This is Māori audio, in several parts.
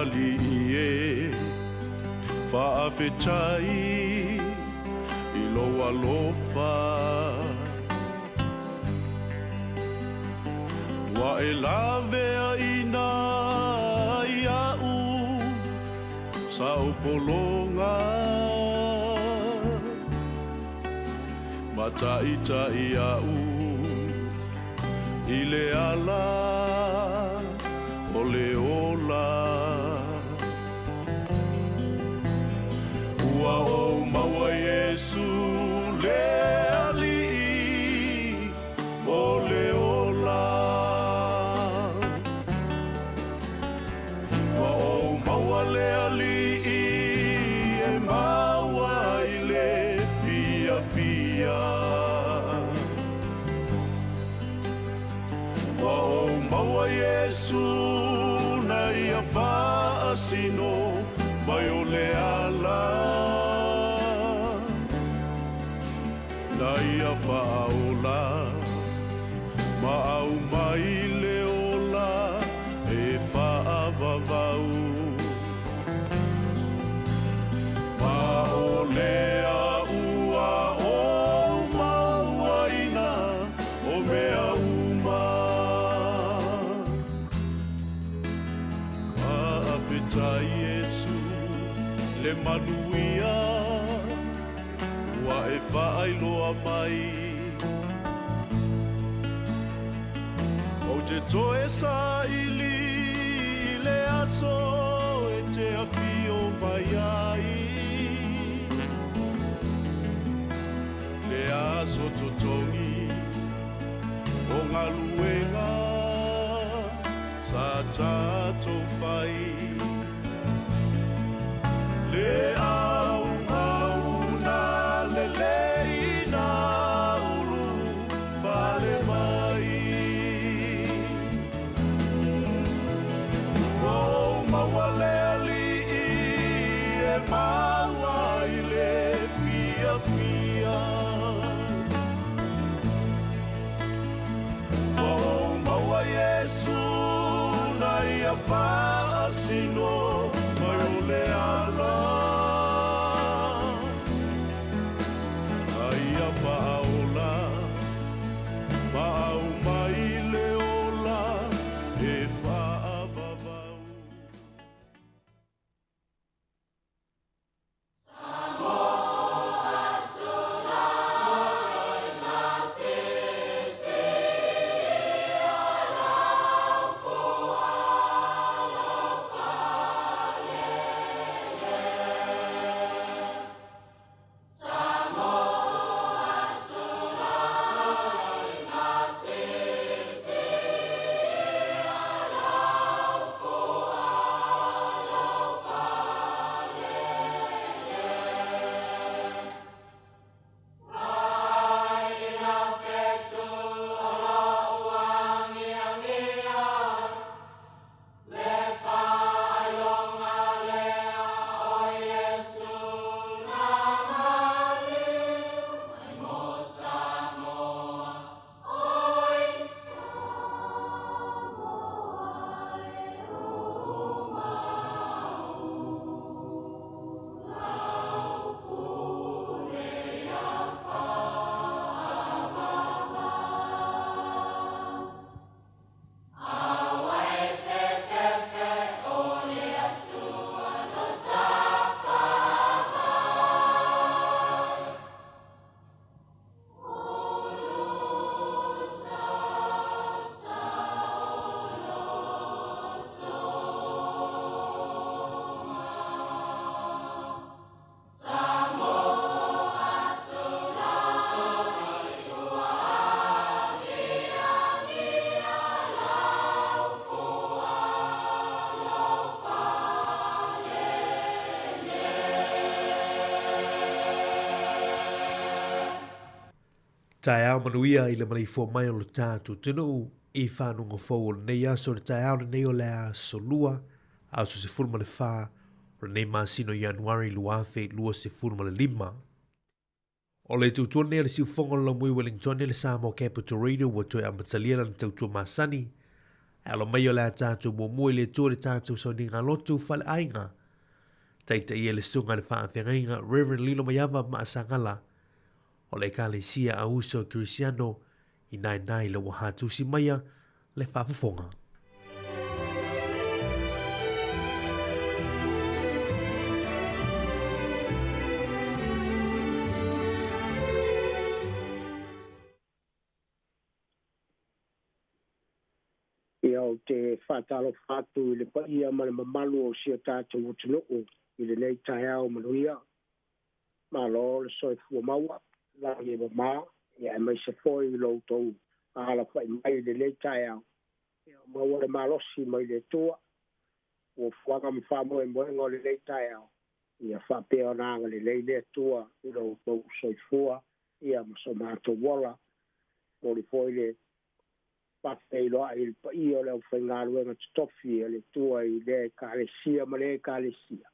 ali e whaafetai I loa lofa Wa e lawe a ina iau Sa upolonga Matai tai au I le ala o le ola Ua o maua Yesu le ali o le ola Ua o maua le ali e maua I le fia fia Ua o maua Yesu na ia whaasino mai o le ala Na ia whaola ma au mai le ola e whaavavau Ma o lea ua o maua ina o mea uma Whaafetai Yesu le manuia Wa e whaailoa mai O te toe sa ili I le aso e te awhio mai ai Le aso totongi o ngā luenga Sa tātou whai Le au mauna le leina ulu Whale mai O maua le ali e maua I le fia fia O maua Yesu na ia whaasino mai o le ala Na ia whaola ma au mai le ola e whaavavau Tai au manuia I le malifua mai o le tātou tino I whanunga fau o le nei aso le tai au le nei o le aso lua aso se fulma le wha o le nei masino Januari luafe lua se fulma le lima. O le tautua nei le siufonga o la mui Wellington le Samoa Capital Radio wa toi amatalia na tautua masani Alo mai o le tātou mo mui le tō le tātou sau ni ngā lotu whale ainga. Taita ia le sunga le whaafenga inga Reverend Lilo Mayava Maasangala o le Kalesia a uso Cristiano i nai le wahatu si maia le whaafafonga. Ia o te whātalo whātu i le paia ma le mamalu o sia tātou o tunuu i le nei tai au manuia. Ma lo le soi fua maua, la i e mamā, ia e mai se foi i lo tau a hala whai mai le nei tai au. Ia maua le malosi mai le tua, o fuanga mi whamoe moenga le nei tai au. Ia whapea nanga le nei le tua i lo tau soi fua, ia maso mātou wala, o le foi le pafei loa i pa i o leo whaingaruenga tofi le tua i le kālesia ma le kālesia.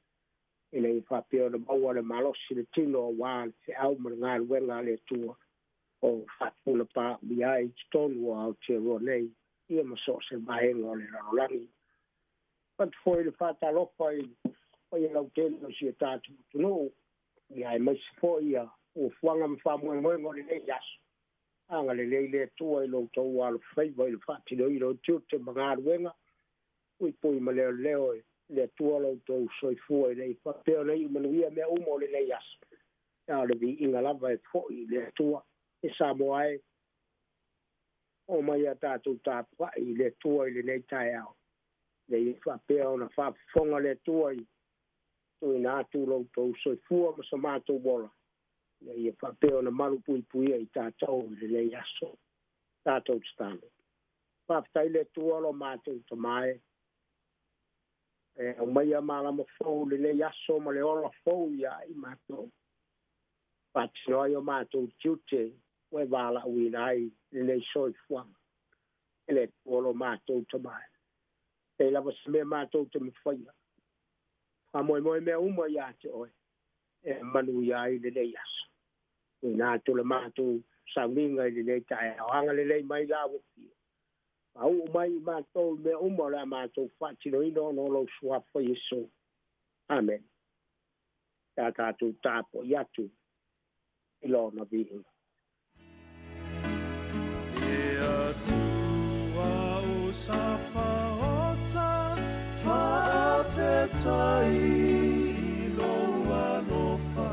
I le whapeo na maua le malosi le tino o wā le te au ma ngāruenga le tua o whapuna pā mi ai tonu o au te roa nei ia maso se mahenga o le raolangi. Pat foi le whatalofa i i lau tēno si a tātu tunu i ai mai se fo ia o fuanga mi whamoe moengo le nei yasu. Anga le le tua i lo tau alo whaiva i le whatino i lo tiu te mga ruenga. Ui pui ma leo le tua lo tau soifua i nei whapeo nei manuia mea umo le nei as. Ia le vi inga lava e fo i le tua e Samoae. O mai a tātou tāpua i le tua i le nei tai au. Le i whapeo na whafonga le tua i tui nā tū lo tau soifua ma sa mātou wola. Ia whapeo na maru pui i tātou le lei aso, tātou stano. Whaftai le tualo mātou ta mai, o mai a malama fau le lei aso ma le ola fau ia i mātou. Whatino ai o mātou tiute, we wala uina ai le lei soi fuang. Le tualo mātou ta mai. E lava se mea mātou ta me whaia. Whamoe mea uma ia te oi. E manu ia i le lei aso. Nā tula mātou sauninga i le tai au anga le lei mai la wuki. Au mai mātou me uma la mātou whatino ino no lo suafa Yesu. Amen. Tā tātou tāpo iatu i lona vihinga. Ea tua o sapaota whawhetai i loa lofa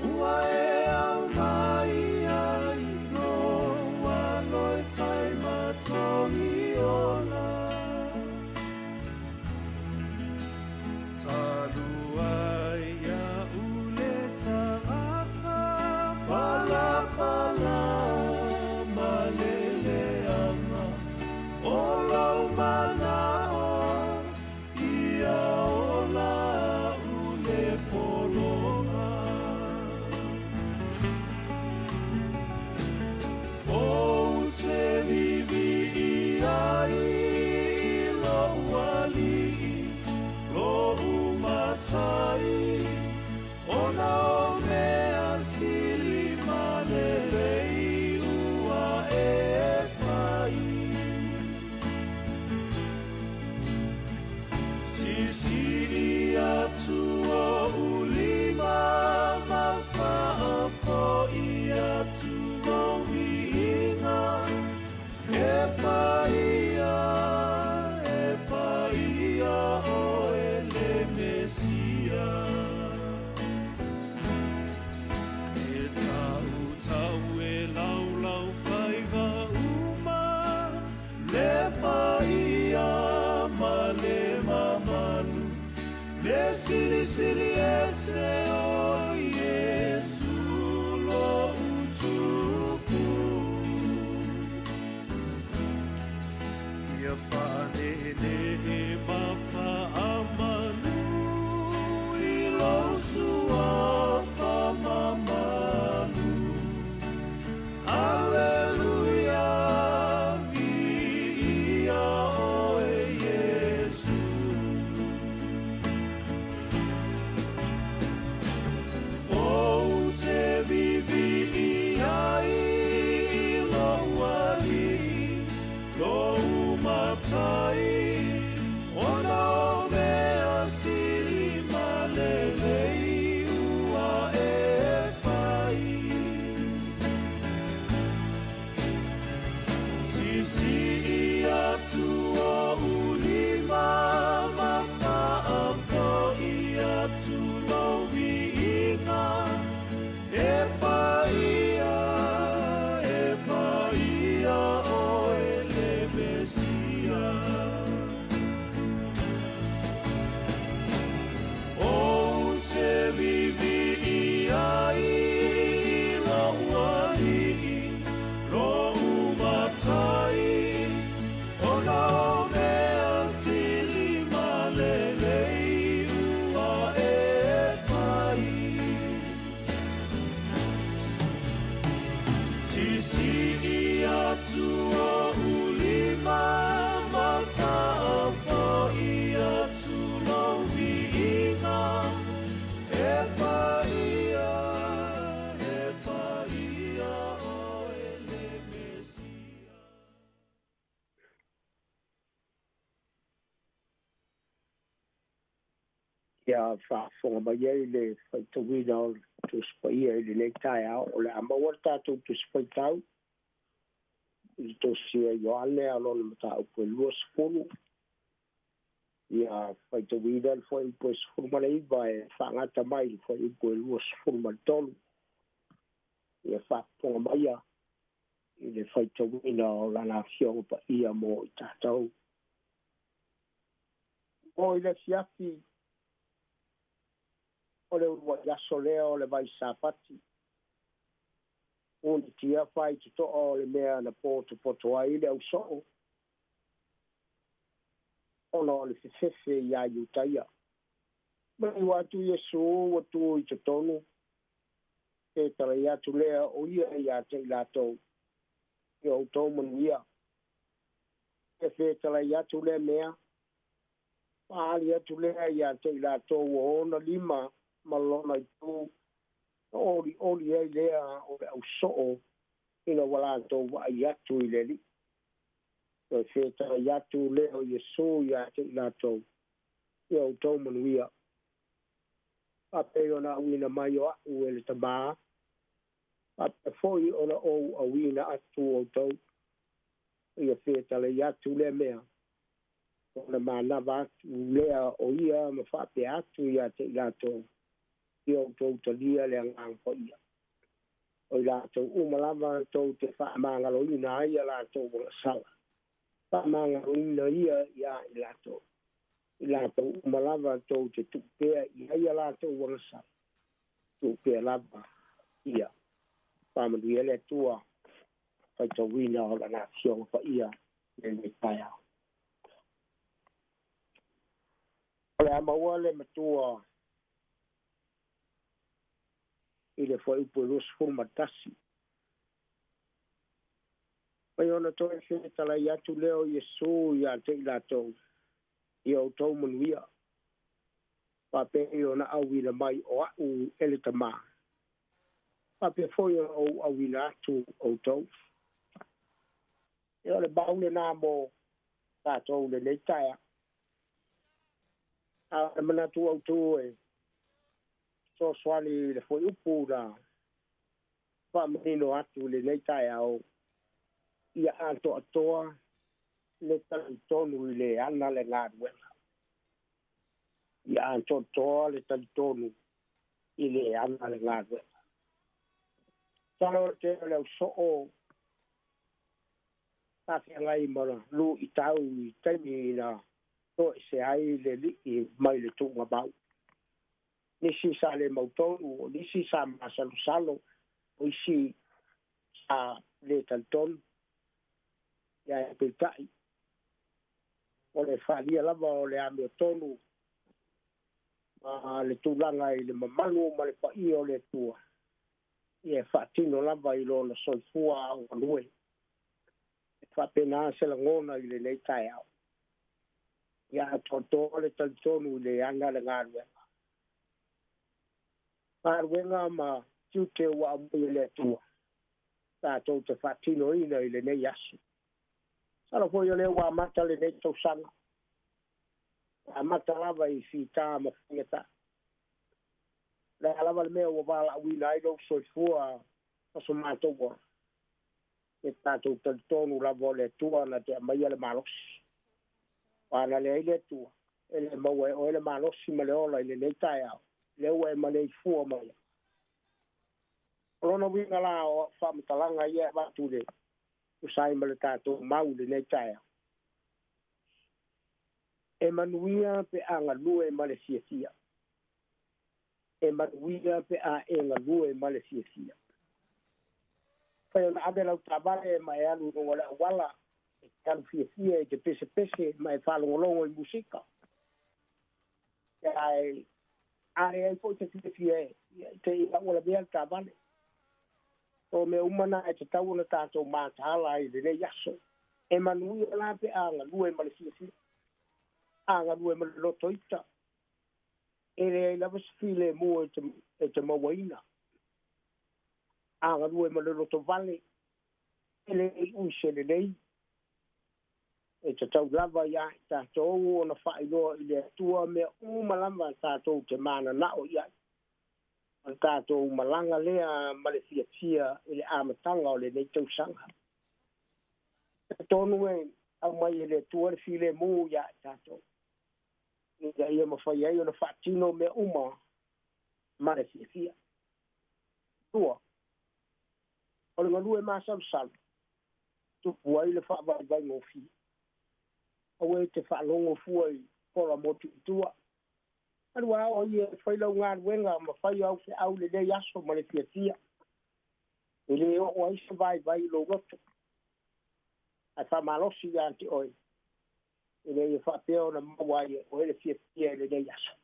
ua e au mai ai loa loi whai matongi ona talu ai a ule tangata pala ya whaafonga mai ei le whaitawina o tu spaia i le nei tae au o le amaua tātou tu spaitau i to sia Ioane alona mata upu e lua sepulu ia whaitawina le whai upu e sepulu mana iwa e whaangata mai le whai upu e lua sepulu mana tolu ia whaafonga mai a i le whaitawina o lana fionga pa ia mo i tātou o i le fiafi o le ua yaso lea o le vai sapati. O le tia whai ki toa o le mea na poto ai le au soo. Ona o le fefefe ia iutaia. Mai watu Yesu watu i te tonu. E tala i atu lea o ia i ate i lato. I au tau manuia. E fe tala i atu lea mea. Paali atu lea i ate i lato o ona lima. Malona i tū, ori ei lea o le au soo, ina wala tō wa i atu i le li. Toi whetara i atu leo Yesu i ate i lato, i au tō manuia. Ape ona uina mai o au e le tamaa, ape foi ona o uina atu o tō, i a whetara i atu le mea. Ona manawa atu lea o ia ma whape atu i ate i lato. Ia o tau talia le angang po ia. O i lātou umalama tau te whaamangalo ina ia lātou wala sala. Whaamangalo ina ia i lātou. I lātou umalama tau te tupea ia lātou wala sala. Tupea lava ia. Whamanu ele tua. Whai tau wina o la nātionga pa ia. Nene taia. Ole amaua le matua. I le foi upo los formatasi. Mai ona toi whetala i atu leo Yesu i ate i latou. I au tau manuia. Pape i ona awina mai o au ele tama. Pape foi o awina atu o tau. I ole baule nā mo tātou le neitaia. A manatu au tū e. So swali le foi upu da whamanino atu le neitai au ia anto atoa le talitonu i le ana le ngāruela. Ia anto atoa le talitonu i le ana le ngāruela. Tano te le au soo tāwhia ngai mana lu i tau i taimi na to se ai le li i mai le tunga bau. Nisi sa le mautonu, nisi sa masalusalo, o isi sa le talton, ia e peitai. O le whalia lava o le ame o tonu, le tūlanga i le mamalu ma le pai o le tua. Ia e whaatino lava i lo na soifua au anue. E whapena se la ngona i le neitai au. Ia e toto le taltonu i le anga le ngārua. Wenga ma tute wa amu le tua. Tātou te whatino ina i le nei asu. Sala po le wa mata le nei tau sanga. A mata lava i whita ma whingeta. Le alava le mea wa wala wina i lo soifua paso mātou wa. E tātou talitonu lava le tua na te amaia le malosi. Wana le le tua. Ele maua o ele malosi ma le ola i le nei tai au. Le ua e malei fua mai. Rona winga la o whamatalanga ia watu le. Usai ma le tātou mau le nei taia. E manuia pe anga lue ma le sia. E manuia pe a enga lue ma le sia. Whai ona ame lau tabare ma e anu rongo le awala. E kanu sia e te pese ma e whalongolongo i musika. E ai ai po te fie te ia ola bia ta vale o me umana e te tau na tātou mātāla i le yaso. E manui o la pe anga lue ma le fiafi. Anga lue ma le loto ita. E le ai lava sifile mua e te mawaina. Anga lue ma le loto vale. E le ei uise le lei. E te tau lava ia i tātou o na whaeloa i le atua mea umalama tātou te mana nao ia. Tātou malanga lea ma le fiafia i le amatanga o le nei tausanga. Tonu e au mai e le atua le file mu ia i tātou. Ia ia mawhai ai o na whaatino mea uma ma le fiafia. Tua. O le ngalue maa salu. Tupu ai le whaavai ngofi. Au e te whaalongo fuai kola motu tua. Alua o ia whailau ngā ruenga ma whai au se au le nei aso ma le fiafia. E le o ai se vai lo roto. Ai whamalosi ia te oi. E le ia whapeo na mawai o le fiafia le nei aso.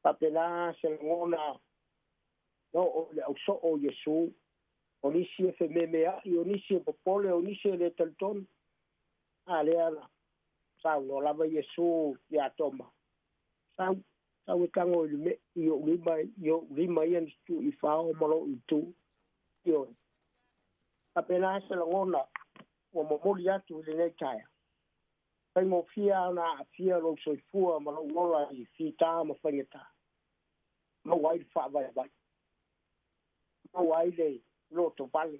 Whapela se ngona no o le au so o Yesu. O nisi e whememea i o nisi e popole o nisi e le talton. A le ana. Sau no lava Yesu ia toma. Sau e tango i o lima ia ni tu i whao malo i tu. I o. A pena se la ngona o mamoli atu i le nei taia. Pai mo fia na a fia lo soifua malo ngola i fita ma whangeta. Ma wai wha vai. Ma wai le loto vale.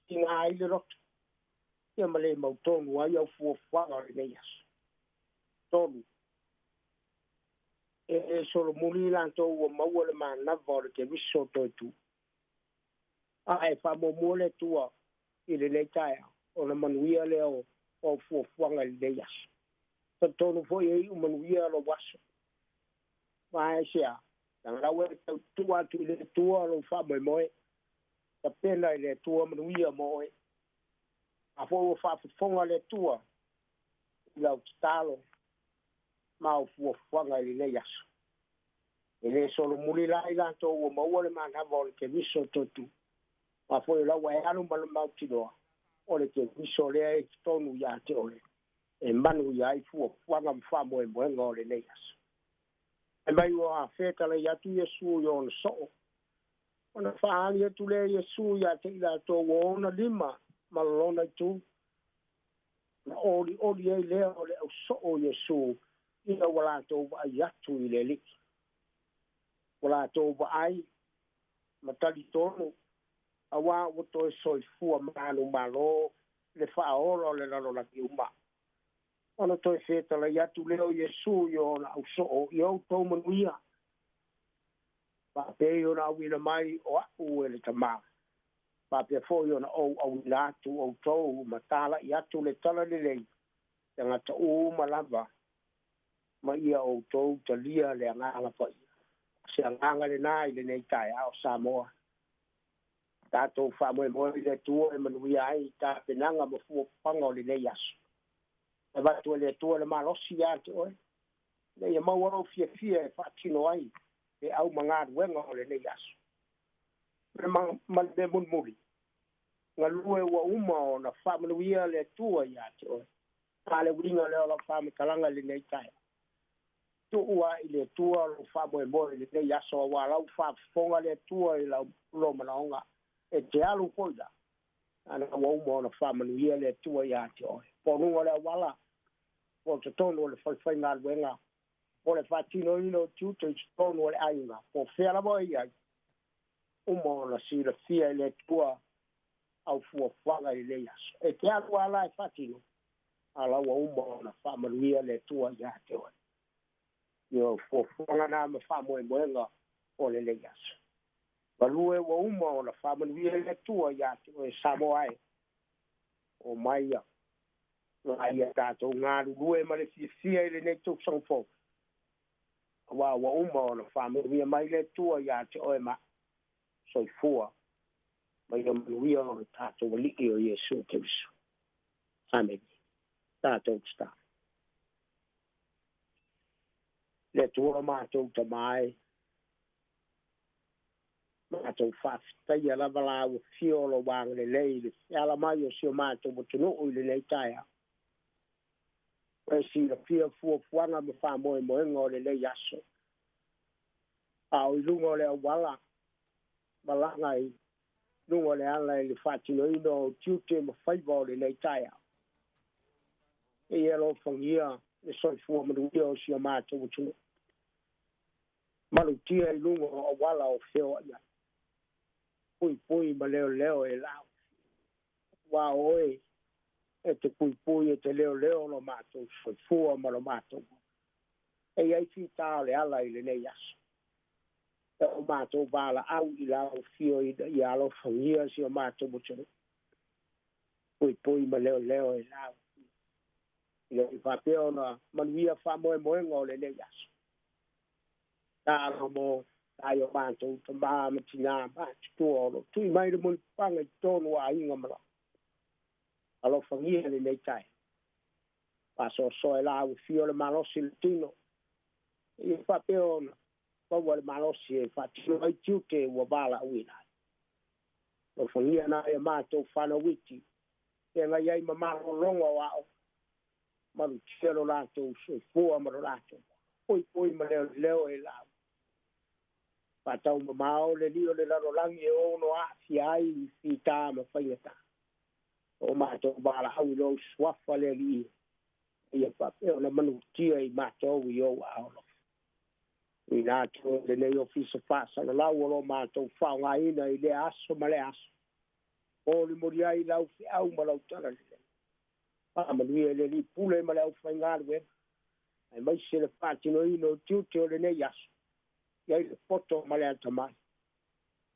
I ngā ai le roto. Ia ma le mautonu ai au fuafanga le nei aso. Tonu. E solo muli lantou o maua le manava o le te viso toi tu. E wha le tua i le nei taia o le manuia leo o fuafanga le nei aso. Ta tonu foi ei o manuia lo waso. Mai sea. Tanga rawe tua atu i le tua lo wha moe. Ta pena i le tua manuia moe. A fo fa fonga le tua la talo ma fu fonga le leias ele solo muli la ila to o ma wole ma na vol ke viso totu ma fo la wa anu ma ma tilo o le ke viso le tonu ya te ole e manu ya i fu fonga fa mo ngo le leias e mai o a feta le ya tu Yesu yo so ona fa ali tu le Yesu ya te la to o na lima malona tu na oli e lea o le au so o Yesu ina wala tō ai atu i le liki wala tō ai matali tonu awa o to soi fua manu malo le whaola le lalo la ki uma ona to feta la atu leo Yesu yo na au so o i au tō manuia pa pe yo na wina mai o aku e le tamā pa pe fo yo na o la tu o to matala ya tu le tala le le nga ta o malava ma ia o to talia le nga nga pa se nga le nai le nei tai ao Samoa ta to fa mo le tu e manu ia ai ta penanga mo fu panga le nei as e va tu le tu le malo si ya to le ia ma waro fia fa tino ai e au manga wenga le nei as ma de mun muri nga lue wa uma o na whamanuia le tua ia te oi. Ka le winga leo la whamakalanga le nei tai. Tu ua i le tua lo whamoe le nei aso wa lau whafonga le tua i lau loma naonga. E te alu koida. Ana wa uma o na whamanuia le tua ia te oi. Ponunga le wala. Po te tonu o le whaiwhainga luenga. Po le whatino ino tuto i tonu o le ainga. Po whera mo ia. Uma o na sira fia i le tua au fuafanga i leias. E te alu ala e whatino. Ala wa uma na whamanuia le tua ia te oi. Io fuafanga na ma whamoe moenga o le leias. Walue wa uma o na whamanuia le tua ia te oi Samoa o maia. Ai a tātou ngāru lue ma le fia i le nei tuk sangfo. Wa uma o na whamanuia mai le tua ia te oi ma soifua. Mai o manuia o tātou waliki o Yesu Kristo. Amen. Tātou sta. Le tua mātou ta mai. mātou whaafitai a lava la ua fio lo wang le lei le ala mai o sio mātou mo tunu o le lei tai au. Wai si la fia fuanga me wha moe moenga o le lei aso. Au i lunga o le awala, malanga i lunga o le ala i le whatino ino o tiute ma whaiva o le lei tai au. E alo whangia le soi fua manuia o sio mātou mo tunu. Malu tia i lunga o awala o feo ia. Pui ma leo e lau. Wa oe e te pui e te leo lo mātou soi fua ma lo mātou. E ai fi tā le ala i le nei aso. E o mātou bala au i lau fio i alo whangia si o mātou mutunu. Pui ma leo e lau. I whapeo na manuia wha moe ngō le nei aso. Tā alo mo ai o mātou ta māma tina mātou tuoro. Tui mai le moni panga i tonu a inga mara. Alo whangia le nei tai. Paso soe la u fio le malosi le tino. I whapeo na paua le malosi e whatino ai tiuke ua bala uina. Lo whangia na e mātou whana witi. E ngai ai mamaro rongo o ao. Maru tiro lātou soi fua maro lātou. Poi ma leo e lau. Patau mamao le lio le laro langi e ono a fi ai fi tā ma whaingata. O mātou bala au lo swafa le li. Ia papeo na manu tia i mātou i o aolo. I nātou le nei ofisa whaasa na lau alo mātou whaunga ina i le aso ma le aso. O li mori ai lau fi au ma lau tara le. Manuia le li pule ma le au whaingaru e. Ai mai se le whātino ino tiute o le nei aso. Iai le poto ma le atamai.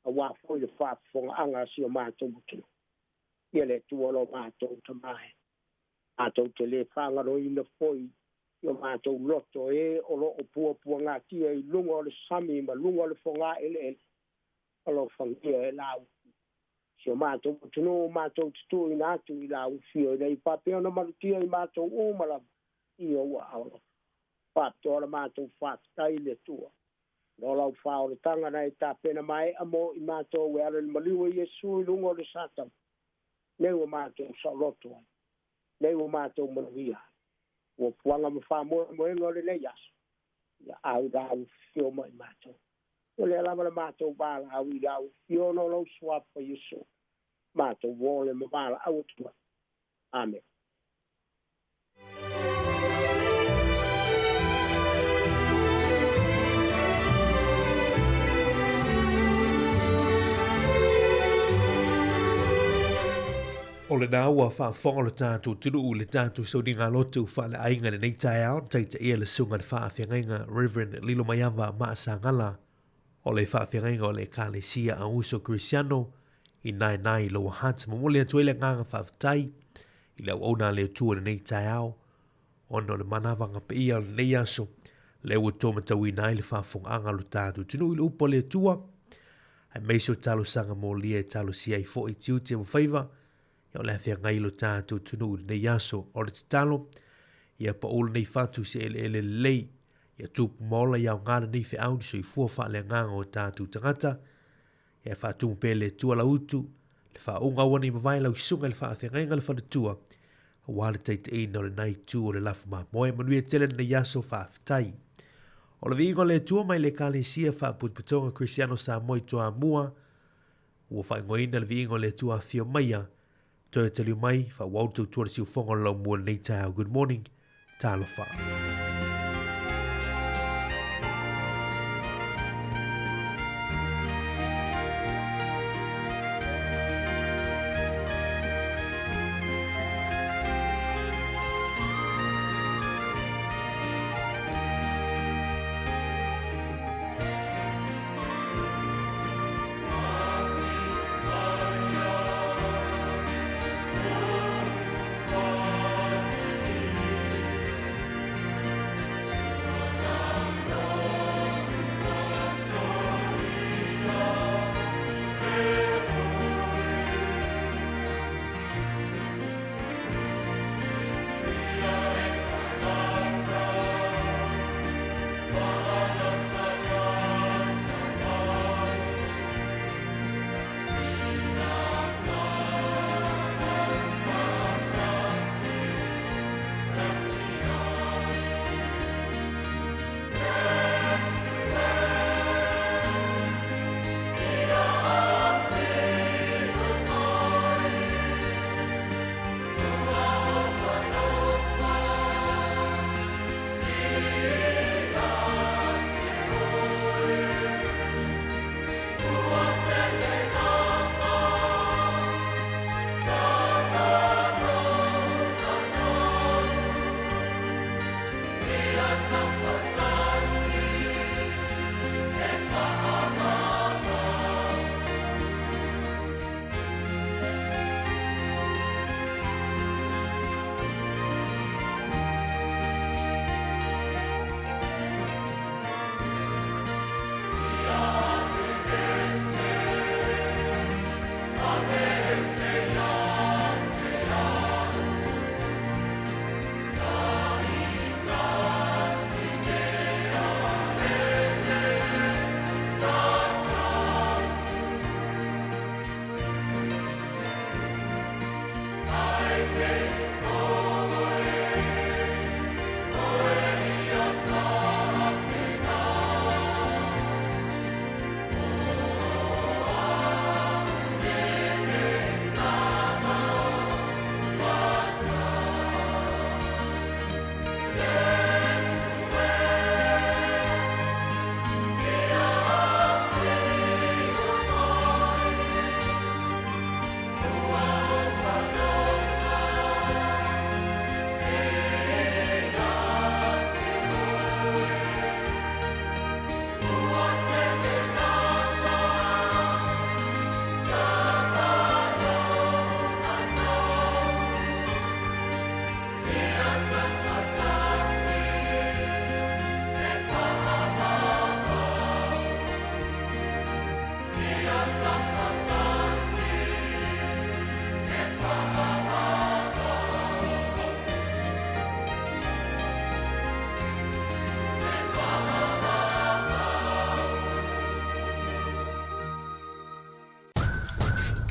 A wafoi le whaafonga anga si o mātou mutino. Ia le tuolo mātou tamai. Mātou te le whangaro ina foi. Ia mātou loto e o lo o pua ngā tia i lunga o le sami ma lunga o le whonga ele. Alo whangia e lau. Si o mātou mutino o mātou tutu i nātu i lau fio. Ia i papeo na marutia i mātou umala. I o wa aolo. Pato ala mātou whaatai le tua. No lau whao le tanga nei tā pena mai amo i mātou we ala le maliwa i Yesu i lungo le sātau. Nei o mātou sa loto ai. Nei o mātou manuia. O puanga ma wha moenga le nei aso. Ia au rau fio mai mātou. O le alama le mātou bala au i rau fio no lau swapa Yesu. Mātou wole ma bala au atua. Amen. O le nā ua whaafonga le tātou tunu u le tātou saudi ngā lotu wha le ainga le nei tai au, taita ia le sunga le whaafengainga Reverend Lilo Mayava Maasa Ngala, o le whaafengainga o le Kalesia a uso Cristiano, i nai lo hat mamole atu ele nganga whaafitai, i lau ona le tua le nei tai au, ono le manawanga pe ia le nei aso, le ua tōma tau i nai le whaafonga anga lo tātou tunu i le upo le tua, ai meiso talo sanga mo lia talo sia i fo i tiuti mo whaiva, o le fia ngai lo tātou tunu nei aso o le talo ia pa ulu nei fatu se ele lei ia tupu mola ia o ngana nei fe au so i fua wha le nganga o tātou tangata ia fatu mpe le tua la utu le wha unga wana i mawai lau sunga le wha fia ngai ngale wha tua a wale teite ina o le nai tu o le lafu ma moe manuia tele nei aso wha fitai o le vingo le tua mai le Kalesia wha putputonga Cristiano sa moi toa mua ua wha ingoina le vingo le tua fio maia Toi tell you mai, fa wautu tuara si ufonga lau mua nei tau. Good morning, talofa.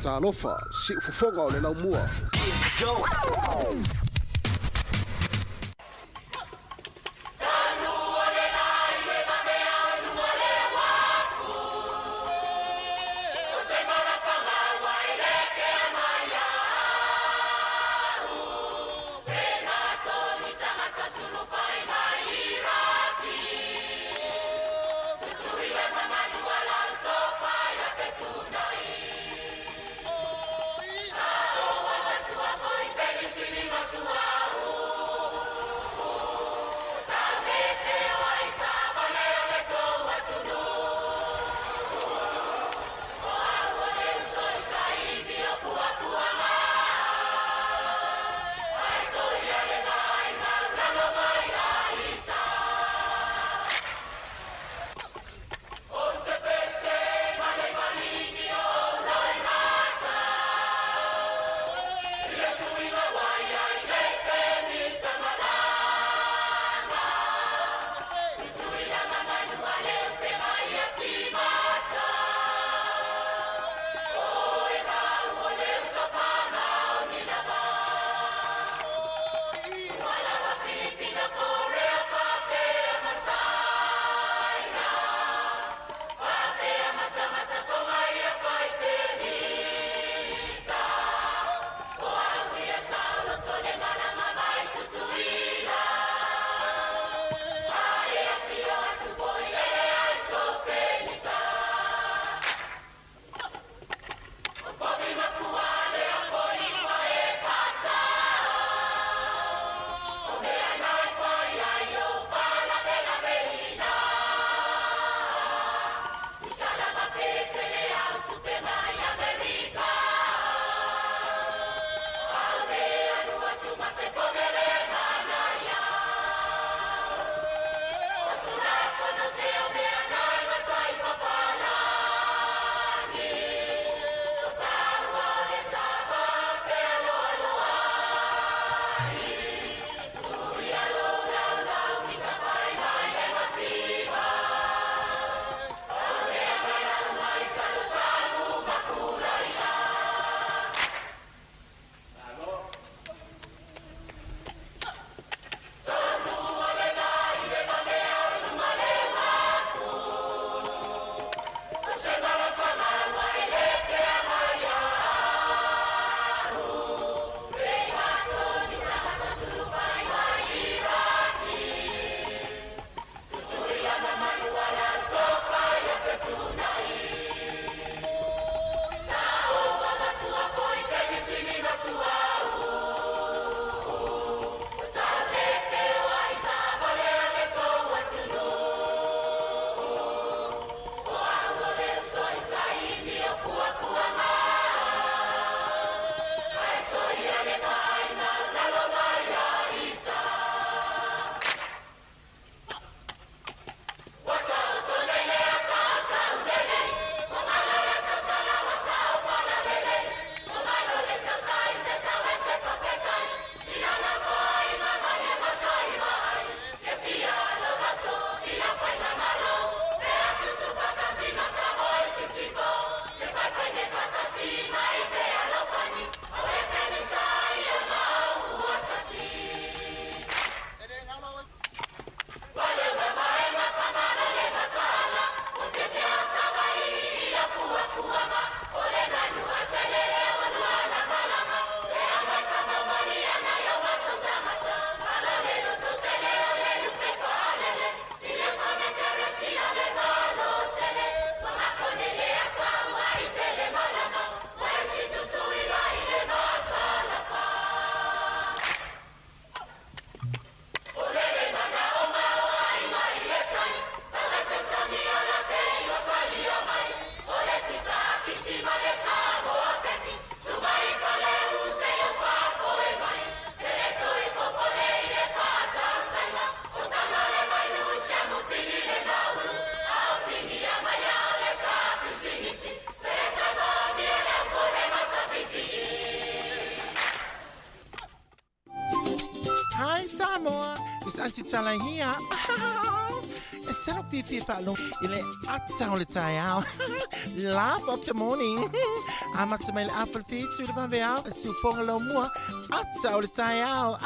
talofa si ufofonga o le laumua. Hi Samoa, it's Auntie Tala here. Sano fifi falong ile atau le tayao. Laugh of the morning. Amat semel apple feet su depan veau su fong lo mua atau le tayao.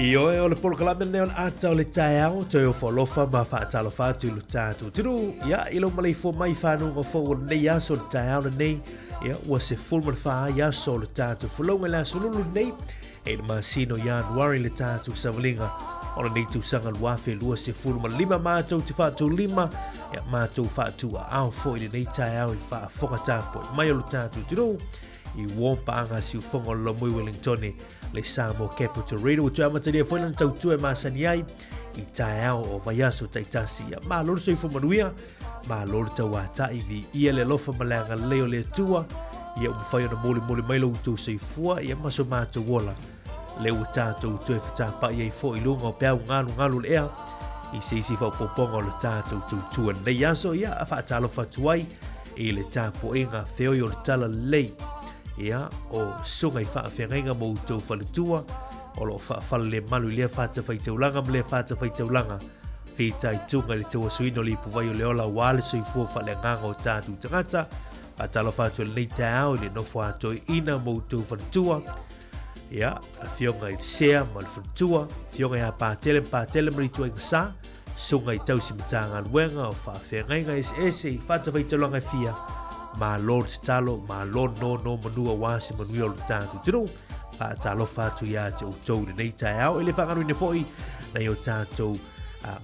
Io e o le polkalame ne on ata o le taiao te o folofa ma whaatalo whātu ilu tātu. Tiru, ia, ilo malei fo mai whanunga fo o nei aso le taiao na nei, ia, ua se fulman wha ia so le tātu. Fulonga le aso lulu nei, e le masino Januari le tātu savalinga. Ona nei tu sanga luafe lua se fulman lima mātou te whātu lima, ia mātou whātu a ao fo i le nei taiao i wha whonga tāpo. Mai o le tātu, tiru, i wompa anga si ufonga lo mui Wellingtoni le Samo Capital Radio tu amataria foi lan tau tu e masani ai i taiao o vaiaso taitasi ia ma lor sei fomanuia ma lor tau ata i vi ia le lofa malanga leo le tua ia umfai na mole mai lo tu sei fua ia maso mata wola le utato tu e fata pa ia fo i lunga o pea ngalu le ea i se isi fa poponga o le tato tu nei aso ia a fata lo fatuai i le tapo inga feo i o le tala lei ia o sunga i whaafengainga mo tau whaletua o lo whaafale le malu lea whata whaitaulanga ma lea whata whaitaulanga whitai tunga le tau asuino li puwai o le ola wale soi fua whale nganga o tātu tangata patalo whatu le neita au le nofo ato ina mo tau whaletua ia a fionga i sea ma le whaletua fionga i a pātele maritua inga sa sunga i tau simitanga luenga o whaafengainga ese i whata whaitaulanga i fia ma lord talo ma lord no manua wasi manua o tātu tino pa talo fatu ia te o tau de nei tai au ele whanganu ine foi na i o tātou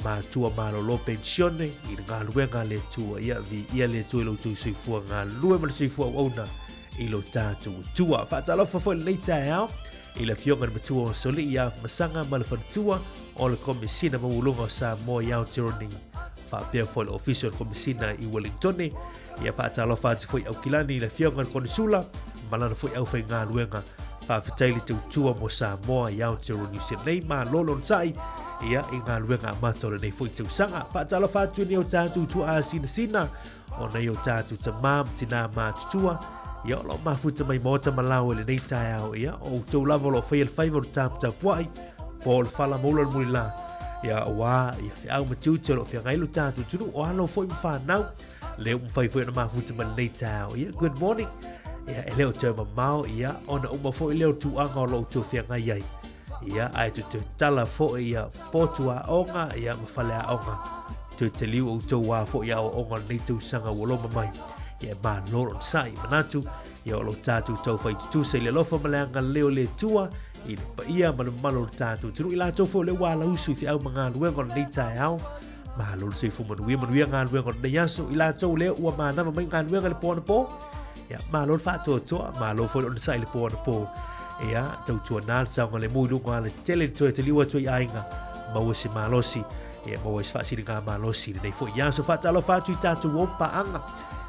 ma tua ma lo pensione i ngā luenga le tua ia vi ia le tua i lo tui soifua ngā lue ma le soifua ona i lo tātou tua pa talo fa foi nei tai au i le fionga na matua o soli ia masanga ma le whatua o le komisina ma ulunga o sa moa iau tironi fa pia foi le official komisina i Wellingtoni ia whaatalo whaati foi au kilani le fionga konsula malana foi au whai ngā luenga whaafitaili te utua mo Samoa i Aotearoa nei ma lolon sai ia i ngā luenga amata le nei foi te usanga whaatalo whaatu ni o tātu tua a sina o nei o tātou ta mam tina mātutua, ia o lo mafuta mai mota malau ele nei tai au, ia o tau lava lo whai al whaiva o tāpta puai, po le whala maula le muri la, ia wā, ia whi au matuta lo whi ngailu tātou tunu, o alo fwoi mwhanau, leo mwhai fwoi na mafuta mai nei tai au, ia good morning, ia e leo tau mamau, ia ona uma fwoi leo tuanga o lo tau whi ngai ai, ia ai tu te tala fwoi ia potua onga, ia mwhale a onga, tu te liu o tau wā fwoi ia o onga nei tau sanga waloma mai, ia ma loro sai manatu, ia o lo tātou tau whai tu se le lofa maleanga leo le tua, i le pa ia mana malo tātou tunu i la tau fwoi le wala usu i whiau mga luenga nei tai au, ma loro se fu manuia ngā luenga nei aso, i la tau leo ua manama mai ngā luenga le pōna pō, ia ma loro whātua toa, ma loro fwoi le sai le pōna pō, ia tau tua nāl saunga le mui lunga le tele toi te liwa toi ainga, maua se malosi, ia maua se whaasiri ngā malosi, nei fwoi ia so whaatalo whātu i tātou wompa anga,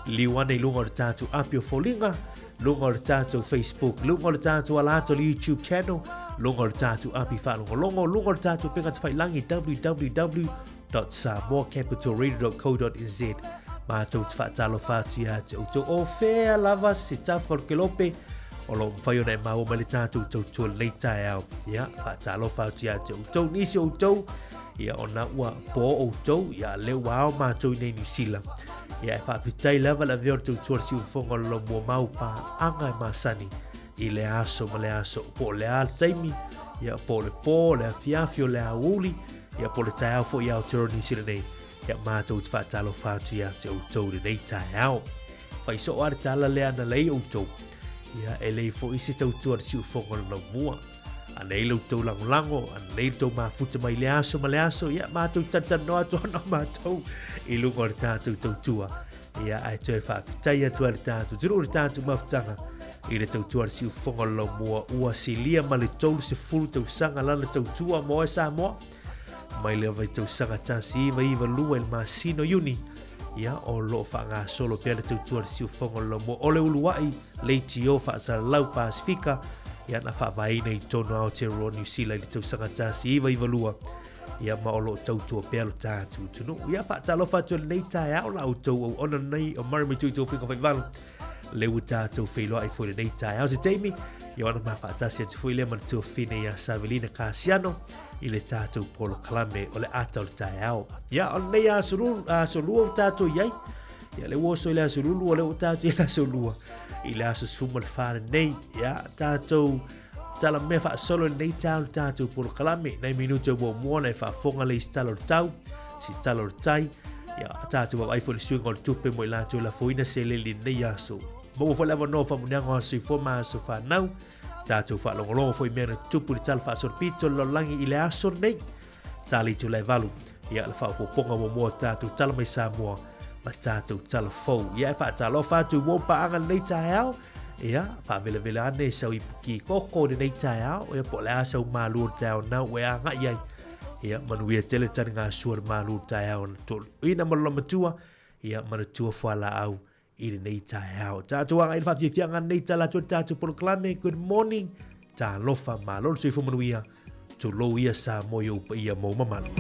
liwa nei lunga o tātou apio fōlinga, lunga o tātou Facebook, lunga o tātou alato le YouTube channel, lunga o tātou api whaalongolongo, lunga o tātou pengata whailangi www.samoacapitalradio.co.nz, mātou te whaatalo whātu ia te uto o whea lava se tawhar kelope, o lo mwhaiona e maua mai le tātou tautua nei tai au, ia whaatalo whātu ia te uto nisi o uto, ia o na ua po o uto, ia leo wao mātou nei New Zealand, ia e whaafitai lava la veo tautua si ufonga lo mua mau pa anga e masani, i le aso ma le aso, po le a taimi, ia po le afiafio le a uli, ia po le tai au fo ia o tero New Zealand nei, ia mātou te whaatalo whātu ia te uto nei tai au, whaiso o are tala le ana lei uto, ia e lei fo isi tautua si ufonga lo mua, anei lau tau lango, anei tau mafuta mai le aso, ia mātou tatanoa tono mātou, i lunga o le tātou tautua, ia ai tue whaafitai atua le tātou, tiro le tātou mafutanga, i le tautua si ufonga lo mua, ua silia ma le tolu se furu tau sanga lana tautua moa e sa moa, mai le vai tau sanga tasi iwa lua il masino yuni, ia o lo whaanga solo pia le tautua si ufonga lo mua, ole uluai, leiti o whaasara lau Pasifika, ia na whaawaina i tono Aotearoa New Zealand i tau sanga tasi iwa lua, ia ma o lo tautua pelo tātou tunu, ia whaatalo whātua nei tai au la tau au ona nei o marami tui tau whika whaiwalu, lewa tātou whailoa i fwere nei tai au se teimi, ia ona ma whaatasi atu fwile man tua whine ia Savelina Casiano, i le tātou polo kalame o le atau le tai au, ia o nei a solua o tātou iai, ia le woso i le a solulu o le o tātou i le a solua, i le aso sfuma le whare nei, ia tātou tala mea wha solo nei tau le tātou polo kalame, nei minuto mua muona e wha fonga le si talo le tau, si talo le tai, ia tātou au aifo le suinga o le tupe mo i lātou la foina se leli nei aso. Mo fo lewa no wha muniango aso i fo maa aso wha nau, tātou wha longolongo fo i mea na tupu le tala wha aso pito lo langi i le aso nei, tali tu le valu, ia le wha poponga mo mua tātou tala mai sa mua, ma tātou tala fau, ia e wha talo whātou wompa anga nei tai au, ia wha vele vele ane sau i puki koko ni nei tai au, ia po le asau mālua tau nau e anga iai, ia manuia tele tani ngā suar mālua tai au na tolu, ina malolo matua, ia manatua whala au, i nei tai au, tātou anga i le whawhiawhianga nei tai la tātou polo klame, good morning, tā lofa mālolo sui fumanuia, to lo ia sa moyo pa ia mo mamanu.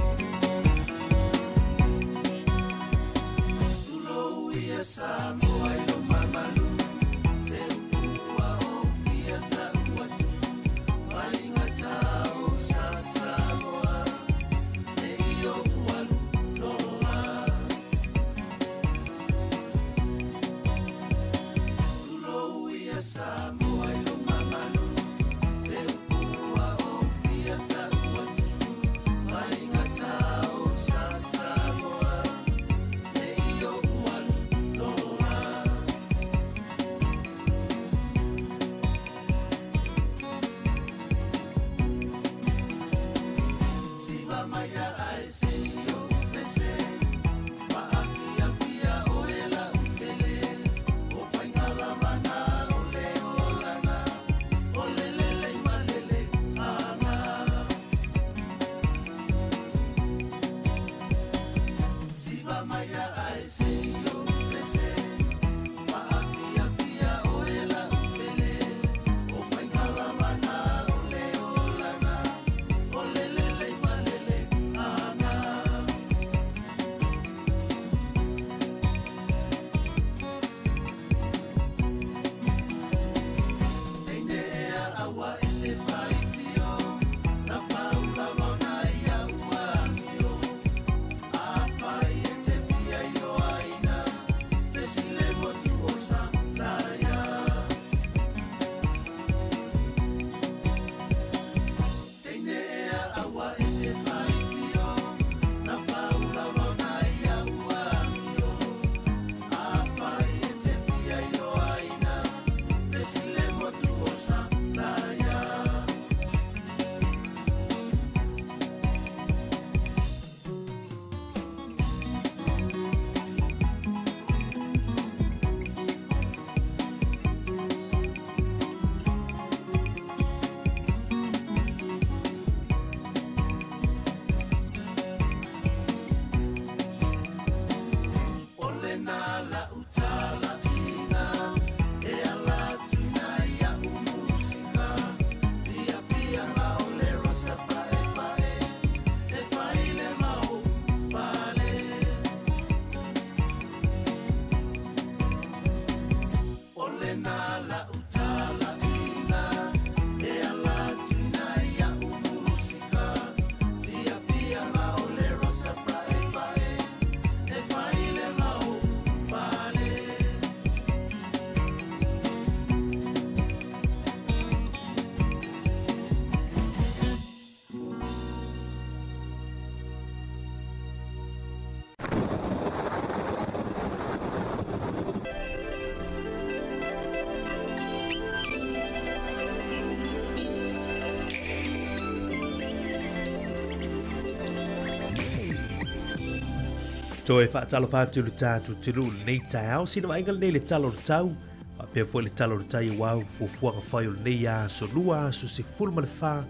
Toe fa talo fa tu tu tu nei tau sino ai ngal nei le talo tau pa pe fo le talo tai wa fu fu nga fa yo nei ya so lua so se ful mal fa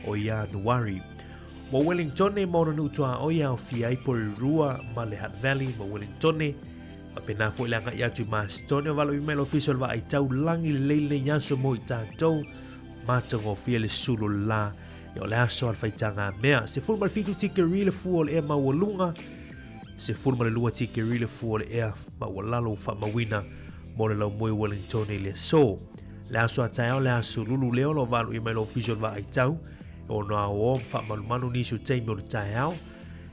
o ya no worry mo Wellington ne mo no tua o ya fi ai por rua ma le Hutt Valley mo Wellington ne pa pe na fo le nga ya tu mas tonio valo email official va ai tau langi le le ya so mo ta to ma tso fi le sulu la yo le aso al faitanga mea se ful mal fitu tikeri le fu o e ma wolunga se furma le lua tike rile fuole ea ma walalo fa mawina mo le lau moe Wellington le so le aso atao le aso lulu leo lo valu email official va ai tau o na o fa malumanu nisu teimi o le taiao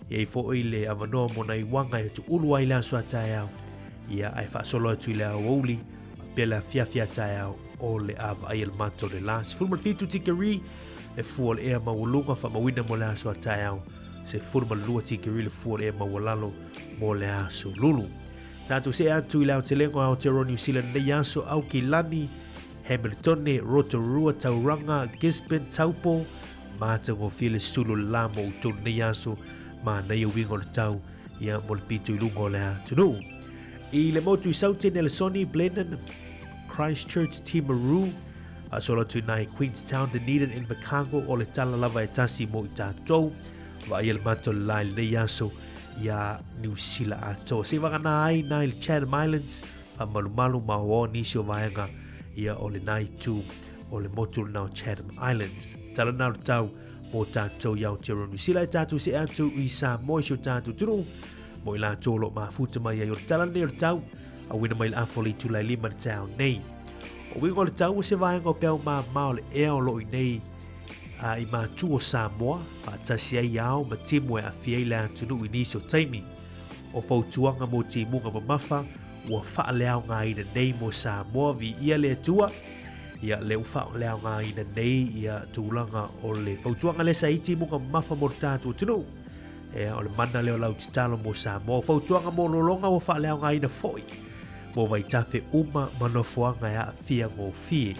ia i fo i le avanoa mo na i wanga e tu ulu ai le aso atao ia ai fa solo atu i le au ouli pe la fia taiao o le ava ai el mato le la se furma le fitu tike ri le fuole ea ma walunga fa mawina mo le aso atao se furma lua tiki rile fuore e mawalalo mo le aso lulu. Tatu se atu i lau te lengo au te New Zealand le aso au ki lani, Hamilton, Rotorua, Tauranga, Gisborne, Taupo, mata ngo file sulu la mo utun le aso ma na ia wingo le tau ia mo le pitu i lungo le atunu. I le motu i saute ne le Sony, Blenheim, Christchurch, Timaru, a solo tu nai Queenstown, Dunedin, Invercargill o le tala lava e tasi mo i tātou, va il mato lai le yaso ya New Zealand ato se va na ai nai Chatham Islands fa malu ma o ni sio vaenga ia o le nai tu o le motu na Chatham Islands tala na tau mo tato ya o New Zealand tatu se atu i sa mo sio tatu tru mo la tolo ma futa mai ia tala ne tau a wina mai afoli tu lai lima tau nei o wingo le tau se vaenga o pe ma le e o lo nei I ma tuo Samoa, pa tasi ai au ma timu e a fiei la tunu iniso taimi. O fau tuanga mo timu nga mamafa, ua faa leao ngā ina nei mo Samoa vi ia le tua. Ia leu faa leao ngā ina nei ia tūlanga o le fau tuanga le sa i timu nga mamafa mo tātua tunu. O le mana leo lau titalo mo Samoa, fau tuanga mo lolonga ua faa leao ngā ina foi. Mo vai tafe uma manofoanga e a fia ngō fie.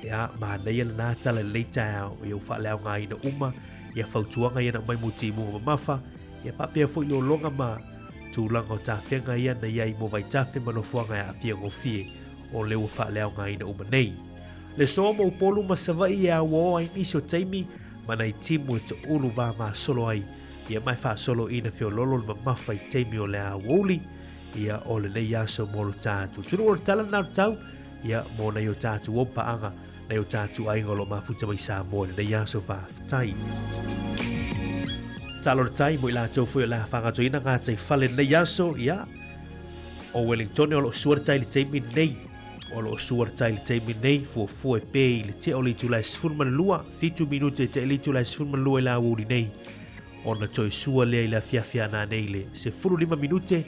Ya ma nei na tala leita eu fa leo nga ina uma ia fautuanga ia na mai muti mo mafa ia fa pe fo lo longa ma tu langa ta fenga ia na ia mo vai tafe mano fuanga ia fia ngo fie o le fa leo nga ina uma nei le so mo polu ma sava ia wo ai iso taimi mana i timu te ulu va ma solo ai ia mai fa solo ina fio lolo ma mafa i taimi o le a woli ia o le nei aso mo ta tu o tala na tau ia mo na yo ta tu opa anga na yo tātu ai ngolo mafuta mai Samoa na yaso whaafitai. Talo tai mo i la tau fui la whangato ina ngā tai whale na yaso ia o Wellington o lo suar tai li teimi nei o lo suar tai li teimi nei fua e pē i le te o li tu lai sifurman lua 5 minute te li tu lai sifurman lua i la wuri nei o na toi sua lea i la fiafia na nei le se furu 5 minute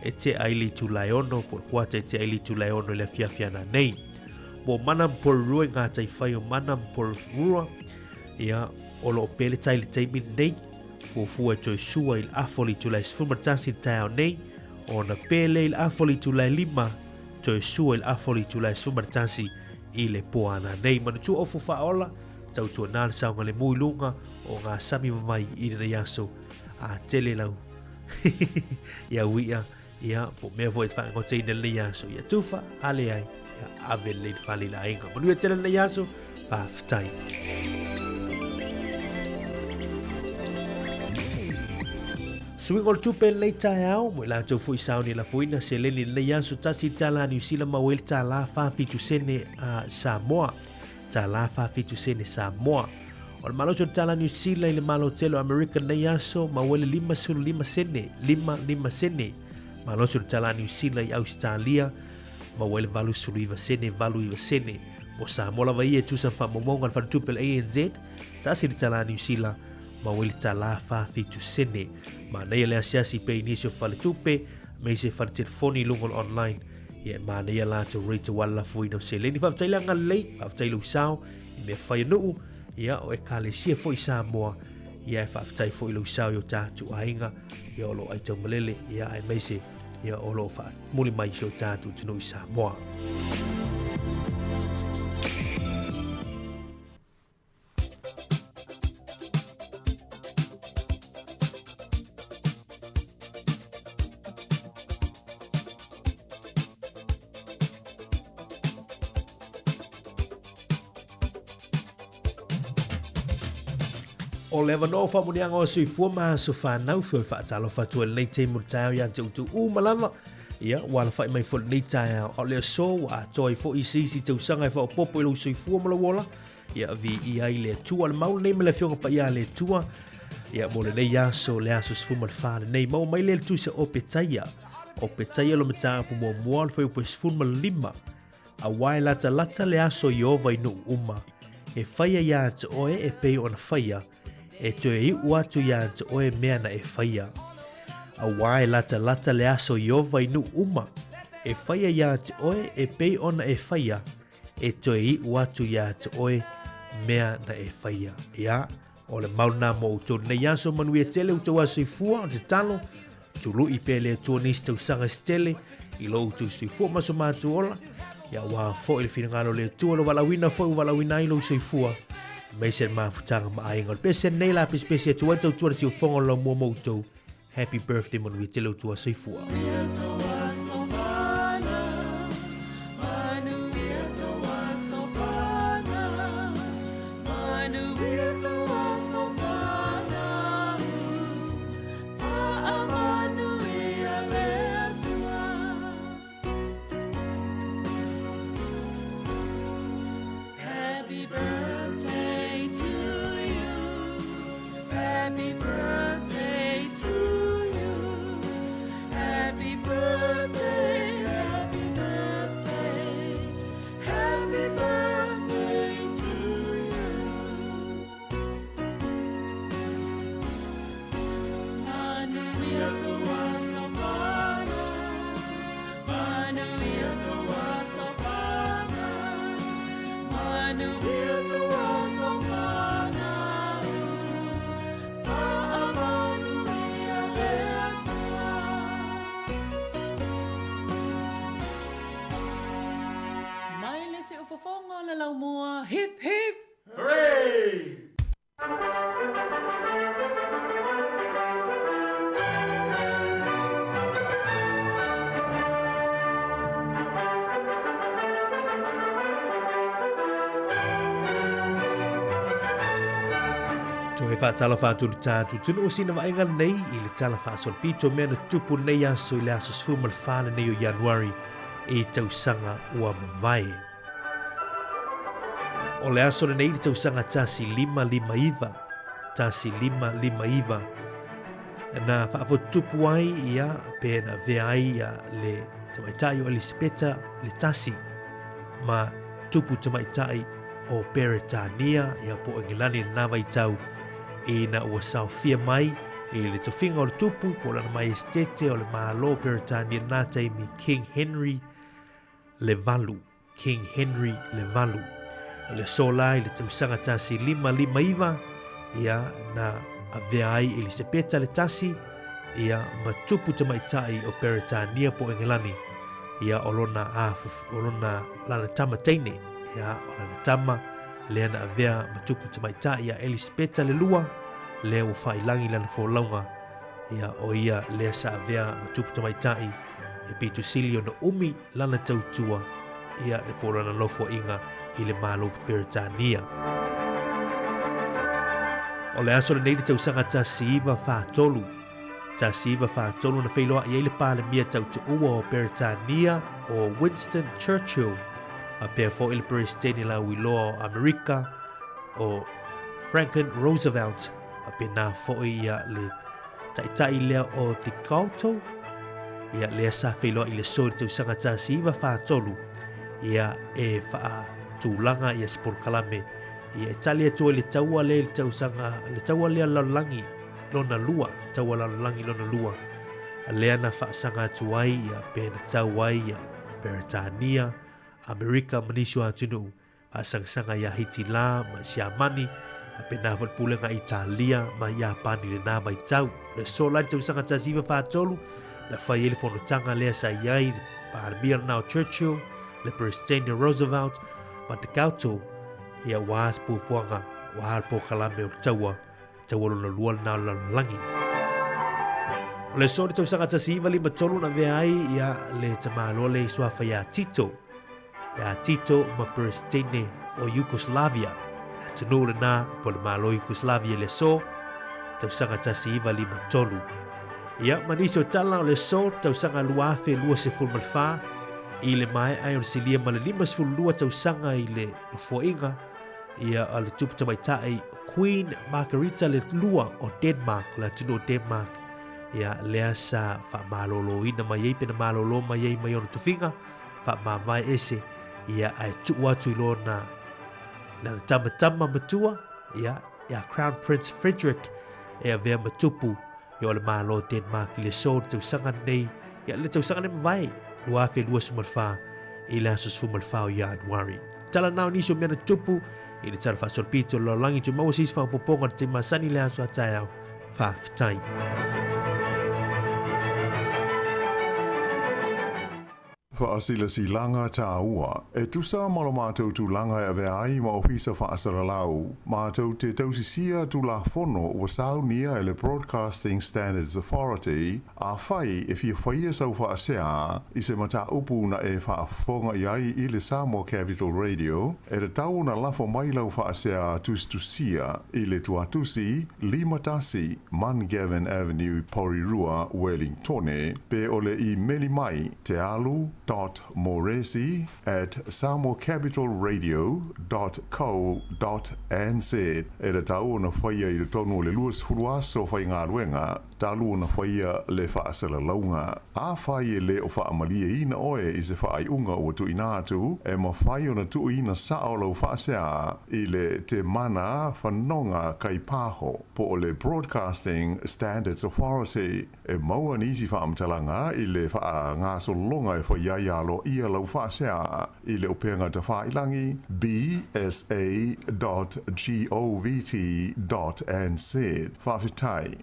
e te ai li tu lai ono por kuata e te ai li tu lai ono i la fiafia na nei mo manam por rua ngā tai whai o manam por rua ia o lo pele tai le teimi nei fua e toi sua il afoli tu lai sfumatasi tau nei o na pele il afoli tu lai 5 toi sua il afoli tu lai sfumatasi i le poana nei manu tu ofu whaola tau tu nāna sao ngale mui lunga o ngā sami mamai i na yaso a tele lau ia wia ia po mea vo e whaengo te ina le yaso ia tufa ale ai ave le fali la inga manu e tele le yaso pa ftai Swingol tupe le taiao mo la tau fui sauni la fuina se leni le yaso tasi tala New Zealand ma wel tala fa fitu sene a Samoa tala fa fitu sene Samoa o malo tala New Zealand le malo telo American le yaso ma wel 5 sene malo tala New Zealand Australia ma wale valu suluiva sene mo Samoa va ia tu sa fa momonga fa tupel ANZ sa si tala New Zealand ma wale tala fa fitu sene ma nei le asiasi pe inisio fa le tupe me se fa telefoni lungol online ia ma nei la to rate wala fuino se le ni fa taila ngalei fa taila usao i me fa no ia o e kale sia foi Samoa ia fa tai foi lo usao yo tatu ainga ia lo ai tau malele ia ai me se ia o lo fa muli mai so tatu tunu Samoa O le vano fa muni anga o sui fua ma so fa nau fo fa talo fa tu nei te mo tau ya tu malama ia wala fa mai fo nei tau o le so wa toi fo isi tu sanga fo popo lo sui fua mo wala ia vi ia ile tu al mau nei me le fionga pa ia le tua ia mo le nei ya so le aso fu mo fa nei mau mai le tu se o petaya lo mata po mo mo fo po fu mo lima a wai lata le aso yo vai no uma e faia ya te oe e pei ona faia e te i uatu ya te oe mea na e faia. A wae lata le aso iova inu uma. E faia ya te oe e pei ona e faia. E te i uatu ya te oe mea na e faia. Ia, o le mauna mo uto nei aso manui e tele uto aso i fua o te talo. Tulu i pele tua nisi tau sanga stele. I lo uto i fua maso mātu ola. Ia wā fo i whina ngalo le tua lo walawina fo i walawina ilo i fua. Mai sen mafutanga maainga o pese nei la pese tua tau tua si o fonga lo mua moutou. Happy birthday mon wi telo tua soifua. Hip hip! Hooray! To e whaatala whātulu tātu tunu o sina waenga nei i le tala whaasol pito mea na tupu nei aso i le aso sfuma le whāna nei o Januari e tausanga ua mawai. O le aso nei i tausanga tasi 555 tasi 555 na whaafo tupu ai ia pe na vea ai ia le tamaitai o Elisabeta le tasi ma tupu tamaitai o Peretania ia po Engilani na nawa i tau i na ua saofia mai i le tofinga o le tupu po lana mai estete o le malo Peretania na taimi King Henry le valu. Le sola i le tausanga tasi 555 ia na avea ai Elisabeta le tasi ia matupu tamaitai o Peretania po Engilani ia olona lana tama teine ia olana tama le na avea matupu tamaitai ia Elisabeta le lua le o whailangi lana fōlaunga ia o ia le sa avea matupu tamaitai e pitu silio na umi lana tautua ia e porana lofo inga i le malo Peretania. O le aso le nei le tausanga tasiiva whātolu. Tasiiva whātolu na whailoa i eile pāle mia tautu ua o Peretania o Winston Churchill. A pēr fo ile Presidente la wiloa o Amerika o Franklin Roosevelt. A pēr nā fo ia le taitai lea o Decauto. Ia lea sa whailoa i le so le tausanga tasiiva whātolu. Ia e wha tūlanga ia spor kalame ia italia tua le taua le tausanga le taua le lalangi lona lua taua lalangi lona lua lea na whaasanga tuai ia pena tauai ia Peretania Amerika manisio atunu asang-sanga ia Hitila ma Siamani pena pulenga Italia ma Japani le nava i tau le sola tausanga tasiva whaatolu na whai ele whanotanga lea sa iai Parmir nao Churchill le Presidente Roosevelt ma te kauto ia waas pupuanga wahal po kalame o taua lona lua na langi. O le sori tau sanga tasiva lima tolu na vea ai ia le tamalo le suafa ia Tito ma Presidente o Yugoslavia tunu le na po le malo Yugoslavia le so tau sanga tasi iwa lima tolu. Ia manisi o tala o le so tau sanga luafe lua se fulmalfa i le mai ai o le silia ma le lima se fululua tau sanga i le foinga ia a le tupu tamaitai Queen Margarita le lua o Denmark la tunu o Denmark ia lea sa wha malolo ina mai ei pena malolo mai ei mai ona tufinga wha mawai ese ia ai tuu atu i lona lana tamatama matua ia Crown Prince Frederick ia vea matupu ia o le malo Denmark i le so le tausanga nei ia le tausanga nei mawai lua fe lua sumalfa i le aso sumalfa o Yardwari tala nao niso mena tupu i le tala whasolpito lo langi tu maua sis whapoponga te masani le aso atai au whaafitai. Whaasila si langa tā ua. E tusa malo mātou tu langa e vea ai ma ofisa whaasara lau. Mātou te tausisia tu la fono ua sau nia e le Broadcasting Standards Authority a whai e fia whaia sau whaasea i se mata upu na e whaafonga i ai i le Samoa Capital Radio e re tau na lafo mai lau whaasea tustusia i le tuatusi Limatasi Mangavin Avenue Porirua Wellingtone pe ole i meli mai te alu .moresi@samocapitalradio.co.nz e le tau na whaia i le tonu le luas furuaso whai ngā ruenga talu na whaia le whaasala launga. A whai e le o whaamalia ina oe i se whaai unga o tu inatu e ma whai o na tu ina sao lau whaasea i le te mana whanonga kai pāho po o le Broadcasting Standards Authority e maua nisi whaamtalanga i le wha ngā solonga e whai ialo ia lau whaasea i le upenga te whailangi bsa.govt.nz whaafitai.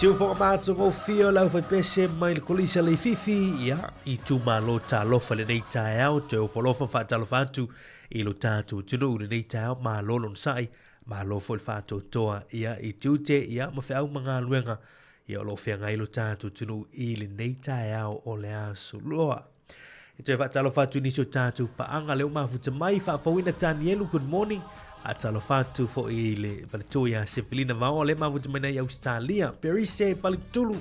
siu fo mato ngo fio lau fai pese mai le kolisa le fifi ia I tu malo ta lofa le nei tae au te o folofa fa talo fatu I lo tatu tunu le nei tae au malo lon sai malo fo le fatu toa ia I tute ia ma fe au mga luenga ia o lo fea ngai lo tatu tunu I le nei tae au o le asu loa. E te talo fatu nisio tatu pa anga leo mafuta mai fa fawina Tanielu good morning. A talo fatu fo I le Valetoia Sevelina vao le mafuta mai nei Australia. Perise Valitulu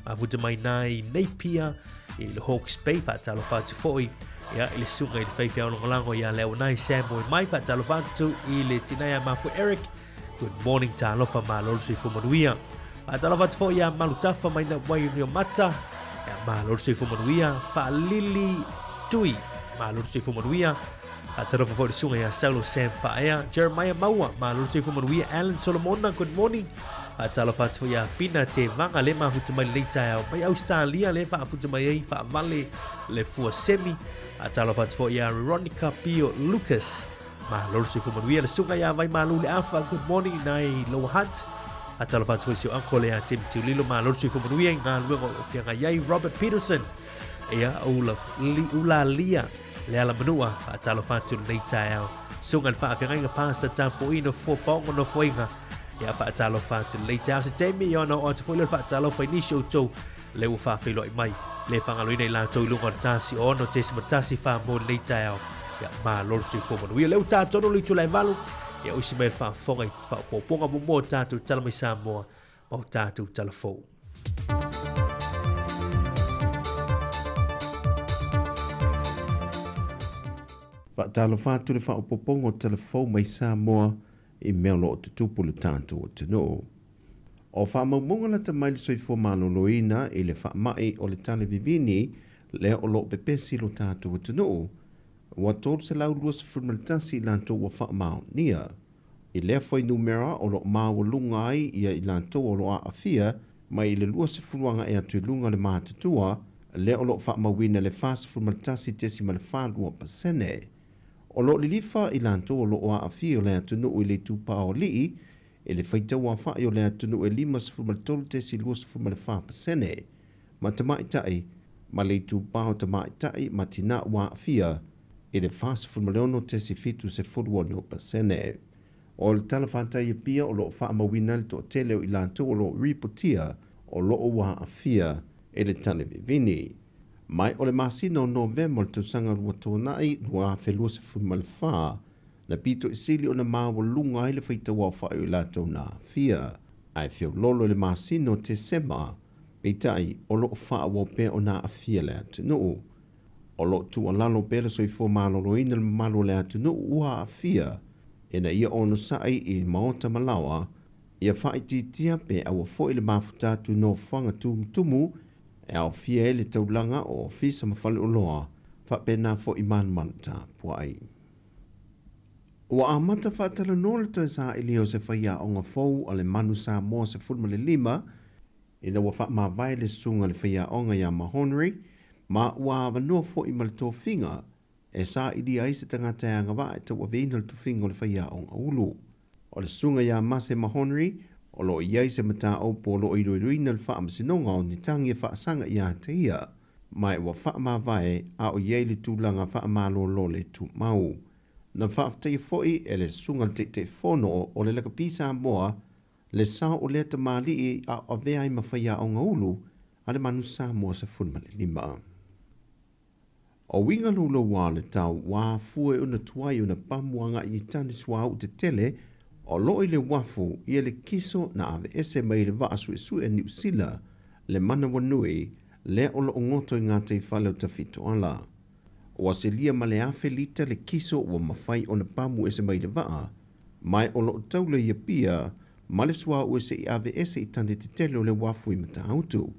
mafuta mai nei Napier I le Hawke's Bay fa talo fatu fo I ia I le sunga I le faifia longolango ia leo nai Samoa mai fa talo fatu I le tinaya mafu Eric. Good morning talo fa malolo sui fumanuia. Fa talo fatu fo ia malutafa mai na wai unio mata. Ia malolo sui fumanuia fa lili tui malolo sui fumanuia. Ataro for the sunga ya Saulo Sam Faea Jeremiah Maua malolo sui fumanuia Alan Solomona good morning. Atalo fatu ya pina te vanga le mafuta mai le tae mai Australia le fa futa mai fa vale le fua semi. Atalo fatu ya Veronica Pio Lucas malolo sui fumanuia le sunga ya vai malu le afa good morning nai Low Hunt. Atalo fatu si uncle ya Tim Tulilo malolo sui fumanuia nga luengo fianga yai Robert Peterson. Ia ula lia le ala manua atalo fatu nei tae sungan fa fianga pasta tampo ino fo pongo no foinga ia fa atalo fatu le tae se temi ona o te folio fa atalo fa initial to le u fa filo mai le fanga loina la to lunga tasi ono te se matasi fa mo nei tae ia ma lor si fo mo le uta tono li tu le valu ia usi me fa fonga fa poponga mo tatu tala mai Samoa mo tatu telefon. Talo fatu le whaopopongo telefon mai Samoa I mea lo o te tupu le tātou o te no. O whamaumunga la te maile soifo maloloina I le whamai o le tale vivini le o lo pepesi lo tātou o te no. Wa tōru se lau lua se frumaltasi lantou wa whamau nia. I lea foi numera o lo maua lunga ai ia I lantou o lo a afia mai I le lua se fruanga e atu lunga le mātatua le o lo whamauina le fast frumaltasi tesi ma le whalua pasene. O lo lilifa I lantou o lo o a afia o le atunu I le tupa o lii, e le whaitau a whai o le atunu e 5.3 tesi 2.4%. Ma te maitai, ma le tupa o te maitai ma tina o a afia, e le 5.1 tesi 7.1%. O le talawhantai e pia o lo wha mawina le to tele o I lantou o lo ripotia o lo o a afia, e le talevivini. Mai o le masino November tu sanga rua tōnai rua whelua se fumalwha. Na pito isili o na mawa lunga I le whaita wafa o la tōna fia. Ai whio lolo le masino te sema. Peitai o lo wha wape o na afia le atunu. O lo tu alalo pera soifo malolo ina le malo le atunu ua afia. E na ia ono sai I maota malawa. Ia whaititia pe awa fo I le mafutatu no whanga tumu e au fia ele taulanga o fisa mawhale o loa, whapena fo iman manta puai. Ua amata whatala nola toi sa ili o se whaia o ngā fau a le manu sa mo se fulma le 5, ina ua wha vai le sunga le whaia o ngā ya mahonri, ma ua awanua fo I malto finga, e sa ili ai se tangata ya ngā wa e ta ua veina le tufinga o le whaia o ngā ulu. O le sunga ya mase mahonri, o lo iai se mata o po lo I ruiruina le wha amasinonga o ni tangi e wha sanga I a te ia, mai wa wha ma vai a o iai le tūlanga wha ma lo le tu mau. Na wha aftai foi e le sunga le te fono o le laka pisa moa, le sao o le ta mali a o veai ma whaia o ngaulu, a le manu sa moa se funma le 5. O winga lulo wā le tau wā fue una tuai una pamuanga I tani swa u te tele, o loi le wafu I le kiso na ave ese mai le vaasu e su e New Zealand le mana wanui le o lo ngoto I ngā te whale o tawhito ala. O aselia ma le afe lita le kiso o mawhai o na pamu ese mai le waa, mai o lo taule I pia ma le swa u ese I ave ese I tante te tele o le wafu I mata autu.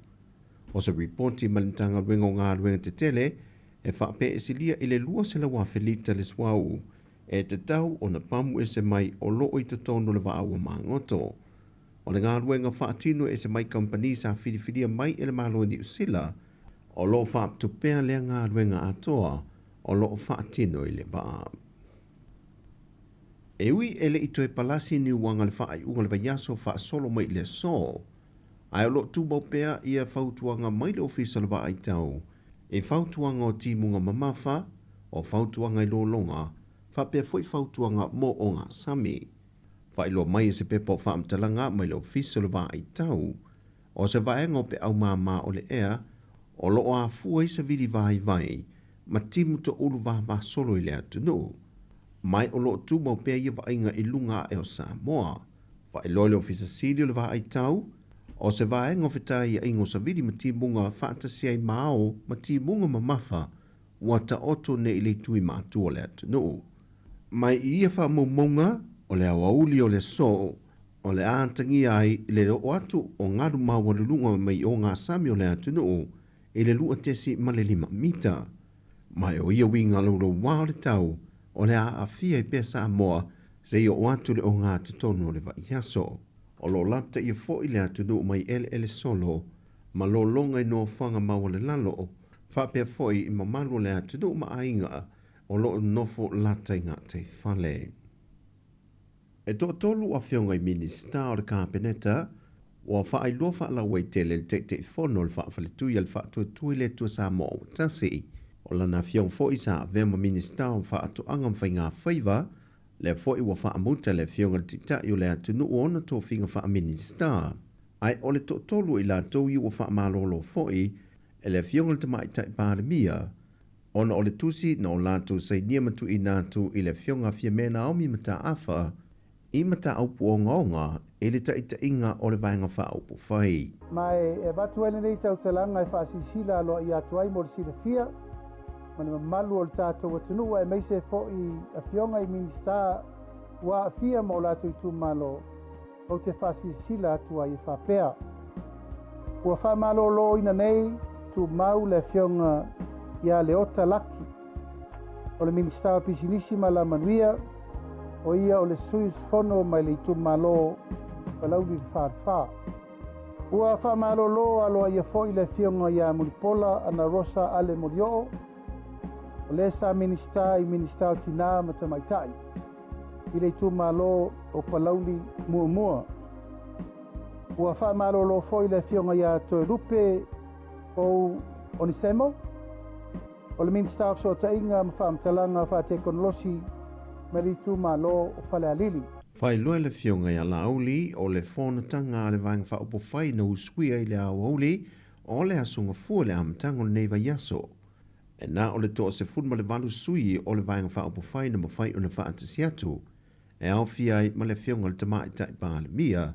O se reporti ma le tanga ruengo ngā ruenga te tele e whape eselia I le lua se la wafe lita le swa u, e te tau o na pamu e se mai o loo I te tono le waa ua mangoto. O le ngā ruenga whaatino e se mai company sa whiriwhiria mai e le malo New Zealand, o loo whaaptupea lea ngā ruenga atoa, o loo whaatino I le waa. E ui ele I toe palasi ni wanga le whaai unga le vaiaso wha solo mai le so. Ai o lo tu mau pea ia fautuanga mai le ofisa le wa ai tau. E fautuanga o timunga mamafa, o fautuanga i lolonga, fa pea foi fautuanga mo o ngā sami. Fa ilo mai se pepa o whaamtalanga mai le ofisa le wa ai tau. O se vaenga o pe au mama o le ea, o lo a fua i se vidi vai vai, ma timu to ulu va solo i le atunu. Mai o lo tu mau pea ia vaenga i lunga e o Samoa. Fa ilo le ofisa sili le wa ai tau, o se vaenga o fetai a ingo sa vidi ma timunga whaatasi ai mao ma timunga mamafa, ua ta oto ne ili tui mātua le atunu. Mai ia wha maumonga, o le awauli o le so, o le ātangi ai le o atu o ngaru mawalulunga mai o ngā sami o le atunu, e le lua tesi ma le 5 mita. Mai o ia winga lauro wao le tau, o le aafia i pesa Samoa, se i o atu le o ngā tutonu o le vaiaso. O lo lata ia fo i le atunu mai ele solo, ma lo longa i no whanga maua le lalo, whapea fo i mamalu le atunu ma ainga, o lo nofo lata i ngā te whale. E tolu a whionga i minista o le kāpeneta, o wha ai loa wha la wei tele le te whono le wha whale tui al wha tui le tua Samoa o tasi. O lana whiong fo i sa vema minista o wha atu angam whai ngā whaiva, le fo i wa wha amuta le whionga le tita i o le atunu o ona tō whinga wha minista. Ai o le tolu i la tau i o wha malolo fo i, e le whionga le tamai tai pāremia, ona o le tusi na o lātou sai niamatu i nātu i le whionga fia mena omi mata awha, I mata aupu o ngaonga, e le taita inga o le vaenga wha aupu whai. Mai e batu ele nei tau te langa e whaasisila aloa i atuai mo le sila fia, ma le malu o le tātou atunua e meise fo i a fionga i minista wa a fia mo latu i tu malo o te whaasisila atuai i whapea. Ua wha malo lo ina nei tu mau le fionga i a leota laki. O le minista pisinisi ma la manuia, o ia o le suis fono mai le tu malo palaudi farfa. Ua fa malo lo alo ia foi le fionga ia mulipola ana rosa ale morio. O le sa minista I minista o tina matamaitai. I le tu malo o palaudi mua. Ua fa malo lo foi le fionga ia to rupe o onisemo. O le minista o so tainga mfam talanga fa te konolosi Maritu malo o fale alili. Whai loe le fionga ia la auli o le whonatanga le vaenga wha upo whai na uskuia I le au auli o le asunga fua le amatanga o le neiva yaso. E na o le toa se funma le valu sui o le vaenga wha upo whai na mawhai o le wha atasiatu. E au fiai ma le fionga le tamai tai pa le mia,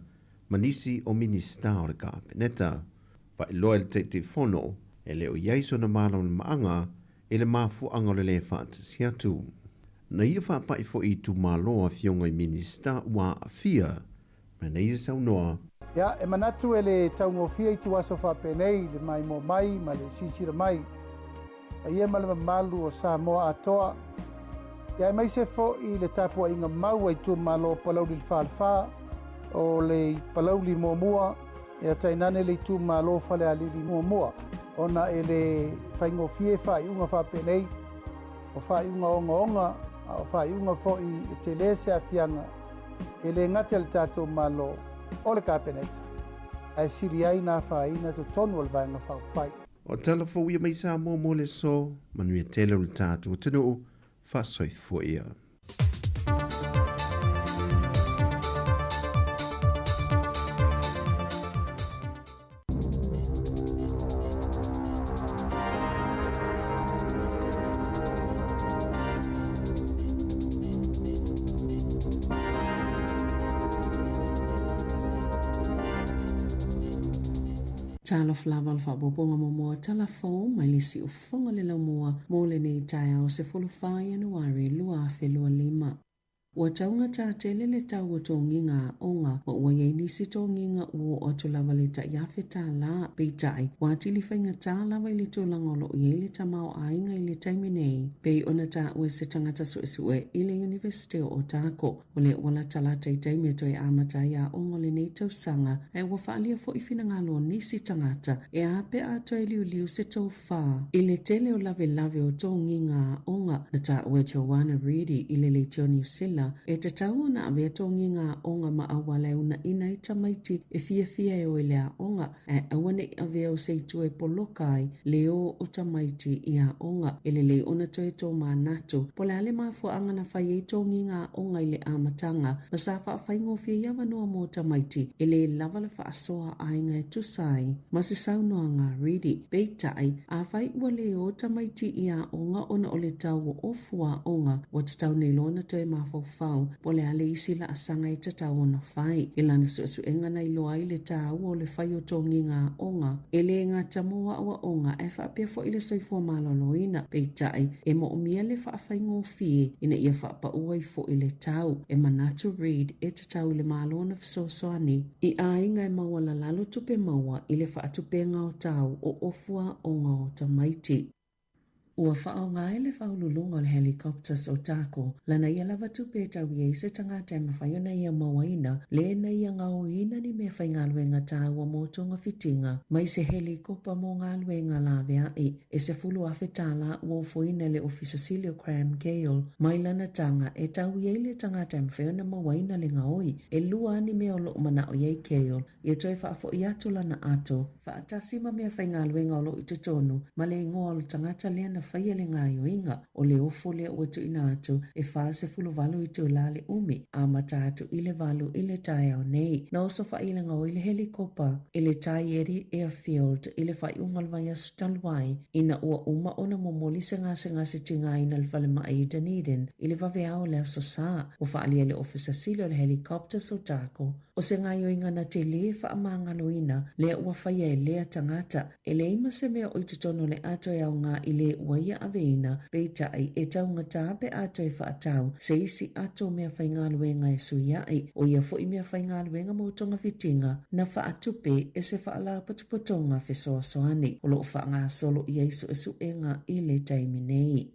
manisi o minista o le kāpeneta. Whai loe le te whono e le o iaiso na mana o le maanga e le mafu anga o le wha atasiatu. Na ia whapai fo I tu maloa fionga I minista ua a fia, ma na ia sau noa. Ia, e manatu e le taungofia I tu aso whapenei, le mai mo mai, ma le sisira mai. A ia ma le malu o Samoa atoa. Ia, e mai se fo I le tapua inga mau I tu malo palauli le whalwha, o le palauli mua, e a tainane le tu malo fale alili mua. Ona e le whaingofie whai unga whapenei, o whai unga onga, o whai unga fo I te lese a fianga e le ngate al tātou malo o le kāpeneta. Ai siri ai nā whai na to tonu al vaenga whau whai. O talafo ia mai sa mo le so, manuia tele o le tātou tanu, whasoi fo ia. Talo flava al whaboponga momoa talafo mai lisi ufonga le laumua mo le nei tai au se 5 Januari lua whelua 5. Ua taunga tā tele le tau o tōngi ngā onga o ua iei nisi tōngi ngā ua o tu lava le ta iafe tā la pei tai wāti li whainga tā lava li tō langolo iei le tamau ainga I le taimi nei pei ona tā ue se tangata suesue I le University o tāko o le wala tala taitai me toi amata ia onga le nei tausanga e ua whaalia fo I whina ngalo nisi tangata e ape a toi liu se tau whā I le tele o lave o tōngi ngā onga na tā ue Joanna Reedy I le New Zealand ila e te tau na avea tongi ngā onga ma awale una ina i tamaiti e fia e o lea onga e awane avea o seitu e polokai leo o tamaiti i a onga ele le ona toe tō mā natu pole ale mafua angana whai e tongi ngā onga i le amatanga ma sa wha whaingo fia iawa noa mō tamaiti ele lava le whaasoa ainga e tusai ma se saunoa ngā ridi peitai a whai ua leo tamaiti i a onga ona o le tau o ofua onga wa te tau nei lona toe mawhau pole ale isi la asanga i te tau ona whai e lana su engana i loa i le tau o le whai o tongi ngā onga e le ngā tamoa awa onga e whaapia fo i le soifua maloloina peitai e mo umia le whaafai fie ina ia whaapa uai fo i le tau e manatu read e te tau le malona fisosoani i ainga e maua la lalo tupe maua i le whaatupenga o tau o ofua onga o tamaiti. Ua whao ngai le whaululunga o le helicopters o tako, lana ia lava tupe tau i eise tangata e mawhaiona ia mawaina, le na ia ngau ina ni mea whai ngā luenga tāua mō tonga fitinga, mai se helikopa mō ngā luenga la vea e se fulu awhi tāla ua ufoina le ofisa Cilio Cram Gale, mai lana tanga e tau i eile tangata e mawhaiona mawaina le ngaoi, e lua ni mea o lo mana o iei Gale, ia toi whaafo i atu lana ato, whaatasima mea whai ngā luenga o lo i tutonu, ma le ingoa o lo tangata leana whaia le ngā yoinga o le ofo lea ua tu ina atu e whaase fulu walu i tu lale umi a mata atu i le walu i le tai au nei. Na oso whailanga o i le helikopa i le tai eri airfield i le whai ungalwai asu taluai ina ua uma ona momoli se ngase tinga ina le whale maa i Dunedin i le wave au le aso saa o whaalia le ofisa Cilio le helikopter so tako. O se ngā yoinga na te le wha amangaloina lea ua whaia e lea tangata e le ima se mea o i tutono le ato e au ngā i le uaia aveina peitai e taunga tāpe ato e whaatau se isi ato mea whaingaluenga e suiai o ia fo i mea whaingaluenga mo tonga fitinga na whaatupe e se whaala patupotonga whesoasoani o loo whaanga solo i eiso e suenga i le taimi nei.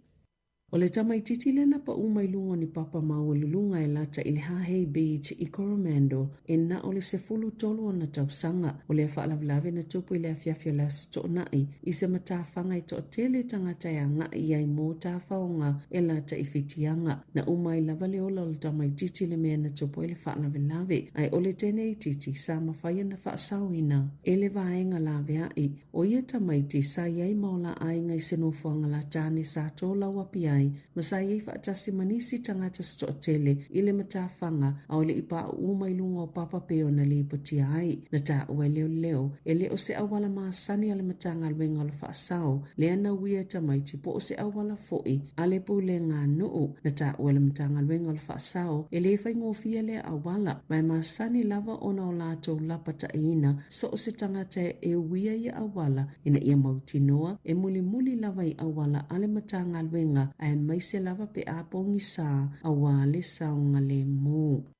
O le tamaititi le na pa umailunga ni papa maua lulunga e lata i le Hahei Beach i Coromandel e na o le sefulu tolu o na tausanga o le whaalavlave na tupu i le afiafia la sto nai i se matawhanga i to tele tangata ya nga i ai mō tāwhaonga e lata i whitianga na umai lava le ola o le tamaititi le mea na tupu i le whaalavlave ai o le tene i titi sa mawhaia na whaasawina e le vaenga la vea i o ia tamaiti sa iai maola ainga i senofuanga la tane sa tola wapi ai masai e whaatasi manisi tangata sto tele i le matawhanga au le ipa umailunga o papa peo na le ipoti ai na tā ua leo e le o se awala maasani ale matanga luenga lo whaasao le ana wia tamaiti po o se awala foi ale pu le ngā nuu na tā ua le matanga luenga lo whaasao e le whaingofia le awala mai maasani lava ona o lato lapata ina so o se tangata e wia i awala ina ia mautinoa e muli lava i awala ale matanga luenga ai mai se lava pe apongi sa awale saunga le mo.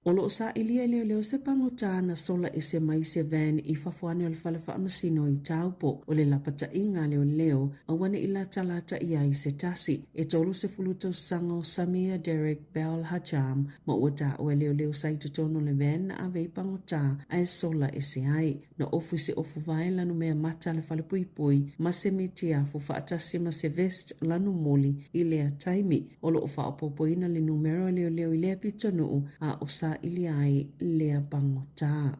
O loo sa ilia leo se pangota na sola e se mai se van i fafuane o le whalewa amasino i taupo o le lapata inga leo awane i lata i ai se tasi e tolu se fulutau sanga o Samia Derek Bell Hajam ma ua ta o leo sa i tutono le van na ave i pangota ai sola e se ai na ofu se ofu vai lanu mea mata le whale pui ma se mitia fu whaatasi ma se vest lanu moli i lea taimi o loo whaapopoina le numero leo i lea pitonu a o sa ili ai lea pangota.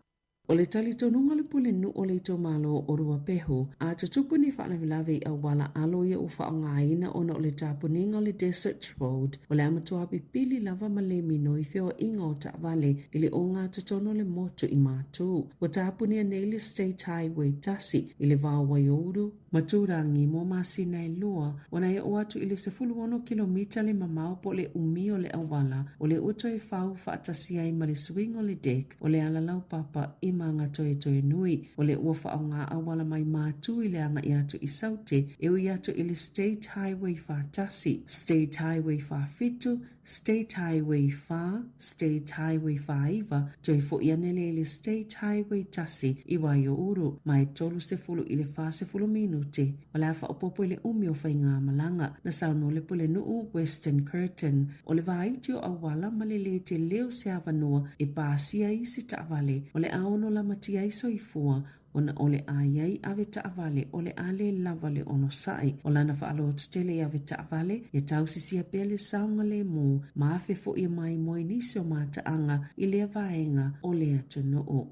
O le tali tonunga le pulenu o le ito malo o rua peho, a tutupu ni whaalavilavi a wala alo ia u whaongaina ona o le tapuninga o le Desert Road, o le amatua pili lava male mino i whio inga o ta vale ili o ngā tutono le motu i mātu. O tapunia Naylor State Highway tasi ili vā Waiuru, maturangi mo masina i lua, wana e o atu ili se fuluono kilomita le mamau po le umi o le awala, o le uto e whau whaatasia i male swing o le dek, o le alalau papa i manga toe nui, o le uafa o ngā awala mai mātu i le anga i atu i saute, e ui atu ili State Highway whaatasi, State Highway whaafitu, State Highway wha, State Highway whaiva, toi fo ianele ili State Highway tasi i Waiuru, mai tolu se fulu ili wha se fulu minuti, o le awha opopo ili umi o whai ngā malanga, na sauno le pule nuu Western Curtain, o le vaiti o awala malele te leo se avanua e pāsia i si taavale, o le aono la matia i soifua, ona ole ayai ave taavale ole ale lava le ono sai o lana faalo tele ave taavale e tausisia pele saunga le mu maafe fo i mai moi nisi o mataanga i le vaenga o le atunuu.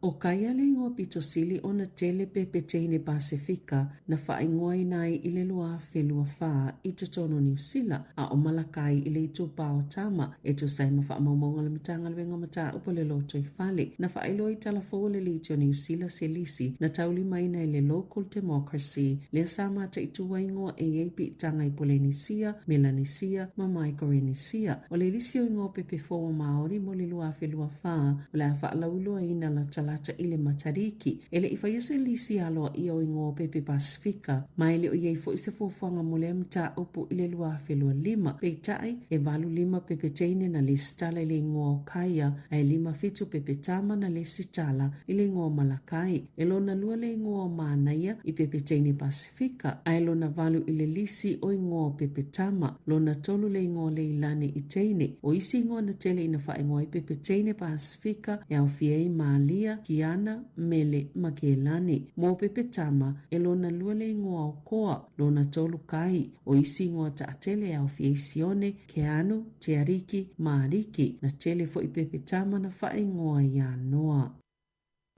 O kaya le ingoa pitosili o na tele pepe teine Pasifika na whaingoa nai i le lua whelua wha i te tono New Zealand a o Malakai i le itu pao tama e tu saima wha maumonga le matanga le wenga mata upo le loto i whale na whailo i talafo le li New Zealand se lisi na tauli maina i le local democracy le samata i tu waingoa e eipi tanga i Polenisia, Melanesia, ma Micronesia o le lisi o ingoa pepe fo Maori mo le lua whelua wha o le a whaalauloa ina la lata ile matariki ele ifayese lisi alo i o ingo pepe Pasifika mai le o iei fo ise fuanga mole mta upo ile lua whelua lima peitai e valu lima pepe teine na listala ile ingo kaya ai lima fitu pepe tama na listala ile ingo Malakai elo na lua le ingo manaya i pepe teine Pasifika ai lo na valu ile lisi o ingo pepe tama lo na tolu le ingo le ilani i teine o isi ingo na tele ina fa ingo i pepe teine Pasifika ya ufiei Malia Kiana Mele Makelani mo pepe tama e lona luale ingoa o koa lona tolu kai o isi ingoa ta atele au fiesione Keanu, Teariki, Mariki na tele fo i pepe tama na fa ingoa ya noa.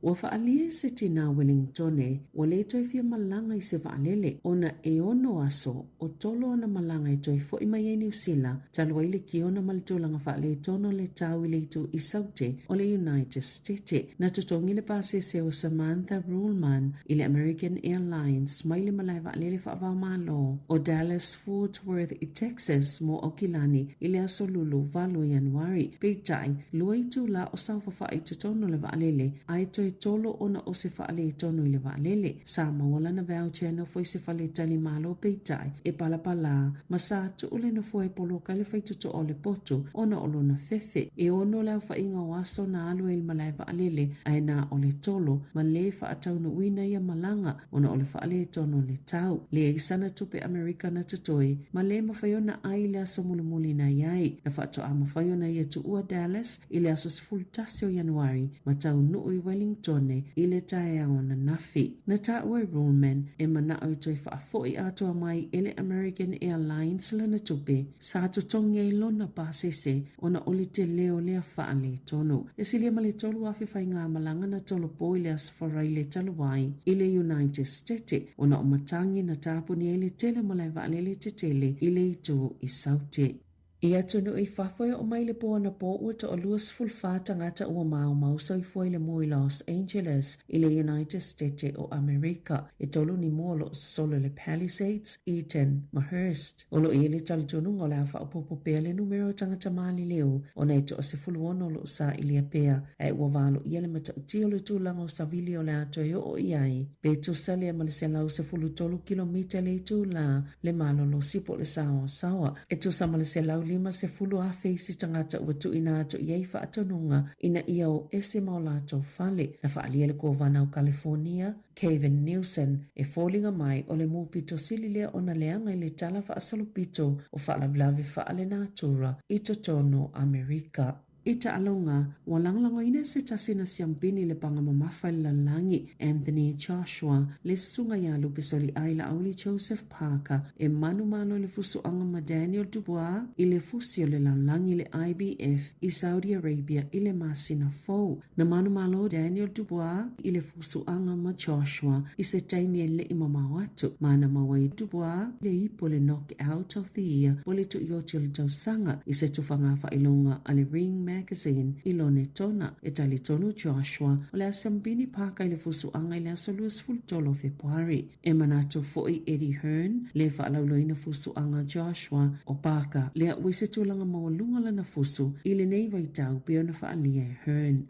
Wa faalie se tina Wellingtone, wa le toi fia malanga i se faalele, ona e ono aso, o tolo ana malanga i toi fo i mai New Zealand, talua ile ki ona malitolanga faale tono le tau ile itu i saute o le United States. Na tutongi le pase se o Samantha Ruhlman i le American Airlines, mai le malai faalele faavao malo, o Dallas Fort Worth i Texas mo o Kilani i le aso lulu valo Januari, peitai, lua itu la o saufa faa i tutono le faalele, ai toi tolo ona o se faale tono i le vaalele sa mawala na voucher no foi se faale tali malo peitai e palapala masa tu ule no foi polo kale fai tuto o le poto ona olo na fefe e ono lau fa inga waso na alu il malai vaalele ai na o le tolo ma le fa atau no wina ia malanga ona o le faale tono le tau le isana tupe Amerika na tutoi ma le mawhaiona ai le aso mulimuli na iai na fa ato a mawhaiona ia tu ua Dallas i le aso sifultasio Januari ma tau nuu i Wellington tone ile tae ona nafi. Na taue Roman e mana au toi whaafoi atua mai ele American Airlines lana tupe sa tutonge i lona pasese ona oli te leo lea faale tono. E silia male tolu afi whai ngā malanga na tolo po ile asfarai le taluai ile United States ona o matangi na tapuni ele tele malai vaalele te tele ile itu i saute. Ia tunu i whawhoi o mai le poa na po ua to o luas fulfa tangata ua mau so i fwoi le mo i Los Angeles i le United States o Amerika. E tolu ni mua lo solo le Palisades, Eaton, Mahurst. O lo i le tali tunu ngole a whaopopo pea le numero tangata mali leo o nei to o se fulu ono lo sa i le pea e ua valo i le mata utio le tūlanga o savili o le atoe o iai. Pe tu sali a male se lau se fulu tolu kilomita le tūla le malo lo sipo le sawa. E tu sa male se lau lima se fulu a feisi tangata ua tu ina ato iei wha atonunga ina ia o ese maolato fale na wha alia le kovana o California, Kevin Nielsen e fōlinga mai o le mūpito sililea o na leanga i le tala wha asalupito o wha alavlawe wha ale nātura i totono Amerika. I ta alonga, wa langlango ina se tasina siampini le pangama mawhai lalangi Anthony Joshua le sunga ya lupisoli aila auli Joseph Parker e manu malo le fusu angama Daniel Dubois i le fusio le lalangi le IBF i Saudi Arabia i le masina fau. Na manu malo Daniel Dubois i le fusu angama Joshua i se taimi e le imamawatu. Mana mawai Dubois le ipo le knock out of the year pole tu ioti le tausanga i se tufanga fa ilonga ale ring magazine i lone tona e tali tonu Joshua o le asambini paka i le fusuanga i le asolus fultolo Februari. E manatu foi Eddie Hearn le whaalauloina fusuanga Joshua o paka le a uise tulanga mawalunga lana fusu i le nei waitau peona whaalia Hearn.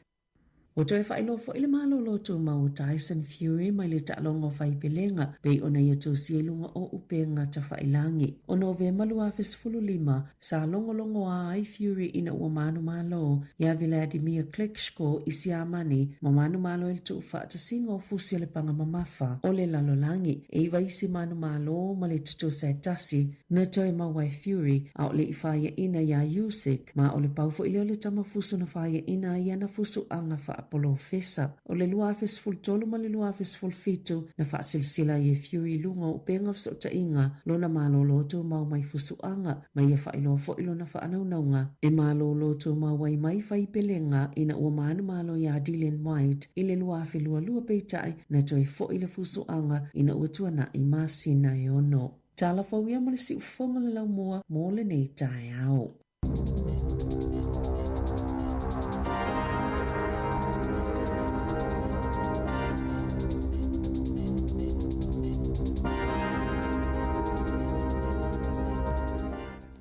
O toi whailo fo ile malo loto mau Tyson Fury mai le ta'longo whai pelenga pei ona ia tō sielunga o upenga ta whailangi. O no ve malua fesfulu lima sa longolongo a ai Fury ina ua manu malo ia Vladimir Klitschko i siamani ma manu malo il tu whaata singo fusi le panga mamafa o le lalolangi e iwa isi manu malo ma le tuto sai tasi na toi mawai Fury a o le i ina ia Usyk ma o le paufo ile o le tamafusu na whaia ina ia na fusu anga wha Apollo Fesa. O le lua fes ful tolu ma le lua fes ful fitu na whaasilsila i e fiu i lunga o penga fsa o ta inga lona malo loto mau mai fusuanga mai e whailo fo ilo na whaanaunaunga. E malo loto mau wai mai whai pelenga ina ua maanu malo i a Dylan White i le lua fe lua lua peitai na toi fo ilo fusuanga ina ua tuana i masina e ono. Tala fau ia ma le si ufonga le lau mua mo le nei tae au.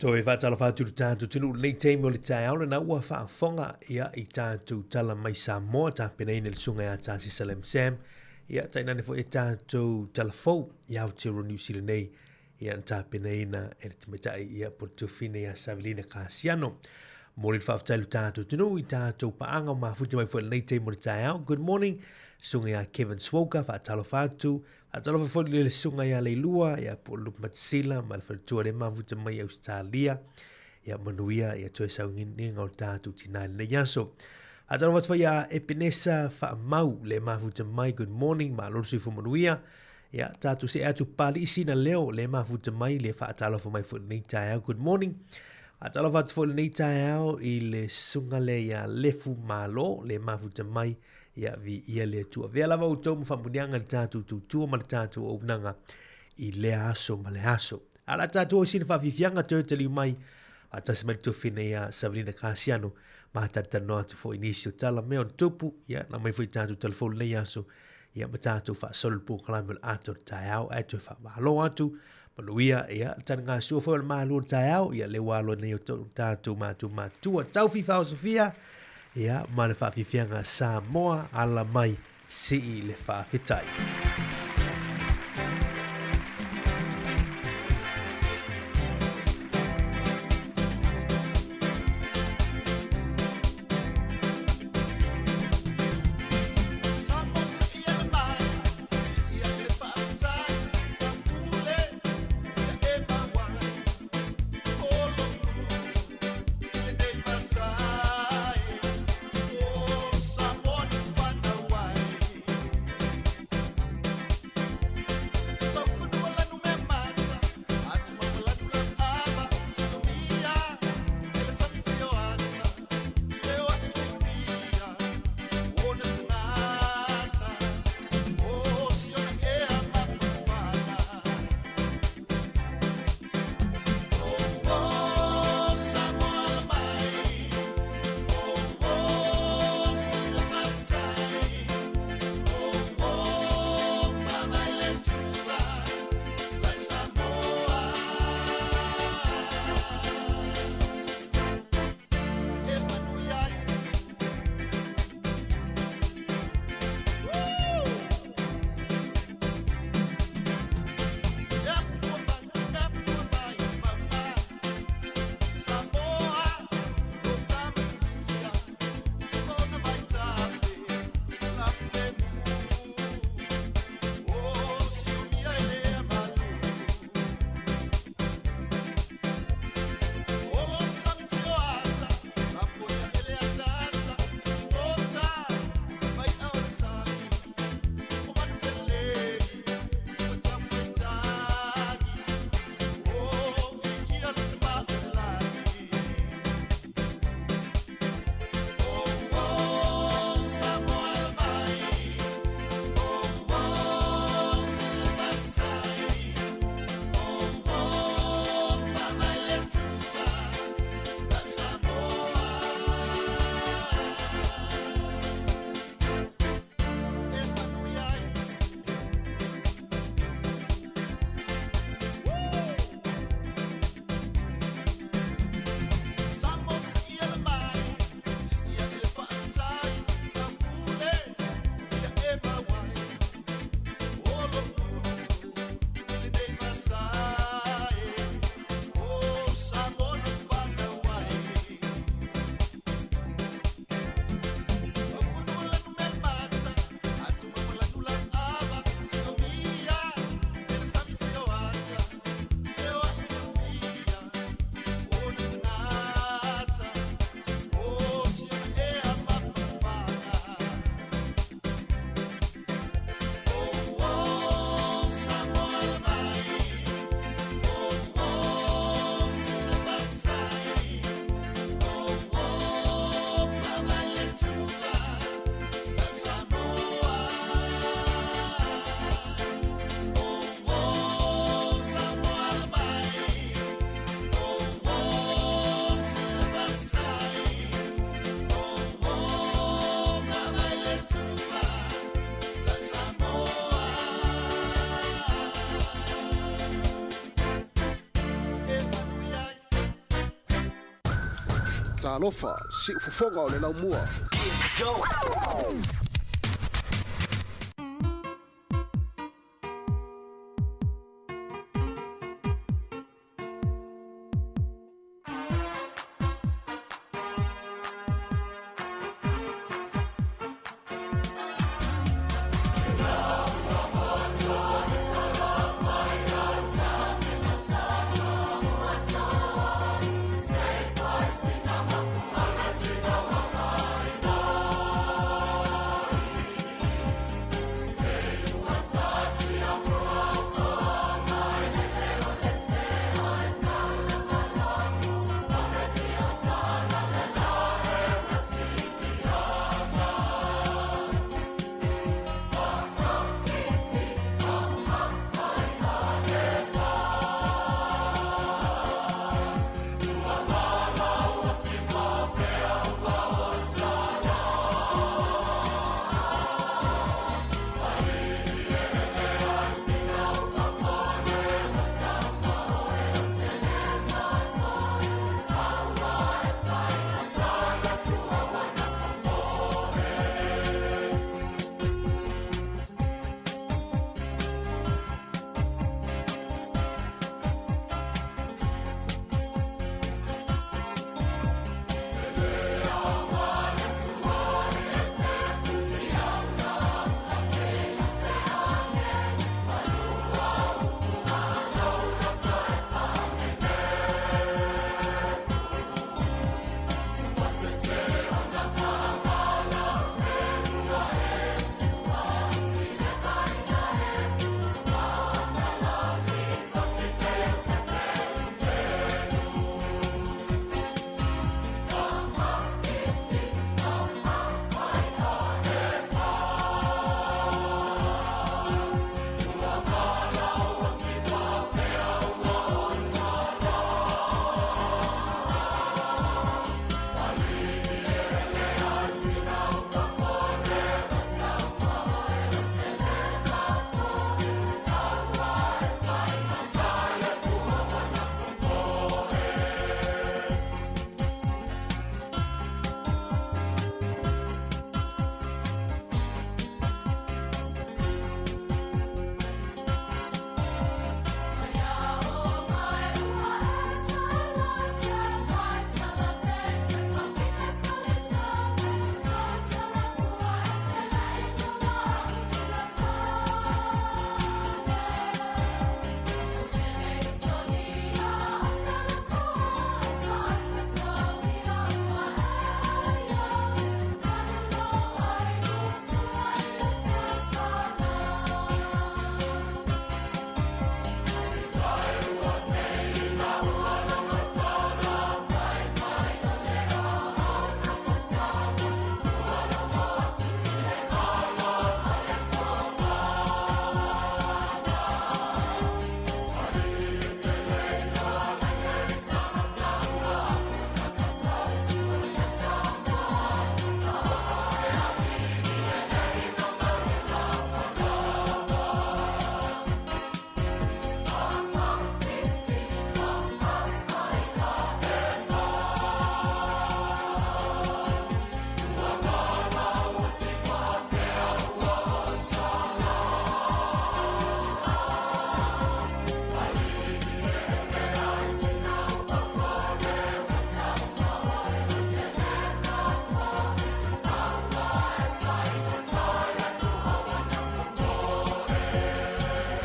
Toi whaatala whaaturu tātou tunu nei teimi o le tae au na ua whaafonga ia i tātou tala mai Samoa tā penei le sunga ia tāsi Salem Sam ia tainane fo e tātou tala fau i Aotearoa New Zealand nei ia tā penei na e te metai ia po tufine ia Savelina Kasiano. Mōri le whaafutailu tātou tunu i tātou paanga o mafuta mai fo nei teimi o le tae au. Good morning, sunga ia Kevin Swoka whaatala whaatu. Atalo fa le sunga ia le lua ia po lup matsila ma le fatua le mafuta mai Australia ia manuia ia toe saungini ngau tātou tina le yaso. Atalo fa ia Epinesa fa mau le mafuta mai good morning ma lorsu fu manuia ia tātou se atu pali sina leo le mafuta mai le fa atalo fa mai fu nei tae good morning. Atalo fa fu nei tae i le sunga le ia lefu malo le mafuta mai ia vi ia le tua. Vea lava o tau mwhamunianga le tātou tutua ma le tātou o unanga i le aso ma le aso. Ala tātou o sina whawhiwhianga tōtali mai a tasi mai tō whine ia Savelina Kasiano ma tātou noa tu fo inisio tala mea on tupu ia na mai fwoi tātou telefonu le aso ia ma tātou wha solpo kalamel ato tae au e tō wha mahalo atu manuia ia tana ngā sua fo le mahalo tae au ia le walo nei o tātou mātua tau whiwhao Sofia ia ma le whawhiwhianga Samoa ala mai si i le whawhitai. Talofa, si ufofonga o le lau mua.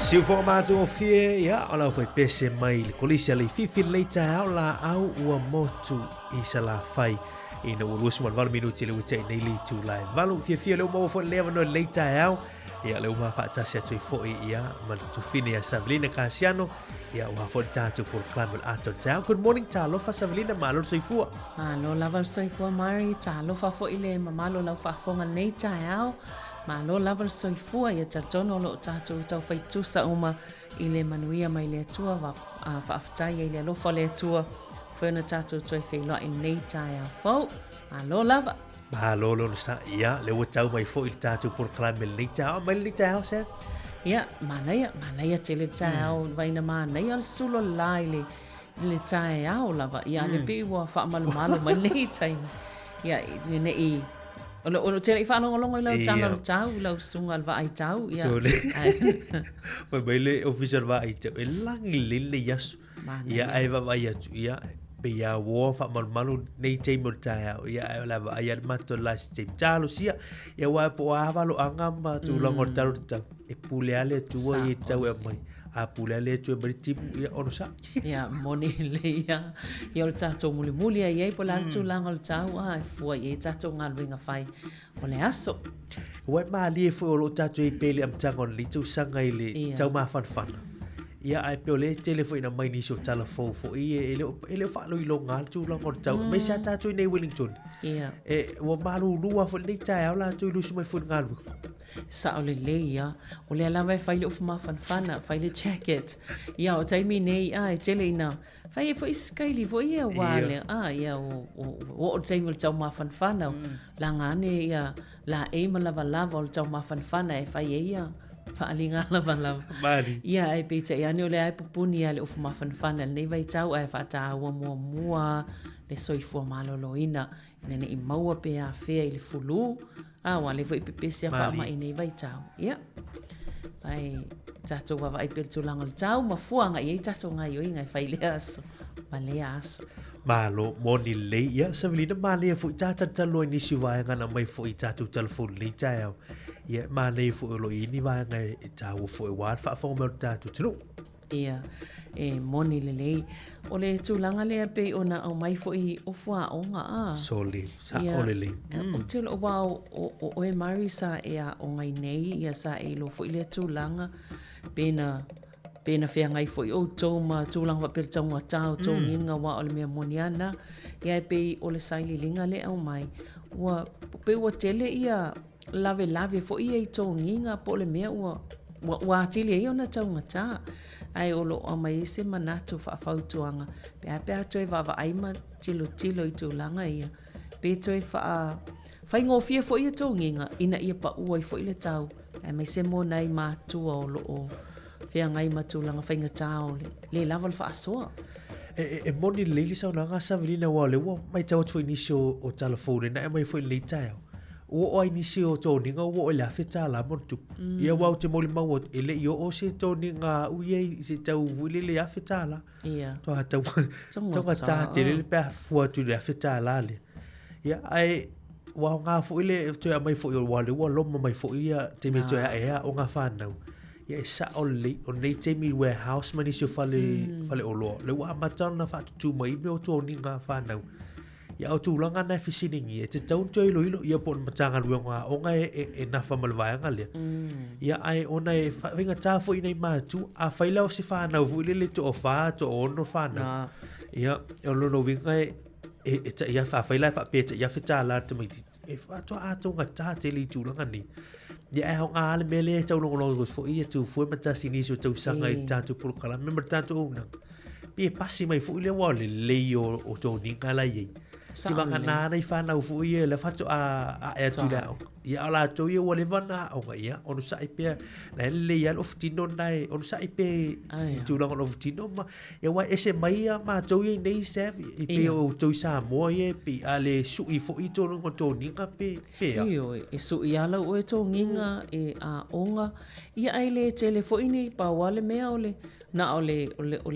Siu fo mātou fie ia o lau fai pese mai le kolisi a le fifi le tai au la au ua motu I sa la fai ina ua lusu man 20 minuti le utai nei li tu lai valu fia leo mau fo le no le tai au ia leo ma faatasi atu I foi ia man tu fini a Savelina Casiano ia ua fo tatu por clamel ato tau. Good morning talo fa Savelina malo soifua. Malo lava soifua Mari talo fa fo ile mamalo lau fa fonga nei tai au. Malo lava soifua ia tatono lo tatu tau fai tusa uma ile manuia mai le tua va aftai ile lo fa le tua fona tatu toi fei lo in nei tai au fo. Malo lava. Malo lo sa ia le tau mai fo il tatu por clamel nei tau mai le tau se. Ia manaya tele tai au vai na manaya sulo laile le tae au lava ia le pe ua whaamalu mai lei taimi. Ia ne i o tele i whanongolongo i lau tana o tau, lau sunga alwa ai tau. So le, mai le official wa ai tau, e langi lele yasu. Ia ai wa vai atu, ia pe ia woa whaamalu nei teimo tae au, ia ai lava ai mato last teim. Talo sia, ia wa po awalo angama tu lango tau tau, e pule ale tua i tau e mai. A pula le tu beritimu ia ono sa. Ia moni le ia o tato muli ia po la tu langa o tau a fua ia tato ngalwenga fai o le aso. Wai ma li fu o tato i pele am tangon li tu sanga i le tau ma fan. Ia ai pe le telefone na mai ni so telefone fo ele fa lo i lo ngal tu langa o tau. Me sa tato nei Wellington. Ia. E wa malu lua fo nei tai ala tu lu sumai fu ngal. Sa o le ia o le alawa fai le ufuma fanfana fai le jacket ia o taimi nei ai tele ina fai fo iskaili fo ia wale ia o taimi o tau ma fanfana la ngane ia la e malava lava o tau ma fanfana e fai ia fa alinga lava mari ia ai pe ia ne o le ai pupuni ia le ufuma fanfana nei vai tau ai fa ta mua le soifua maloloina nene i maua pe a fea i le fulu wale foi pepesi a fa mai nei vai tau ia ai tato wa vai pel tulanga tau ma fuanga i tato ngai o inga fai le aso ma le aso malo moni le ia sa velina ma le fu tata talo ni si vai ngana mai fu tato telefon le tau ia ma le fu lo ini vai ngai tau fu wa fa fo mo tato tru ia moni lelei o le tūlanga lea pe ona au mai fo i o fua o ngā Soli, sa o lelei. O tila o wau o e mari sa e a o ngai nei ia sa e lo fo i lea tūlanga pena whea ngai fo i o tau ma tūlanga wa pere tau ngā tau tau nginga wa o le mea moni ana ia pe o le saili linga le au mai pe ua tele ia lave fo i e tau nginga po le mea ua atili e ona tau ngā tā ai o lo o mai se manatu whaafautuanga. Pea toi wawa aima tilo i tūlanga ia. Pe toi whai ngōwhia fo ia tō nginga ina ia pa uai fo ile tau. Ai mai se mō nei mātua o lo o whia ngai matūlanga whainga tāo le lava le whaasoa. E moni leili sa unanga sa velina wa le wa mai tau atu inisi o telefone na e mai fo ile tau. O inisi o tōninga o le awhita la montu. Ia wau te moli mau ele i o se tōninga uie se tau vule le awhita la. Ia. Toa tau ngata te le pēr fua tu le awhita la le. Ia ai wau ngā fu ile toi a mai fu i o wale ua loma mai fu ia te me toi a ea o ngā whanau. Ia e sa o le o nei te mi warehouse mani si o fale o loa. Le ua matana whatutu mai me o tōninga whanau. Ia o tūlanga nai whisiningi e te taun toi ilo ia po matanga luenga o ngai e nafa malvaianga lea. Ia ai ona e whainga tāwho inai mātu a whaila o se whanau fu ile le to o wha to o ono whanau. Ia o lono winga ia whaila e whapeta ia whetala te mai e whato ato ngā tā te li tūlanga ni. Ia e hao ngā ale mele e tau longo fo ia tu fue matasi nisi o tau sanga i tātu pulukala. Member tātu o unang. Pie pasi mai fu ile wale lei o tō ninga lai ei. Si wanga nāna i whanau fu ia le whatu a ea tu leo. Ia ala tau ia wale wana o nga ia. Ono sa i pia na ele ia ofitino nai. Ono sa i pia i tūlanga ofitino ma. Ia wai ese mai a ma tau ia nei sef. I pia o tau sa moa ia. Pi a le su i fo i tōna ngā tō ninga pia. Iyo e su i ala o e tō nginga e a onga. Ia ai le tele fo ini pa wale mea o le. Na o le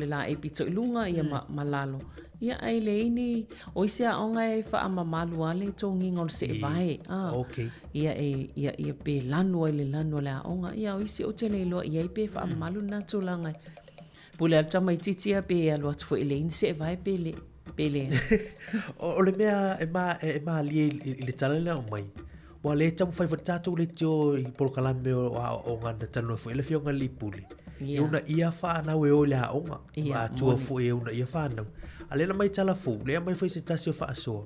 la e pito ilunga ia malalo. Ia ai le ini o isi a onga e wha ama malu ale tō nginga o le se e vahe. Ia pe lanu le lanu le a onga. Ia o isi o tele iloa ia i pe wha ama malu na tūlanga. Pule al tamai titia pe alo atu fo ele ini se e vahe pele. O le mea e ma lia i le talana o mai. Wa le tamu whai whatatu le tio i polokalame o ngana tanu fo ele fionga li pule. E una ia whanau e o le a onga. A tua fo e una ia whanau. Alena mai tala fu, lea mai foi se tasi o whaasoa.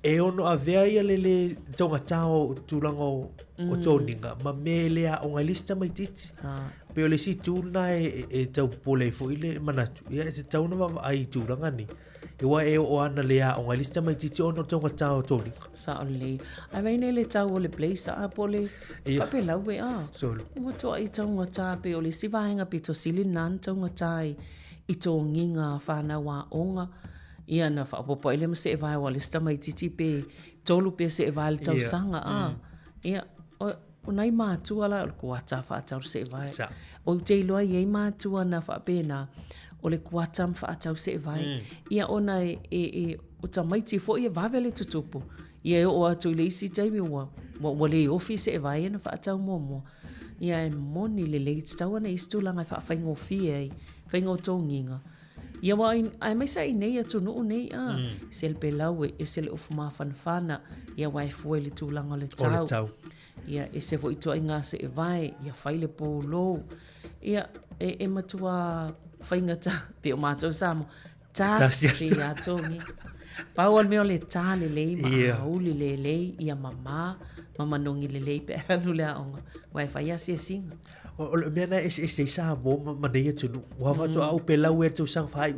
E ono a vea ia le tonga tau tūlanga o tōninga, ma me lea o ngai lista mai titi. Peo le si tūna e tau pole fo i le manatu. Ia e te tauna wawa ai tūlanga ni. E wa e o ana lea o ngai lista mai titi ono tonga tau tōninga. Sa o le. Ai waine le tau o le blazer a pole. Whape lau e a. Solo. Ua toa i taunga tā pe o le sivahenga pito sili nan taunga tai. i tō nginga whānau a onga, ia na whapopo ele ma se e vai wa le sta mai titi pe tolu pe se e vai le tau sanga ia o nai mātua la o kuata whaatau se e vai o te loa iei mātua na whaapena o le kuata whaatau se e vai ia ona o ta maiti fo ia vavele tutupu ia o atu le isi taimi wa le ofi se e vai na whaatau momo ia e moni le tau ana istu langa whaafaingo fie whaingo tō nginga. Ia wa ai mai sa nei atu no nei sel pelau e sel of ma fanfana ia wa foi le tūlanga le tau. Ia e se vo ito inga se e vai ia faile polo. Ia e matua whainga ta pe o mātou samo tasi a tongi. Pau al meo le tā le lei ma uli le lei ia mama nongi le lei pe anu le aonga. Wa e whaia se singa. O le mea na e sa mo manei atu nu. Wa watu au pe lau e tau sang whai.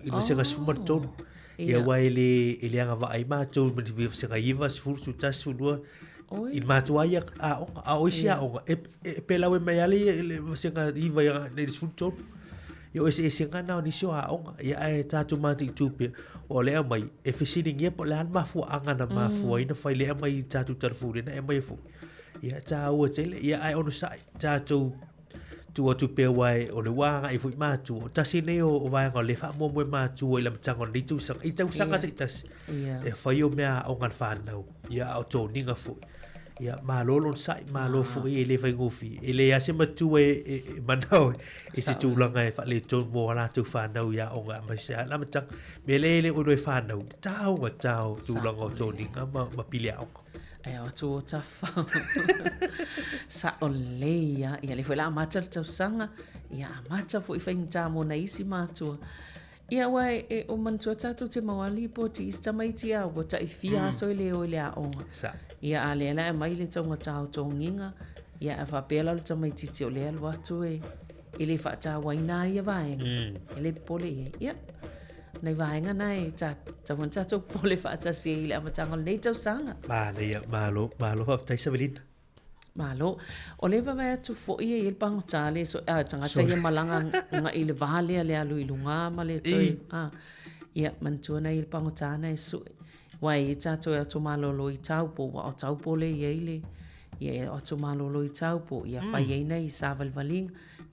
Ino se ngas fuma tonu. Ia wa ele anga wa ai mātou mani via se ngai iwa si furu su tasu lua. In mātou ai a oisi a onga. E pe lau e mai ali se ngai iwa ia nei furu tonu. Ia e se ngai nao nisio a onga. Ia e tātou mātou tūpia. O lea mai e whesining ia po le an mafua angana mafua. Ina whai lea mai tātou tarafuri na e mai e fu. Ia tā ua tele, ia ai ono sai, tātou tu atu pia wai o le wanga i fui mātu. O tasi nei o waianga o le wha mua mue mātu o i lam tangon ni tūsanga. I tūsanga te tasi. E whai o mea o ngan whanau. Ia o tō ninga fui. Ia mā lolon sai, mā lo fui e le whai ngofi. E le ase matu e manau e se tūlanga e wha le tō mua la tū whanau ia o ngā mai se lama tang. Me le unu e whanau. Tāu ngā tāu tūlanga o tō ninga ma pili a onga. E o tū o tawhau. Sa o leia. Ia le whai la amata le tausanga. Ia amata fo i whainga mo na isi mātua. Ia wai e o mantua tātou te mawali po ti ista mai ti au. Po ta i fia aso i le o le a onga. Ia a le la e mai le taunga tāu tō nginga. Ia e whapela le tamai titi o le alu atu e. I le whaata waina ia vaenga. E le pole e. Ia. Nei vaenga nei tauan tātou pole whaata se i le amatanga nei tausanga. Malo haftai sa velina. Malo. O le vai atu fo i e il pangotale so tangata ia malanga nga i le vale le alu ilunga ma le toi. Ia mantua na il pangotana e su. Wai i tātou e atu malolo i taupo wa o taupo le i eile. Ia e atu malolo i taupo. Ia whai eina i sa valvaling.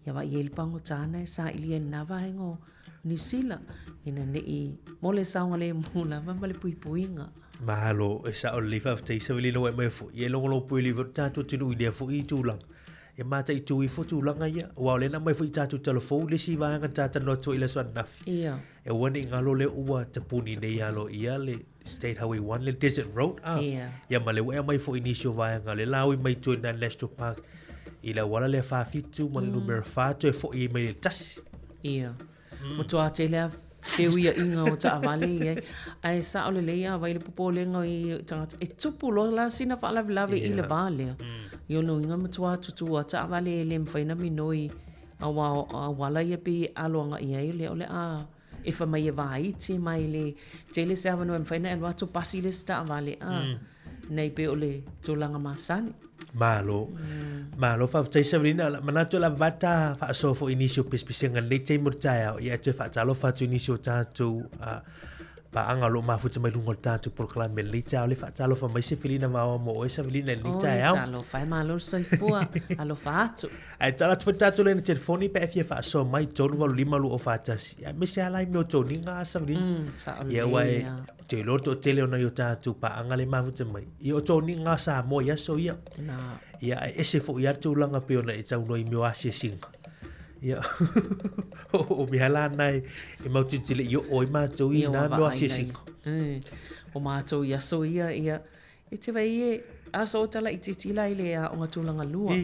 Ia wai i il pangotana e sa ili e navahengo. New Zealand ina nei mole saunga le mula vale pui puinga mahalo e sa o le fa te sa vile no e mai fu e longo lo pui le tanto tinu i le fu i tulang e mata i tu i fu tulanga ia wa le na mai fu i tanto telefone le si va nga tata no to ile so naf ia e woni ngalo le ua te puni nei alo ia le State Highway 1 le Desert Road ia male we mai fu initial va nga le lawi mai tu na National Park ila wala le fa fitu mo numero 5 e fu i mai tas ia mo tua te lea whia inga o ta avale i ai sa ole leia vai le popo lenga i tangata e tupu lo la sina fa lave i le vale yo no inga mo tua tutu o ta avale le mfaina minoi a wala ia pe aloanga i ai le ole e fa mai vai ti mai le tele se ava no mfaina e watu pasi le sta avale nei pe ole tulanga masani malo fa tai sabrina mana to la vata fa so fo inicio pespisenga le te mortaia ia te fa talo fa tu inicio tanto pa anga lo ma futa mai lungo tanto proclame le tao le fa talo fa mai se filina ma mo e sabrina le tao talo fa malo so fua alo fa atu ai tala tu tanto le telefoni pe fa so mai tonu va lima lu o fatas ia me se ala mi to ninga sabrina ia wai te loto tele ona yo tanto pa anga le ma futa mai io to ninga sa mo ia so ia ia ese fo ia tu langa pe ona e tau no i mi asia singa ia o mi hala nai e mau titile yo oi ma tu i na no asia singa o ma tu ia so ia e te vai e aso tala i titila i le a o tu langa lua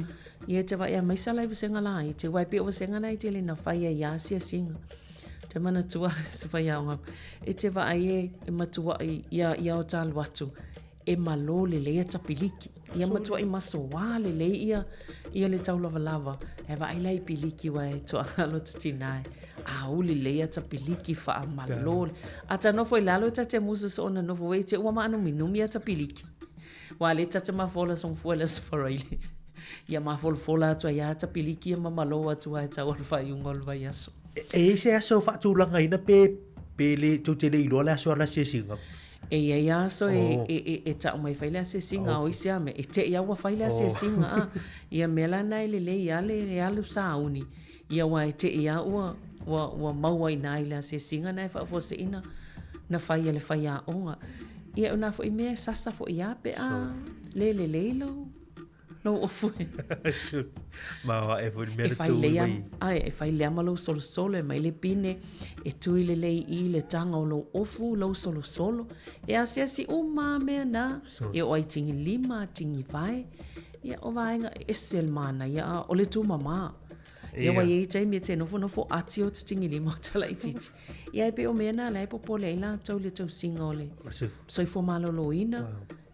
ia te vai e mai sala i senga la i te vai pe o senga nai te le na fai ia asia singa te mana tua se vai a e te vai e matua ia o tal watu e malo le le tapiliki ia matua i maso wale le ia le tau lava e va ai lai piliki wa to alo tinai a uli le tapiliki fa malo ata no foi lalo ta te muso so na no foi te uma anu minumi tapiliki wale ta te mafola son folas for ele Ia mafolofola atu ia tapiliki ma malo atu ai tau al fai ungol vai aso. E se aso whaatulanga ina pe le tau te le iloa le aso ala se singa. E ia aso e tau mai whaile a se singa o isi ame. E te ia ua whaile a se singa. Ia mela nai le ia le alu sauni. Ia wa e te ia ua maua ina ile a se singa nai whaafose ina na whaia le whaia onga. Ia una fo i mea sasa fo ia pe a le lo. No ofu. Ma e fo i mea tu mai. Ai e fai lea malo solo e mai le pine e tui le lei I le tanga o lo ofu lo solo. E asia si uma mea na e o ai tingi lima tingi vai. Ia o vaenga esel mana ia o le tu mama. Ia wa ye tai me te no fo ati o te tingi lima tala I titi. Ia e pe o mea na lai popo le ila tau le tau singa o le. So I fo malo lo ina.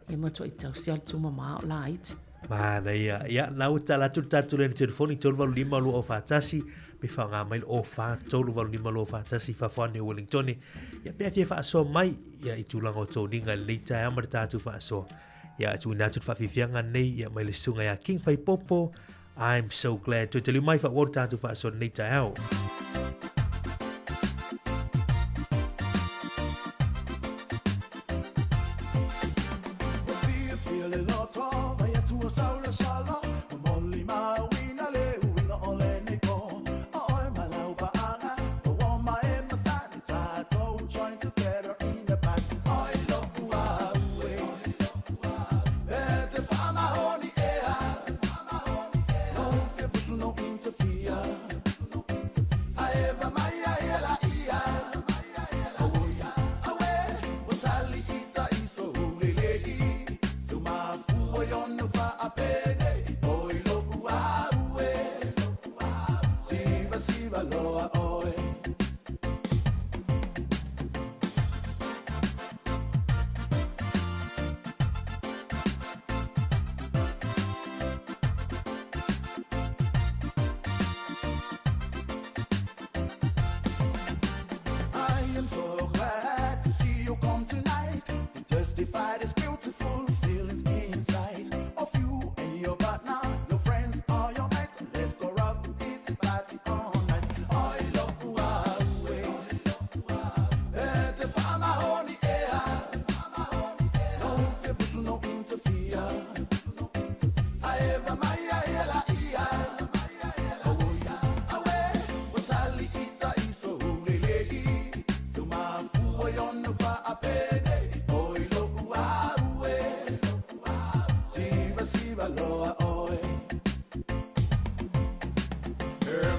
Ia mato I tau sial tu mama o la iti. Mana ia lau tala tatu le telefoni tolu valu lima lu o fatasi me fa nga mai o fa tolu valu lima lu o fatasi fa fane Wellington ia pe fie fa so mai ia I tulanga o toninga leita ia mar tatu fa so ia tu na tu fa fianga nei ia mai le sunga ia King Fai Popo. I'm so glad to tell you mai fa o tatu fa so leita out.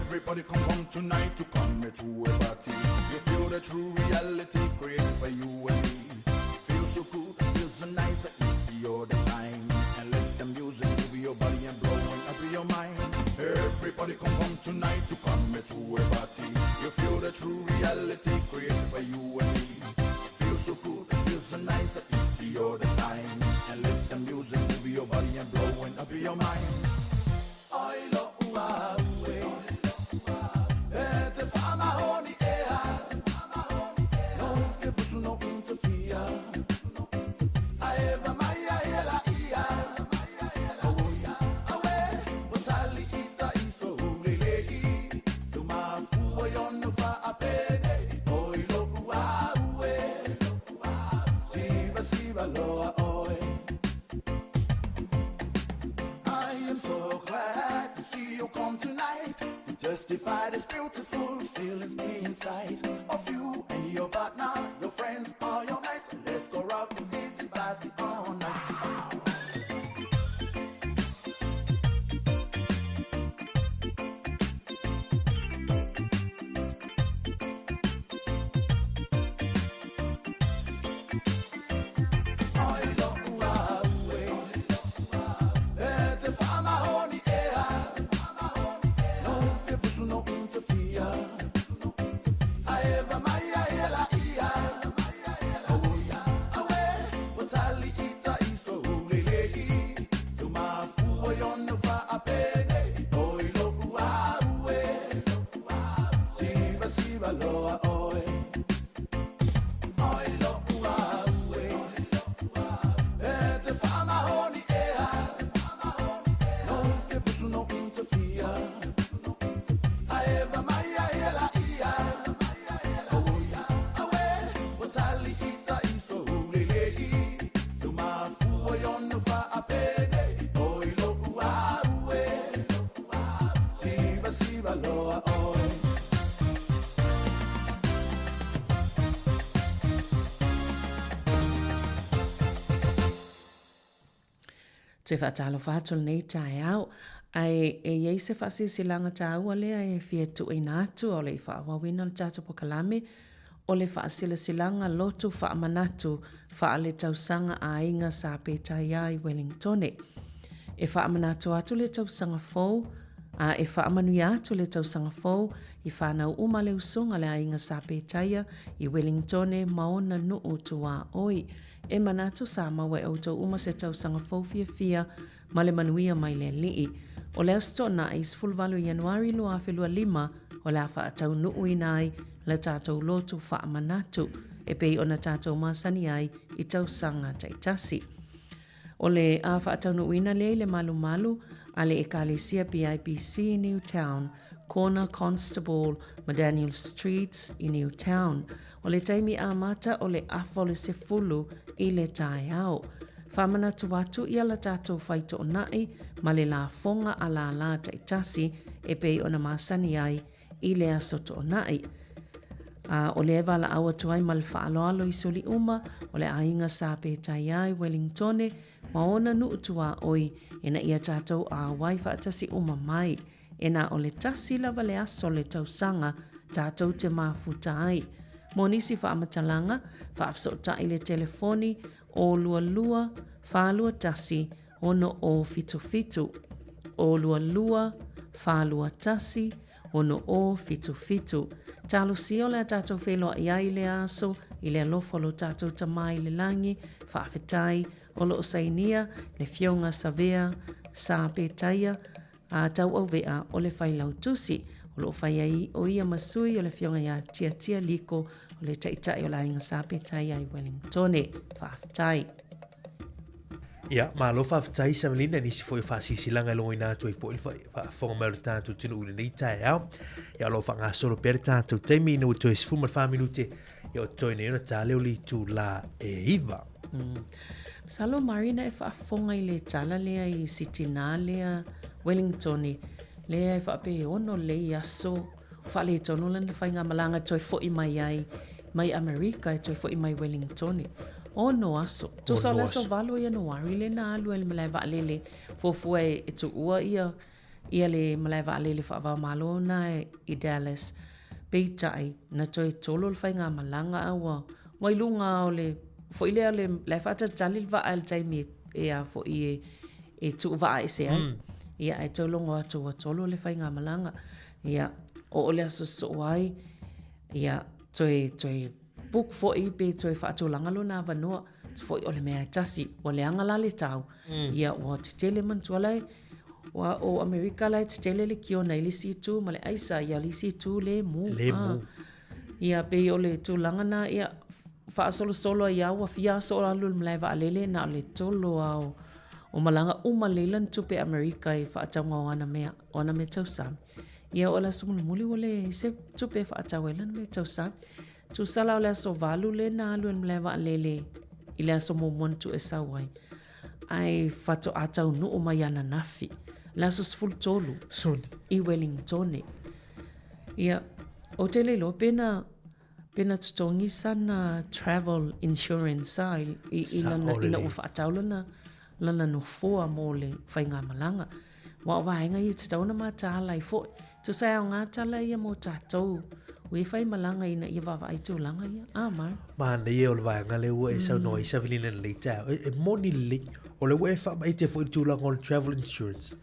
Everybody come tonight to come to a party. You feel the true reality created by you and me. Feels so good, feels so nice, easy all the time. And let the music move your body and blowing up your mind. Everybody come tonight to come to a party. You feel the true reality created by you and me. Feels so good, feels so nice, easy all the time. And let the music move your body and blowing up your mind. I love justify this beautiful feelings inside of you and your partner, your friends or your mates. Let's go rock the easy party all night. Te whaatalo whātol nei tae au. Ai e iei se whaasisilanga tā ua lea e fia tu e nātu o le i whaawawina le tātou pokalame o le whaasisilanga lotu whaamanatu whaale tausanga a inga sa pētai ai Wellingtone. E whaamanatu atu le tausanga fōu, a e whaamanui atu le tausanga fōu i whanau uma le usunga le a inga sa pētaia i Wellingtone maona nuu tua oi. E manatu sa mawe au tau uma se tausanga fōu fia ma le manuia mai le lii. O le astona i 10 Januari lua whelua 5 o le awha atau nuu inai le tātou lotu whaamanatu e pei ona tātou masani ai i tausanga taitasi. O le awha atau nuu ina le malu a le ekalisia PIBC Newtown, Corner Constable, Madaniel Streets i Newtown. O le taimi amata o le awha le sefulu i le tae au. Whamana tuatu i ala tātou whaito o nai, ma le la fonga a la taitasi e pei ona masani ai i le asoto o nai. O le ewa aua tuai ma le whaaloalo i soli uma, o le ainga sa pētai ai Wellingtone, ma ona nuu tua oi, ena ia tātou a wai whaatasi uma mai, ena o le tasi lava le aso le tausanga tātou te mafuta ai. Mo nisi whaamatalanga, whaafsota i le telefoni, o lua, whalua tasi, ono o fitu. O lua, whalua tasi, ono o fitu. Talo sio le tātou wheloa i ai le aso, i le alofolo tātou tamai le langi, whaafetai, o lo sainia, le fionga savea, sa pētaia, a tau au vea o le whailau tusi, o lo whaiai o ia masui o le fionga ia tia liko, o le taitai o la inga sa pētaia i Wellingtone, whaafetai. Ia, ma lo whaafetai sa malina nisi fo i whaasisilanga lo i nātu i po i whaafong mai o tātou tinu ule nei tae au. Ia lo whanga solo pere tātou teimi ina uto e sifuma 5 minute i o toi nei ona tā leo li tū la e iwa. Salo Marina e whaafonga i le tala lea i Sitina lea Wellingtone, lea e whaape ono le i aso, whaale tono lana whainga malanga toi fo i mai ai, mai Amerika e toi fo i mai Wellingtone. Ono aso. Tu sa leso valo i Januari le na alu e le malai vaalele fofua e tu ua ia le malai vaalele whaava malo na i Dallas. Peitai na toi tolo le whainga malanga awa. Wailunga o le fo i lea le whaata tali va al taimi e a fo i e tu va e se ai. Ia e tolongo atu wa tolo le whainga malanga. Ia o le aso so ai. Ia toi book fo i pe toi whaatu langalo na vanua. Fo i ole mea tasi. Wa le angala le tau. Ia wa te tele mantualai. Wa o Amerika lai te tele le kio nei le si tu. Ma le aisa ia le si tu le mu. Le mu. Ia pe ole tu langana ia wha solo ia wa fia solo alu mlai wa alele na le tolo au. O malanga umalelan tupe Amerika i whaataunga o ana me tausam. Ia o la sumulu muli wale se tupe whaatauelan me tausam. Tu sala o le aso valu le na alu mlai wa alele i le aso momontu e sawai. Ai whato atau nu o mai ana nafi. Le aso sful tolu. I Wellingtone. Ia o te lelo pena tutongi sana travel insurance sa i lana ua whaatau lana no foa mo le whainga malanga. Wa waenga i te tauna mā tāla i fo. Tu sai au ngā tala ia mo tātou. Ue whai malanga ina ia wawa i tū langa ia. Mar. Ma nei e o le waenga le ua e sau no i sa vilina le tau. E moni le o le ua e wha mai te fo i tū langa o le travel insurance.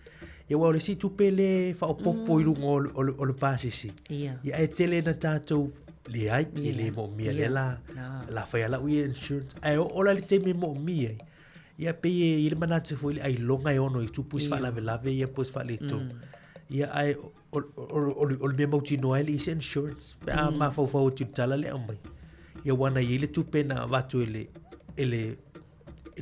Ia wau le si tupe le wha o popo i runga o le pāsisi. Ia e tele na tātou le ai, i le mo mia le la whai ala ui insurance. Ai o la le te me mo mia. Ia pe i le manate fo i le ai longa e ono i tupus wha lave ia pus wha le tō. Ia ai o le mea mauti noa le isi insurance. Pe a ma fau tu tala le amai. Ia wana i le tupe na watu e le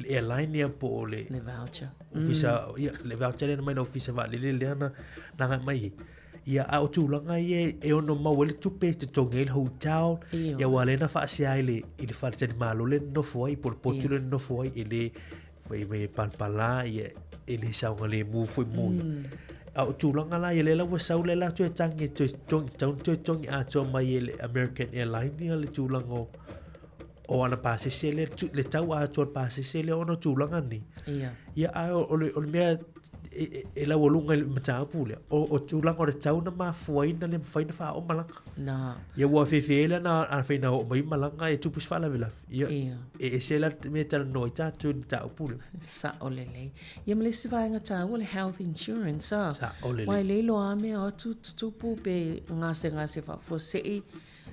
airline ia po o le voucher. Le voucher le mai na ofisa va le ana na mai. Ia a o tūlanga e ono mau le tupe te tonga i le hotel. Ia wale na whaasea i le whaatani malo le nofo ai, por potu le nofo ai, i le whai me palpala, i le saunga le mufu i mui. A o tūlanga la, i le la wasau le la tu e tangi, tu e tongi a toa mai i le American Airline, ia le tūlanga o ana pasese le tau a tuar pasese le ono tūlanga ni. Ia ai o le mea e la walunga le matau pule. O tūlanga o le tau na mafuaina le mawhaina wha o malanga. Ia ua whewhele na ana whaina o mai malanga e tupus wha la vilafi. Ia e se la mea tala noi tātu ni tau pule. Sa o le lei. Ia malisi vaenga tau o le health insurance. Sa o le lei. Wai leilo a mea o tutupu pe ngase wha fosei.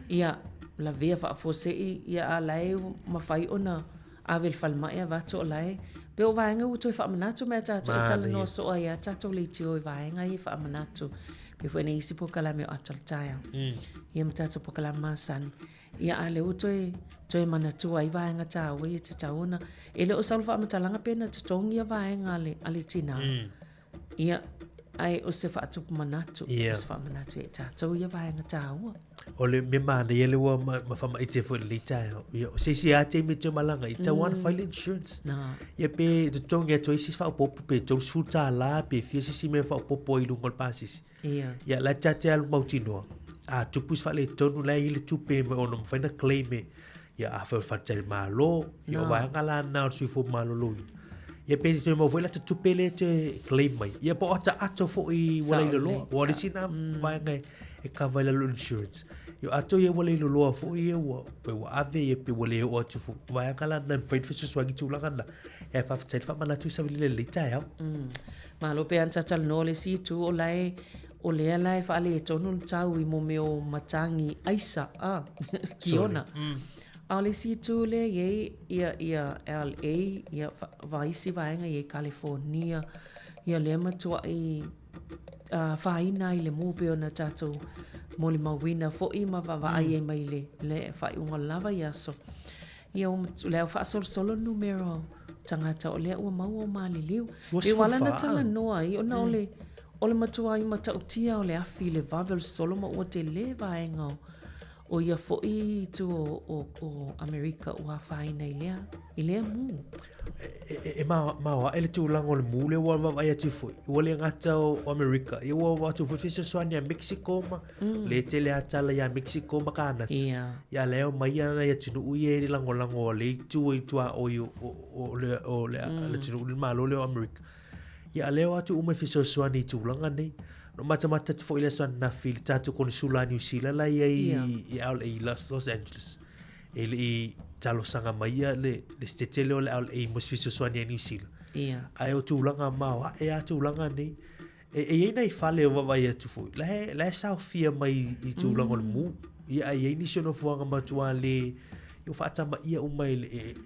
Ia la vea wha fosei. Ia a lai mawhai ona avel falmai a vato o lai. Pe o vaenga uto i wha manatu mea tātou e tala no so ia tātou le tio i vaenga i wha manatu. Pe fwene isi po kala meo atal taia. Ia mtātou po kala masani. Ia a le uto i toi manatu ai vaenga tāu i te tauna. E le o salu wha matalanga pena te tongi a vaenga ale tina. Ia ai o se wha atupu manatu. O se wha manatu e tātou i a vaenga tāua. O le me mana ia le ua ma whama i te fwere li tae. O se si a te me te malanga i ta wana file insurance. Ia pe te tongi a toi si wha popo pe tau su tā la pe fia si me wha popo i lunga pasisi. Ia la tate alu mautinoa. A tupus wha le tonu la i le tupe me ono mwhaina claim e. Ia a whau whatai malo. Ia o vaenga la na o sui fo malo loi. Ia pe te mo voila te tupe le te claim mai. Ia po ata ato fo i wala i lolo. Wale si na vaenga e kawa ila lo insurance. Yo ato ia wale i lolo fo i ewa. Pe wa ave ia pe wale o atu fo. Vaenga la na mwhain fiso swagi tūlanga na. E whawhatai wha manatu sa wili le leita au. Malo pe antatal no le si tu o lai o lea lai wha ale e tonu tau i mo meo matangi aisa. Kiona. A le si tu le ia LA, ia vaisi vaenga i California, ia le matua i whaina i le mūpeo na tātou moli mawina fo i ma wawai e mai le whai unga lava i aso. Ia leo whaasol solo numero tangata o lea ua mau o maali liu. E wala na tala noa i ona ole matua i matautia o le afi le vavel solo ma ua te le vaenga o ia fo i tu o Amerika ua whaina i lea mu. E mawa, ele tu lango le mu le ua wawai atu fo. Ua le ngata o Amerika. Ia ua watu fo fisa soani a Mexico ma. Le te le atala ia Mexico ma ka anat. Ia leo mai ana ia tunu ui e lango o le tu i tua o le tunu ui malo le o Amerika. Ia leo atu ume fisa soani tu langa nei. No mata te fo ile soan na fili tatu koni sula New Zealand la i aul e Los Angeles. Ele i talo sanga maia le stetele o le aul e mosfiso soan i New Zealand. Ai o tūlanga maua e a tūlanga nei. E eina i fale o wawai atu fo. La he sao fia mai i tūlanga o le mu. Ia e eini siono fuanga matua le i o whaatama ia umai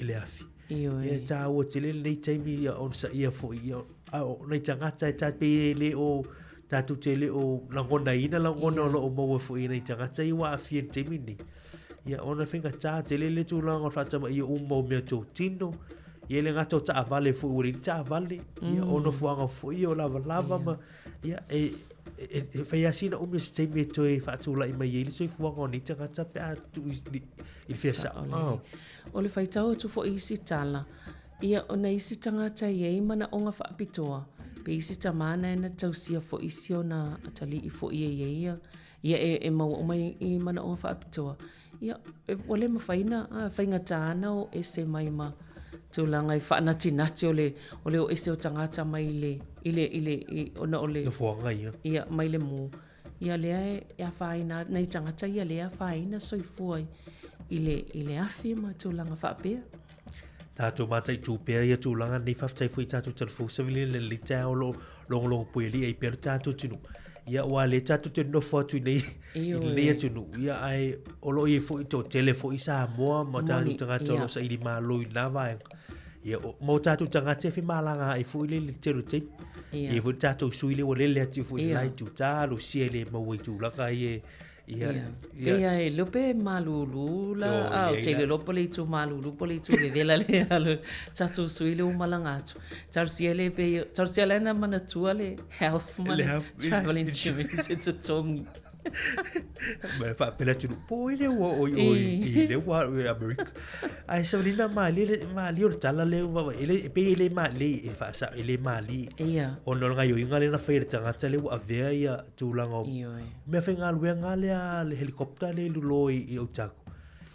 le afi. Ia tā ua te le nei taimi ia onsa ia fo ia. O nei tangata e tāpe le o tatu tele o langona ina langona o mo fo ina tangata i wa afien te mini ia ona finga ta tele le tu langa fata ma ia mo me to tino ia le ngato ta vale fo uri ta vale ia ona fuanga fo ia lava ma ia e fai asina o me te me to e fatu la i mai ile so fuanga ni tangata pe tu il fesa o le fai tau tu fo isi tala ia ona isi tangata ia mana onga fa pitoa pe isi tamana e na tausia fo isi o na atali i fo ia e mau o mai i mana o whaapitoa. Ia, wale mawhaina, whainga tāna o ese mai ma tūlanga i whaanatinati o le o ese o tangata mai ile ona o le... Na fuanga ia. Ia, mai le mū. Ia lea e a whaina, nei tangata ia lea whaina soifua i le awhi ma tūlanga whaapea. Tātou mātai tūpea ia tūlanga nei whaftai fui tātou telefousa vili le li tāo longo pueli ei peru tātou tunu. Ia wa le tātou te nofo atu nei nei atunu. Ia ai olo i fui tō telefo i Samoa ma tātou tangata olo sa ili māloi nā vaenga. Ia mo tātou tangata e whi mālanga ai fui le teru teim. Ia fui tātou sui le wa lele atu fui lai tū tālo sia le mawai tūlanga i Ia e lope malulu la au te le lopo le tu malulu po le tu le vela le alu tatu sui le umalanga atu tarsia le na mana tua le health mana travel insurance it's a tongi ma fa pela tu po ile o ile wa America ai so lina mali o tala le wa ile pe ile mali e fa sa ile mali o no nga yo inga le na fair tanga tele wa vea ia tu lango me fa nga lu nga le helicopter le lo i o taku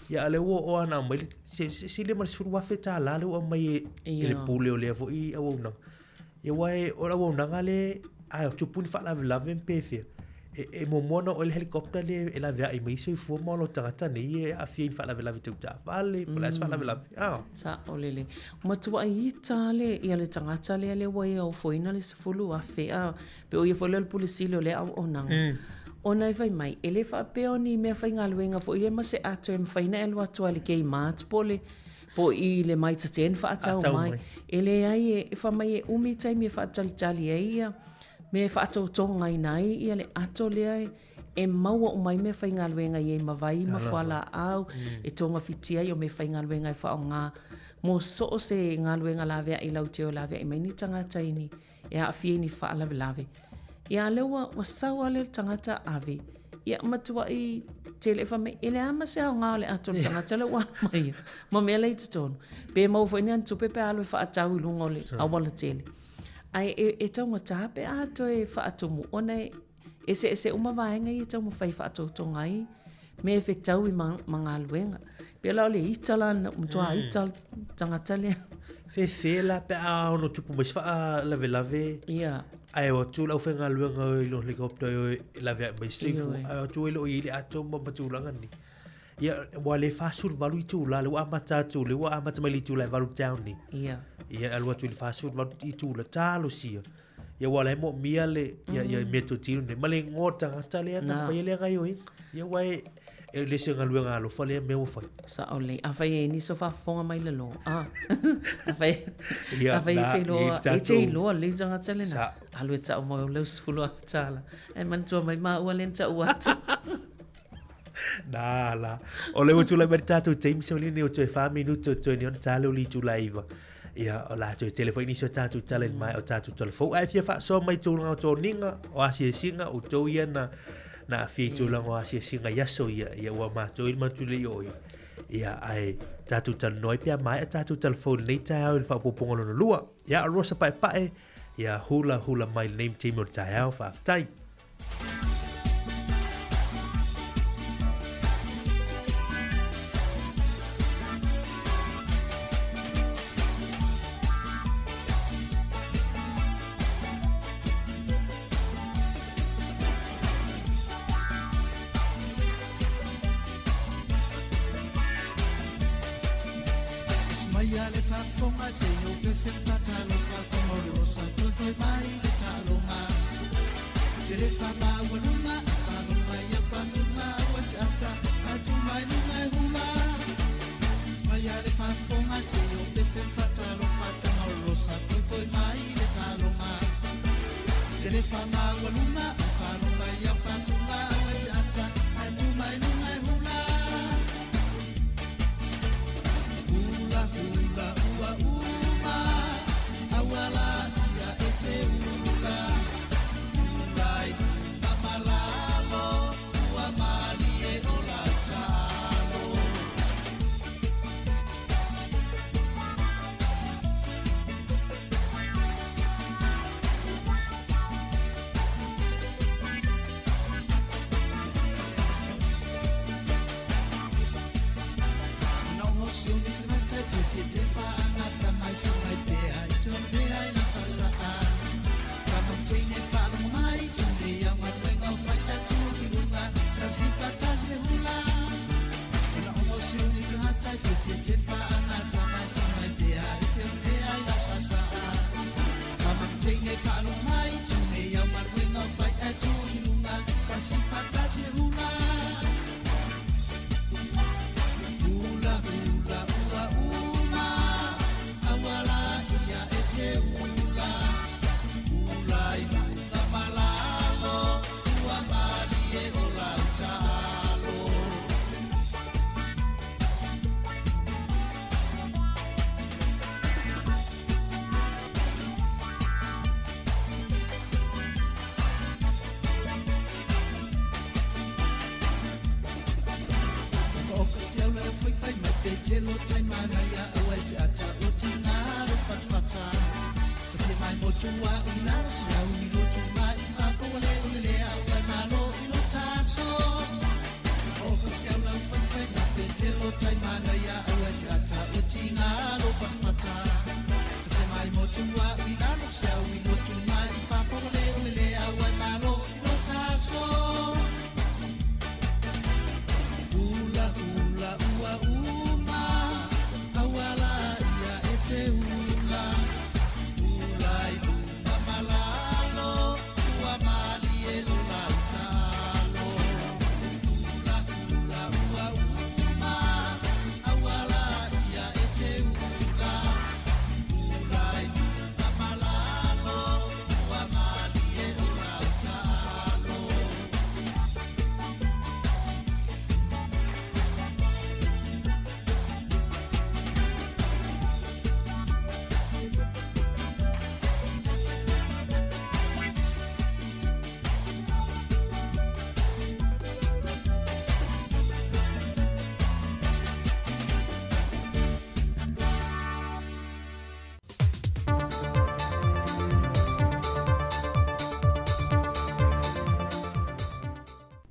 ia le o ana mai se le mas fu wa feta la le o mai le pule o le fo I o na ia wai o la o na ngale a tu pun fa la pese e mo mona o le helicopter le e la vea I mai se fu mo lo tangata ni e a fi fa la tu ta vale polas fa la sa o le ma tu ai tale ia le tangata le wai o foina le sefulu a fe a pe o ia fo le polisi le o na ona vai mai ele fa peoni me fa ngaluenga fo ia ma se ato e faina elo atu ale ke mat pole po I le mai taten fa atau mai ele ai e fa mai e umi tai me fa tali ia me fa ato tonga nai ia le ato le ai e maua o mai me fa ngaluenga ia ma vai ma fala au e tonga fitia io me fa ngaluenga fa nga mo so se ngaluenga la vea I lauteo la vea mai ni tanga taini e a fieni fa la lave ia lewa wa sawa le tangata ave ia matua I telefa me ele ama se nga le ato tangata le wa mai ma me le ton pe mo fo ni antu pe alo fa atau lungo le awala tele ai e tonga tape ato e fa ato mu ona e se uma vaenga I tonga fa ato tongai me fe tau I mangaluenga pe la le itala mtua ital tangata le fe la pe a no tupu mas fa lave ia ai o tu lau fenga luenga o ilo helicopter o la vea mai seifu ai o tu ilo I le ato ma matulanga ni ia wa le fasul valu tu la le wa mata tu le wa mata mai tu la valu down ni ia alwa tu le fasul valu tu la talo sia ia wa le mo mia le ia meto tinu ne male ngota ngata le na fa ile ga yo ia wa e le se ngaluenga lo fa le me o fa sa ole a fa e ni so fa fonga mai le lo a fa te lo le janga tele na alwe ta mo le sfulu a tala e man tu mai ma o len ta o atu la o le tu la mertato James o ni o te fa minuto to ni on talo li tu live ia o la tu telefoni so tatu tale mai o tatu telefo ai fa so mai tu nga to ninga o asia singa o to ia na fitu la wa sia singa yaso ia wa ma to il matuli o ia ai tatu tal noi pia mai tatu telefon nei ta o fa popongo no lua ia rosa pai ia hula mai name team o ta fa tai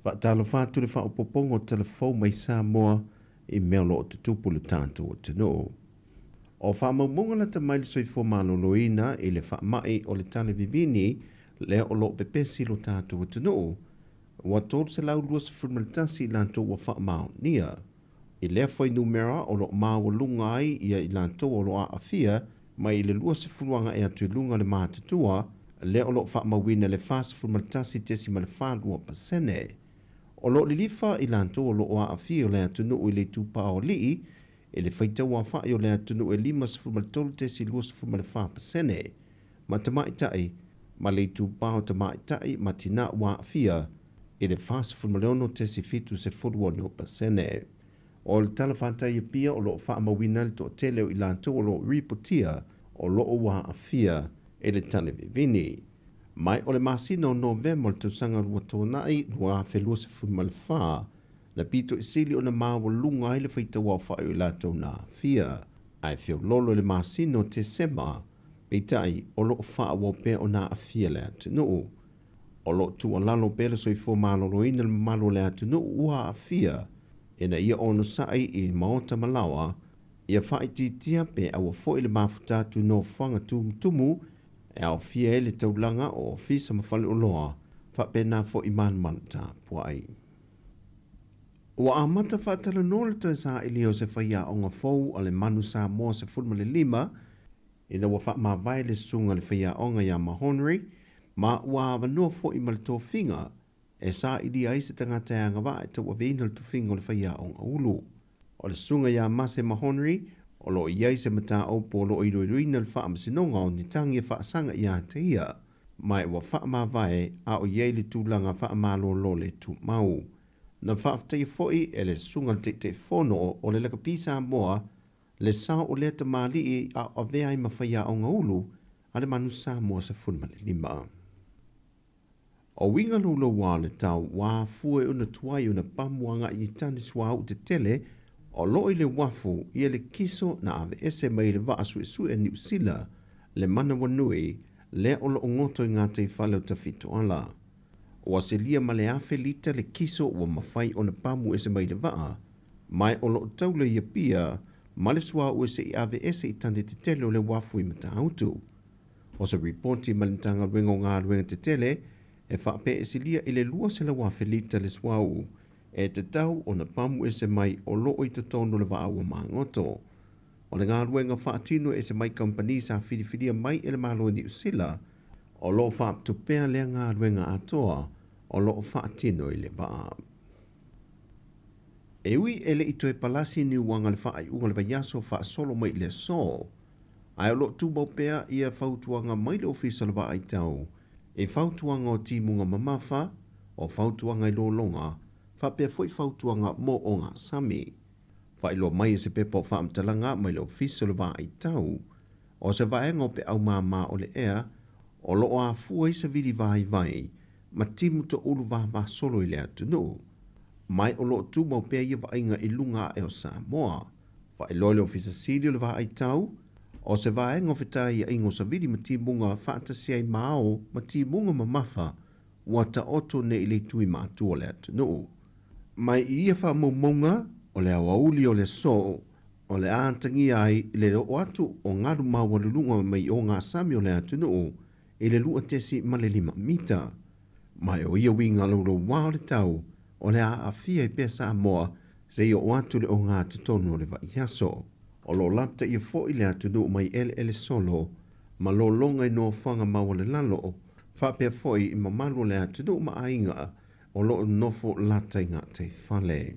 Whaatalo whātu le whaopopongo telefou mai Samoa I mea lo o te tupu le tātou o te no. O whaamaumonga la te maili soifo maloloina I le whaamai o le tale vivini le o lo pepesi lo tātou o te no. Wa tōru se lau lua se frumaltasi lantou wa whaamau nia. I lea foi numera o lo māua lunga ai ia I lantou o lo a afia mai I le lua se fruanga e atu lunga le mātutua le o lo whaamauina le whasa frumaltasi tesi ma le whālua pasene. O lo lilifa I lantou o lo a afia o le atu no I le tupa o lii e le whaitau a whai o le atu no e lima se frumaltolu tesi lua se frumal le wha pasene. Ma te maitai, ma le tupa o te maitai ma tina wa afia I le whasa frumaliono tesi fitu se furuone o pasene. O le talawhantai pia o lo whaamawina le to tele o I lantou o lo ripotia o lo o wa afia e le talevivini. Mai o le masino November le tausanga rua tōnai rua whelua se frumal wha na pito isili o na māua lunga I le whaitawa o whai o I lantou na afia. Ai whio lolo le masino te sema peitai o lo wha o pe o na afia le atu nuu. O lo tu o lalo pere so I fo malolo ina le malo le atu no ua afia e na ia ono sai I maota malawa ia whaiti tia pe awa fo I le mafutatu no whanga tumu e au fia e le taulanga o ofisa mawhale o loa wha pe na fo I manmanta puai. Ua amata whaatala no le toi sa ili o se whaia o ngā fau a le manu sa moa se fulma le lima ina wa wha ma vai le sunga le whaia o ngā ia mahonri ma ua awanua fo I mal tō whinga, e sa idi ai se tangata anga wa e tau awena le tō whinga o le whaia o ngā ulu. O le sunga ia mase mahonri, o lo iai se mata au po lo iruiruina le wha amasinonga o ni tangi e wha asanga ia te ia, mai ua wha ma vai a o iai le tūlanga wha amalo lo le tū mau. Na wha aftai foi e le sunga le te whono o le laka pisa moa, le sao o le te mali a o vea I mawhaia o ngā ulu, a le manu sa moa se funma le lima. O winga lulo wā le tau wā fue una tuai una pamuanga I tani swa u te tele o loi le wafu I le kiso na ave ese mai le waa su e New Zealand le mana wanui le o lo ngoto I ngā te whale o ta fito ala. O se lia ma le afe lita le kiso o mawhai o na pamu ese mai le waa mai o lo taule ia pia ma le swa u ese I ave ese I tani te tele o le wafu I mata autu. O se reporti malintanga wengo ngā ruenga te tele e whape e silia I le lua se la wafelita le swau e te tau o na pamu e se mai o loo I te tono le waaua mangoto. O le ngā ruenga whaatino e se mai company sa whiriwhiria mai e le malo New Zealand o loo whaaptupea lea ngā ruenga atoa o loo whaatino I le waa. E ui ele I toe palasi ni wanga le whaai unga le vaiaso wha solo mai le so. Ai o loo tūbau pea ia whautuanga mai le ofisa le waa I tau. E whautuanga o timunga mamafa, o whautuanga I lolonga, whapea foi whautuanga mo o ngā sami. Whailo mai e se pepo whaamtalanga mai le ofisa le waa I tau, o se vaenga o pe au mama o le ea, o loo a fua I se vidi vai, ma timu to ulu vahama solo I le atu no. Mai o loo tūmau pea ia vaenga I lunga e o Samoa. Whailo le ofisa siri le waa I tau, o se vaenga o whitai a ingo sa vidi ma timunga whaatasiai mao ma timunga mamafa wata oto ne I le tui mātua le atu no. Mai ia wha maumonga o le awauli o le so o le ātangi ai le o atu o ngaru mawalulunga mai o ngā sami o le atu no I le lua tesi ma le 5 mita. Mai o ia winga loro wā o le tau o le a afia I pesa moa se o atu le o ngā tutono o le vaiaso. O lo lata ia fo I le atu no mai ele solo, ma lo longa I no whanga maua le lalo, whapea foi I mamalu le atu no ma ainga, o lo nofo lata I ngā te whale.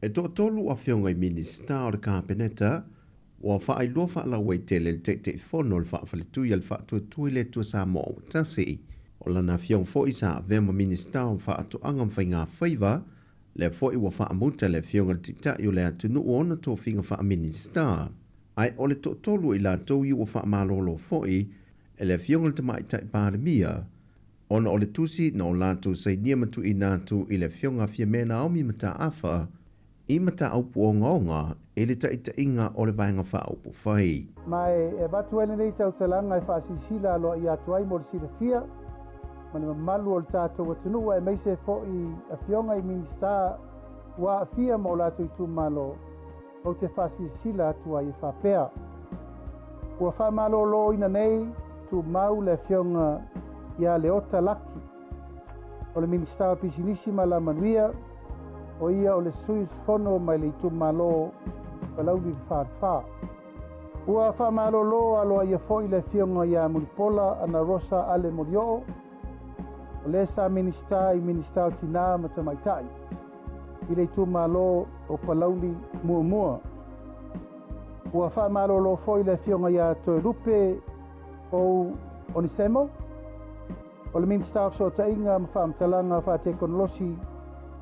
E to tolu a whionga I minista o le kāpeneta, o whaai loa whaala wei tele le te whono le whaafale tui al whaatui le tua sa mo o tasi, o lana whiong fo I sa vema minista o whaatu angam whai ngā whaiva, le foi wa fa amuta le fionga tita yo le atu no ona to finga fa minista ai ole to tolu I la to yo fa malolo foi e le fionga te mai tai pandemia ona ole tusi no la to sei nia matu ina tu I le fionga fia mena o mi mata afa I mata au puonga e le tai inga ole vainga fa au pu fai mai e batu ele nei tau talanga e fa sisila lo ia tuai mo sila fia ma le mamalu o le tatou atunuu e maise fo'i afioga i minista ua afia ma o latou i tumālo o te fasilasila atu ai e faapea. Ua faamalōlōina nei tumau le afioga ia le ota laki o le minista o pisinisi ma lamanuia o ia o le suifono mai le itumālō palauli le fāfā. Ua faamalōlō aloa ia fo'i le afioga ia mulipola ana Rosa Ale Molioo o le sa minista i minista o tinā ma tamaita'i i le itumālō o palauli muamua. Ua faamalōlō fo'i le afioga ia toe lupe o Onisemo o le minista o fesoota'iga ma faamatalaga faateknolosi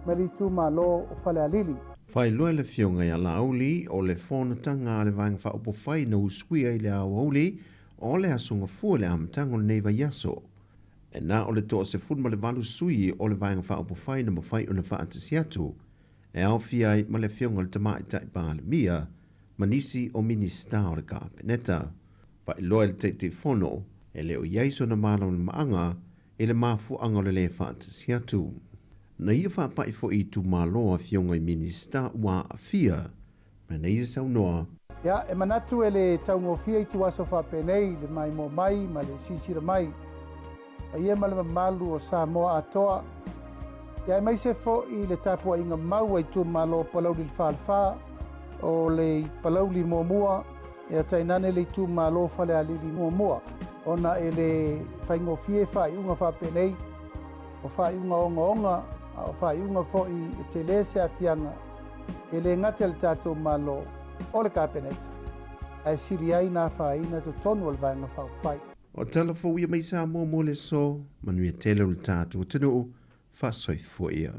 ma le itumālō o falealili. Whailoa le fionga ia lauli o le whonatanga a le vaenga whaopowhai na uskuia i le awauli o le asunga fua le amtango le neiva yaso. E na o le toa se funma le valu sui o le vaenga whaopowhai na mawhai o na whaatasiatu. E au fiai ma le fionga le tamai tai pā le mia, manisi o minista o le kāpeneta. Whailoa le te whono e le o yaiso na mālo le maanga e le mafu anga le whaatasiatu. Na ia whapai fo i tu māloa fionga i minista ua afia, ma na ia sau noa. Ia, e manatu e le taungofia i tu aso whapenei, le mai mo mai, ma le sisira mai. A ia ma le mamalu o Samoa atoa. Ia, e mai se fo i le tapua inga mau i tu māloa palauli le whaalwha, o le palauli muamua, e a tainane le tu māloa whale alili muamua. Ona e le whaingofie whaiunga whapenei, o whaiunga onga, o whaiunga fo i te lese a fianga e le ngate le tātou malo o le kāpeneta. Ai siri ai nā whaina to tonu al vaenga whaupai. O telefo ia mai sa mo le so, manuia tele le tātou tenu, whasoi fo ia.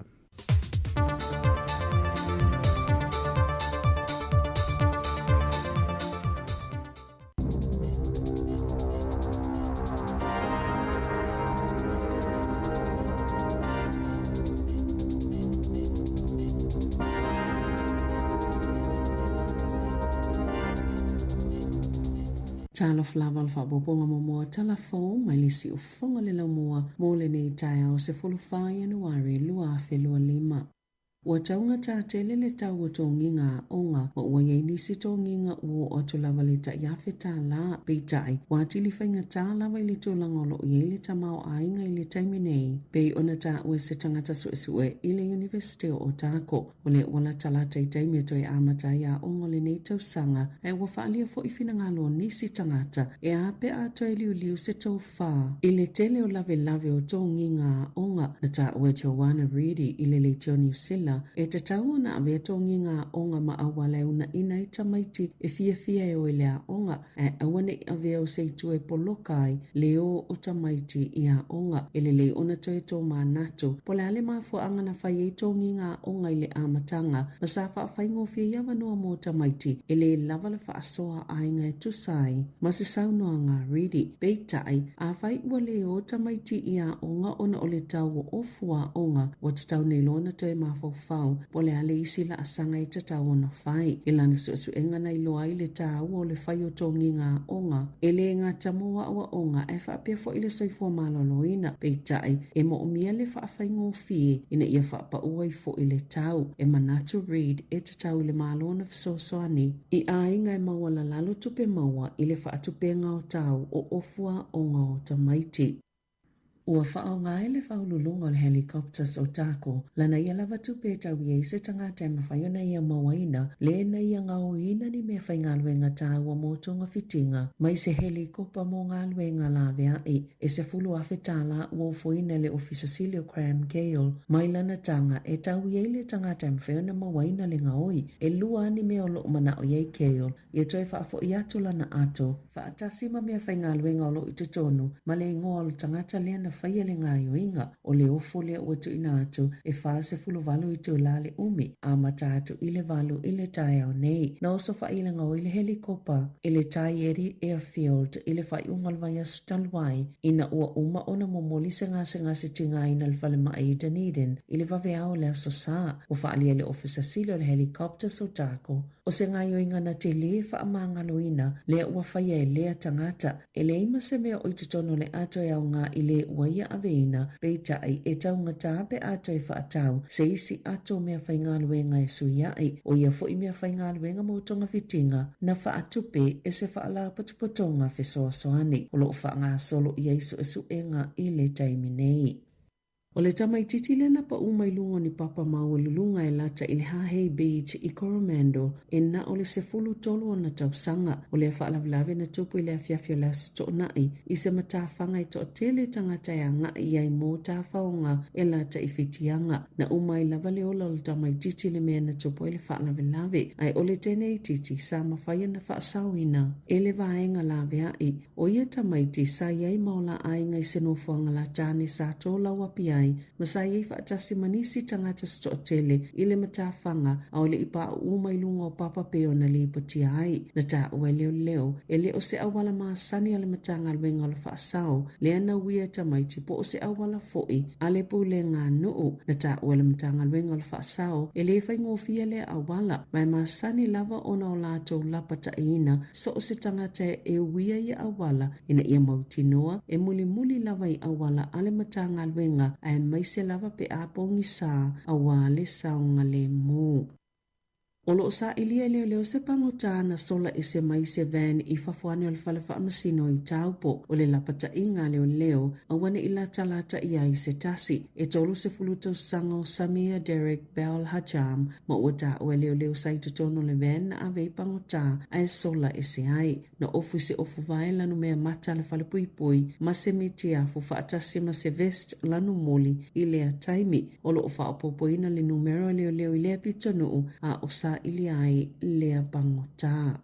Talo flava al whapoponga momoa talafo mai lisi o whonga le lau moa mo le nei tai au se 4 Januari lua a whelua 5. Ua taunga tā tele le tau o tōngi ngā onga o ua iei nisi tōngi ngā ua o tu lava le ta iafe tā la peitai. Wa tili whainga tā lava i le tūlangolo i le tamau ainga i le taimi nei. Pei ona tā ue se tangata suesue i le University o Otako o le wala talata i taimi toi amatai a ongo le nei tausanga e ua whaalia fo i whina ngalo nisi tangata e ape a toi liu se tau wha. I le tele o lave o tōngi ngā onga na tā ue Joanna Reedy i le Leitio New Zealand e te tau na avea tōngi ngā onga ma awale una ina i tamaiti e fia e o lea onga e awane avea o seitu e polokai leo o tamaiti i a onga e le ona toi tō mā natu po le ale mafu angana whai e tōngi ngā onga i le amatanga ma sa wha whaingo fia iawa noa mō tamaiti e le lava le wha asoa ainga e tusai ma se saunoa ngā Reedy peitai a whai ua leo tamaiti i a onga ona o le tau o ofua onga wa te tau nei lona toi mafau po le ale isi la asanga i tatau ona whai. E lana suesu engana i loa i le tau o le whai o tōngi ngā onga. E le ngā tamoa awa onga e whaapia fo i le soifua maloloina peitai e mo umia le whaafai fie ina ia whaapa ua i fo i le tau. E manatu Reid e tatau i le malona fisosoani. I ainga e maua la lalo tupe maua i le whaatupe ngā o tau o ofua onga o tamaiti. Ua whao ngai le whaululunga o le helicopters o Tako, lana ia lava tupe tau i eise tangata e mawhaiona ia mawaina, le na ia ngau ina ni me whai ngā luenga tāua mō tonga fitinga, mai se helikopa mō ngā luenga la vea e se fulu awhi tāla ua ufoina le ofisa Silio Cram Gale, mai lana tanga e tau i eile tangata e mawhaiona mawaina le ngaoi, e lua ni me o lo mana o iei Gale, ia toi whaafo i atu lana ato, whaatasima mea whai ngā luenga o lo i tutonu, ma le ingoa lo tangata lena whaia le ngā yoinga o le ofo le o tu ina atu e wha se fulu valu i tu la le umi a matatu i le valu i le tai au nei. Na oso wha ilanga o i le helikopa i le Tai Eri Airfield i le whai ungalwa i asu taluai ina ua uma ona momoli se ngase tinga ina le whale maa i Dunedin i le vave au le aso saa o wha alia le ofisa sili o le helikopter so Tako. O se ngā yoinga na te le wha amangaloina le ua whaia e lea tangata e le ima se mea o i tutono le ato e au ngā i le ua ia aveina pe tai e taungata pe ato e whaatau se isi ato mea whaingaluenga e suiai o ia fo i mea whaingaluenga mo tonga fitinga na whaatupe e se whaala patupotonga fesoasoani o loo whaanga solo i eiso e suenga i le taimi nei. O le tamaititi le na pa umai lungo ni papa mau lulunga e lata i le Hahei Beach i Coromandel e na o le sefulu tolu o na tausanga o le whaalavilave na tupu i le afiafio le asto nai i se matawhanga i to tele tangata ya nga i ai mō tāwhaonga e lata i whitianga na umai lava le ola o le tamaititi le mea na tupu i le whaalavilave ai o le tenei titi sa mawhaia na whaasawina e le vaenga lawe ai o ia tamaiti sa iai maola ainga i senofuanga la tane sa tola wapiai masai e whaatasi manisi tangata sto tele i le matawhanga au le ipa umai lungo papa peo na li poti ai na ta ue leo e le o se awala maasani ale matanga alwenga le whaasao le ana uia tamaiti po o se awala foi ale po le ngā nuu na ta ue le matanga alwenga le whaasao e le whaingofia le awala mai maasani lava ona o lato lapata ina so o se tangata e uia i awala ina ia mautinoa e muli lava i awala ale matanga alwenga ai mai se lava pe apongi sa awale saunga le mu. O loo sa ilia leo se pangota na sola e se mai se van i fafuane o le falafa amasino i taupo o le lapata inga leo awane ila talata ia i se tasi e tolu se fuluto sango Samia Derek Bell Hajam ma wata o leo sa i tutono le van na ave pangota ai sola e se ai na ofu se ofu vai lanu mea mata le falapuipui ma se mitia fu faatasi ma se vest lanu moli i lea taimi o loo fa opopoina le numero leo i lea pitonu a osa ili ai lea pangota.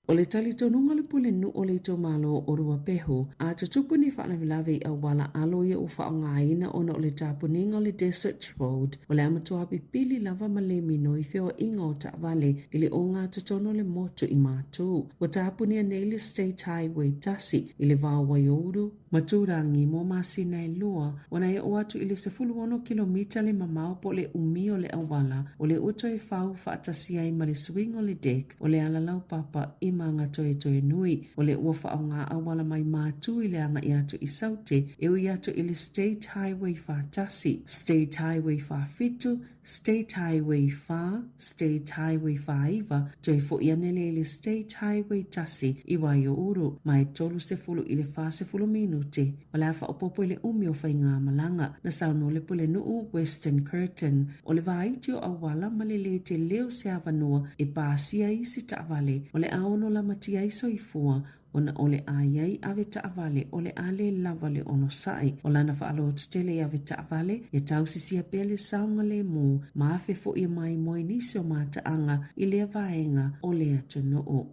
O le tali tonunga le pule nu o le to malo o rua peho, a te tupu ni whaalavilawe a wala alo ia o whaongaina ona o le tapuninga o le Desert Road, o le amatua pili lava male mino i whio inga o ta vale i le onga totono le moto i mātou. O tapunia Naylor State Highway tasi i le vāwai ouru, maturangi mo masina e lua, wana e o atu i le 10 kilomita le mamao po le umi o le awala, o le uto e whau whaatasi ai ma le swing o le deck, o le alalau papa i manga toe nui, o le ua whao ngā awala mai mātu i le anga i atu i saute, e ui atu i le State Highway whaatasi, State Highway whaafitu, State Highway wha, State Highway whaiva, toi fo ianele le State Highway tasi i wai o uru, mai tolu se fulu i le wha se fulu minute, o le awha opopo i le umi o whai ngā malanga, na sauno le pule nuu Western Curtain, o le vaiti o awala ma le te leo se avanua e pāsia i si taavale, o le aono la matia i soifua, ona ole aiai ave taavale ole ale lavale ono sai o lana faalo tele ave taavale e tausisia pele saunga le mu maafe fo i mai moi nisi o mataanga i le vaenga o le atono o.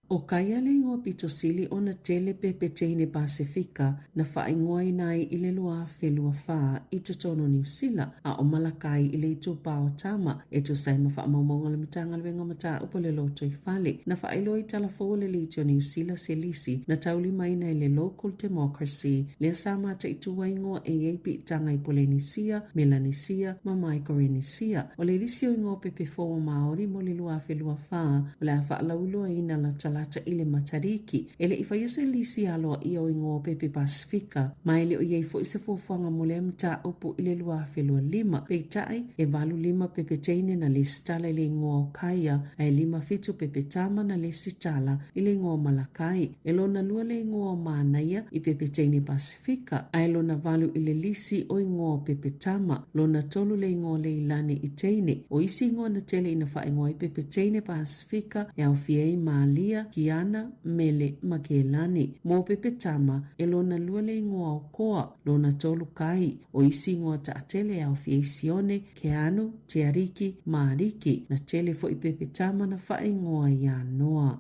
O kaya le ingoa pitosili o na tele pepeteine Pasifika na whaingoa nai i le lua whelua wha i totono New Zealand a o Malakai i le itu pao tama e to sai ma wha maumonga le matanga le wenga mata upo le loto i whale na whailo i talafo le lito New Zealand se lisi na tauli mai nei le local democracy le samata i tuwa ingoa e eipi tanga i Polynesia, Melanesia, ma Micronesia o le lisi o ingoa pepe fo Maori mo le lua whelua wha o le a whaalauloa ina la talata ile matariki ele ifayese lisi alo iyo ingo pepe Pasifika maile o yei fo ise fofuanga mole mta upu ile lua whelua lima peitai e valu lima pepe teine na listala ile ingo kaya ai lima fitu pepe tama na lisitala ile ingo Malakai elo na lua le ingo manaya i pepe teine Pasifika ai lo na valu ile lisi o ingo pepe tama lo na tolu le ingo le ilane i teine o isi ingo na tele ina fa ingo i pepe teine Pasifika ya ufiei Malia Kiana Mele Makelani mo pepe tama e lona luale ingoa o koa lona tolu kai o isi ingoa ta atele au fiesione Keanu, Teariki, Mariki na tele fo i pepe tama na fa ingoa ya noa.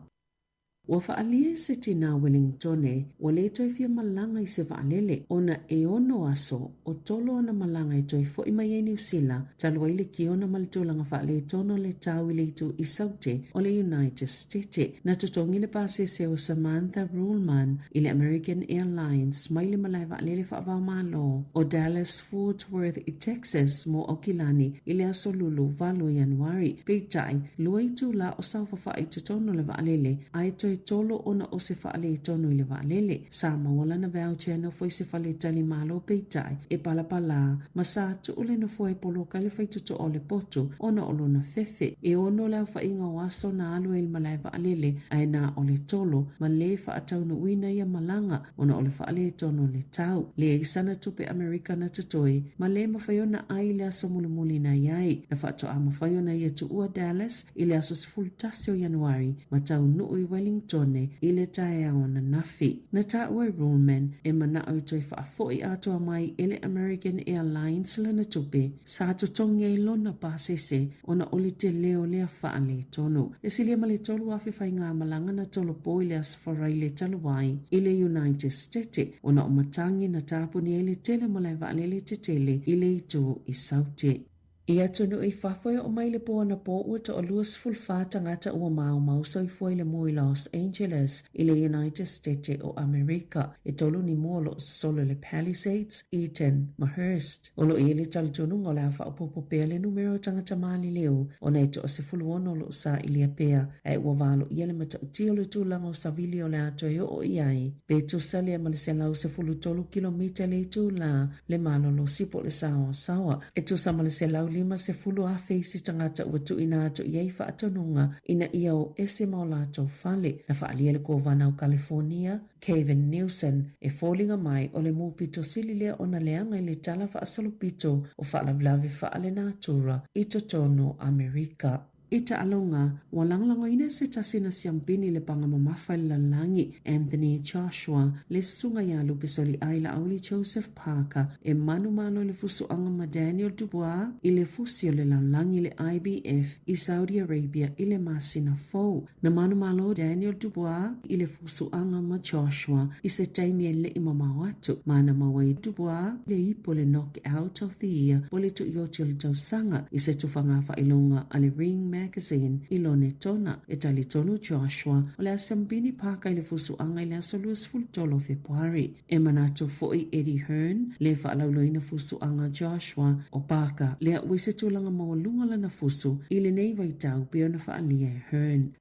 Wa faalie se tina Wellingtone, wa le toi fia malanga i se faalele, ona e ono aso, o tolo ana malanga i toi fo i mai New Zealand, talua ile ki ona malitulanga faale tono le tau ile itu i saute o le United States. Na tutongi le pase se o Samantha Ruhlman, ile American Airlines, maile malai faalele faavao malo, o Dallas Fort Worth i Texas, mo Okilani, ile aso lulu valo Januari, peitai, lua itu la o saufa faa i tutono le faalele, ai toi e tolo ona o se whaale tonu i le waalele. Sa mawala na vau channel foi se whale tali malo peitai e palapala ma sa tu ule no foi polo ka le whaituto o le poto ona olo na fefe e ono lau whainga o aso na alu il malai waalele ai na o le tolo ma le whaatau na uina ia malanga ona o le whaale tonu le tau. Le isana tupe Amerika na tutoi ma le mawhaiona ai le aso mulimuli na iai na whaato a mawhaiona ia tu ua Dallas i le aso sifulutasio Januari ma tau nuu i Wellington i le tae ao na nafi. Na taua Roman e mana au toi whaafoi atoa mai ele American Airlines lana tupe sa tutongi ai lona pasese ona oli te leo lea whaale tonu. E silia ma le tolu afi whai ngā malanga na tolo po i le asfarai le taluai i le United States ona o matangi na tāpuni e le tele mo lai waale le te tele i le itu i saute. Ia tunu i whawhai o mai le poa na po ua ta o luas fulfa tangata ua mau so i fwoi le mo i Los Angeles i le United States o Amerika e tolu ni mua lo solo le Palisades, Eaton, Mahurst. O lo i le tali tunu ngo le awha upopo pea le numero tangata mali leo o nei to o se fuluono lo sa i lia pea e ua valo i le mata utio le tūlanga o savili o le ato e o iai. Pe tu sali ma le se lau se fulu tolu kilomita le tūla le malo lo sipo le sawa. E tu sa ma le se lau lima se fulu a feisi tangata ua tu ina ato iei whaatonunga ina ia o ese maolato fale na whaalia le kōwana o California, Kevin Nielsen e fōlinga mai o le mūpito sililea o na leanga i le tala whaasalupito o whaalavlawe whaale nātura i totono Amerika. Ita alonga, walanglango ina se tasina siampini le pangamamafa le langi Anthony Joshua le sunga ya lupisoli aila auli Joseph Parker e manu malo le fusu angama Daniel Dubois i le fusio le langi le IBF i Saudi Arabia i le masina fou. Na manu malo Daniel Dubois i le fusu angama Joshua i se taimi le imamawatu. Mana mawai Dubois le ipo le knock out of the year pole tu iotil tausanga i se tufangafa ilonga ale Ring Magazine ilone tona e tali tonu Joshua o le asambini paka i le fusuanga i le asolus fultolo Februari. E manatu foi Eddie Hearn le whaalauloina fusuanga Joshua o paka le uise tulanga maulunga lana fusu i le nei waitau pio na whaalia Hearn.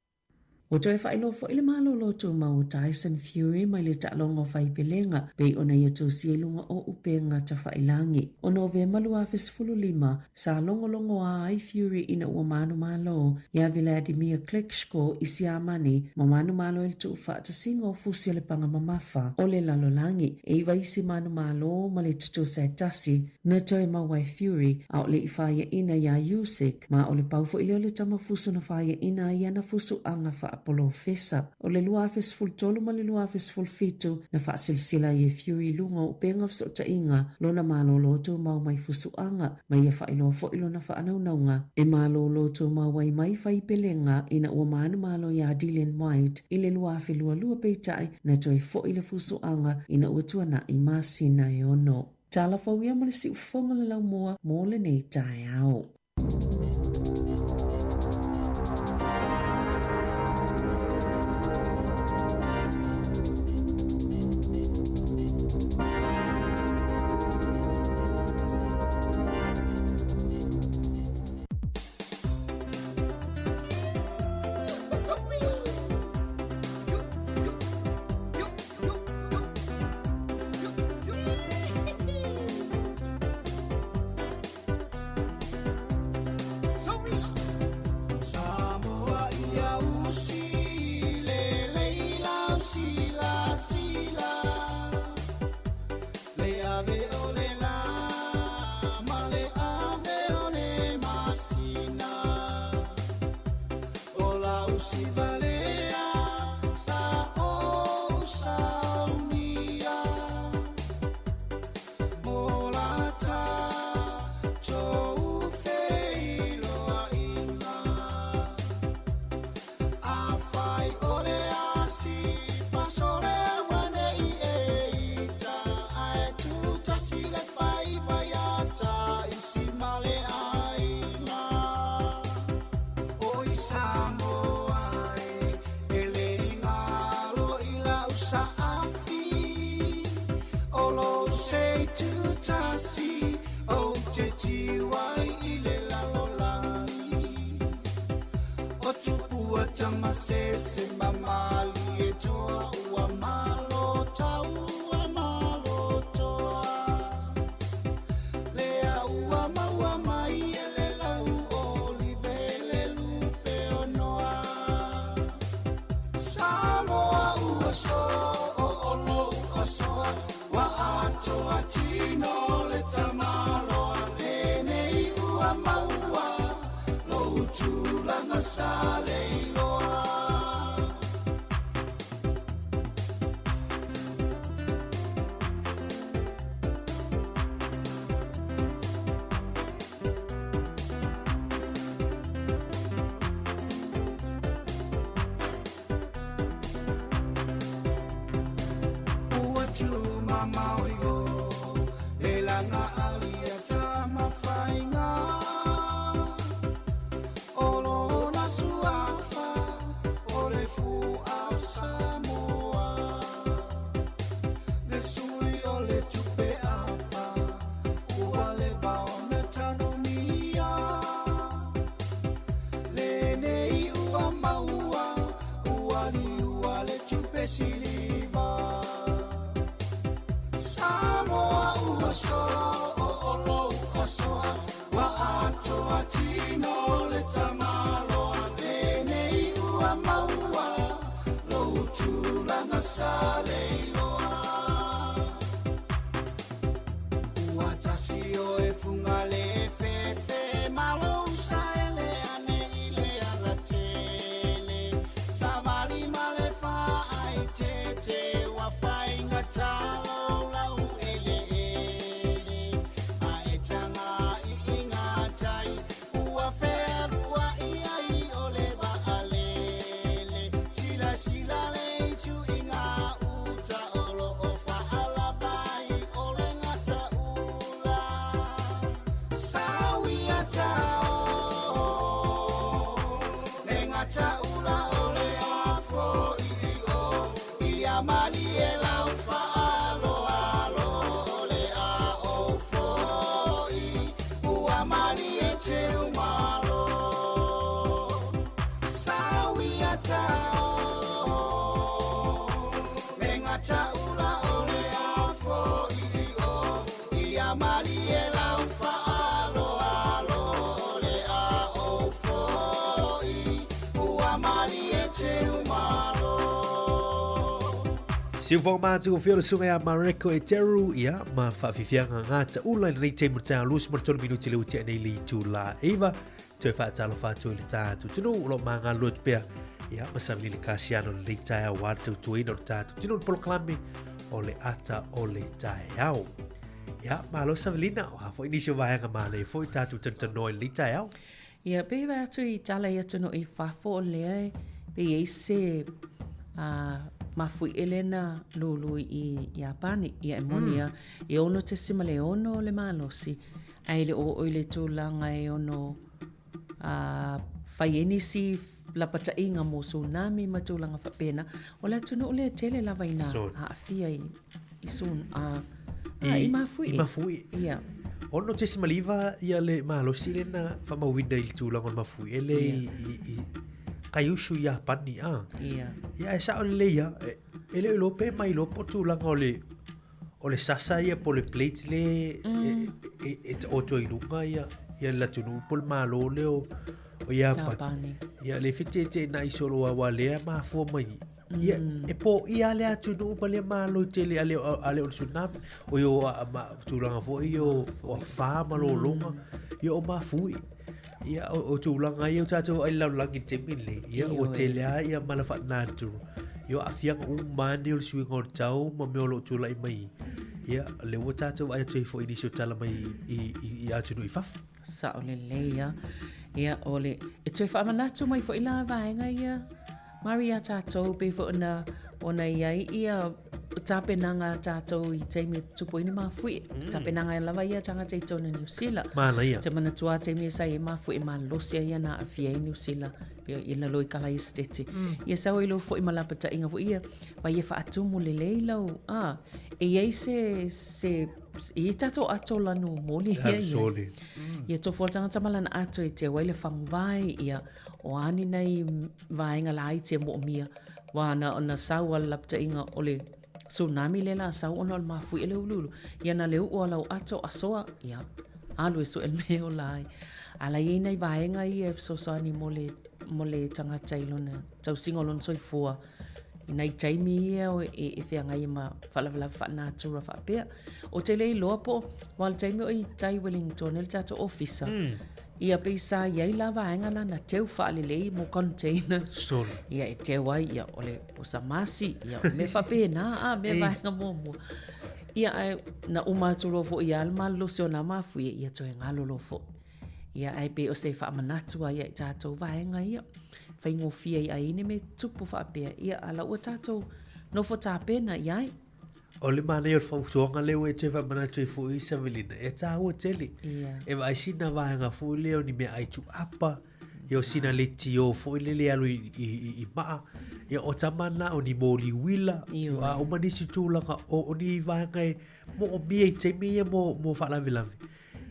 O toi whailofo i le malo loto mau Tyson Fury mai le ta'longo whaipelenga pei ona ia tau sielunga o upenga ta whailangi. O nove malu a fesfulu lima sa longolongo a ai Fury ina ua manu malo ia Vladimir Klitschko i siamani ma manu malo il tu whaata singo o fusi le pangamamafa o le lalolangi e iwa isi manu malo ma le tutu saitasi na toi mawai Fury a o le ifaya ina ia Usyk ma o le paufo ili o le tamafusu na faya ina ia na fusu anga wha Apollo Fesa. O le lua fesful tolu ma le lua fesful fitu na wha silsila i Fury lunga o penga fsota inga lona malo loto mau mai fusuanga mai e wha ilo fo ilo na wha anaunaunga. E malo loto mau wai mai whai pelenga ina ua manu malo ia Dylan White i le lua fe lua peitai na toi fo ilo fusuanga ina ua tuana i masina e ono. Tala fawia ma le si ufonga le lau moa mo le nei tae au. maoio le langa alia tama whainga olo na suafa o le fu au Samoa le sui o le tupe apa ua le vao na tanomia le nei ua maua ua li ua le tupe siliva Samoa ua so o olo ua soa wa ato atino le tamaloa le nei ua maua lo tulanga sa leiloa ua tasi o e funga le fefe malo sa ele ane i le ala tele sa vali male fa ai te wa whainga talo lau ele a e tanga i inga tai ua wherua i ai o le wa alele sila le tu inga uta olo o fa ala bai o le ngata ula sawi atao le ngata ula o le afo i o i amali e lau fa alo o le a o fo i u amali e te umalo sawi atao le ngata ula o le afo i o i amali e lau fa alo o le a o fo i u amali e te umalo Si ufong mātu o whiora sunga a Mareko e teru ia ma whawhiwhianga ngāta ula nei te mutau lus martonu minuti leu te nei li tū la Eva toi whaatalo whātua le tātu tunu ulo mā ngā luat pia ia masam li le kāsiano le tai au wātau tuina o le tātu tunu polo klami o le ata o le tai au ia malo savelina o hafo inisio vaenga mā le fo i tātu tantanoi le tai au Ia pe va atu I tala ia tunu I fafo o lea pe ei se mafui elena lulu I Japani ia emonia I ono te sima le ono le malosi ai le o le tūlanga e ono whaienisi lapata inga mo tsunami ma tūlanga whapena o le tunu o le tele lava ina a fia I sun I mafui ia ono te sima liva ia le malosi le na whamawina I tūlanga o mafui ele I kaiusu ia pani ia ia e sa o le ia ele lo pe mai lo po tūlanga o le sasa ia po le plate le e o to ilunga ia la tunu po le malo le o ia pani ia le fite te na isolo wa le ma fo mai ia e po ia le tunu po le malo te le ale o tsunami o yo ma tūlanga fo io o fa malo longa ia o ma fui ia o tūlanga ia o tātou ai laulangi te mile ia o te lea ia malafa nātu ia a fianga umane o le suinga o tau ma meo lo tūla I mai ia le o tātou ai atui fo inisio tala mai I atunu I fafu sa o le leia ia o le e tui whaamanatu mai fo ila vaenga ia Maria tātou pe fo ona iai ia tapenanga tātou I teimi tupo ini mafui tapenanga lava ia tanga te tona New Zealand mana ia te mana tua teimi sa ia mafui ma losia ia na afia I New Zealand pe ila loi kala estete ia sa ilo fo I malapata inga fo ia va ia fa atumu le leilau e ia se I tato ato lanu moli ia to fo tanga tamalana ato I te waile whangwai ia o ani nei vaenga lai te mo mia wana ona sawa lapta inga ole tsunami le la sau ona o mafui ele ululu ia na leu o lau ato asoa ia alu e so el meo lai ala ia nei vaenga I e sosani mole tangata ilona tau singolon soifua I nei taimi ia o e whianga ia ma whalawala whanātura whapea o te lei loa po wal taimi o I tai Wellington el tato officer ia pe sa iai la vaenga na teu whaalelei mo container ia e teu ai ia ole o sa masi ia me whapena me vaenga momo ia na umaturo fo ia alma lo se ona mafu ia to ngalo lo fo ia ai pe o se whaamanatu ia I tātou vaenga ia whaingofia ia ine me tupu whapea ia ala ua tātou no fo tāpena iai O le mana i o whautuanga leo e te whamana tui fu i Savelina. E tā ua tele. E vai sina vahanga fu leo ni mea ai tu apa. E o sina le tio fu i lele alu i maa. E o tamana o ni mōli wila. A o manisi tūlanga o ni vahanga e mo o mia i te mia mo whalavi lavi.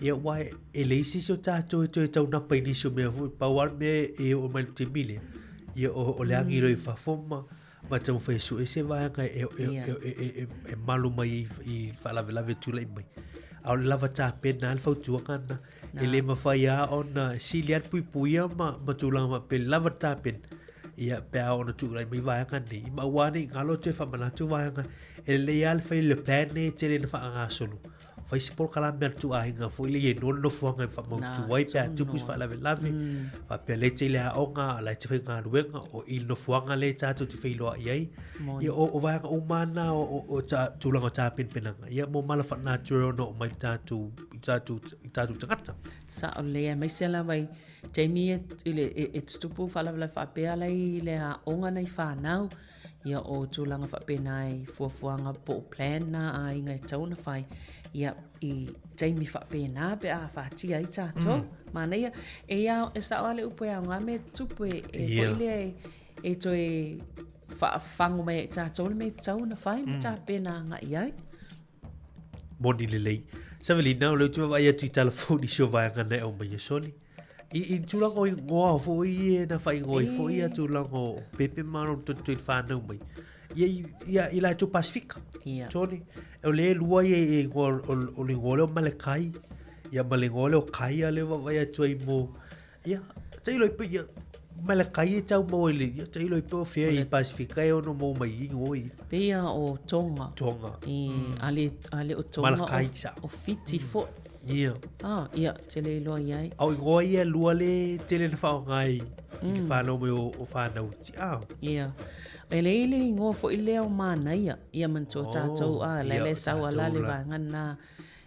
E wai e leisi so tātou e tau napa inisio mea fu. Pauar mea e o mai te mile. E o le angiro i whafoma. Ma te mwhai su e se vahanga e malu mai i whalavi lavi tūlai mai. Au le lava tā pena alfau tuangana. E le mawhai a ona sili at pui puia ma tūlanga ma pe lava tā pena. Ia pea ona tūlai mai vahanga nei. Ma wane i ngalo te whamanatu vahanga. E le alfai le plan ne te le na whaanga solo. Fai se por kala mer tu ainga fo ile ye no fuanga fa mo tu wai pa tu pus fa lave lave fa pe le te le onga la te nga ruenga o il no fuanga le ta tu te fai lo ai ye o va o mana o ta tu langa ta pin penanga ye mo mala fa natural no mai ta tu tangata sa o le mai se la vai Jamie ile e tupu fa lave fa pe ala i le onga nei fa nau ia o tūlanga whapenai fuafuanga po plan na a inga e tauna whai ia i Jamie whapena pe a whatia i tātou mana ia e au e sa ole upo ia ngā me tupu e poile e toi whangu mai tātou le me tauna whai me tāpena ngā iai Moni lelei Savelina o leu tu vai atu i telefoni sio vai ngana o mai soli I tūlanga o ngoa fo i na whai ngoi fo i a tūlanga o pepe maro tutu i whanau mai. I lai tu Pasifika. Tōni. E o le lua i o le ngole o Malakai. Ia ma le ngole o kai a le wawai atu ai mo. Ia, tai loi pe Malakai e tau mo ele. Ia, tai loi pe o whea i Pasifika e ono mo mai i ngoi. Pea o Tonga. Tonga. Ale o Tonga. Malakai sa. O fiti fo. Ia. Ia, te le loa iai. Au i ngoa ia lua le te le na whao ngai. I ki whanau me o whanau ti. Ia. E le ile i ngoa fo i leo mana ia. Ia man tō tātou lele sau ala le wangana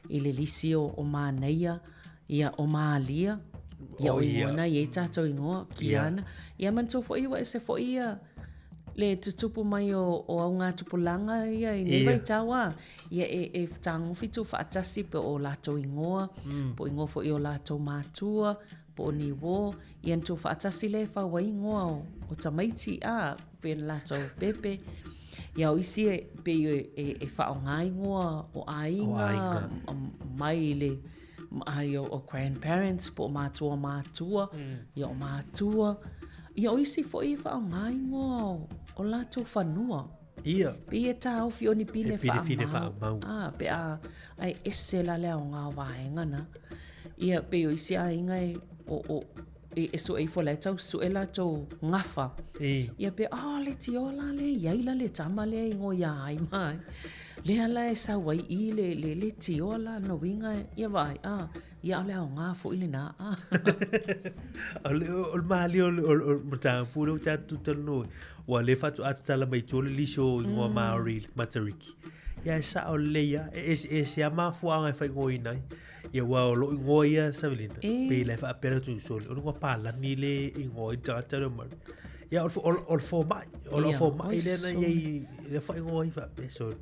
i le lisi o mana ia. Ia o maalia. Ia o ingona i e tātou i ngoa ki ana. Ia man tō fo iwa e se fo ia. Le tutupu mai o au ngā tupulanga ia i newa i tawa. Ia e tango fitu whaatasi pe o lātou ingoa, po ingoa fo i o lātou mātua, po o niwo. Ia nto whaatasi le whawa ingoa o tamaiti pe lātou pepe. Ia o isi pe e whao ngā ingoa o ainga, mai le ai o grandparents, po o mātua, ia o mātua. Ia o isi fo i whao ngā ingoa o lātou whanua. Ia. Pe e tā au whioni pine whaamau. Pe ai ese la leo ngā wāhengana. Ia pe o isi a inga e so e fo le tau su e la tau ngafa. Ia pe le tiola le iaila le tama le ingo ia ai mai. Le ala e sa wai I le tiola no winga ia vai. Ia ole au ngā fo ili nā. O maali o matāpura o tātu tano. Wa le fatu atatala mai tōle liso i ngō Maori Matariki. Ia e sa o leia. E se a mafuanga e whai ngō inai. Ia wa o lo i ngō ia Savelina. Pe le wha apera tu soli. O ngō pālani le i ngō i tātara mara. Ia o fo mai. O fo mai le na iei le whai ngō i wha apera soli.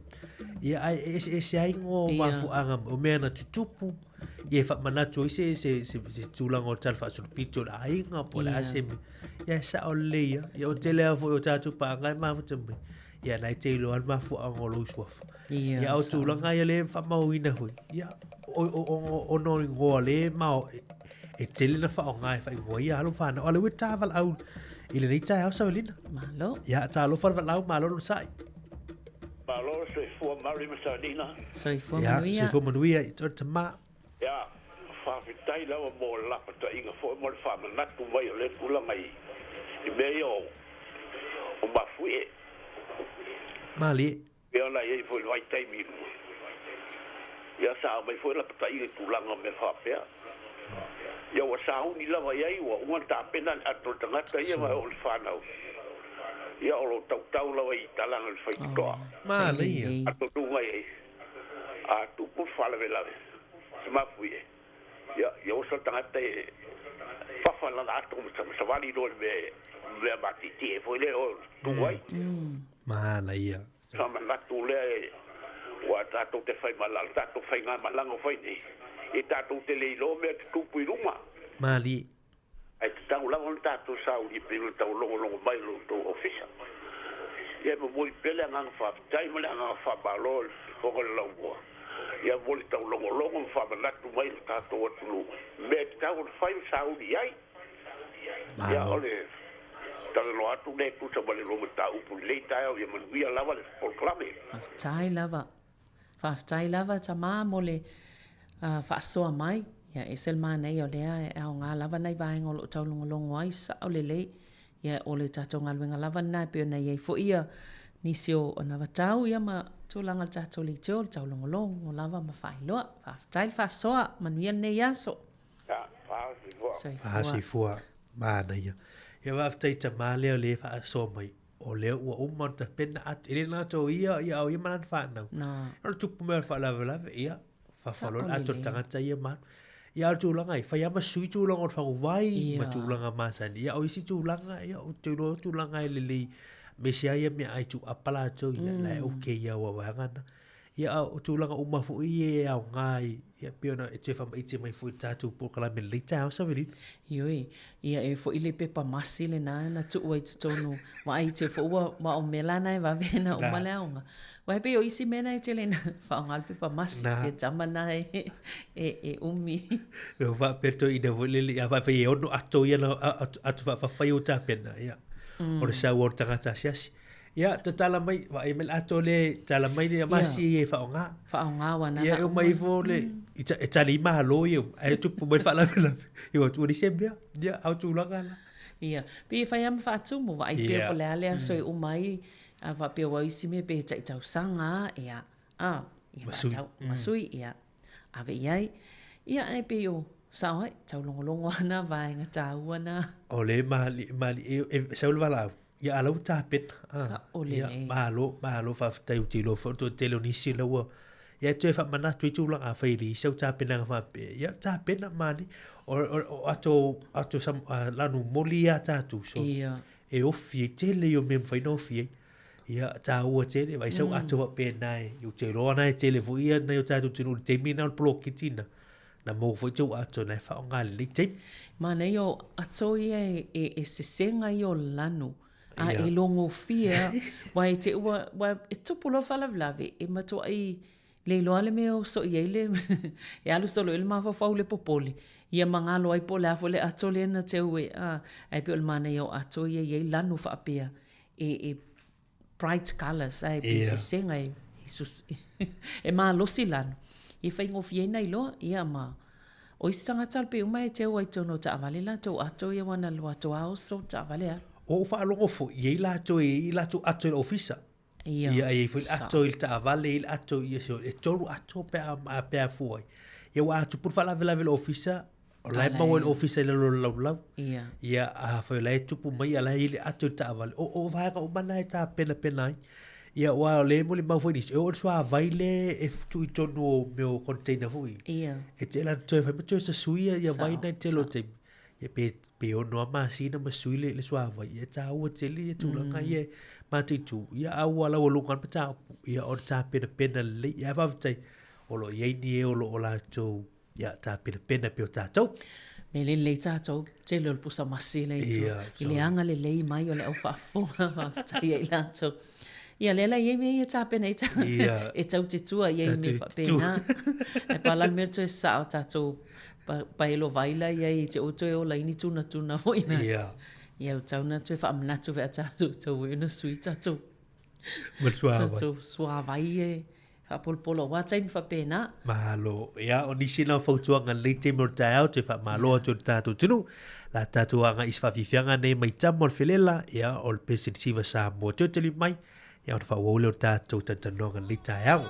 Ia e se ai ngō mafuanga o mea na tutupu. Ia wha manatu i se tūlanga o tāle whaasuru pito la ainga po la asemi. Ia sa o leia. Ia o te lea fo o tātu pāngai mafuta mai. Ia nai te ilo an mafu ango lo iswafa. Ia o tūlanga ia le wha mau ina hui. Ia o no ngoa le mao e tele na wha o ngai wha ingoa ia alo whana. O le ue tāwal au ile nei tai au Savelina. Malo. Ia tā lo whana lau malo no sai. Malo se fua mari Savelina. Se fua manuia. Se fua manuia i tō te maa. Ia, whawhitai lawa mō lapa ta inga fo mō le whamanatu mai o le pulanga I mei o mafue. Mali. Ia la iei fo i taimi. Ia sa mai fo lapa ta inga pulanga me whapea. Ia wa sa huni lawa iei wa unga ta pena ato tangata ia mai o le whanau. Ia o lo tau lawa I talanga le whaitoa. Mali. Ato tunga iei. A tupu whalawe lawe. Mafui ia o sa tangata e whawhala na ato sa wali no le matiti e foi le o tuai Mana ia sa manatu le Wa tātou te whai malala, tātou whai ngā malanga whai nei. E tātou te leilo mea te tupu I runga. Mali. Ai te tau langa o tātou sau I pēru tau longo mai lo tō ofisa. Ia ma mori pele nganga whaafitai male nganga whaabalo whonga le lau mua. Ia mori tau longo whaamanatu mai lo tātou atulu. Mea te tau o whai sau ni ai. Ia ole... Tala no atu ne kusa male lo mata upu le tai o ia manuia lava le folklame. Whaftai lava ta mā mole whaasoa mai. Ia esel mā nei o lea e au ngā lava nei vaenga o lo taulongolongo ai sa o le lei. Ia o le tātou ngā luenga lava nei pio nei ei fo ia nisi o na watau ia ma tūlanga le tātou li teo le taulongolongo o lava ma whailoa. Whaftai le whaasoa manuia nei aso. Whaasi fua mana ia. Ia waftai ta male o le whaasoa mai. O leo ua umon ta pena atu. Ele nā tō ia au ia manan whanau. Ora tupu mea whaalawe ia. Whawhalon ato tangata ia man. Ia au tūlanga i. Whai ama sui tūlanga o whangu vai. Ma tūlanga māsani. Ia au isi tūlanga. Ia au tūlanga i lili. Mesia ia mea ai tu apala ato. Ia lai uke ia ua wangana. Ia au tūlanga umafu i e au ngai. Ia piona e te whama ite mai fui tātou pōkala me leita au sawirin. Ioi, ia e fo ile pepa masi le na tuua I tutonu. Wa ai te fo ua wa o melana e wawena o maleaunga. Wa pe o isi mena e te le na whaongal pepa masi. E tamana e umi. E wha perto I na volele. Ia whai e ono ato ia na atu whawhai o tāpena. Ia. O le sau o tangata siasi. Ia, ta tala mai, wa e mel ato le tala mai le amasi e whaonga. Whaonga wana. Ia, e mai fo le, e tali maha lo iu, e tupu mai whaalawe. Ia, tu wani sembia, ia, au tūlanga la. Ia, pi whai ama whaatumu, wa ai pia po lea lea soi umai, a wa pia wa isi me pe tai tau sanga, ia, masui, ia, ave iai, ia ai pe o, sao hai, tau longolongo ana, vaenga tāu ana. O le mali, e saul walau. Ia alau tāpet. Ia, mahalo whawhitai o tilo, whanto telo nisi laua. Ia tue whamanatu I tūlanga a whairi, sau tāpenanga whape. Ia, tāpena mani. O ato lanu moli a tātu. So, e ofi, tele o mem whaino ofi. Ia, tā ua tele, vai sau ato whape nai. Iu te roa nai tele fu ia, nai o tātu tinu, te mina o ploki tina. Na mō whaitou ato nai whaonga li te. Ma nei o ato ia e sesenga I o lanu. A e longo fia, wai te ua, e tupulo whalawlawe, e matua I leiloa le meo so I eile, e alu solo ele mawa whau le popoli. Ia mangalo ai po le afo le ato le na te ue, ai pe ole mana I o ato ia I lanu whaapea, e bright colours, ai pe se senga e maa losi lanu. I whaingo fie nei loa, ia maa. O isi tangata pe uma e te ua I tono ta avale la, tau ato ia wana lua toa o so ta avale a. O whaalongo fo, I lato ato I ofisa. Ia e fui ato I ta avale, I ato I e toru ato pea fuai. Ia wa atu pur whalawe ofisa, o lai maua I ofisa I lau. Ia a whai lai tupu mai, a lai ato I ta avale. O whaega umana e ta pena ai. Ia wa le mo le mau foi nisi. E o sua vaile e tu I tonu o meu container fui. E te lan toi whai mato sa suia, ia vai nai te lo te. Ia pe o noa maasina masui le suava. Ia tā ua tele, ia tūlanga, ia mātai tū. Ia aua lau alungan pa tā upu. Ia o tā pena le. Ia whawtai. Olo iei e olo o lātou. Ia tā pena pe o tātou. Me le tātou. Te leo le pusa masi le tu. I le anga le lei mai o le au whaafonga. Whawtai ei lātou. Ia lela iei me ia tā pena i tā. E tau te tua iei me whapena. E pala me tu e sao tātou. Pa elo vaila ia I te oto e o laini tuna hoina. Ia o tauna tu e whaamanatu vea tātou tau e na sui tātou. Tātou suavai e whaapolpolo wātai mi whapena. Mahalo. Ia o nisi nao whautuanga leite mor tai au te whaamaloa tu tātou tunu. La tātou anga iswawhiwhianga nei mai tamor whilela. Ia o le pesen siva sa mua tōteli mai. Ia o na whauole o tātou tantanonga leite au.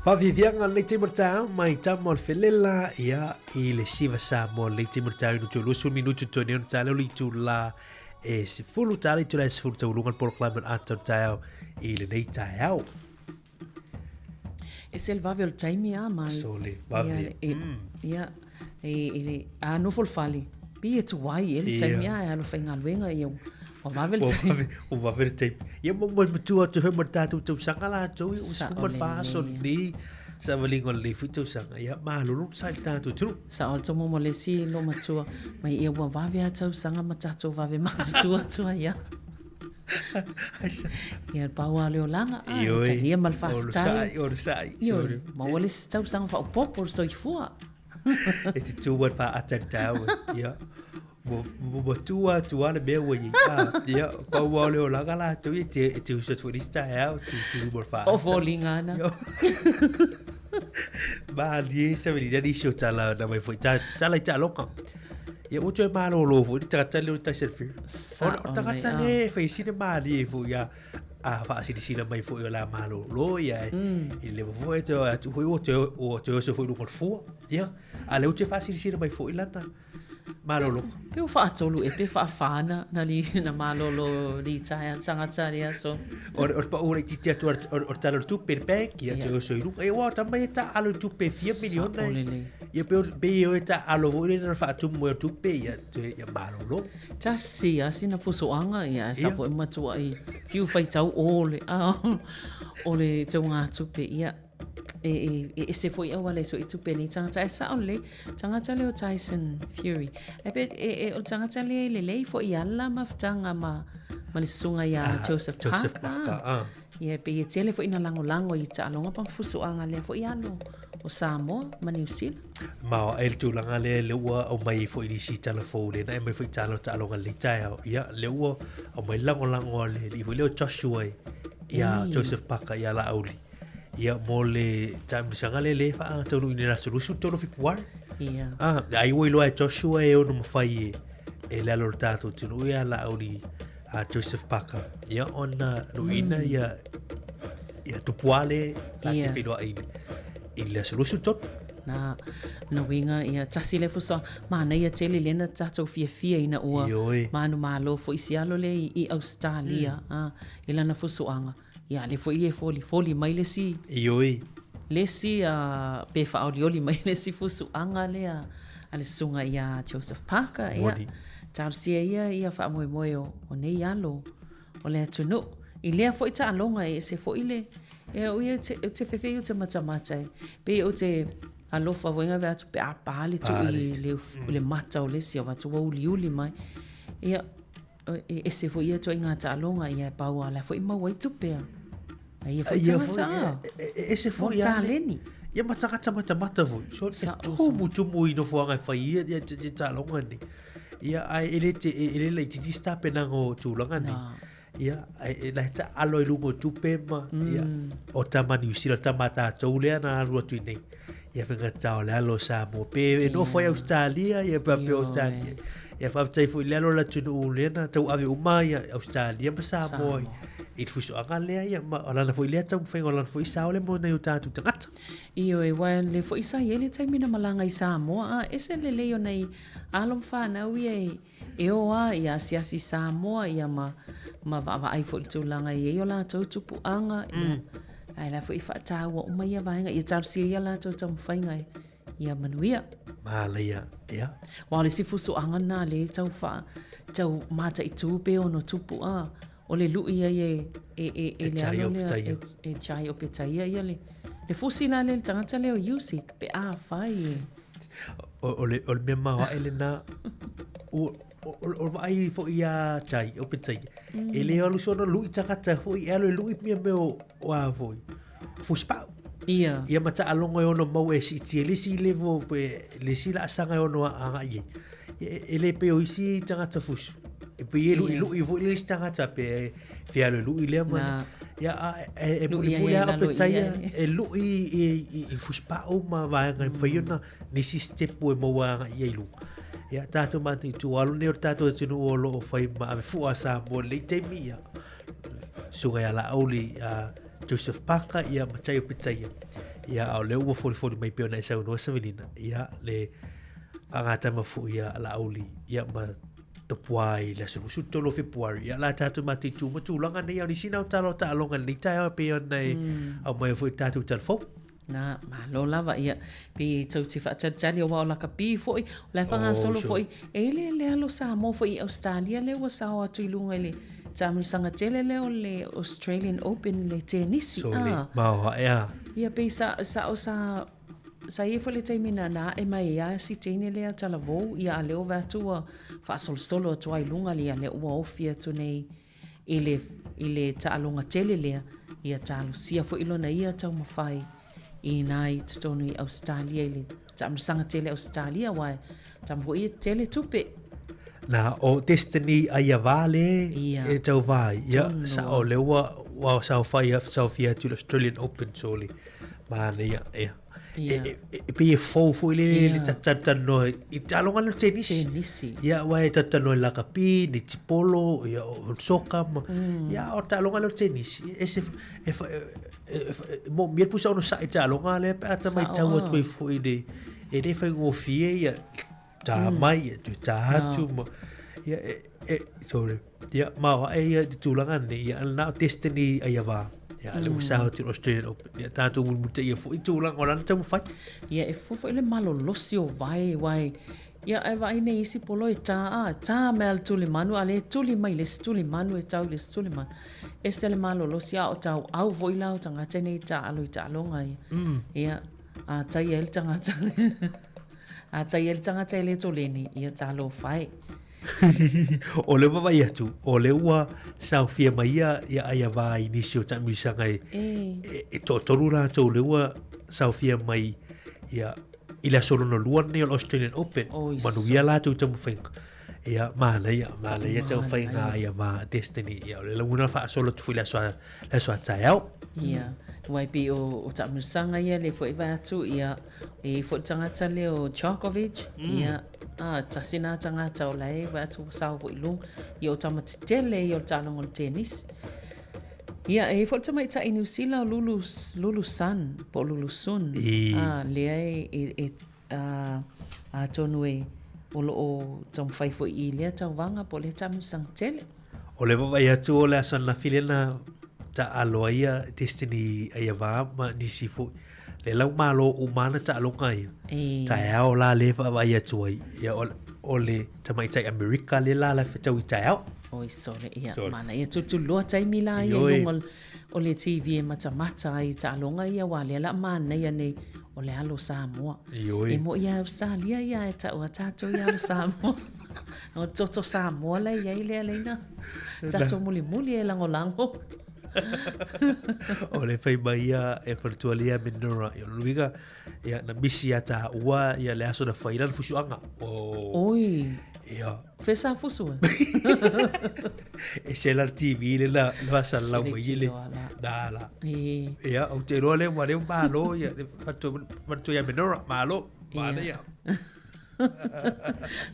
Whawhiwianga le te matau mai tamo al whelela ia I le siva sa mo le te matau inu tu lusu minutu tu neon tale li tu la e se fulu tale tu la se fulu tau lungan por climate atau tau I le nei tau. E se le vawe o le taimi a mai. So le vawe. Ia, a nofol fali. Pi e tu wai e le taimi a e alo whainga luenga I au. O vawe le taimi. O vawe le taimi. Ia mo mo matua tu hema tatu tau sanga la tau I uskuman whaaso ni. Sa malingo le futu sanga ia malulu sa tatu tu. Sa o tomo mo le si lo matua. Mai ia wa vawe a tau sanga matatu vawe matatua tua ia. Ia paua leo langa ia mal whaafitai o sai ma wale si tau sanga whaopopo so I fua e te tua whaatan tau ia mo tua le mea wa ia ia paua leo langa la tu e te usat furista au tu mo wha o folinga ana ba li se vedi di sio tala na mai foi tala ta loka ia o te malo lo fu ta ta le ta selfie o ta ta le fai sine mali fu ia a fa sine mai fu la malo lo ia il le fu e tu o se fu lo fu ia ale o te fa sine mai fu ilana malo lo pe o fa tolu e pe fa fana na li na malo lo li taia sanga taia so or pa o ti ti or ta tu per bank ia te so lu e wa ta mai ta alo tu pe 5 milioni ia pe o ta alo vo na fa tu mo tu pe ia te ia malo lo ta si asina fusoanga ia sa po matua I fiu fai tau ole te nga tu pe ia e se foi au ale so I tu pe ni tanga ta sa ole tanga le o Tyson Fury e pe o tanga le foi alla maftanga ma le sunga ia Joseph Parker ia pe e tele foi na lango I ta longa pa fusoanga le foi alo o Samoa ma New Zealand ma el tu langa le ua o mai foi ni si telefone na mai foi talo longa le tai ia le ua o mai lango le le Joshua ia Joseph Parker ia la auli ia mo le time sanga le fa tonu ni na solution tonu fi puar ia ai wo lo Joshua e o no fai e le alortato tunu ia la auli a Joseph Parker ia ona ruina ia tu puale la te fido ai il la solution tot na winga ia tasi le fuso mana ia tele lena tato fia ina ua manu malo fo isialo le I Australia ila na fuso anga ia le foi foli mai le si le si pe fa audioli mai le si fuso anga le ale sunga ia Joseph Parker ia tarsia ia fa mo o nei alo o le tunu I le foi ta longa e se foi le e o ia te fefe te mata pe o te alofa voinga va tu pe a pali tu le mata o le si o tu uli mai ia e se foi ia tu inga ta longa ia pa wa la foi ma wai tu pe ia foi e se foi ia leni ia mataka mata fu so tumu ino fuanga fai ia ta longa ni ia ai ele le titi sta pena ngo tulanga ni ia la ta alo lungo tupema ia o tamani usila tamata tole na ru tu nei ia venga tau le alo sa mo pe no foi Australia ia pa pe Australia ia fa tai foi le alo la tunu lena tau ave umai Australia ma sa mo it fuso angale ia ma ala na foi le tau fengo ala foi sa ole mo na uta tu tangata io e wan le foi sa ele tai mina malanga i sa mo a ese le leo nei alom fa na ui e o a ia siasi sa mo ia ma va ai foi tu langa i o la tu pu anga ai la foi fa ta wo ma ia va ia tar si ia la tu tam fainga ia manuia Malaya ia wa le si fuso anga na le tau fa tau mata i tu pe ono tupu a o le lu ia e le alo le e chai o petaia ia le fusi la le tangata leo music pe a fai o le me ma elena o vai fo ia chai o petaia ele o sono lu tangata fo ia lo lu me o foi fuspa ia mata alongo e ono mau e si levo pe le si la sanga ono anga ye ele pe o isi tangata fus e pe lu i vo le tangata pe fia lu i le man ya e mulea pe taia e lu i fus pa o ma va nga pe yona ni si step o mo anga ye lu ya tato mati tu alu ne tato tinu o lo fai ma fu asa mo le te mia sunga ya la oli Joseph Parker ia matai o pitaia ia au le ua fori mai peona e sau noa savenina ia le angata mafu ia la auli ia ma tapuai la sulusu tolo februari ia la tatu mati tu matulanga nei au nisina o talo ta alonga nei tai au peona au mai foi tatu telefon na ma lo lava ia pe tau te fa tani o wa la kapi foi la fanga solo foi ele alo sa mo foi Australia le wa sa o tu lunga le tamu sanga tele leo le Australian Open le tenisi ma ia pe sa ia foi le taimina na e mai ia si tene le tala vo ia leo vatua fa solo tu ai lunga le le ua ofia tu nei ile ta alonga tele le ia talu sia foi ilona ia tau mafai i nai tonu i Australia le tamu sanga tele Australia wa tamu ia tele tupe na o destiny ai vale e tau vai ia sa o le wa sa fa fia tu Australian Open soli ma ia pe fo le tata no i talonga no tennis ia wa tata no la kapi ni tipolo ia o soka ia o talonga no tennis ese mo mi pusa no sa talonga le ata mai tau tu fo ide e fa ngo fie ia ta mai tu ta tu ia sorry ia ma ai tu langa ni ia na destiny ai va ia le usa tu Australian Open ia ta tu mu te ia fo tu langa ola ta mu fai ia e fo ele malo losio vai ia e vai nei si polo e ta mel tu le manu ale tu le mai le tu le manu e tau le tu le man e se le malo losia o tau au voi lao tanga tene ta alo ta longa ia a tai el tanga a tai el tanga tele to leni ia talo fai o le vai atu o le ua sau fia mai ia ai va inicio ta mi sanga e torura to le ua sau fia mai ia ila solo no luan ni Australian Open manu ia la tu tamu fai ia malaya tau fai nga ia va destiny ia le una fa solo tu la so tau ia wai pe o tamu sanga ia le foi va tu ia e fo tanga tale o Djokovic ia tasina tanga tau lai va tu sau vo ilung ia o tamu tele ia o talong o tennis ia e fo tama ita New Zealand Lulu Sun po Lulu Sun le e tonu e o tamu fai fo i le tau vanga po le tamu sang tele o le vai atu o le asan la filena ta aloia destiny ai va ma nisi fo le lau malo umana ta alonga ia ta ao la le vai atu ai ia o le tamai tai America le la fetau i tau oi sole ia mana ia tu lo tai mila ia ngol o le TV mata ai ta alonga ia wa le la mana ia nei o le alo Samoa e mo ia Australia ia e ta o tato ia Samoa o toto Samoa la ia ile na tato muli e lango O le fai mai e whanatualia minora. Ia luiga, ia na misi ata ua, ia le aso na whairan fusuanga. Oi. Ia. Fesa fusu. E se la TV le la wasa lau mai ile. Dala. Ia, au te roa le wale malo, ia le whanatualia minora, malo. Mana ia.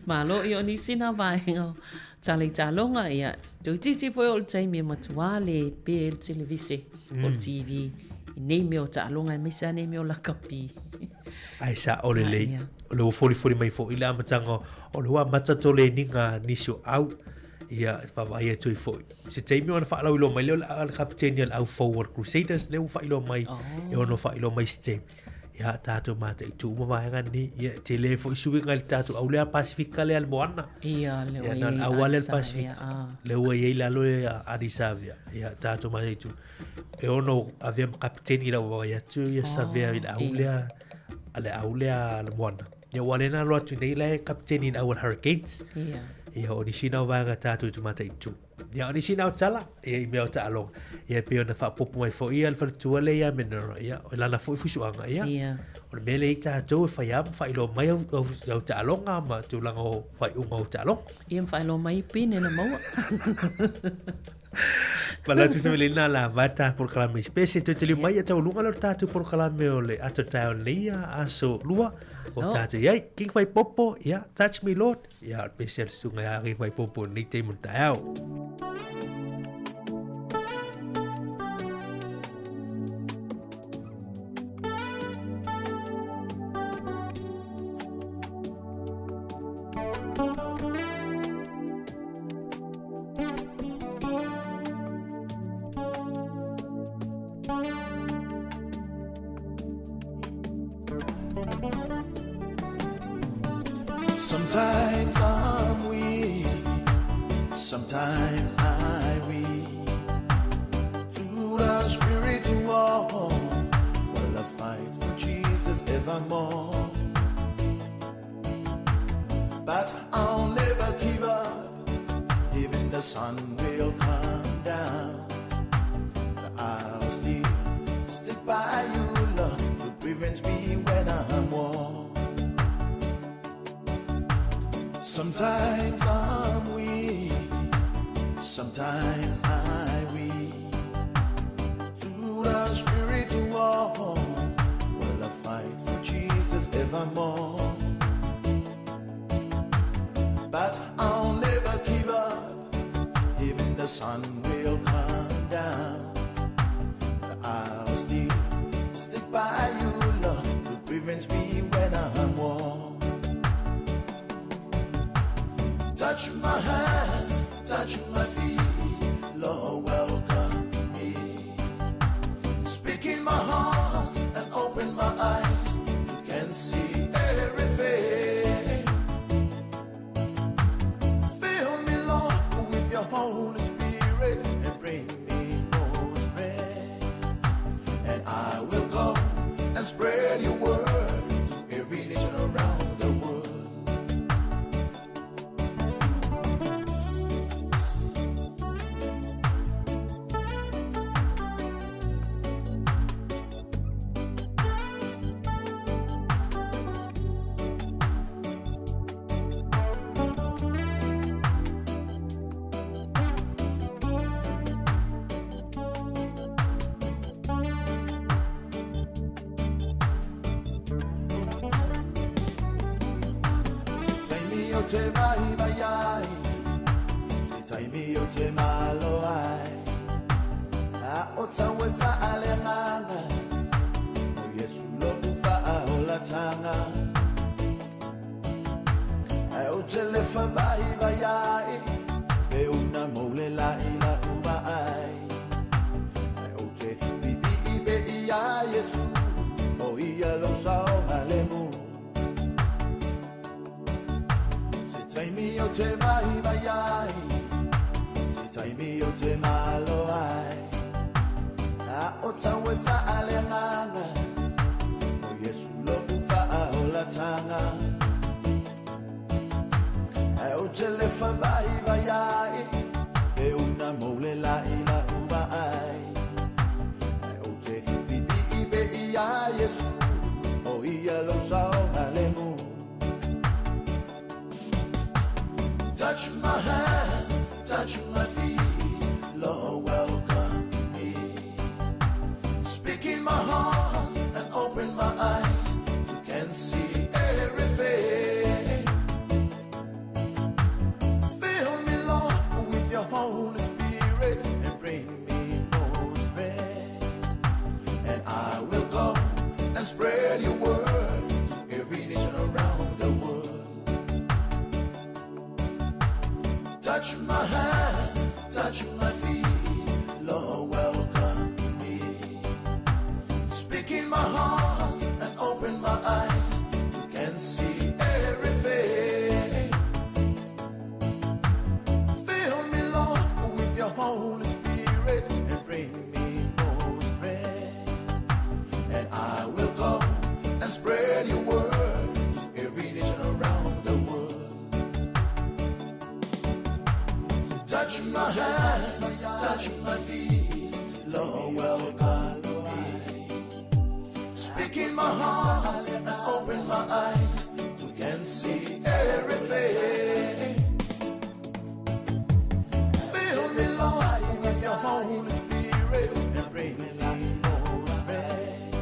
Malo i o nisi na vaenga tale talonga ia tu titi foi o taimi matua le pe televise o TV nei meo talonga me sa nei meo la kapi ai sa o le le o le fori mai fo ila matanga o le wa matato le ninga niso au ia fa vai tu foi se taimi ona fa lo mai le al captain au forward crusaders le fa ilo mai e ono fa ilo mai stem ya tatu mata itu mavaenga ni ya telefo isuwi ngal tatu au le Pacifica le almoana ia le ya nan awal el Pacifica le wei la lo ya Adisavia ya tatu mata itu e ono aviam captain ila wa ya tu ya savia ila au le almoana ya walena lo tu nei le captain in our hurricanes ya onisina vanga tatu tu mata itu ya onisina tala e me ota along ya pe ona fa popo mai fo ia fa tu le ya menor ya la na fo fusuanga ya o mele ita to fa ya fa ilo mai au ta alonga ma tu lango fa unga ta along ia fa ilo mai pin na mo Pala tu se melina la vata por kala me especie to tele mai ta lunga lo tatu por kala me ole ata ta lia aso lua o tatu ya king fai popo ya touch me lord ya special sunga ya king fai popo ni te muntao Sometimes I'm weak, sometimes I weak. Through the spiritual, will I fight for Jesus evermore? But I'll never give up, even the sun will come down. I'll still stick by you, Lord, to prevent me when I'm warm. Sometimes I'm weak, sometimes I weak. Through the spiritual, will I fight for Jesus evermore? But I'll never give up, even the sun will come down. I'll still stick by you, Lord, to prevent me when I'm warm. Touch my hands, touch my feet, Lord, welcome me. Speak in my heart and open my eyes, you can see everything. Fill me, Lord, with your Holy Spirit and bring me more strength. And I will go and spread your word to every nation around the world. Te vai vai ai, se tai mi o te malo ai, a o tawe fa ale nganga, o Yesu lo tu fa o la tanga, a o te le fa vai vai ai, pe una mole la ina uva ai, a o te bibi ibe ia Yesu, o ia lo sa o alemu. Tai mi o te vai vai ai, se tai mi o te malo ai, a o tawe fa ale nganga, o Yesu lo tu fa o la tanga, a o te le fa vai vai ai, e una mole la ina uva ai. Touch my hands, touch my feet, Lord, welcome me. Speak in my heart and open my eyes, you can see everything. Fill me, Lord, with your Holy Spirit and bring me more strength. And I will go and spread your word to every nation around the world. Touch my hands, touch my feet, Lord, welcome me. Speak in my heart and open my eyes, you can see everything. Fill me, Lord, with your Holy Spirit and bring me more strength. And I will go and spread your word to every nation around the world. Touch my hands, touch my feet, Lord, welcome me. Speak in my heart and open my eyes, you can see everything. Fill me, Lord, with your Holy Spirit and bring me more strength.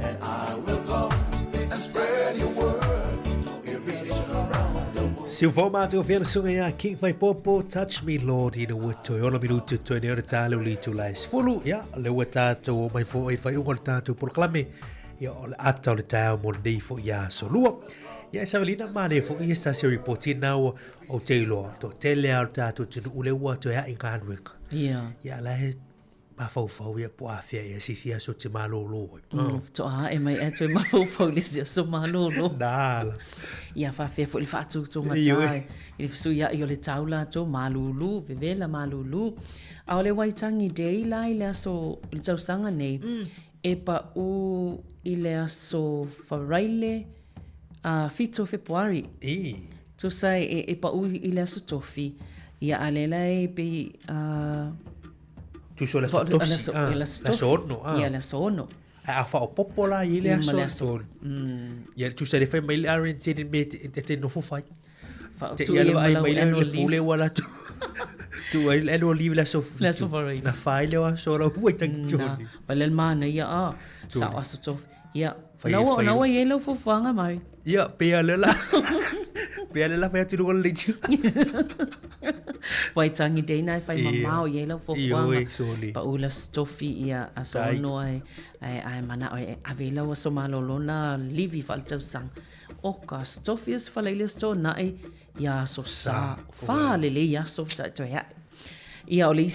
And I will go and spread your word to every nation around the world. Se o formato fiano sunga ya King Pai Popo Touch Me Lord ina wato ona minuto to ne ora talo li to lais fulu ya le wata to mai fo e fai un tato proclame ya ole ata le tao mo dei fo ya solua ya Savelina mane fo i sta se reporting now o Taylor to tele al tato to ule wato ya in Canwick ya la he pa fo fo ya po afia ya sisi ya so te malo lo to a e mai e to ma fo le so malo lo dala ia fa fe fo il fatu to matai il su ia io le taula to malulu vevela malulu a le waitangi dei lai le so il tau sanga nei e pa u ile so faraile a fito februari to sai e pa u ile so tofi ia alelai pe tu so la tofi la sono ia la sono a fa o popola ile a so ia tu se le fai mai arin se me te no fai te ia le mai le pule wala tu tu ai le olive la so na fai le a so la hui tang joni bale mana ia a sa aso to ia na wa ye lo fo fanga mai ia pe ale la pe ale la fa tu ko le tu wai tangi dei nai fai mamao ye lo fo fanga pa ula stofi ia aso no ai mana ai avela o so malo lona livi falta sang o ka stofies falele sto na ia so sa fa le ia so to ya ia ole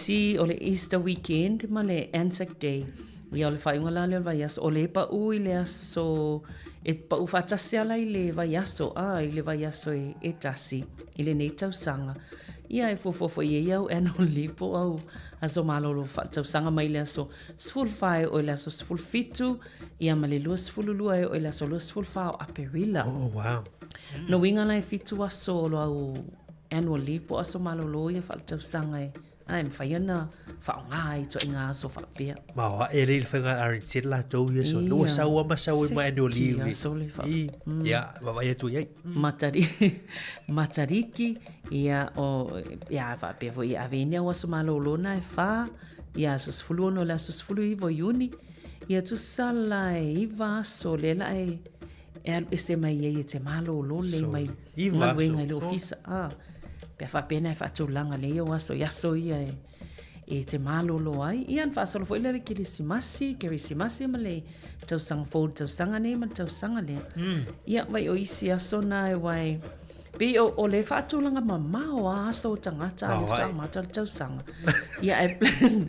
Easter weekend male Anzac Day ia le fai ngola le vai as ole pa u ile so et pa u fa tasi ala ile vai aso ile vai aso e tasi ile nei tau sanga ia e fo ia o eno lipo au aso malo lo fa tau sanga mai le aso sful fai o le aso sful fitu ia male lu sful lu o le aso lu sful fa a perila oh wow no winga lai fitu aso lo au annual lipo aso malo lo ia fa tau sanga ai me fai ana fa ngai to inga so fa pia ma wa e le fa arin sit la to ye so no sa wa ma sa wa annual leave ya va ya tu ye matariki ia o ia fa pe vo ia venia wa so malo lo na fa ia so sfulu no la so sfulu i vo uni ia tu sala i va so le la se mai ye te malo lo le mai i va wenga le ofisa pe fa pena fa tu langa le yo so ya so ia e te malo lo ai ian fa so foi le kirisimasi male tau sang fo tau sanga ne man tau sanga le ia vai o isi aso na vai pe o le fa tu langa mama o aso tanga ta mata tau sanga ia e plan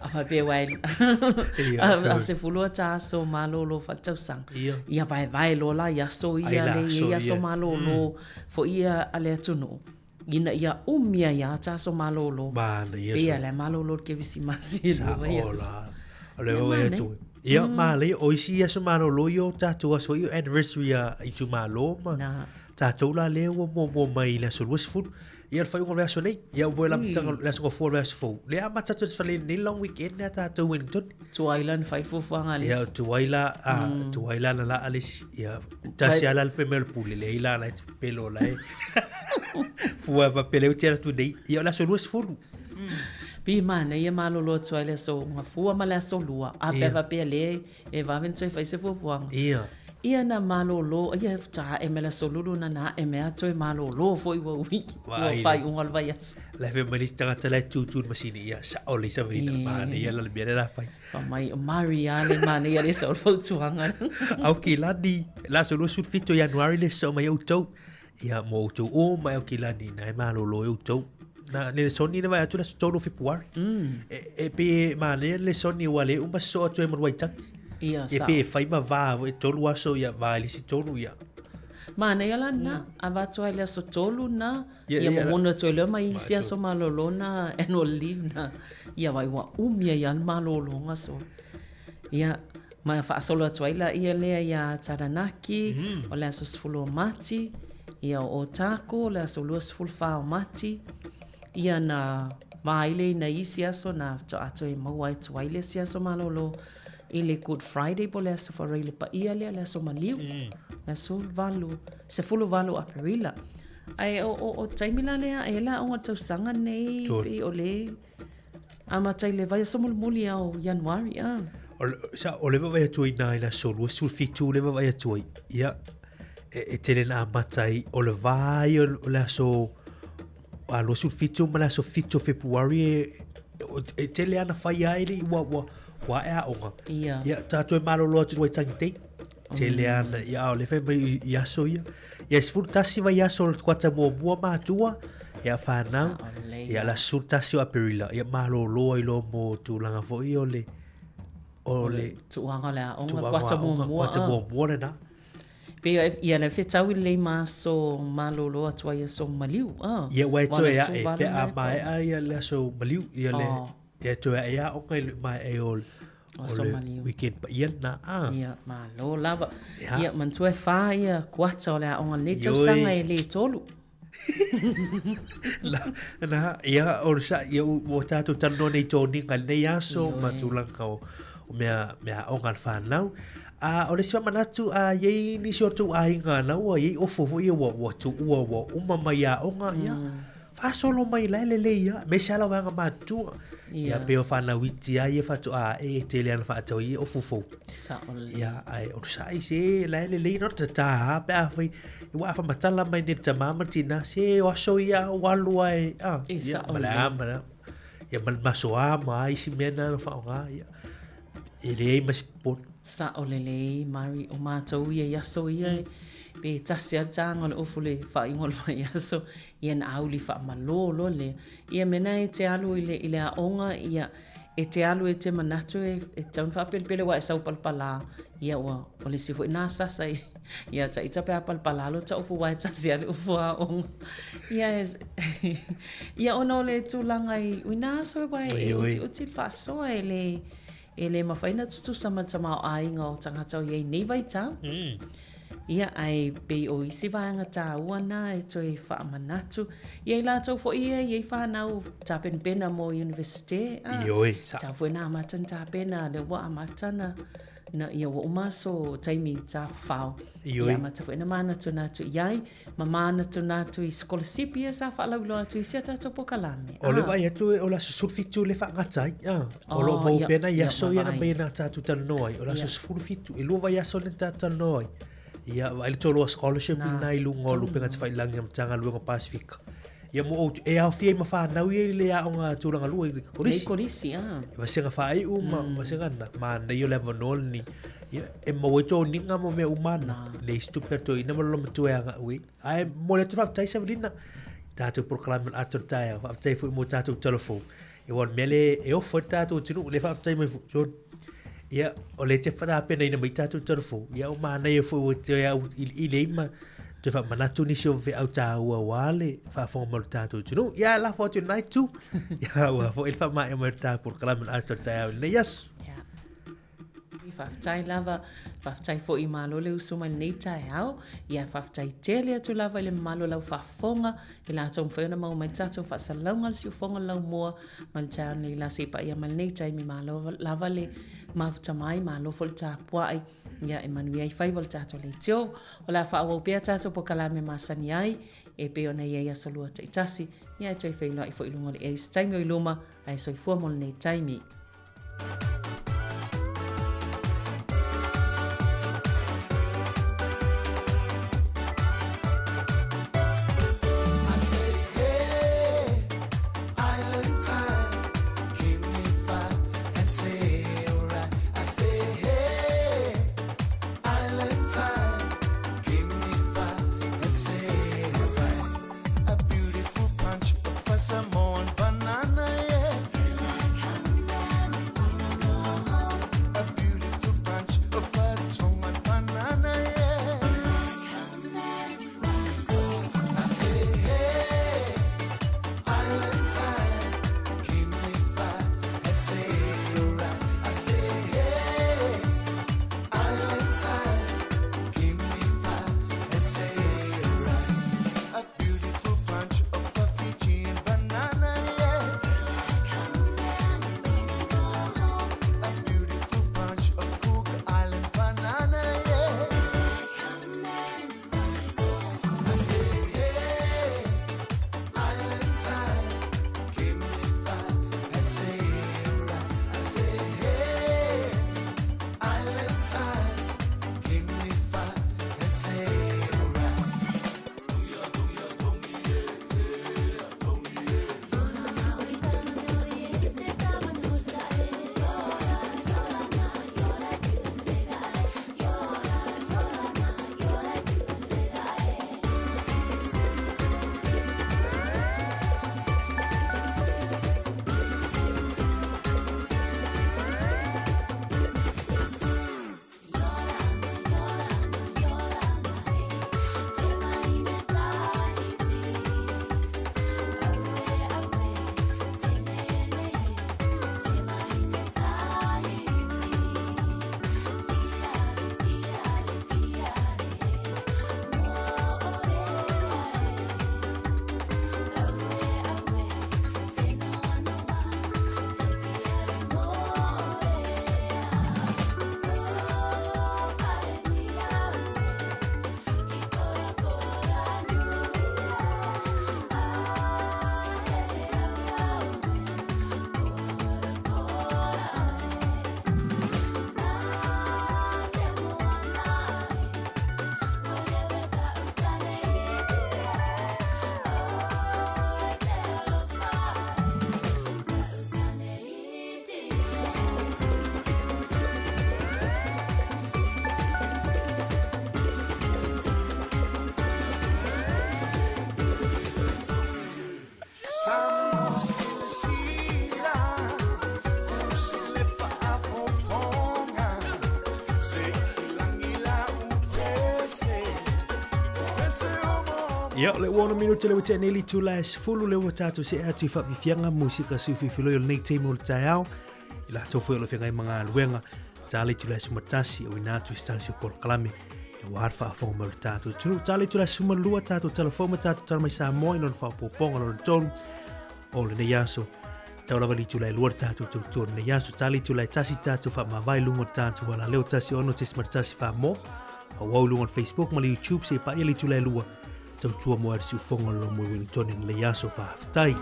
a fa pe vai a se fulu ta so malo lo fa tau sanga ia vai lo la ya so ia le ia so malo lo fo ia ale tuno ina ia umia ia ta so malolo ia le malolo ke visimasi le o tu ia male o isi ia so malolo yo ta tu so yo anniversary i tu malo ma ta tu la le o mo mai la so was food ia fa un verso nei ia o la tanga la so for verso fo le ama ta tu fale ni long weekend ta tu Wellington tu island fai fo fanga ia tu island la alis ia ta si ala el femel pule le ila la pelo la Fua va pele utia tu dei. Ia la so luas fulu. Pi mana ia malolo tua le so nga fua ma le so lua. A pe va pele e va ventoi fai se fuafuanga. Ia na malolo ia ta e mele so lulu na e me atoi malolo foi wa wiki. Wa fai ungal vai as. La fe manis tanga tala tutu masini ia sa oli sa vrina mana ia la biere la fai. Pa mai Maria le mana ia le so fo tuanga. Au ki la di la so lu sut fito January le so mai auto. Ia mo auto o mai au ki la di na malolo auto. Na le soni na vai atu la stolo February. E pe mana le soni wale uma so atu e mo waita. Ia sa. E pe fai ma va e tolu aso ia va le si tolu ia. Mana ia la na avatu ai le so tolu na ia mo mona to le mai sia so malolo na annual leave na ia vai wa umia ia malolo nga so. Ia mai fa solo atu ai la ia le ia Taranaki o le so sfulu mati ia o tako le so lu sfulu fa mati. Ia na maile na isia so na to ato e mau ai to ai le sia so malolo i le Good Friday po le so fa le pa ia le so maliu le so valu se fulu valu aprila ai o taimila le e la o to sanga nei pe o le ama tai le vai so muli au January sa o le vai to ina ina so lu sul fitu le vai to ia e tele na matai o le vai o la so a lo sul fito ma la so fito February e tele ana fai ai wa e a onga ia tato e malolo atu wai tangi tei tele ana ia o le fe mai ia so ia sfur tasi vai ia so kwata mua matua ia whanau ia la sur tasi o aperila ia malolo i lo mo tu langa fo i o le tuanga le a onga kwata mua le na pe ia le fetau le maso malolo atua ia so maliu ia wai to ia e pe a mai a ia le so maliu ia le ia to ia o kai mai e ol so maliu weekend pa ia na ia malo lava ia man to fa ia kwata le on le to sanga e le tolu na ia o sa ia o tato tano nei toni ngal nei aso matulang ka o mea o ngal fa now o le siwa manatu yei ni sio tu ainga na wa yei ofo ia wa tu wa uma mai a onga ia fa solo mai le ia me sala wa matu ia pe o fa na witi ia fa tu e tele fa to ia ofo sa ia ai o sa i se le no ta pe a foi wa fa matala mai ni tama matina se o so ia wa lua ia mala ia mal masoa mai si mena fa nga ia ele mas pon sa olele mari o matou ia yaso ia pe tasia tanga o fule fa ingol fa yaso ia na auli fa malolo le ia mena e te alu ile a onga ia e te alu e te manatu e taun fa pele wa sa palpala ia o le sifo na sa sai ia ta ita pe palpala lo ta fu wa tasia le fu a onga ia ono le tulangai uina so wa o ti fa so ele mafaina tu sama tama ainga o tangata ye nei vai ta ia ai pe o isi vanga ta wana e toi fa manatu ye la to fo ye fa nau ta pena mo university ta fo na matan ta pena le wa matana na ia wa umaso taimi ta fa ia mata fo na mana tu na tu yai mama na tu na tu scholarship ia sa fa la lo tu sia ta to pokalame o le vai tu o la surfitu le fa ngata o lo mo pena ia so ia na pena ta tu tan noi o la surfitu e lo vai so le ta tan noi ia vai to lo scholarship na i lungo lu penga fa lang yam tanga lu Pacific ia mo e a fie ma fa na wi le a nga tu langa lu korisi va se fa ai va se na ma na yo le vonol ni e mo to ni nga mo me umana le stupid to ina mo lo tu nga wi ai mo le tu tai se vina tatu proclaim atur tai fa tai fu mo tatu telefon e won mele e o fo tatu tinu le fa tai me fu ia o le te fa pena ina mai tatu telefon ia o ma na e fu ia i le ma te fa manatu ni sio ve au ta ua wale fa fo mo tatu tinu ia la fo tonight tu ia wa fo il fa ma e mo ta proclaim atur tai ne yes faftai lava faftai fo i malo le uso mai nei tai au ia faftai tele atu lava le malo lau fafonga i la tau mwhena mau mai tato fa salaunga si ufonga lau mua man taa nei la sepa ia mal nei tai mi malo lava le mafuta mai malo fol ta puai Ia e manu ai whai wale tātou le teo. O la wha awau pia tātou po kalame masani ai. E peo nei ai asalua ta itasi. Ia e tau whailua i fo ilunga le eis taimi o iluma. Ai soi fua mole nei taimi. Ia le wana minuta le wate neli tu la sifulu le watatu se atu i whawhiwhianga musika sufi filo i le nei teimu le tai au. I la tofu i le whingai mga aluenga, tale tu la sumatasi o inatu i stasi o polo kalame. E warfa a whonga maru tatu. Tunu tale tu la sumalua tatu telefoma tatu taramai sa moi non whapoponga lor tonu. O le nei aso. Tau lava li tu la luar tatu tu nei aso tale tu la tasi tatu wha mawai lungo tatu wala leo tasi ono tis martasi wha mo. O wau lungo Facebook ma li YouTube se pa ili tu la lua. Tau tua moa si ufonga lo mo Wellington in le aso fa aftai.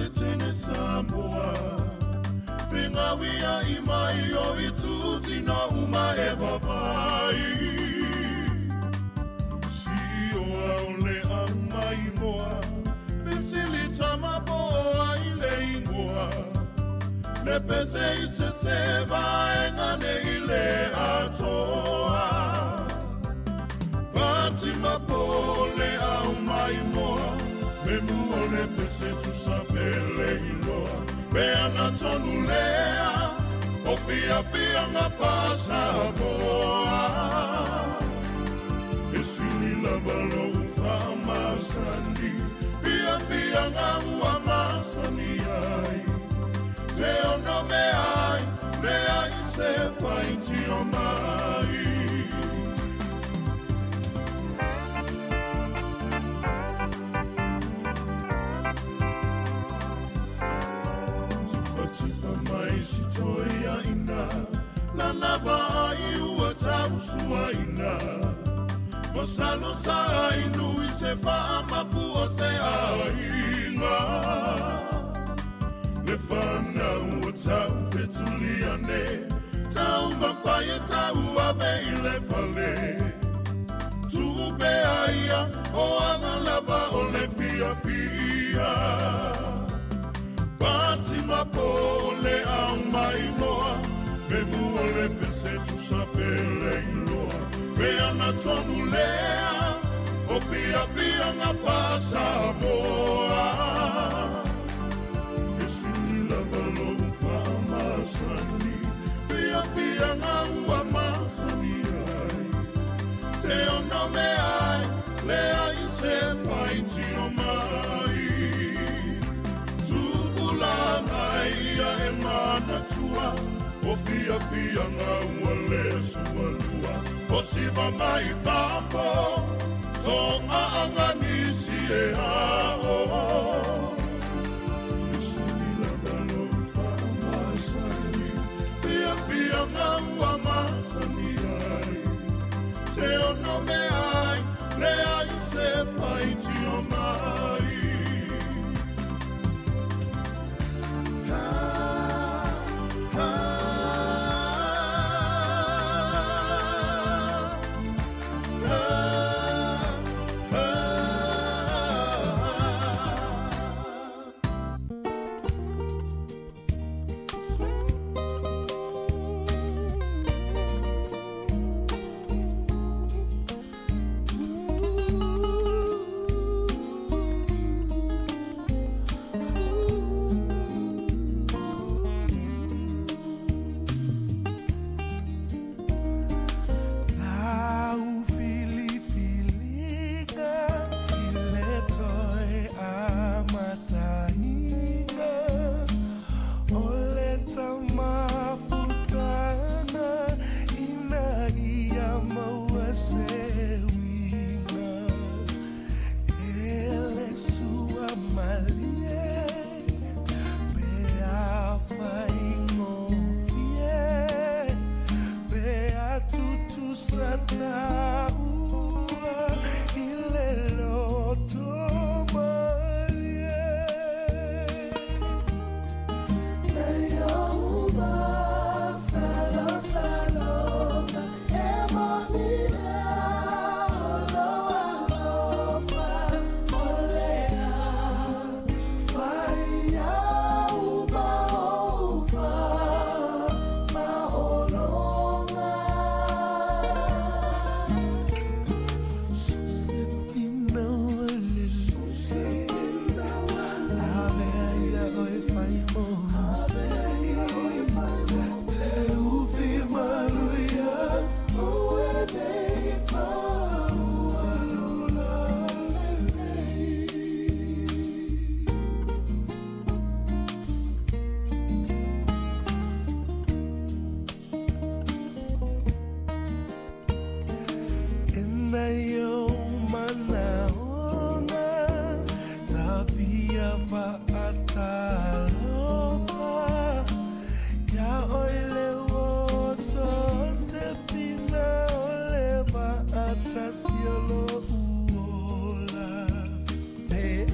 setene Samoa Finga wia imai o ituti no uma eva vai Si o aole amai moa Vesilita maboa ile ingoa Ne pese ise seva engane ile atoa Pati mapole au mai moa Me muole pese tu sapele iloa Me anatonu lea O fia fia nga fasa boa Esili lava lo ufama sandi Fia fia nga uama sani ai Te ono me ai se faiti o mai Tifa mai si toia ina Na nava ai ua tausua ina Masalo sa inu I se faa mafua se ainga Le fana ua tau fetuliane Tau mawhaia tau ave I le fale Tupe aia o anga lava o le fia fia Pati mapole au mai moa Me mua le pese tu sapele iloa Me anatonu lea O fia fia nga fasa moa E sini lava lo faa masani Fia fia nga ua masani ai Te ono me ai Lea I se faiti o mai Ia e mana tua O fia fia nga ua le sualua O siva mai fafo To aanga nisi e hao Isani lava lo faa masani Fia fia nga ua masani ai Te ono me ai Le ai se faiti o mai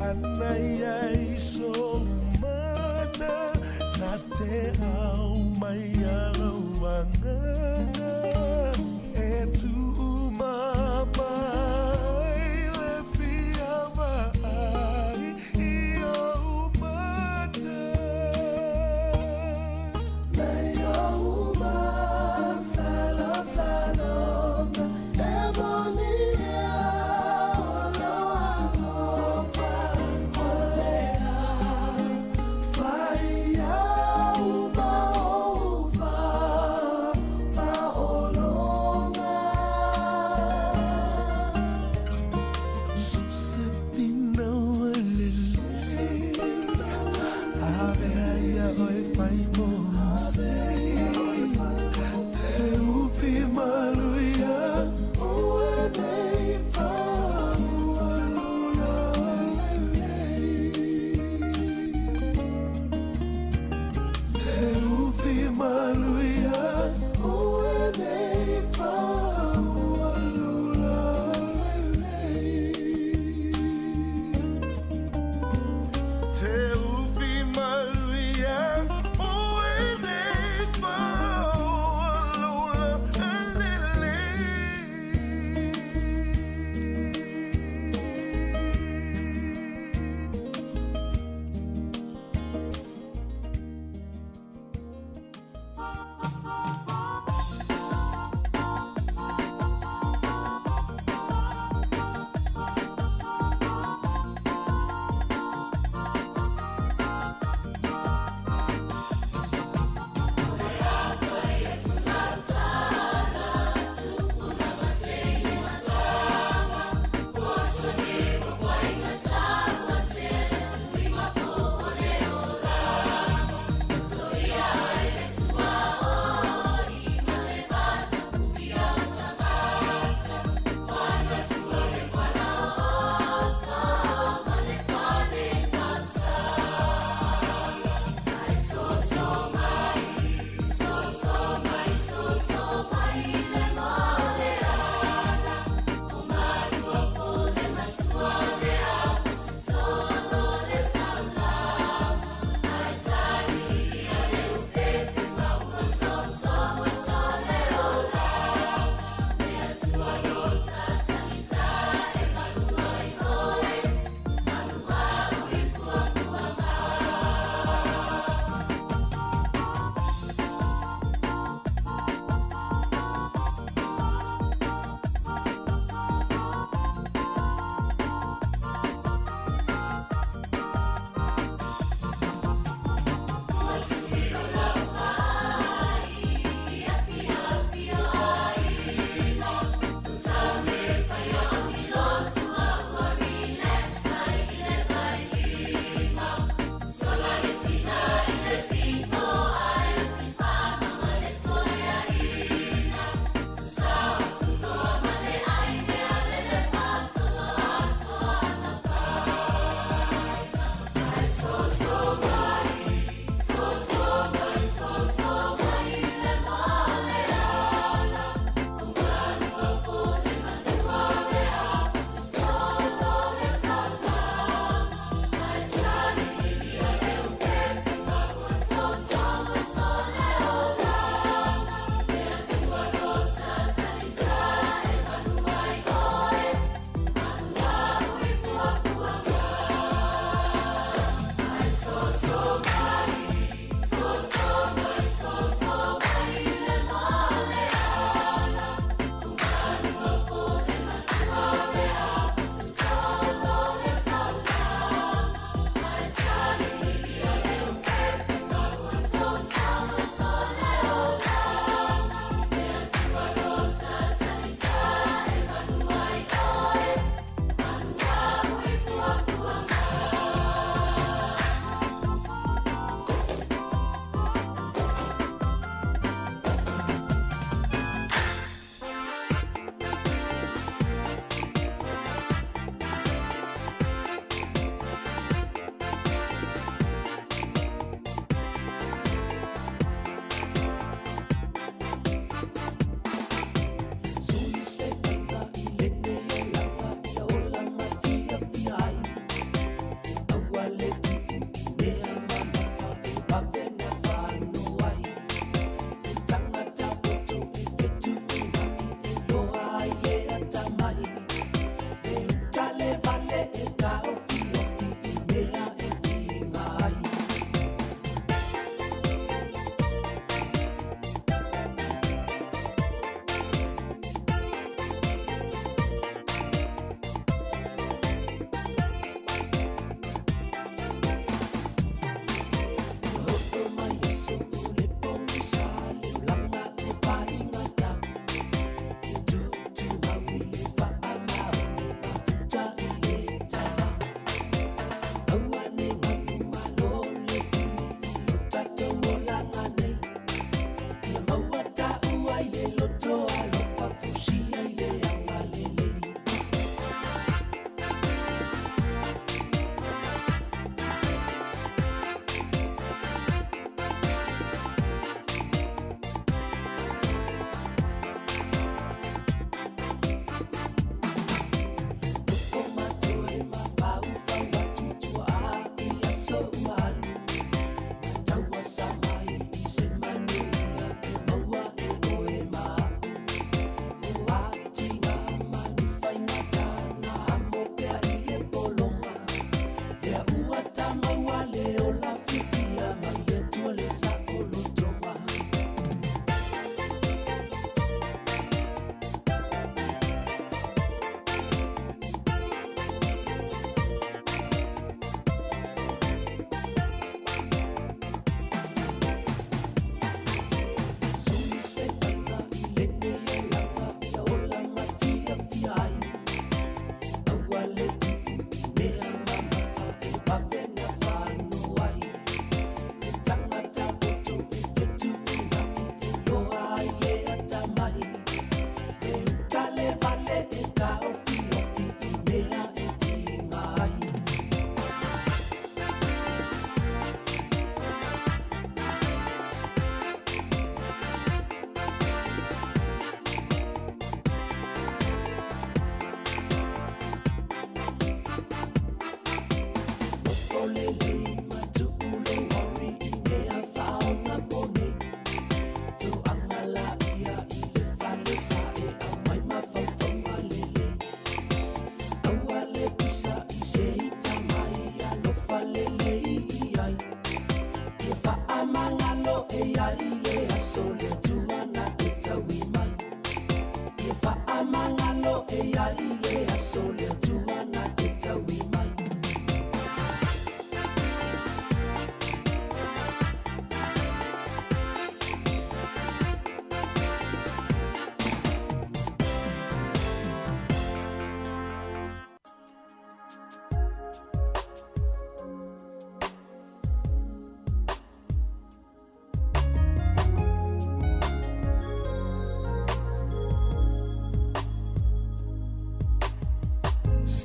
Anaya iso te au mai alo wanga e tu mai le fia mai I o mata nei o ma salo salonga e bonia lo alofa olea fai au ba ova ba olonga susepina ave ia oi fai mose te ufi maluia ue nei fa alula te ufi maluia ue nei fa alula te ufi maluia ue nei fa alula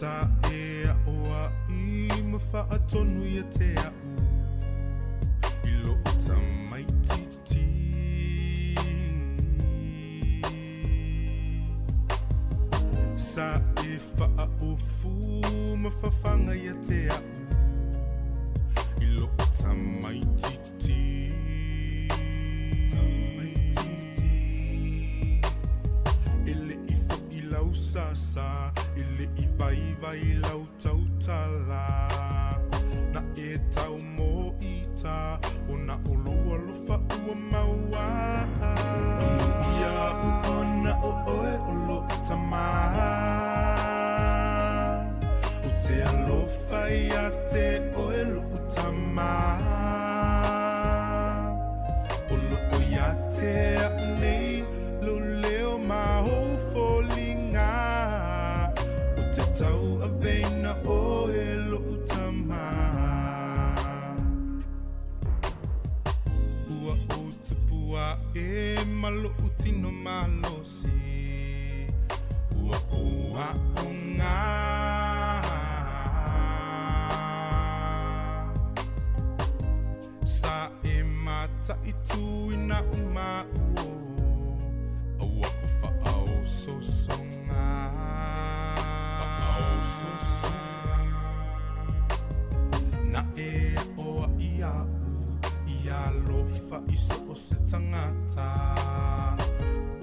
Sa e a oa I ma whaatonu ia te au I lo o ta mai titi Sa e wha o fu ma whawhanga ia te au I lo o ta mai titi Ele I fo I lau sasa Ele I vai lau tau tala Na e tau mo ita O na o lua lufa ua maua Ia uona o oe o lo tamaha O te alofa ia te oe lo tamaha O lo o ia te a nei Lo leo ma ho folinga Tau a veina o e lo utama Ua o te pua e malo utino malo si Ua o a o ngā Sa e mata I tuina uma uo Aua o whaau so songa Na e oa I a lofa I so o se tangata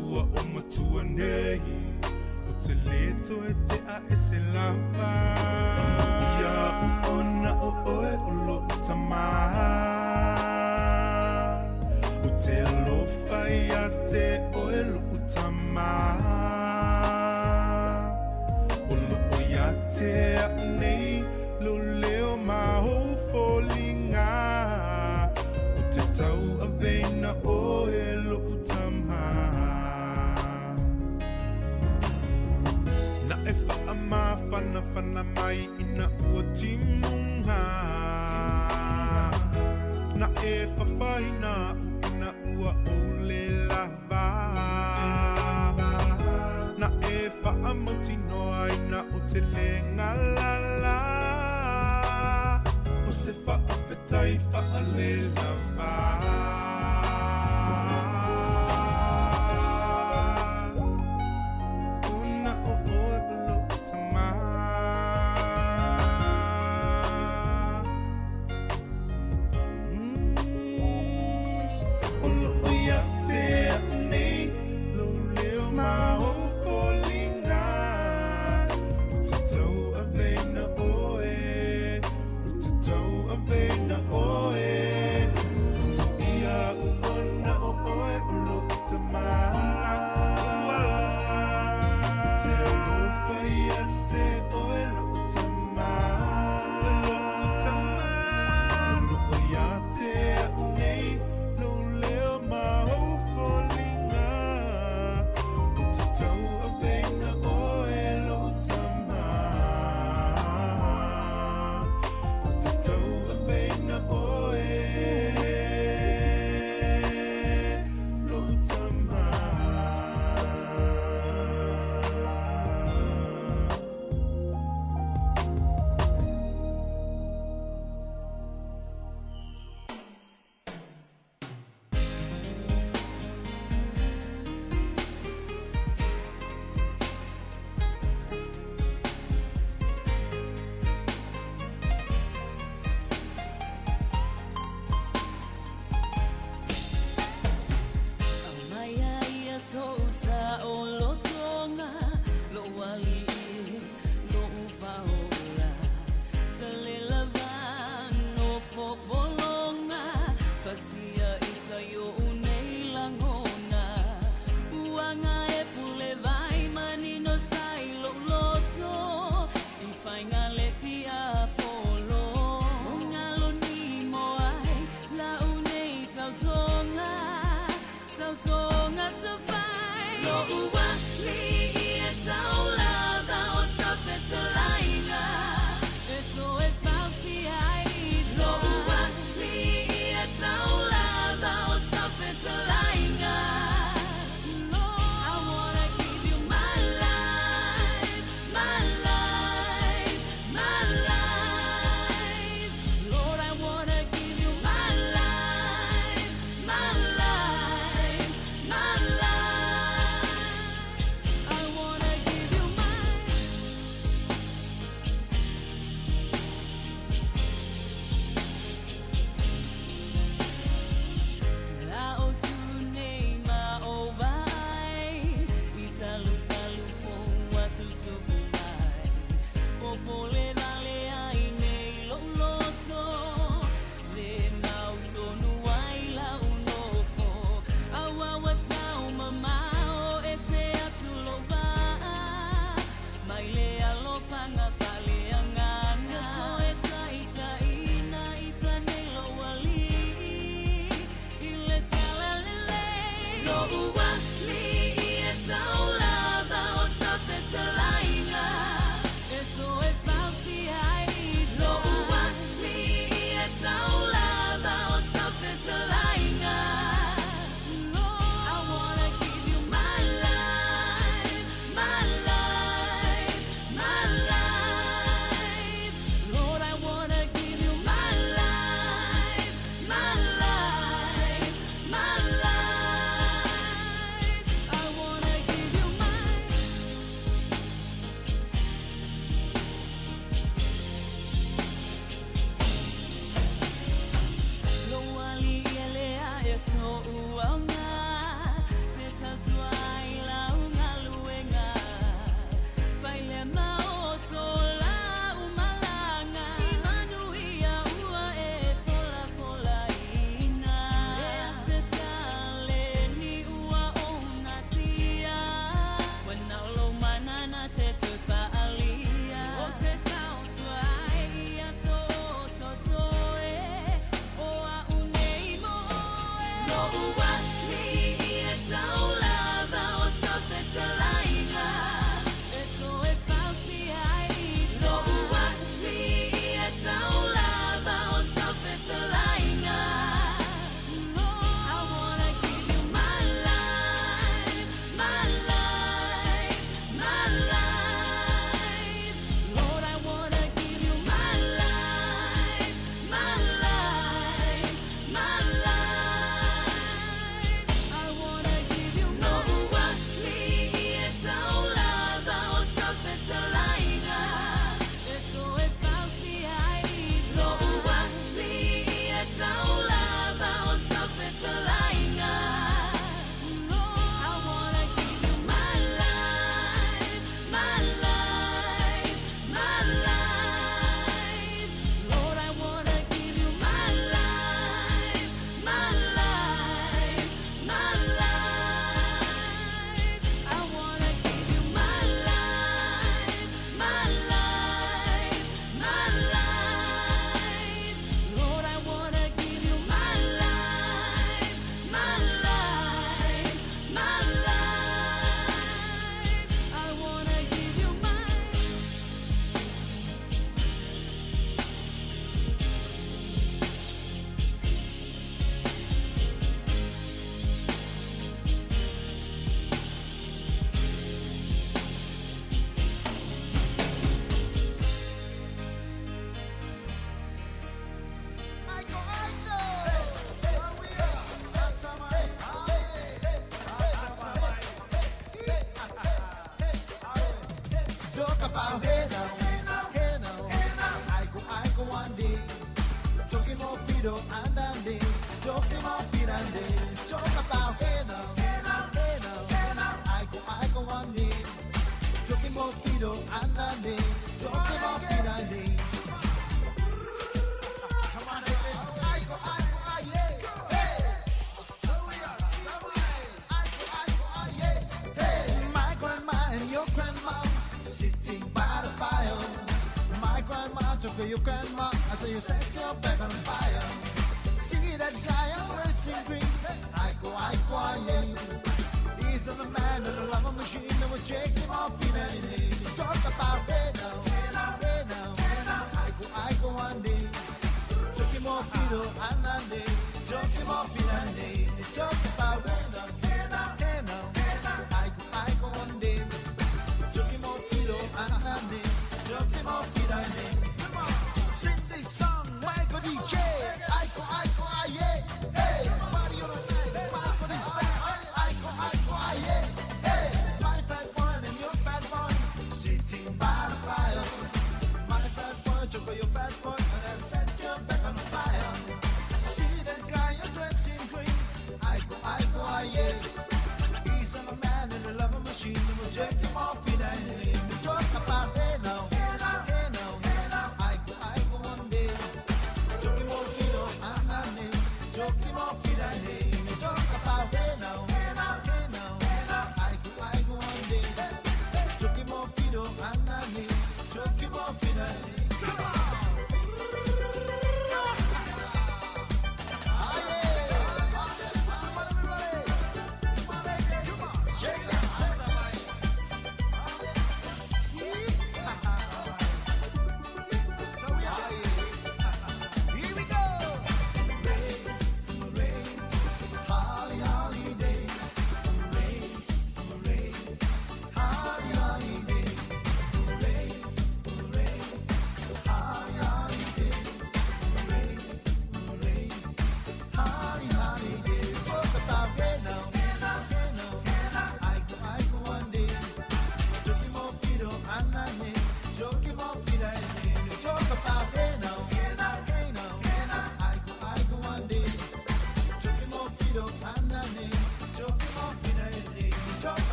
Ua o matua nei O te leto e te a e se lava Ia uona o oe o lo tamaha O te alofa I a te oe lo tamaha Te a nei lo leo ma ho folinga O te tau a veina o e lo utama Na e wha ma whana mai ina ua timunga Na e whawhaina ina ua o le lava Na e wha mauti noa ina o te lenga la la O se wha awhetai wha le lava Una o oe lo tama O lo oia te a nei Lo leo ma o Ia Pido andande, joke mo pirande, joke about hey now, hey now, hey now, hey now. I go one day, joke mo pido andande, joke mo pirande. Come on, I go, yeah, hey. I go, hey. My grandma and your grandma sitting by the fire. My grandma took your grandma, I say you set your back on fire. See that guy always in green. I go, yeah. He's on the man in the rubber machine that will shake him off in any day. Talk about hey now, hey now, hey now, hey now. I go one day. Took him off, Peter, and one day. Took him off in a day. They talk about hey now, hey now, hey now. I go one day. Took him off, Peter, and one day. Took him off in a day. Sing this song, Michael DJ. I go, yeah. Hey, party on the night, Michael is back. I go, yeah. Hey, my fat one and your fat one sitting by the fire. My fat one took your fat one and I set your back on fire. See that guy, you're dressed in green.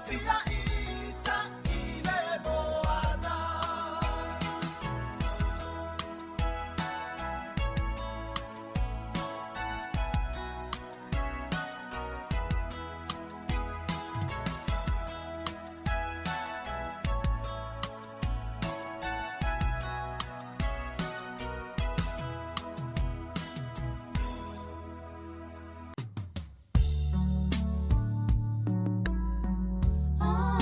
tia ita ile moana. Oh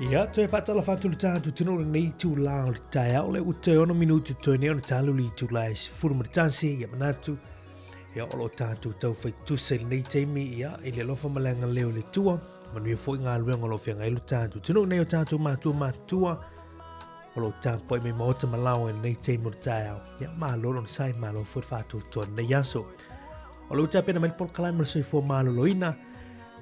Ia, toi whatala whātulu tātu tino nei tū la o le tai au le ute ono minutu toi neo na tālu li tū la esi furu maritansi ia manatu. Ia olo tātu tau whai tūsel nei teimi ia ili alofa malanga leo le tua. Manuia fwoi ngā luenga lo whianga ilu tātu tino neo tātu mātua. Olo tāpoi me maota malau e nei teimi o le tai au. Ia maa lolo na sai maa lo fwoi whātu tua nei aso. Olo tāpena mai pol kalai mara soi fua maa lolo ina.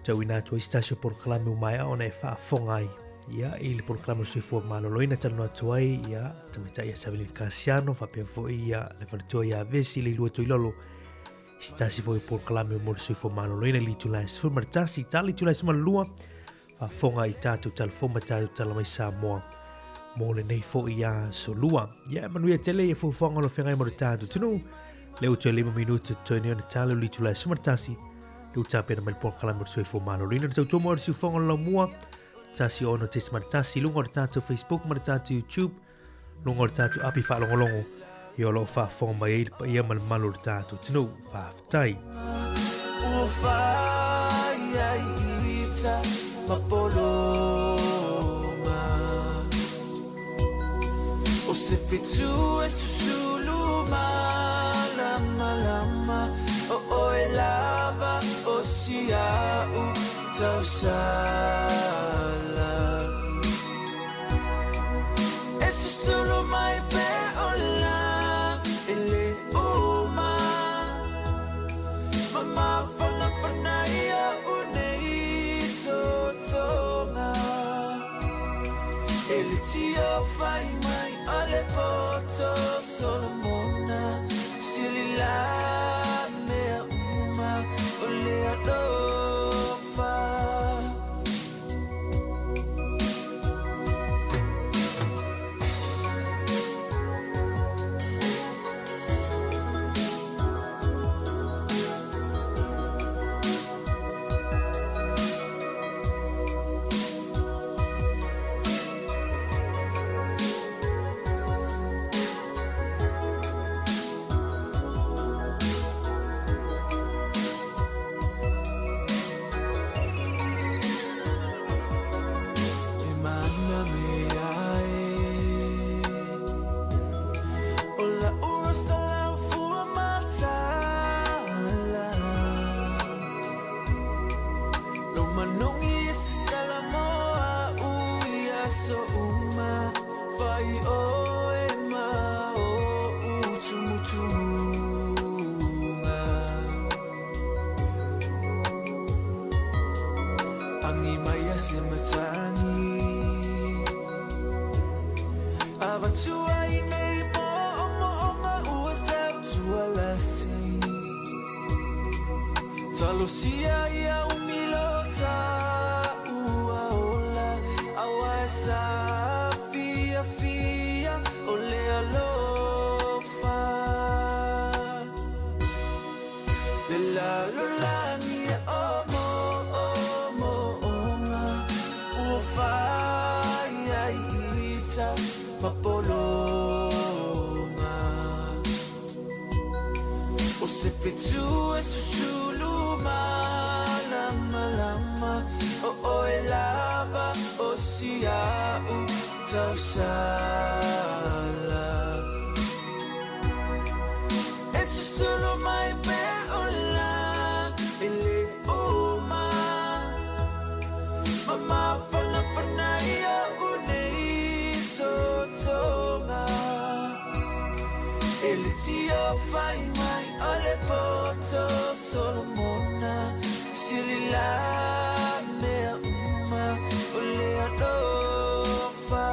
Tau ina tua istasio pol kalai me umai au na e wha fongai. Ia i le programa sui fua maloloina tanu atuai ia tamita ia Savelin Casiano whapea fo ia le whanatua ia vesi le ilua tuilolo stasi fo i programa o mora sui fua maloloina li tulai sifur maritasi tali tulai sumalua whafonga i tātou talfoma tātou talamai Samoa mo le nei fo ia solua ia manuia tele ia fo whanga lo whengai mora tātou tunu le utua 5 minuta tueneo na talo li tulai sumaritasi le utapena mai programa sui fua maloloina tau tomo ar siu whanga lau mua tasi ono tes maritasi lungo o tātou Facebook ma tātou YouTube lungo o tātou api whaalongolongo i o loo whaafonga mai eil pa ia malu o tātou tino whaaftai O whai ai ita mapoloma O se fitu e susulu lama O e lava o si au tau sala Esse solo mai pe ola ele uma Mama fana ia unei totonga Ele tia fai mai ale poto solo mona Silila mea uma ole ado tiau tau sala Esse solo mai pe ola ele uma Mama fana fana ia unei totonga Ele tia fai mai ole poto solo mona silila mea uma ole adofa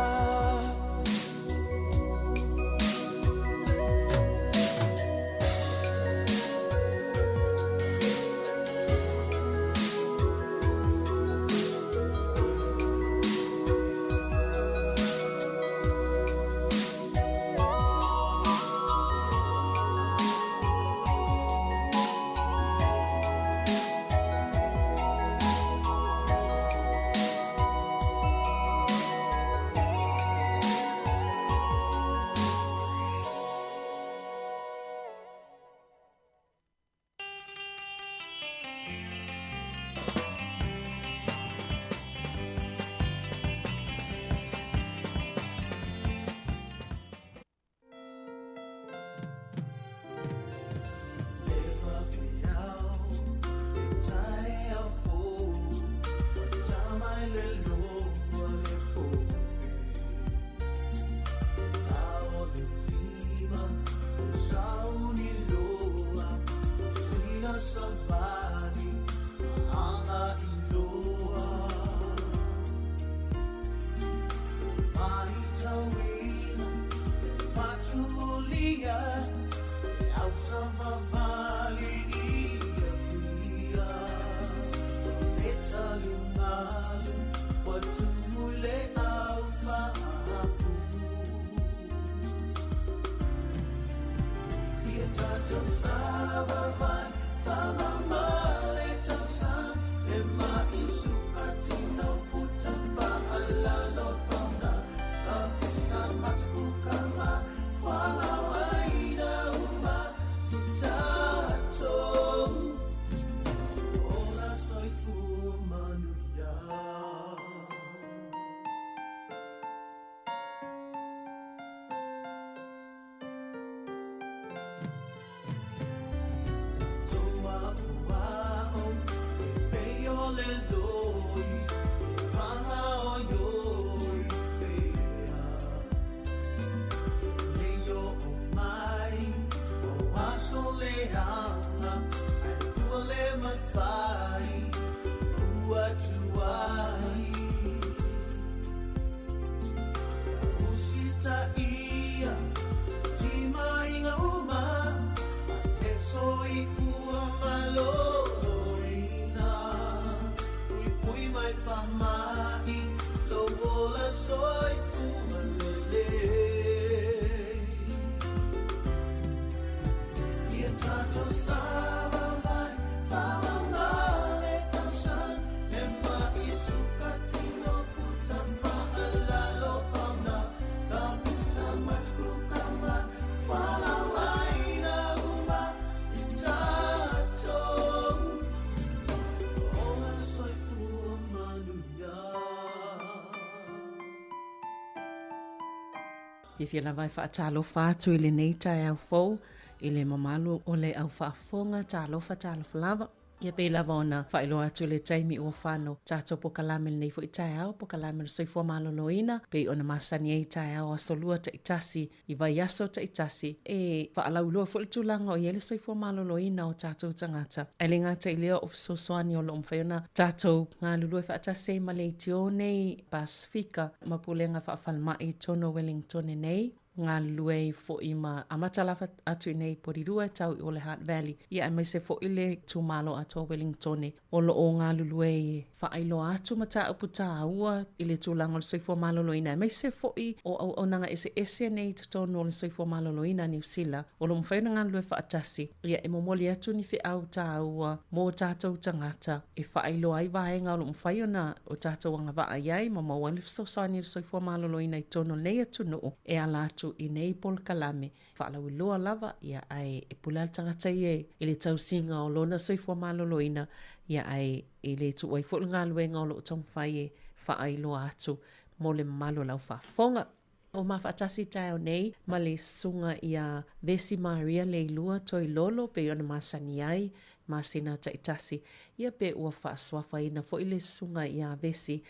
Ia fia lava e whaatalofa atu i le nei tae au fou, i le mamalu o le au whaafonga talofa talofa lava. Ia pei lava ona whaelo atu le taimi ua whano tato po kalame le nei fo i tae au, po kalame le soifua maloloina, pei ona masani e tae au asolua ta itasi, i vai aso ta itasi, e whaalau lua fo le tulanga o iele soifua maloloina o tato tangata. E le ngata i leo o sosoani o lo mwhaiona tato ngā lulu e whaatase ma le itio nei Pasifika, ma pulenga whaafalma i tono Wellington e nei, ngā lue fo i ma amatalafa atu i nei porirua tau i o le Heart Valley. Ia mai se fo i le tūmalo atu o Wellington o lo o ngā lue i whaailo atu ma ta upu ta ua i le tūlanga o le soifua maloloina. Mai se fo i o nanga ese nei tutono o le soifua maloloina New Zealand o lo mwhaina ngā lue whaatasi. Ia e momoli atu ni whi au ta ua mō tātou tangata e whaailo ai vahenga o lo mwhaiona o tātou anga vaa iai ma mawani fisosani le soifua maloloina i tono nei atu noo e ala atu i nei pol kalame. Whaalau i loa lava ia ai e pulal tangata i le tausinga o lona soifua maloloina ia ai i le tu ai fol ngā luenga o lo tong whai e whaailo atu mo le malo lau whafonga. O mawhaatasi tae o nei, ma le sunga ia Vesi Maria le ilua toi lolo pe ona masani ai, masina taitasi. Ia pe ua whaaswafa ina fo ile sunga ia Vesi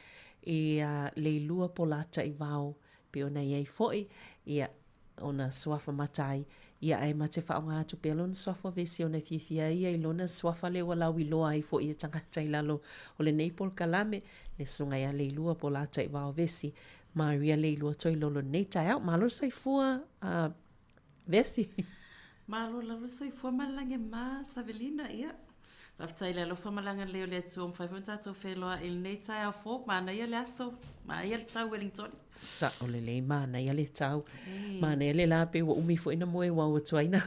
ia le ilua polata i vau pe ona iai foi, ia ona swafa matai. Ia ai ma te whaonga atu pe alona swafa Vesi ona fifia ia ilona swafa le walau i loa ai fo ia tangata i lalo o le Neipol Kalame, le sunga ia le ilua polata i vau Vesi Maria le ilua toi lolo nei tai au. Malo saifua Vesi. Malo lalo saifua malange ma Savelina ia. Whaftai le alofa malanga leo le atu om whaifu tatou wheloa il nei tai au fō. Mana ia le aso. Ma ia le tau Wellington. Sa o le lei mana ia le tau. Mana ia le la pe wa umi fo ina moe wa uatuaina.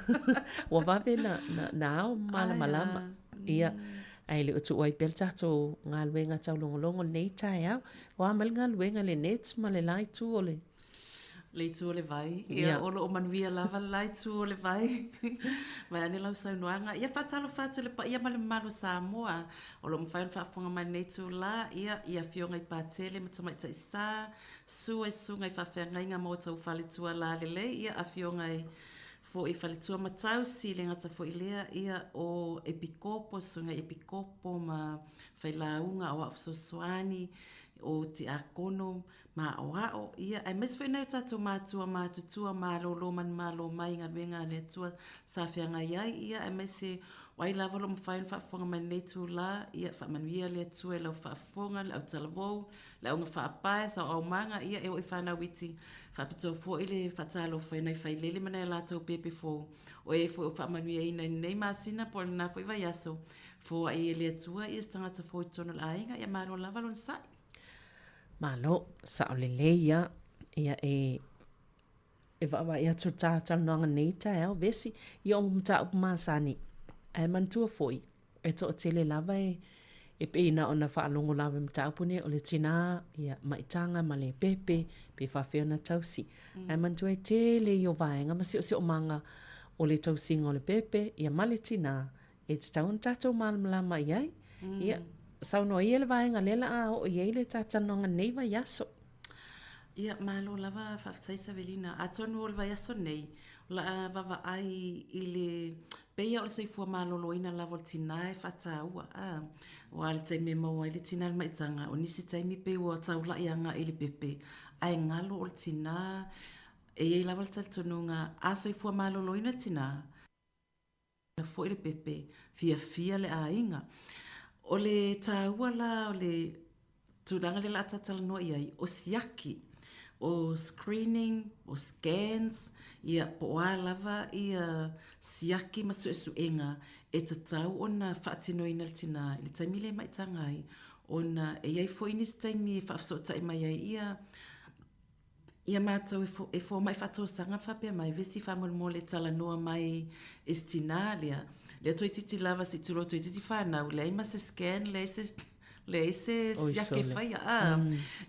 Wa wawe na au malama. Ia. Ai le utu oi pel tatou ngā luenga tau longolongo nei tai au. Wa amal ngā luenga le nets ma le lai tu o le. Le tu o le vai. Ia olo o manuia lava lai tu o le vai. Vai ane lau saunoanga. Ia whatalo whatu le pa ia ma le malu Samoa. Olo mwhain whafonga mai nei tu la. Ia fionga i pātele ma tamaita i sā. Sua i sunga i whawhenga inga mo tau whale tua la le le. Ia a fionga i fo i whaletua matau si le ngata fo i lea ia o epikopo, sunga epikopo ma whailaunga o afsosoani o te akono ma o ao. Ia, ai mes whainau tato mātua mātutua mālolo man mālo mai ngā ruenga le tua sāwhianga iai. Ia, ai mes e wai lava lo mwhain whaafonga mai nei tū la. Ia, whaamanuia le tua e lau whaafonga, le au talavou, le au ngā whaapae, sa au manga. Ia, e o i whanau iti. Whapito fo i le whatalo whainai whailele mana e lātou pepe fo. O e fo o whaamanuia ina nei māsina po na fo i vai aso. Fo a e le tua i stangata fo i tono la ainga. Ia, mālo lava lo nsai. Malo, sa o le leia, ia e wawa ia tu tātala noanga nei tae au Vesi, ia o mta upu māsani, e mantua foi, e to o tele lava e peina ona whaalongo lava mta upu ne, o le tina, ia maitanga, ma le pepe, pe whawhiona tausi. E mantua e tele i o vaenga, ma si o manga o le tausinga o le pepe, ia ma le tina, e te taun tātou malamalama iai, ia, sauno ia le vaenga lela a o iei le tātanonga nei vai aso. Ia, malo lava whaftai Savelina. A tonu o le vai aso nei. La vava ai i le peia o le soifua malo loina lava o le tina e whata ua. O ale taimi e maua i le tina le maitanga. O nisi taimi pe ua taula i anga i le pepe. Ai ngalo o le tina e iei lava le taltonunga. A soifua malo loina tina. Na fo i le pepe. Fia le a inga. O le tāua la, o le tūranga le la atatala noa iai, o siaki, o screening, o scans, ia poa lava, ia siaki masu e suenga, e tatau ona whaatinoina le tina, le taimi le maitangai, ona e iai fo inis taimi e whaafsota e mai ai, ia mātou e fo mai whato sanga whapea mai, Vesi whamon le tala noa mai estina lea, le toi titi lava si tu toi titi whanau, le ima se scan, le se siake whai.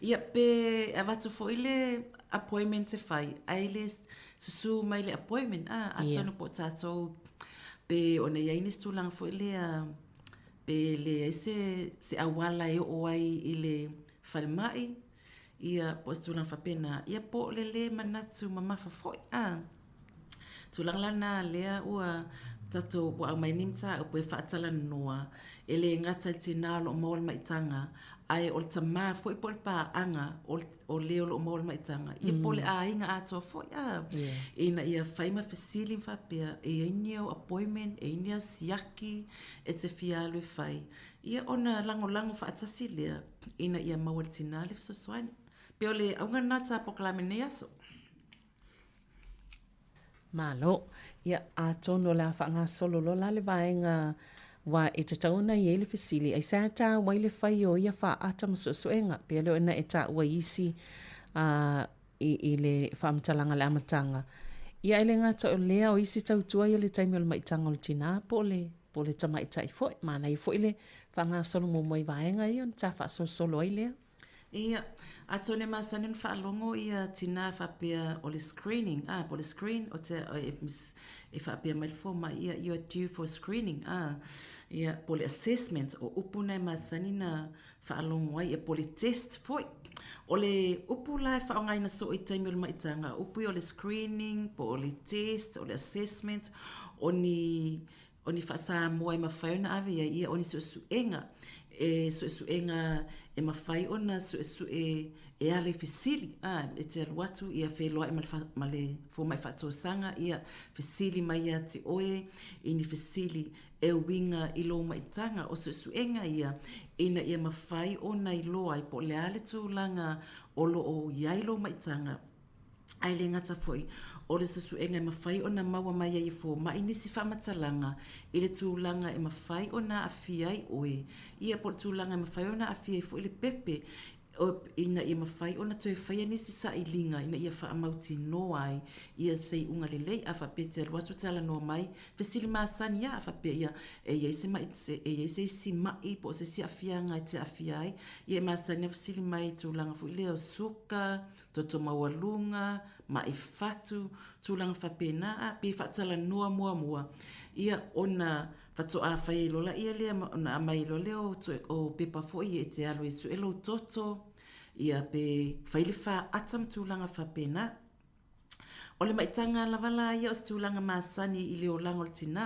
Ia pe avatu fo ile appointment se whai, ai le susu mai le appointment, atonu po tātou, pe ona ia inis tūlanga fo ile, pe le se awala e o ai ile whalmai, ia po tūlanga whapena, ia po le manatu mamafa foi, tūlanga lana lea ua, tato wa mai nimta o pe whaatala noa ele ngata tina lo maol maitanga ai o tama foi pol pa anga o leo lo maol maitanga I pole a inga ato foi ina ia faima facility fa pe e nio appointment e nio siaki e te fia lo fai ia ona lango faatasilia ina ia maol tina le so swine pe ole aunga nata poklame neaso Malo, ia a tono la whanga solo lo la le vaenga wa e te tauna i ele fisili. Ai sa ta wai le whai o ia wha ata masuenga. Pea leo ena e ta ua isi i le whaamtalanga le amatanga. Ia ele ngata o lea o isi tautua i le taimi o le maitanga o le tina po le tamaita i foi. Mana i foi le whanga solo mo mai vaenga i on ta wha solo ai lea. Ia, atone masanin whaalongo ia tina whapea o le screening. Po le screen, o te e whapea mai forma ia, you are due for screening. Ia, po le assessment o upuna masanina whaalongo ai, ia po le test foi. O le upu lai whaongai na so i taimi o le maitanga. Upu o le screening, po o le test, o le assessment, o ni whaasa mua i mawhaiona ave ia, o ni suenga. Suenga e mawhai ona e ale fesili. E te aluatu ia wheloa e male fōmai whatosanga ia fesili mai ia te oe i ni fesili e winga i lo maitanga o suenga ia ina ia mawhai ona i loa i po le ale tūlanga o lo o iai lo maitanga. Ai le ngata foi o le suenga e mawhai ona maua mai ai fō ma inisi whamatalanga i le tūlanga e mawhai ona awhiai oe. Ia po le tūlanga e mawhai ona awhiai fo i le pepe ina ia mawhai ona toe whai nisi sa i linga ina ia whaamauti noa ai ia sei unga lelei a whapete aluatu tala noa mai fesili maasani ia a whape ia e iei se si mai po se si awhianga i te awhiai ia maasani a fesili mai tūlanga fo i leo suka toto maualunga ma i fatu tūlanga whapena a pe whatala noa mua ia ona fato a whai lola ia lea na mai lo leo o pepa fo i e te alo i su elo toto ia pe whaile wha atam tūlanga whapena. O le maitanga lavala ia o se tūlanga maasani i leo lango le tina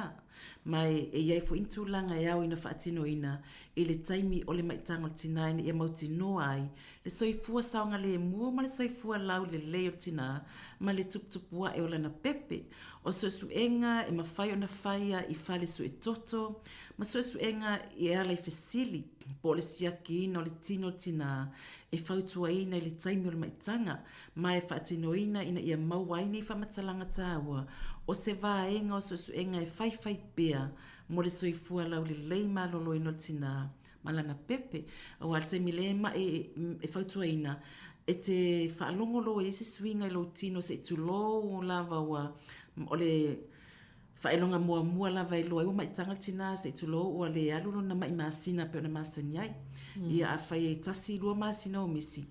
mai e iai fo in tūlanga e au ina whaatino ina i le taimi o le maitanga le tina ina ia mauti noa ai le soifua saonga le mua ma le soifua lau le leo tina ma le tuptupua e o lana pepe o suenga e mawhai o na whaia i whale su e toto ma suenga i ala i fesili po le siaki ina o le tino tina e whautua ina i le taimi o le maitanga ma e whaatino ina ia mauaina i whamatalanga tāua o se vaenga o suenga e whai pea mo le soifua lau le leima lolo ino le tina malana pepe o al te milema e whautua ina e te whaalongolo e se swinga i lo tino se tulo o lava o le whaelonga mua lava i loa i o maitanga tina se tulo o le alulo na mai masina pe o na masani ai ia a whai e tasi lua masina o misi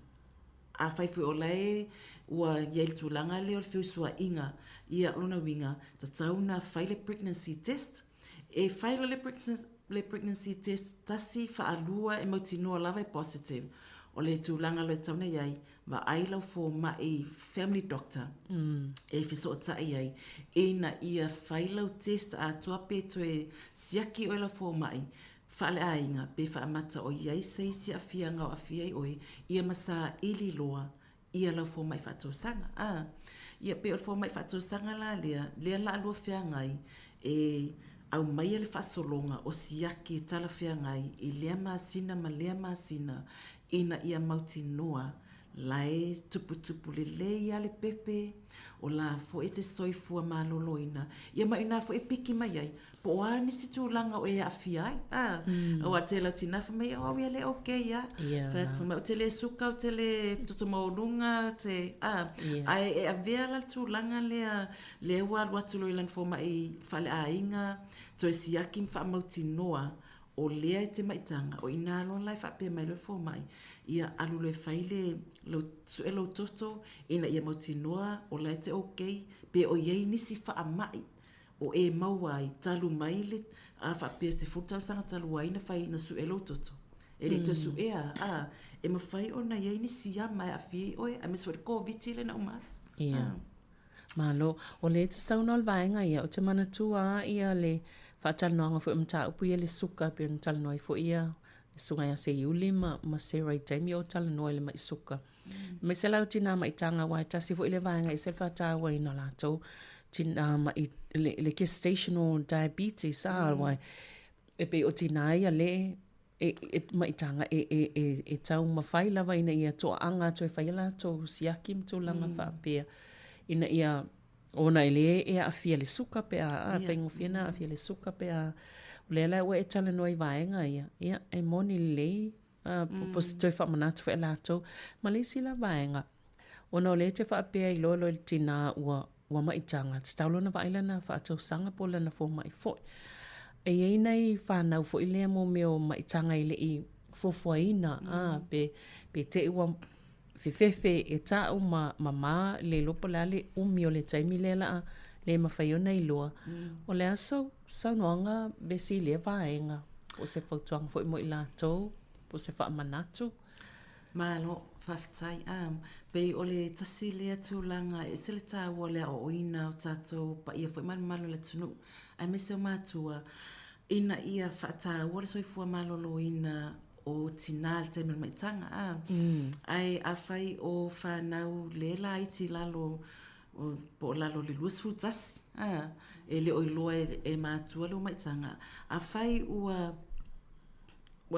a whai fui o lei ua iei tūlanga leo le whiusua inga ia lona winga ta tauna whai le pregnancy test e whai le pregnancy test tasi whaalua e mautinoa lava e positive o le tūlanga le tauna iai ma ailau fō mai family doctor e whiso o tai iai ina ia whailau test a tua pe toe siaki o ila fō mai whaale ainga pe whaamata o iai seisi a whianga o a whiai oe ia masa ili loa ia lau fō mai whatosanga ia pe o fō mai whatosanga la lea la alua whiangai e au mai le whasolonga o siaki tala whiangai i lea masina ma lea masina ina ia mauti noa lai tupu le lei ale pepe o la fo e te soifua maloloina ia mai na fo e piki mai ai po a nisi tūlanga o e a whiai o a te lautina fa mai o ia le okay ia fa mai o te le suka o te le toto maulunga te ai e a vea la tūlanga le ua watulo ilan fo mai fale a inga to e siaki mfa mauti noa o lea te maitanga o ina lo lai fa pe mai lo fo mai ia alulo e faile lo suelo toto ina ia mauti noa o lai te okay pe o iei nisi fa mai o e mauai talu mai le a fa pe se futa sanga talu ai na fai na suelo toto e le to su e ma fai ona iei nisi ya mai a fi o a mes for covid le na umat malo o le te sauna o vaenga ia o te mana tua ia le whaatal noanga fo mta upu ia le suka pe mtal noi fo ia sunga ia se iuli ma se rai taimi o tal noi le mai suka me se lau tina mai tanga wai tasi fo ile vaenga i se whaatawa ina lato tina mai le ke station o diabetes wai e pe o tina ia le mai tanga e tau mawhai lava ina ia toa anga to e whaila to siakim to langa whaapea ina ia ona ele e a fia le suka pe a pengo fiena a fia le suka pe a lela we e tala noi vaenga ia e moni le po se toi fa manatu fe lato malisi la vaenga ona le te fa pe i lolo le tina ua mai tanga staulo na vaila na fa to sanga pola na fo mai fo e nei fa na fo ile mo meo mai tanga ile fofoaina pe te ua fefefe e tāu ma le lopo le ale umi o le taimi le la le mawhaiona i loa. O le asau noanga besi le vaenga o se whautuanga fo i mo i la tau, o se wha manatu. Malo, whawhitai pe o le tasi lea tūlanga e se le tāu o le o oina o tātou pa ia fo i malo le tunu. Ai me se o mātua ina ia whaatau o le soifua malolo ina o tina le te maitanga ai a whai o whanau le la iti lalo po lalo le luas frutas e le oiloa e mātua lo maitanga a whai ua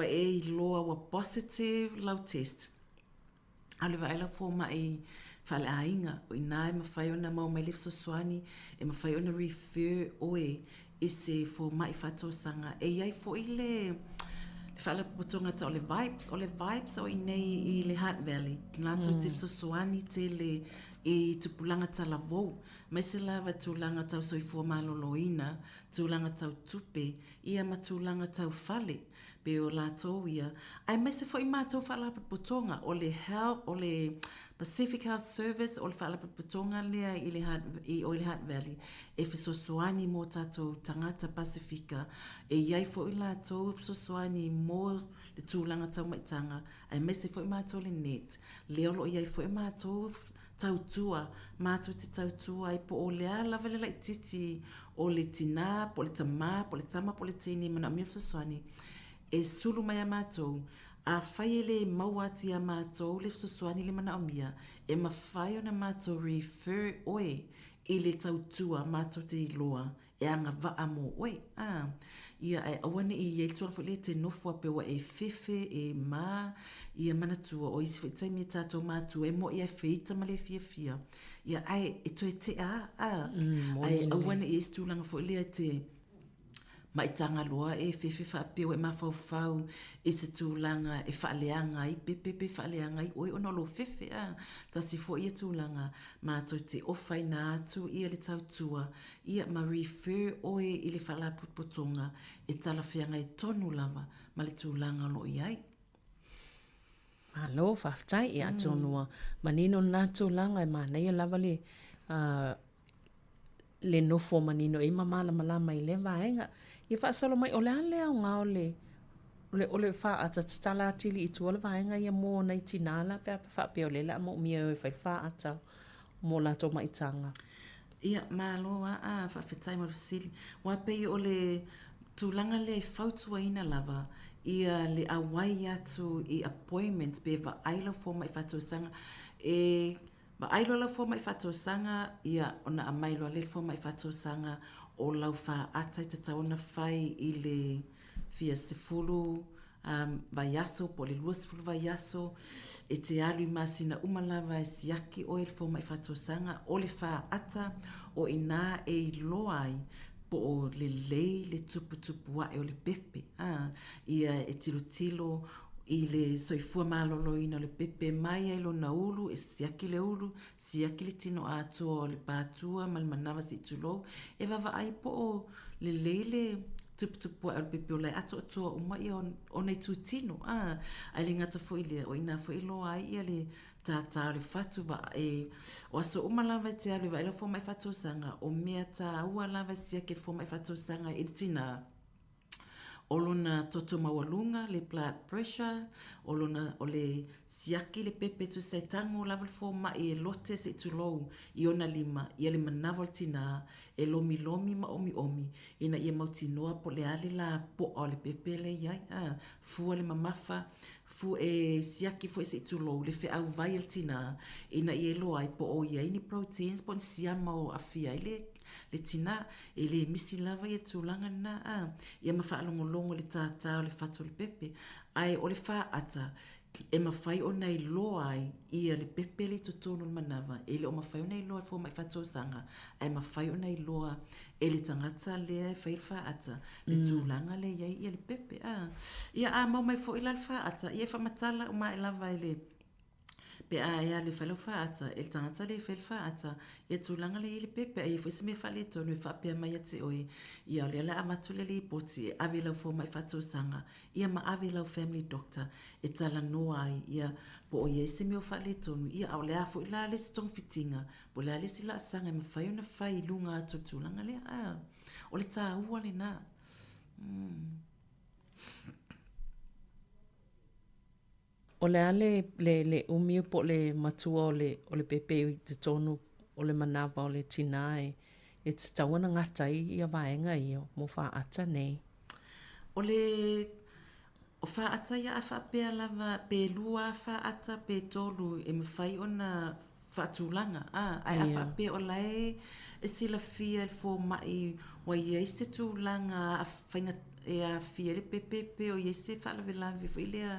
e loa wa positive lau test a le vaela fo mai whale ainga o ina e mawhai ona mau mai lef sosuani e mawhai ona refer oe i se fo mai whato sanga e iai fo i le whala putonga ta o le vibes o inei i le Heart Valley. Ngā tau te sosuani te le i tupulanga ta la vau. Mai se lawa tūlanga tau soifua maloloina, tūlanga tau tupe, ia ma tūlanga tau whale, pe o la tau ia. Ai mai se fo i mātou whala putonga o le help, o le Pacific Health Service o le whala putonga lea i le Heart Valley. E fisosuani mo tātou tangata Pasifika. E iai fo i la tau fisosuani mo le tūlanga tau maitanga. Ai mai se fo i mātou le net. Leolo iai fo i mātou tautua, mātou te tautua i po o lea lava le lai titi o le tina, po le tama, po le tama, po le tini, mana mia fisosuani. E sulu mai a mātou. A whai le mau atu i a mātou le fisosuani le mana o mia. E ma whai ona mātou refer oe i le tautua mātou te iloa. E anga waa mo oe. Ia ai awane i e tuan fo le te nofua pe wa e fefe e ma ia manatua o isi whaitai me tātou mātou e mo i a feita ma le fia. Ia ai e to e te ai awane i e stūlanga fo le te maitanga loa e fefe whaapeo e mawhauwhau e se tūlanga e whaaleanga i pepepe whaaleanga i oi ono lo fefe tasi fo ia tūlanga mātou te ofai nā atu ia le tautua ia ma refer oe i le whalaputpotonga e talawhianga i tonu lava ma le tūlanga lo i ai. Alo, whaftai i atonua. Manino nā tūlanga e mānei a lava le nofo manino e mamala malama i le vaenga. I whaasalo mai o le alea o ngā o le wha ata tatala atili i tua le vaenga ia mō nei tinala pe whaapeo le la mo mia e whai wha ata mō lato maitanga. Ia māloa whawhetai mo rasili. Wapei o le tūlanga le whautua ina lava ia le awai atu i appointments pe wa ailo fo mai whatosanga ma ailo la fo mai whatosanga ia ona amailo le fo mai whatosanga o lau wha atai te tauna whai i le fia se fulu vaiaso, po le luas fulu vaiaso e te alu i masina umalawa e siaki o e fo mai whatosanga o le wha ata o ina e loai po o le lei le tupu wa e o le pepe ia e tilo i le soifua malolo ina le pepe mai ai lo na ulu e siaki le ulu siaki le tino atua o le pātua ma le manawa si tulo e wawa ai po o le leile tupu wa e o le pepe o lai atua uma i o nei tu tino ai le ngata fo i le o ina fo i lo ai ia le tata le fatu ba e o aso uma lava te alu vai lo fo mai fatu sanga o mea ta ua lava siaki fo mai fatu sanga i tina olona toto mawalunga le blood pressure olona o le siaki le pepe tu se tango level 4 ma e lote se tu low i ona lima i le manaval tina e lomi ma omi ina ia mautinoa po le ale la po o le pepe le ia fu le mamafa fu e siaki fu se tu low le fe au vai el tina ina ia lo ai po o ia ni proteins pon siama o afia le tina e le misi lava ia tūlanga na ia mawhaalongolongo le tātā o le whatu le pepe ai o le wha ata e mawhai o nei loa ai ia le pepe le tutonu manawa e le o mawhai o nei loa e fo mai whatu sanga ai mawhai o nei loa e le tangata lea e whai wha ata le tūlanga le ia le pepe ia mau mai fo ila le wha ata ia whamatala o mai lava e le pe a ia le falo faata el tangata le fel faata ia tulanga le ile pepe ai foi se me fale tonu fa pe mai te oi ia le la amatule le poti ave la fo mai fatu sanga ia ma ave la family doctor e tala no ai ia po ia se me fale tonu ia au le afo la le stong fitinga po la le sila sanga me fai una fai lunga to tulanga le a o le ta ua le na O le ale le umi po le matua o le pepe i te tonu o le manawa o le tinae e te tawana ngata i a vaenga i o mo wha ata nei. O le o wha ata ia a wha pea lava pe lua wha ata pe tolu e me whai ona wha tūlanga. Ai a wha pea o lai e sila fia le fō mai wa ia se tūlanga a whainga e a fia le pepe o ia se wha lawe lawe fo ilea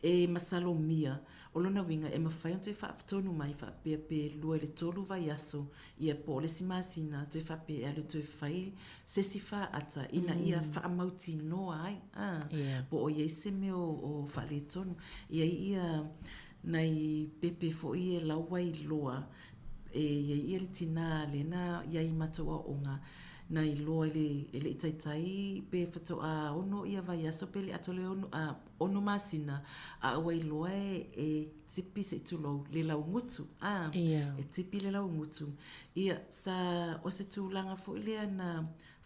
e masalo mia o lona winga e mawhai on te whaapatonu mai whaapea pe lua le tolu vai aso ia po le simasina te whaapea le te whai sesi wha ata ina ia whaamauti noa ai po o iese me o whaale tonu ia nei pepe fo i e lauai loa e ia le tina le na ia i matua onga na i loa ele itaitai pe whatoa ono ia vai aso pe le atole ono masina a awa i loa e tipi se tulo le lau ngutu e tipi le lau ngutu ia sa o se tūlanga fo ilea na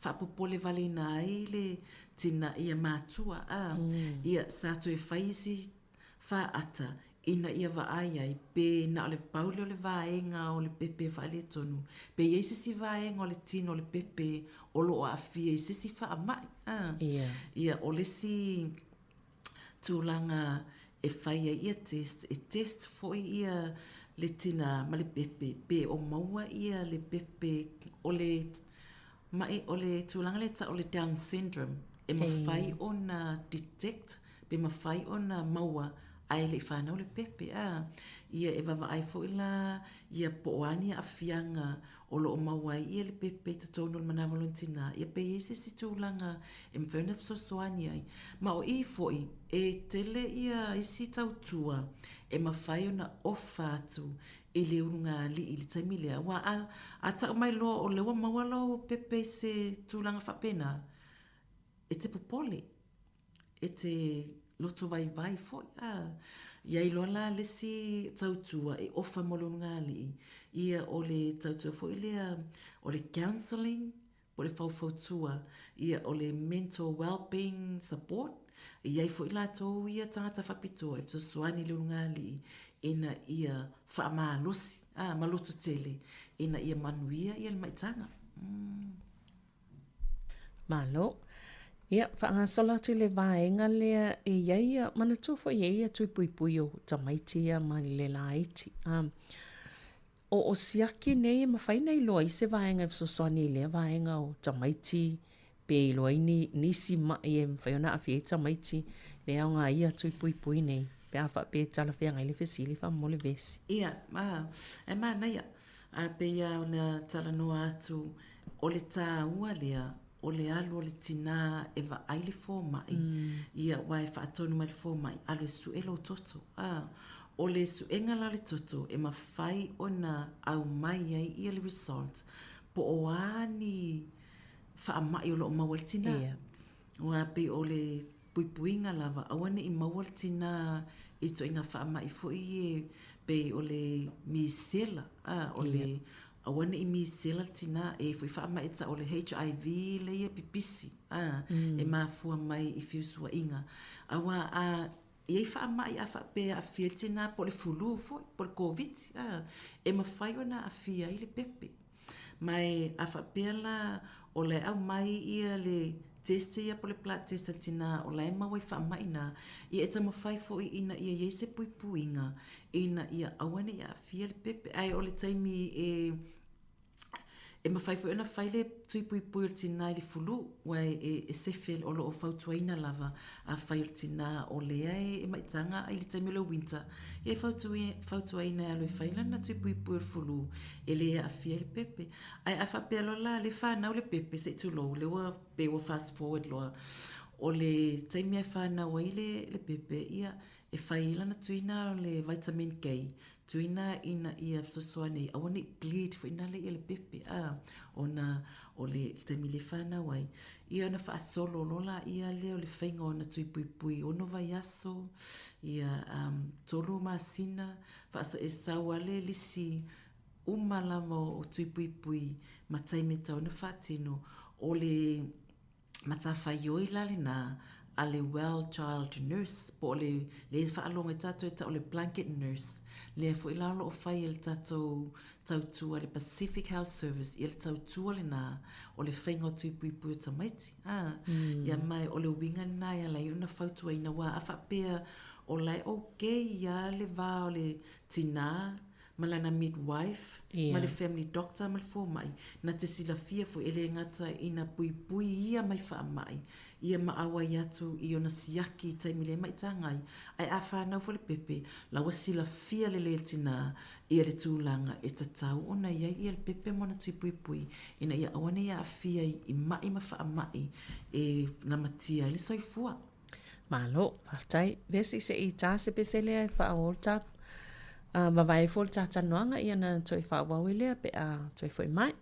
whapopole vale na ai le tina ia mātua ia sa tu e whaisi wha ata ina ia vaai ai pe na ole paule o le vaenga o le pepe whaale tonu pe ia sisi vaenga o le tino o le pepe o lo o awhia i sisi wha amai ia o le si tūlanga e whaia ia test fo ia le tina ma le pepe pe o maua ia le pepe o le mai o le tūlanga le ta o le Down syndrome e ma whai o na detect pe ma whai o na maua ai le whanau le pepe ia e wawa ai fo ila ia poani a fianga o lo o mawai ia le pepe to tono le manawa lontina ia pe ese si tūlanga e mwhena fsosoani ai ma o i fo i e tele ia isi tautua e mawhai o na ofa atu e le ununga li ili taimilea wa a tau mai loa o lewa mawala o pepe se tūlanga whapena e te popole e te loto vai foi ia i lola le si tautua e ofa molonga li ia o le tautua foi lea o le counselling po le fautua ia o le mental well-being support ia i foi la tau ia tangata whapito e fsosoani le unga li ina ia whaamalosi maloto tele ina ia manuia ia le maitanga Malo ia whaangasola tu le vaenga lea e iaia mana tufo iaia tui pui o tamaiti ia mani le laiti. O siaki nei ma whaina i loa i se vaenga fsosoani lea vaenga o tamaiti pe i loa i nisi mai e mwhaiona a fie tamaiti lea o ngā ia tui pui nei pe a wha pe tala whea ngai le fesili wha mole vesi. Ia, e mana ia a pe ia o na tala noa atu o le tā ua lea o le alu o le tina e va ai le fō mai ia wai whaatonu mai le fō mai alu e suelo toto o le suenga la le toto e ma whai o na au mai ai ia le result po o ani wha mai o lo maua le tina o a pe o le puipuinga lava awane i maua le tina i to inga wha mai fo i pe o le misela o le awane i mi sela tina e foi fa mai tsa o le HIV le ia pipisi e ma fua mai i fiusua inga awa e fa mai a fa pe a fieltina po le fulu foi po le covid e ma fai ona a fia i le pepe mai a fa pela o le au mai ia le teste ia po le plat teste tina o le ma wai fa mai na ia e ma fai foi ina ia se puipuinga ina ia awane ia fia le pepe ai o le taimi e ma fai foi na fai le tui pui tina i le fulu wai e sefel o lo o fautuaina lava a fai o tina o lea e maitanga i le taimi o le winter e fautuaina alo e fai lana tui pui fulu e lea a fia le pepe ai a fa pelo la le whanau le pepe se tu lo le wa pe wa fast forward loa o le taimi e whanau ai le pepe ia e whai lana tuina o le vitamin K, tuina ina ia sosoa nei, awana i bleed fo ina le ia le pepe, ona o le temi le whana wai. Ia na wha solo lola ia le o le whainga o na tui pui pui, ono vai aso, ia tolu masina, wha so e saua le lisi umalama o tui pui pui, ma taimeta o na whatino, o le matawhaioi lale na, a le well child nurse, po le whaalonga e tato e ta o le blanket nurse, le fo ilalo o whai e le tato tautua le Pacific Health Service, i le tautua le na o le whainga o tui pui pui o tamaiti. Ia mai o le winga na ia lai una whautua ina wā, a whapea o lai ia le wā o le tina, malana midwife, ma le family doctor ma le fo mai, na te sila fia fo ele ngata ina pui pui ia mai wha mai, ia maawa iatu i ona siaki taimile mai tangai, ai a whanau fo le pepe, lawa sila fia le le tina, ia le tūlanga e tatau ona ia le pepe mona tui pui pui, ina ia awane ia a fia i mai ma wha mai, e namatia le soifua. Malo, paftai, vesi se i tase pesele ai wha o tap, Mawai fo tata noanga ia na toi whawau i lea pe a toi foi mai.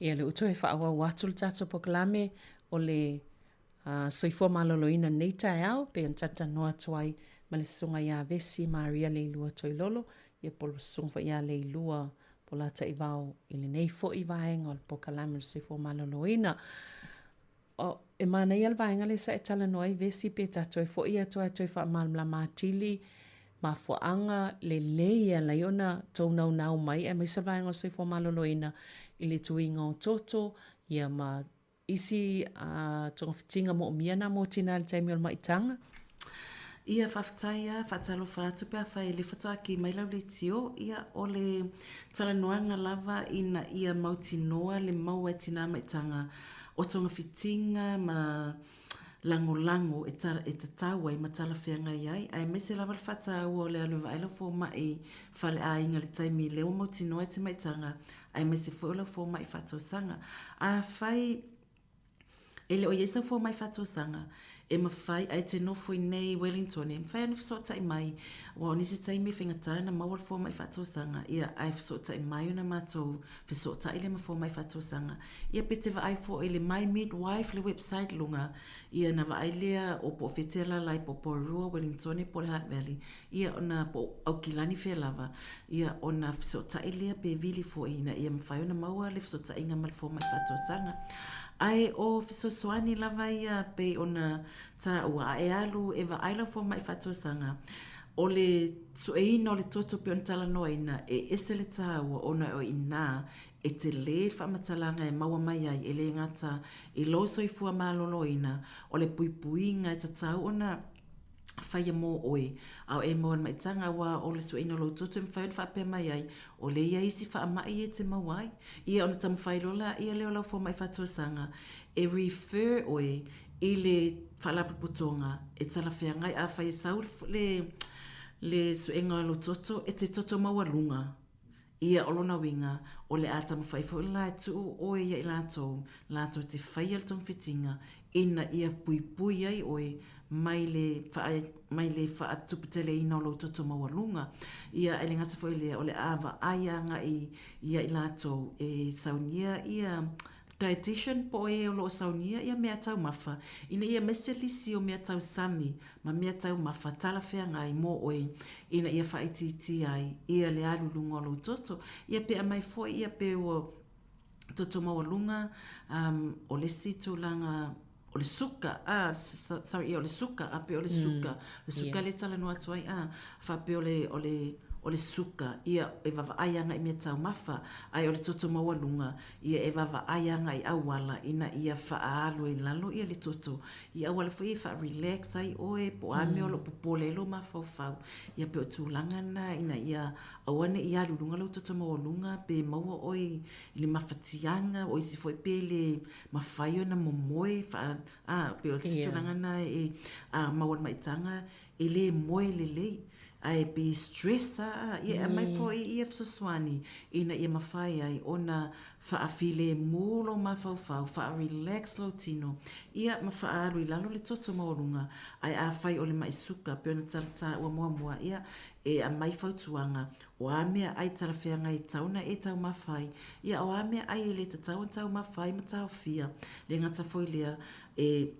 Ia le uto e whaawa watu le tato pokalame o le soifua maloloina nei tae au pe an tata noa tuai ma le sunga ia vesi Maria le ilua toi lolo ia polo sunga ia le ilua pola ta i vau i le nei fo i vaenga o le pokalame le soifua maloloina. O e mana ia le vaenga le sa e tala noa i vesi pe tato e fo ia toi wha malamla matili ma fuanga le leia la iona tau nau mai e mai sa vaenga o soifua maloloina i le tuinga o toto ia ma isi tonga fitinga mo miana mo tina le taimi o le maitanga. Ia whaftaia, whatalo whātu pia whai le whatoa ki mai lau le tio, ia o le talanoanga lava ina ia mautinoa le maua e tina maitanga o tonga fitinga ma lango e tatau ai matala whianga iai. Ai mese lava le whatau o le alu vaila fo mai whale a inga le taimi leo mautinoa e te maitanga. Ai mese fo fo mai whatau sanga. A whai ele o iesa fo mai whatau sanga. E mawhai ai te nofo i nei Wellington e mwhai anu fsota i mai wa nisi taimi whingatana mawal fo mai whatosanga ia ai fsota i mai una mātou fsota i le ma fo mai whatosanga ia pete wa ai fo i le My Midwife le website lunga ia na wa ai lea o po fetela lai po Porua Wellington e Port Heart Valley ia ona po aukilani fe lava ia ona fsota i lea pe vili fo ina ia mwhai una maua le fsota inga mal fo mai whatosanga ai o fisosoani lava ia pe ona ta ua e alu e wa aila fo mai whatosanga o le sueina o le toto pe ona tala noa ina e ese le ta ua ona o ina e te le whamatalanga e maua mai ai e le ngata i loso i fua malolo ina o le puipuinga e tatau ona whaia mō oe au e mō mai tanga wa o le sueina lo toto e mwhai whape mai ai o le ia isi wha mai e te mawai ia ona tamu whailola ia leo lau fo mai whatosanga e refer oe i le whalapuputonga e tala whiangai a whai sau le suenga lo toto e te toto mawalunga ia olona winga o le atamu whaifo la tu oe ia i lato te whai al tong fitinga ina ia pui ai oe mai le wha tupitele ina o lo toto mawalunga ia ele ngata fo ile o le awa aianga ia i lato e saunia ia dietitian po e o lo saunia ia mea tau mafa ina ia meselisi o mea tau sami ma mea tau mafa tala whianga i mo oe ina ia whaititi ai ia le alulunga o lo toto ia pe a mai fo ia pe o toto mawalunga o le situlanga o le suka o le suka ape o le suka le tala no atu ai fa pe o le suka ia e vava aianga i mea tau mafa ai o le toto mawalunga ia e vava aianga i awala ina ia whaaalo i lalo ia le toto ia awala fo ia wha relax ai oe po ame o lo popolelo ma fau ia pe o tūlangana ina ia awane i alulunga lo toto mawalunga pe maua oe i le mawhatianga o isi fo i pe le mawhaio na momoe pe o tūlangana e mawal maitanga e le moe le lei ai be stress ia mai fo ia fsoswani ina ia mafai ai ona faafile mulo mafau fa relax lo tino ia mafaalu i lalo le toto maolunga ai a fai o le maisuka pe ona tata o moa ia e a mai fautuanga o amea ai talafeanga i tauna e tau mafai ia o amea ai le tau mafai matau fia le ngata foi lea e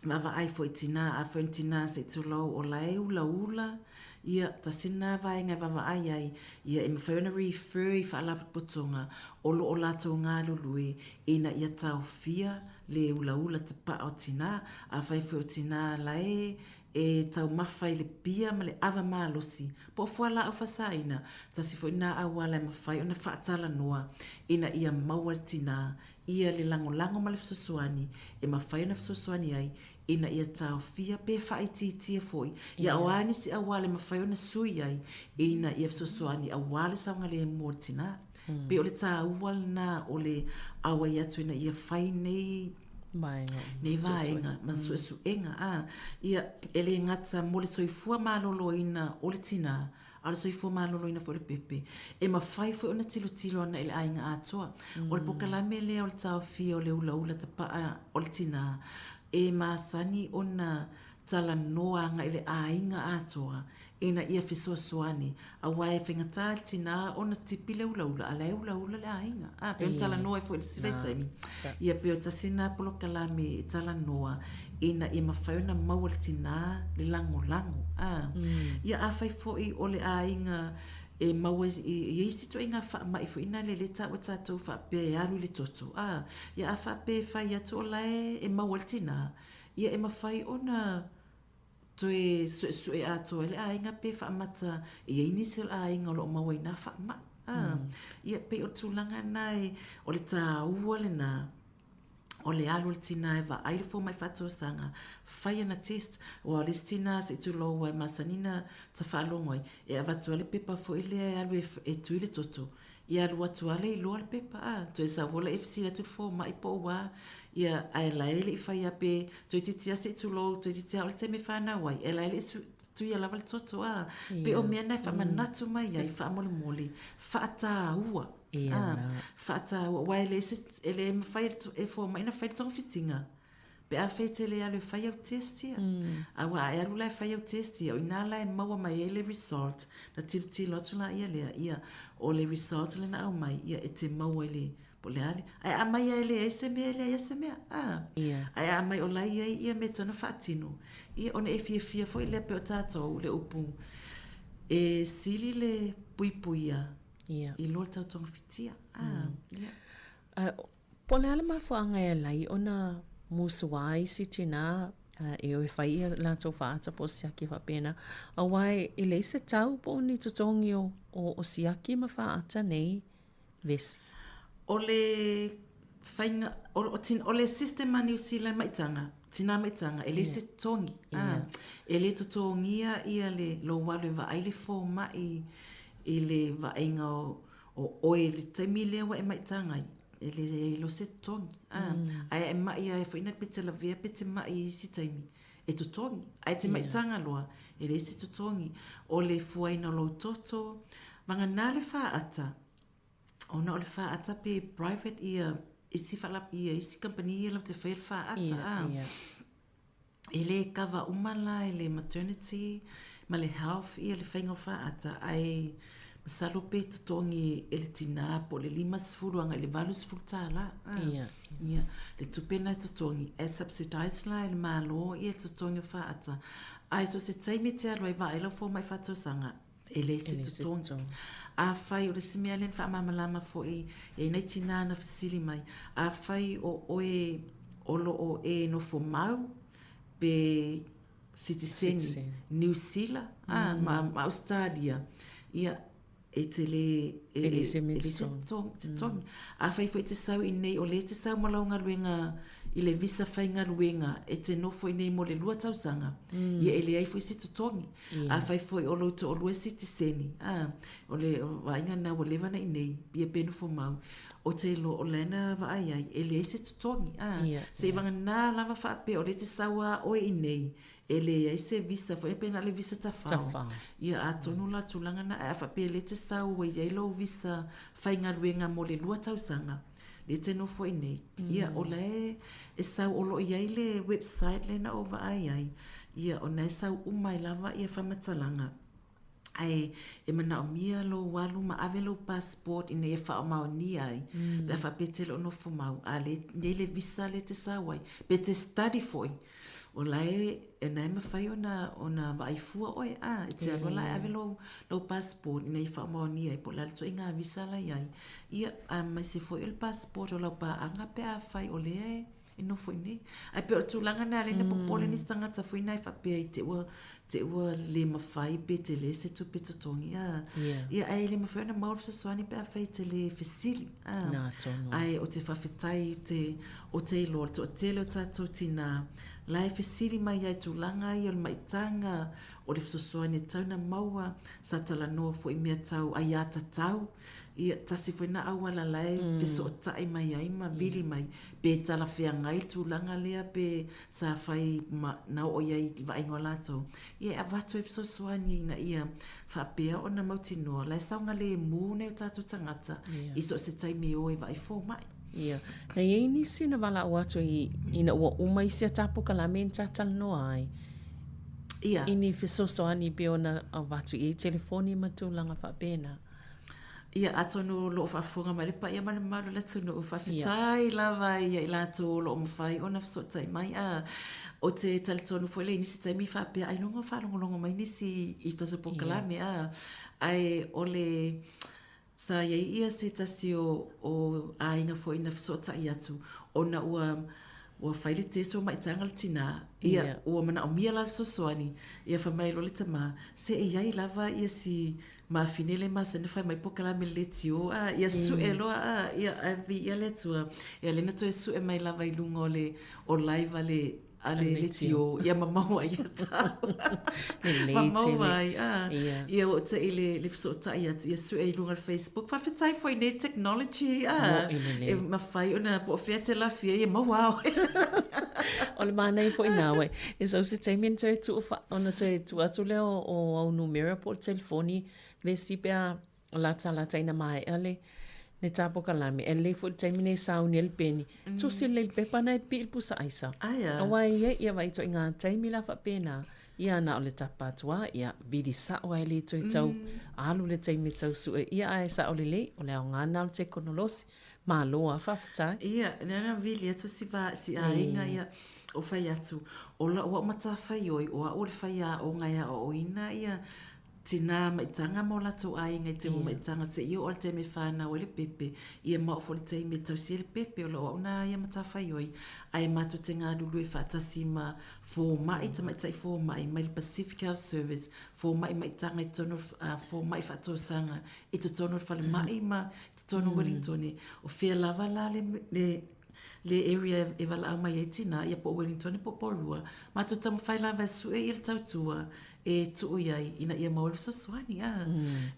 mava ai foi tina a foi tina se tulo o lai ula ia tasina vaenga vava ai ia im furnery furry fala potonga o lo la tonga lui ina ia tau fia le ula te pa o tina a fai fo tina lai e tau mafai le pia ma le ava malosi po fuala o fasaina tasi fo ina awala mafai ona fatala noa ina ia mawaltina ia le lango ma le fsosuani e mafai ona fsosuani ai ina ia tau fia pe faiti foi ia oani si awale mafai ona sui ai ina ia fsosuani awale saunga le mortina pe o le tau walna o le awa ia tu ina ia fai nei nei vaenga ma suenga ia ele ngata mo le soifua malolo ina o le tina ala soifua malolo ina fo le pepe e mafai foi ona tilo ana ele ainga atoa o le pokalame le o le tau fia o le ula te pa o le tina e masani ona tala noa nga ile ainga atoa ina ia fesoasoani a wae whengata tina ona tipile ulaula ala ulaula le ainga pe o tala noa e fo ile sivetaimi ia pe o tasina polo kalame e tala noa ina ia mawhaiona maua le tina le lango ia a whai fo i ole ainga e maua i isi to inga wha mai fo ina le leta o tatou wha pe alu le toto ia a wha pe whai atu o lae e maua le tina ia e mawhai ona toe sue ato ele ainga pe wha mata ia inisi le ainga lo maua ina wha ma ia pe o tūlanga nai o le tā ua le na o le alu le tina e wa aile fo mai whato sanga whai ana test o le tina se tu lo wai masanina ta whalongoi e avatu ale pepa fo ile alu e tu ile toto ia alu atu ale i loa le pepa to e sa vola FC la tu fo mai po wa ia ai la ele i whai ape to i titia se tu lo to i titia o le teme whana wai e la ele tu ia lava le toto pe o mea nai wha manatu mai ai wha mole wha ata ua fata wai ele mafai e fo mai na fai tong fitinga pe a fai tele ale fai au testia a wa e alu lai fai au testia o ina lai maua mai ele result na til lotu la ia o le result le na au mai ia e te maua ele po le ale ai a mai ele ese me ai a mai o lai ia me tona fatino ia ona e fia foi le pe o tatou le upu e sili le puipuia i lo tau tong fitia po le ala mafuanga e lai ona musuai si tina e o fai la tau whaata po siaki whapena a wai i le se tau po ni tutongi o siaki ma whaata nei vesi o le whainga o le sistema New Zealand maitanga tina maitanga e le se tongi e le tutongia ia le lo walu wa aile fo mai i le vaenga o oe le taimi lewa e maitanga e le lo se tongi ai e mai e whaina pete la vea pete mai si taimi e tu tongi ai te maitanga loa e le se tu tongi o le fuaina lo toto manga nā le whaata ona o le whaata pe private ia isi whalap ia isi company ia lau te whail whaata e le kawa umala e le maternity ma le health ia le whainga whaata ai masalo pe tutongi e le tina po le 5 anga le 8 tala le tupena tutongi e subsidized la le malo ia tutongi whaata ai so se taimi te alo e wa ela fo mai whato sanga e le se tutongi a whai o le simea len wha mamalama fo e nei tina na fasili mai a whai o oe olo o e no fo mau pe Citizen New Zealand ma Australia ia e te le tongi a whai fo te sau i nei o le te sau malaunga luenga i le visa whainga luenga e te nofo i nei mo le lua tausanga ia e le ai fo i se tutongi a whai fo i olo to o lua Citizen o le wainga na o levana i nei pia penu fo mau o te lo o lena wa ai e le ai se tutongi se i vanga nā lava wha pe o le te saua o i nei e le ai se visa fo e pena le visa tawhao ia a tonu la tulanga na a wha pe le te saua i lo visa whainga luenga mo le lua tausanga le te no fo i nei ia o le e sau o lo i ai le website le na o wa ai ia o nei sau umai lava ia whamatalanga ai e mana o mia lo walu ma ave lo passport ina e wha o mao ni ai pe wha pete lo no fumau a le visa le te sawai pe te study foi o lai e nai ma whai ona waifua oi e te alo lai ave lo passport ina i wha o mao ni ai po lalo to inga visa lai ai ia mai se foi el passport o lau pa anga pe a whai o le e no foi nei ai pe o tūlanga na le na popole ni stangata foi nai wha pe ai te ua le mawhai pe te le se tu pe tutongi ia ai le mawhai na mauru sa soani pe a whai te le fesili ai o te whawhetai o te ilo o te leo tātou tina lai fesili mai ai tūlanga i o le maitanga o le whasosoani tau na maua sa tala noa fo i mea tau ai ata tau ia tasi foi na aua la lai pe so tai mai ai ma vili mai pe tala fea ngai tūlanga lea pe sa fai na o iai vai ngola to ia avatu e so soani na ia fa pea ona mautinoa lai saunga le mu ne tatu tangata iso se tai me o e vai fo mai ia na ia ni sina wala o atu ina ua umai sia tapu kalamen tatal no ai Ia. Ini fesosoani pe ona au watu i telefoni matulanga whapena. Ia atonu lo whafunga mai pa ia malu le tunu whawhitai lava ia i lato lo mawhai o na whasotai mai o te taletonu fwele nisi tai mi whapea ai nunga whalongolongo mai nisi i tosa pokalame ai ole sa ia se tasi o ainga fo ina whasotai atu o na ua whaile te so mai tanga le tina ia ua mana o mia la sosoani ia whamai lo le tama se e iai lava ia si ma finele ma se ne fai mai pokala me le tio ia su e loa ia avi ia le tua ia le na to su e mai lava i lunga o live ale le tio ia mamau ia ta mamau ai ia o te ile le fsota ia su e lunga Facebook fa fitai foi ne technology e ma fai ona po fete la fia ia mau o le mana i foi nawe e so se temin te tu ona te tu atu le o numero po telefoni vesi pea lata ina mai ale ne tapo kalame ele fo temine sauni el peni tu se le pepa na pil pusa aisa awa ia vai to inga taimila fa pena ia na ole tapa tua ia vidi sa o ele to tau alu le taimi tau su ia aisa ole le ole ngana te konolosi ma loa fafta ia na vili to si ainga ia o fai atu o la o mata fai oi o le fai o ngaia o ina ia tina mai tanga mo la to ai ngai te mo mai tanga se io o te me fana o le pepe ia ma o te me tau se le pepe o la ona ia mata fai oi ai ma to tenga lulu e fata sima fo mai te mai tai fo mai Pacific Health Service fo mai tanga tono fo mai fato sanga i to tono fale mai ma tono Wellington o fe lava la le area e vala mai e tina ia po Wellington po porua ma to tam fai lava su e il tautua e tu iai ina ia maulu sosoani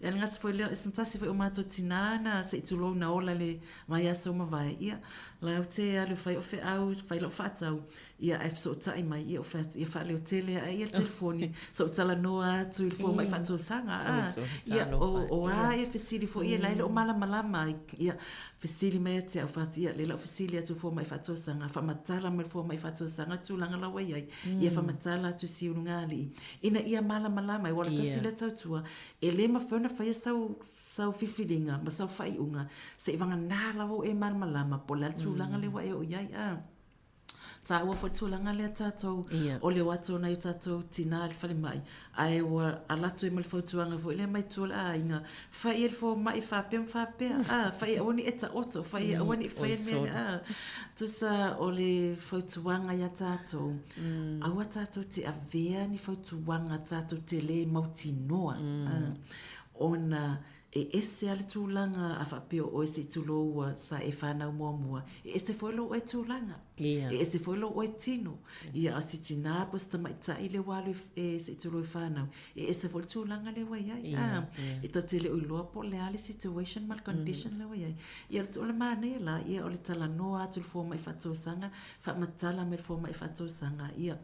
e ngats foi leo sentasi foi o mato tinana se tu lo na ola le mai aso ma vai ia la o te alu fai o fe au fai lo fatau ia e so tai mai ia o fat ia fa le tele ia telefoni so tala noa tu il fo mai fato sanga ia o ia fesili fo ia lai o malama ia fesili mai te o fat ia le lo fesili tu fo mai fato sanga fa matala mai fo mai fato sanga tu langa la wai ia fa matala tu si ungali ina ia malama mai wala tasile tautua e le mafona fai sau fifilinga ma sau fai unga se vanga na lavo e malama po la tu langa le wai o iai ta ua fo tulanga le tatou o le wato na tatou tina le fale mai ai wa alatu e mal fo tuanga fo le mai tula inga fai el fo mai fa pe fai oni eta oto fai oni fai me tu sa o le fo tuanga ya tatou a wa tatou te avea ni fo tuanga tatou te le mautinoa ona e ese ale tūlanga a whapeo o ese tūloa sa e whanau mua e ese whoelo o e tūlanga e ese whoelo o e tino ia asi tina posta mai tai le walu e se tūlo e whanau e ese whoelo tūlanga le wai ai e to te le uloa po le ale situation mal condition le wai ai ia o le mane la ia o le tala noa atu le fōma i whatosanga whamatala me le fōma i whatosanga ia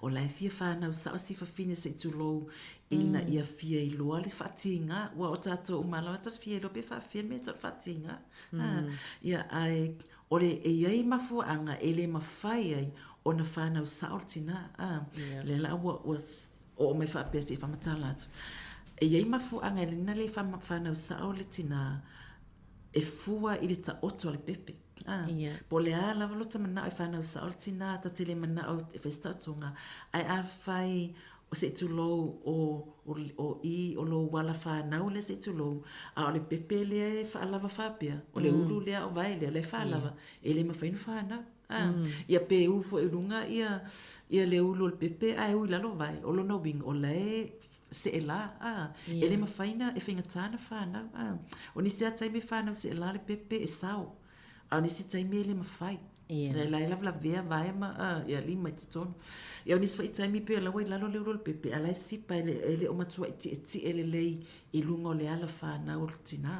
o lai fia whanau sa o si whawhine se tūlo ina ia fia i loa le whatinga wa o tato umalawa tas fia i lope whawhia me tot whatinga ia ai ore e iai mafuanga e le mawhai ai o na whanau sa o tina le la o mai whapea se whamatala atu e iai mafuanga e le na le whanau sa o le tina e fua i le ta oto le pepe po le ala valota mana e whanau sa o tina ta te le mana o e whestatunga ai a whai o se tu lo o lo wala whanau le se tu lo a o le pepe le whaalava whapea o le ulu lea o vai le whaalava e le mawhainu whanau ia pe ufo e runga ia le ulu le pepe a e ui lalo vai o lo no wing o le se e la e le mawhaina e whingatana whanau o nisi a taime whanau se e la le pepe e sao a nisi taime le mawhai lai la vea vai ma ia lima i tutono ia nisi fai taimi pe la wai lalo le ulu le pepe a lai sipa ele o matua iti ele lei i lunga o le ala whanau o le tina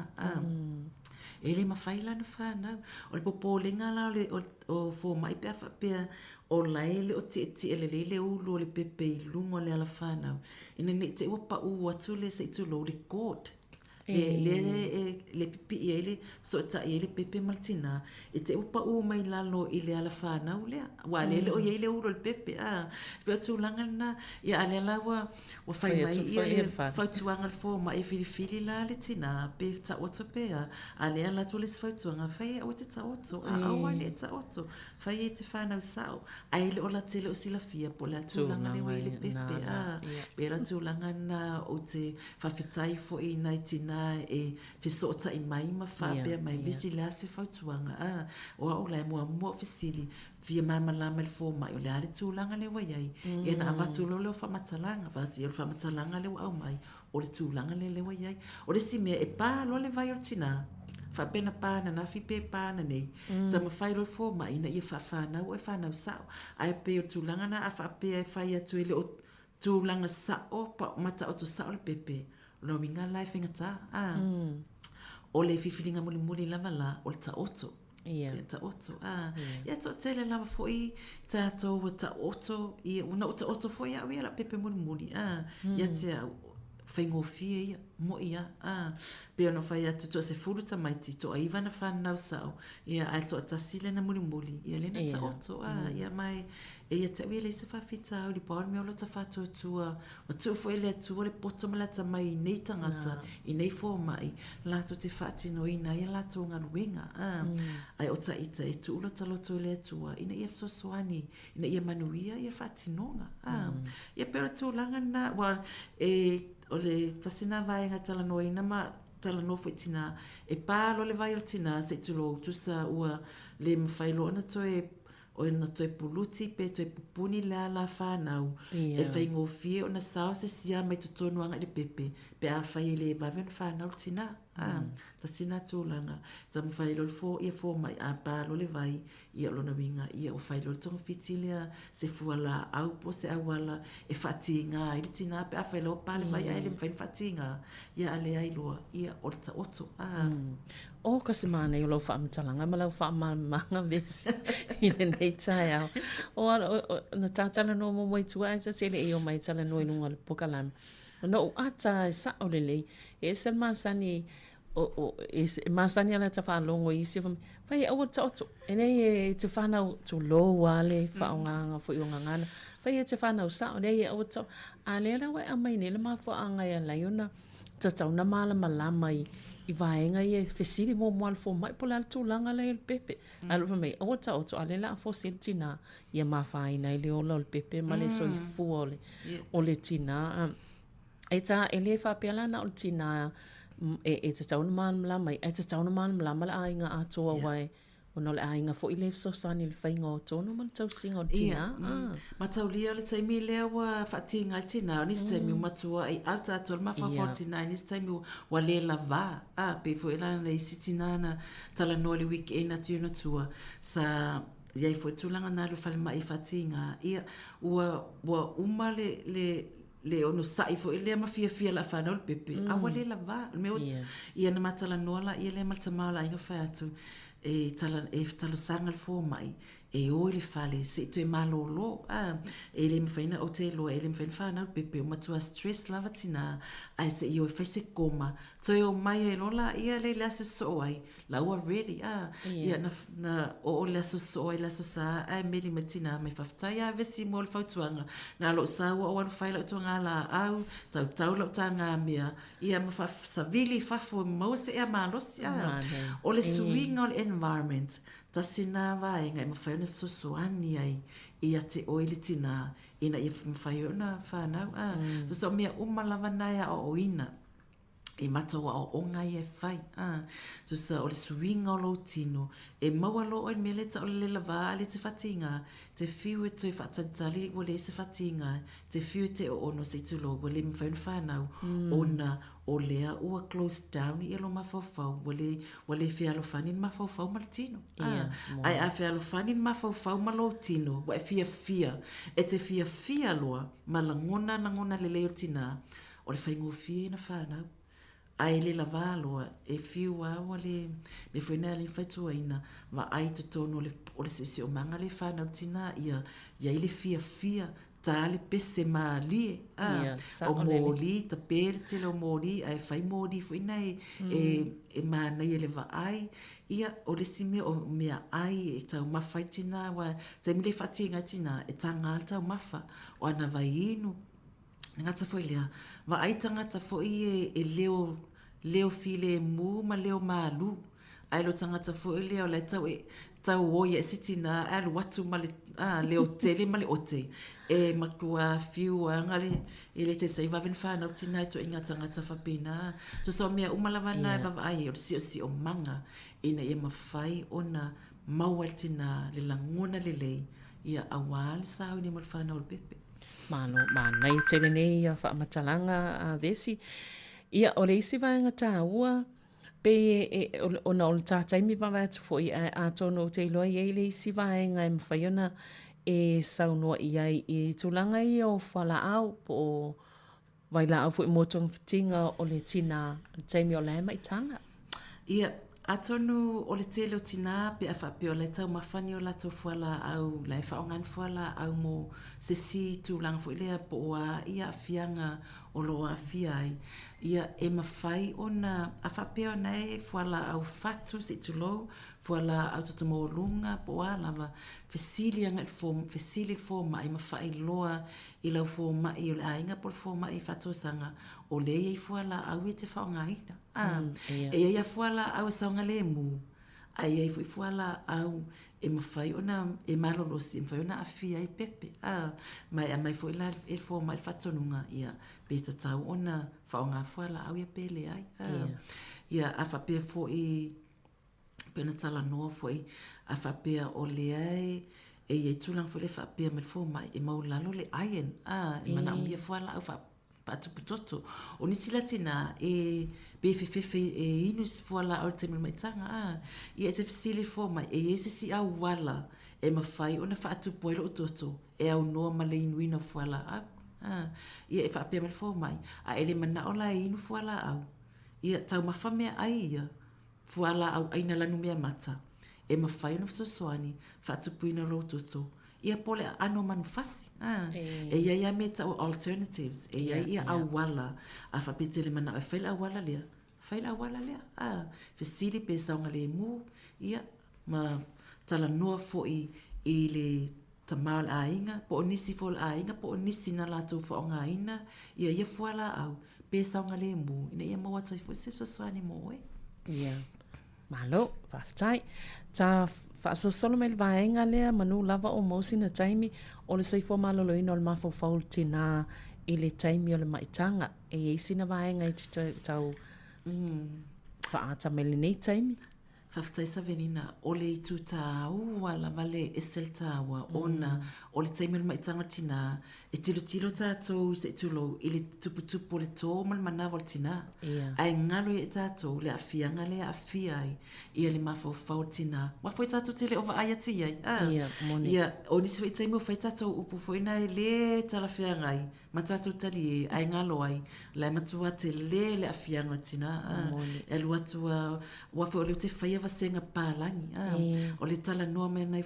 ele mawhai lana whanau o le popo le ngala o fo mai pea whapea o lai le o ti ele le ulu o le pepe i lunga o le ala whanau ina ne te ua pa ua tu le se tu lo le court le pipi i le so ta i le pepe maltina e te upa u mai lalo i le ala whanau lea wa le o i le uro le pepe vea tūlanga na ia ale lawa wa whai mai i le whautuanga le fō ma e whiri la le tina pe ta oto pea ale ala tu le whautuanga whai o te ta oto awa le ta oto whai e te whanau sao ai le ola te le o sila fia po le tūlanga le wai le pepe pera tūlanga na o te whawhitai fo i nai tina e fisota i mai ma whapea mai visi la se whautuanga o au lai mua fisili via mama la me le fō mai o le are tūlanga le wai ai e na avatu lo leo whamatalanga vatu i lo whamatalanga leo au mai o le tūlanga le wai ai o le si mea e pā lo le vai o tina whapena pāna na whipe pāna nei ta ma whai lo fō mai na ia whawhanau e whanau sao ai pe o tūlanga na a whapea e whai atu e le o tūlanga sao pa mata o tu sao le pepe lo minga lai whingata o le whiwhiringa muli lava la o le ta oto ta oto ia to tele lava foi ta to ta oto ia una o ta oto foi a la pepe muli ia te whaingo fia mo ia pe ono whai atu to se furu ta maiti to aiva na whanau sao ia ai to atasile na muli ia lena ta oto ia mai e ia te wile se whawhita au li paul me olo ta whatua tua o tu fo ele atua le poto malata mai nei tangata i nei fo mai lato te whaatino ina ia lato ngaruenga ai o ta ita e tu ulo ta loto ele atua ina ia sosoani ina ia manuia ia whaatinonga ia pero tu langa na o le tasina vaenga tala noa ina ma tala no fo tina e palo le vai tina se tu lo tu sa ua le mfailo na toe o na toi puluti pe toi pupuni la whanau e whaingo fie o na sao se sia mai tutonu anga le pepe pe a whai le baven whanau tina ta sina tūlanga ta mwhailo le fō ia fō mai a pālo le vai ia lona winga ia o whailo le tonga fitilia se fuala au po se awala e whatinga i le tina pe a whailo pāle vai a ele mwhain whatinga ia ale ailoa ia o le ta oto o kasi mana i lo whaamatalanga ma lau whaamanga vesi i le nei tai au o na tātana no mo moi tua e ta sele e o mai tala no inunga le pokalami no ata e sa o le lei e se masani e masani ala ta whalongo i se whai au ta oto e nei e te whanau tu lo wale whaonganga fo i o ngangana whai e te whanau sa o nei e au ta a le la wai a mai ne le ma fo anga ia lai ona ta tau na mala malama i vaenga i e fesiri mo moal fo mai po la tūlanga le il pepe alu fa mai au ta oto a le la fo sil tina ia ma whaina i le ola o le pepe ma le so i fu o le tina e ta e le whapela na o le tina e te tauna mana mai e te tauna mana la ainga atoa wai o no le ainga fo i le so sani le whainga o tono man tau singa o tina ma tau lia le taimi lea wa whatinga le tina o nisi taimi matua ai au tātua le mawha 49 nisi taimi wa le lava pe fo ilana le isi tina na tala no le weekend atu na tua sa iai fo tūlanga na lu whale mai whatinga ia ua uma le ono sai fo ile ma fia la whanau le pepe awa le lava me ia na matala noala ia le maltamala inga whaatu e talo sanga le fō mai e o le fale se to e malolo e le mfaina o te lo e le mfaina whanau pepe o matua stress lava tina ai se i o e whaise koma to e o mai e lola ia le laso so ai la ua ready ia na o laso so ai laso sa ai meri matina me whaftai a vesi mo le whautuanga na lo sa ua o alu whaila o tuanga la au tau lo tanga mea ia ma savili whafo mause ea malosi o le suinga o le environment ta sina vai ngai ma fai na sosoani ai ia te oile tina ina ia mawhai ona whanau so mea umalava nai o ina e matawa o ngai e whai so sa o le suinga o lo tino e maua lo o mele ta o le lava le te whatinga te whiu e toi whatatali o le se whatinga te whiu te o ono se tulo o le mwhai whanau ona o lea ua close down i elo mawhawhau wale whialofanin mawhawhau maltino ai a whialofanin mawhawhau malotino wa e fia e te fia loa malangona le leo tina o le whaingo fia na whanau ai le lava loa e fiu awa le me whaina le whaitua ina wa ai to tono o le sisi o manga le whanau tina ia i le fia tale pese malie o moli ta perte lo moli ai fai moli fu nei e mana ele va ai ia o le sime o mea ai e tau mawhai tina wa te mile whatinga tina e tanga al tau mawha o ana vai inu ngata foi lea wa ai tangata foi e leo file mu ma leo malu ai lo tangata foi leo le tau oia e sitina alu watu ma leo tele ma le ote e makua fiu ngale e le te wawen whanau tina to inga tangata whapena so mea umalavana e wawa ai o si o manga ina e mawhai ona maual tina le langona le lei ia awal sao ni mal whanau le pepe mana i tere nei a whaamatalanga a vesi ia o le isi vaenga tā ua pe ona o le tātaimi wawa atu fo i a tono te iloa i le isi vaenga e mwhaiona e saunua i ai i tūlanga i o whala au po waila au fo i motong fitinga o le tina taimi o le hema i tanga. Ia, atonu o le tele o tina pe a whape o le tau mawhani o lato whala au lai whaongan whala au mo se si tūlanga fo i lea po a ia a fianga o lo a fiai. Ia e mawhai ona a whape o nei whala au fatu se tulo whala au tutumo lunga po a lava fesili anga fesili fo mai mawhai loa i lau fo mai o le ainga por fo mai fatu sanga o le i whala au i te whaongaina. E ia whala au saunga le mu. Ai ei fui whala au e mawhai ona e malolosi, e mawhai ona a fia i pepe. Mai fui la e fo mai fatonunga ia beta tau ona whaonga whala au ia pele ai. Ia a whapea fo i pena tala noa fo i a whapea o le ai e i tulang fo le whapea me fo mai e maulalo le aien. E mana umia whala au patuputoto. O nisi latina e befefefe e inus fuala au te maitanga ia e te fesili fo mai e ese si au wala e mawhai ona whaatu poelo o toto e au noa ma le inuina fuala ia e whaapea mai fo mai a ele mana ola e inu fuala au ia tau mawhamea ai ia fuala au aina lanu mea mata e mawhai ona fisosoani whaatu puina lo toto ia pole ano manufasi e ia me ta alternatives e ia au wala a whapetele mana e whaila au wala lea fesili pe saunga le mu ia ma tala noa fo i le tamal ainga po onisi fo ainga po onisi na lato fo onga ina ia fuala au pe saunga le mu ina ia mawa toi fo se soani mo ia malo whaftai ta so solo mel vaenga lea manu lava o mosi na taimi o le soifo malolo ino le mafo faul tina i le taimi o le maitanga e eisi na vaenga i te tau faata mele nei taimi. Whaftai sa venina o le itu ta ua lava le esel ta ua ona o le taimi o le maitanga tina e tilo tātou i se tulo i le tuputupu le tō ma le manawa le tina ai ngalo i e tātou le afianga le afiai ia le mafau tina wafoi tātou te le ova ai atu iai ia o nisi wai taimi o fai tātou upu foina e le talafianga ai ma tātou tali e ai ngalo ai lai matua te le afianga tina e lua tua wafoi o le te whaia vasenga pālangi o le tala noa mea nei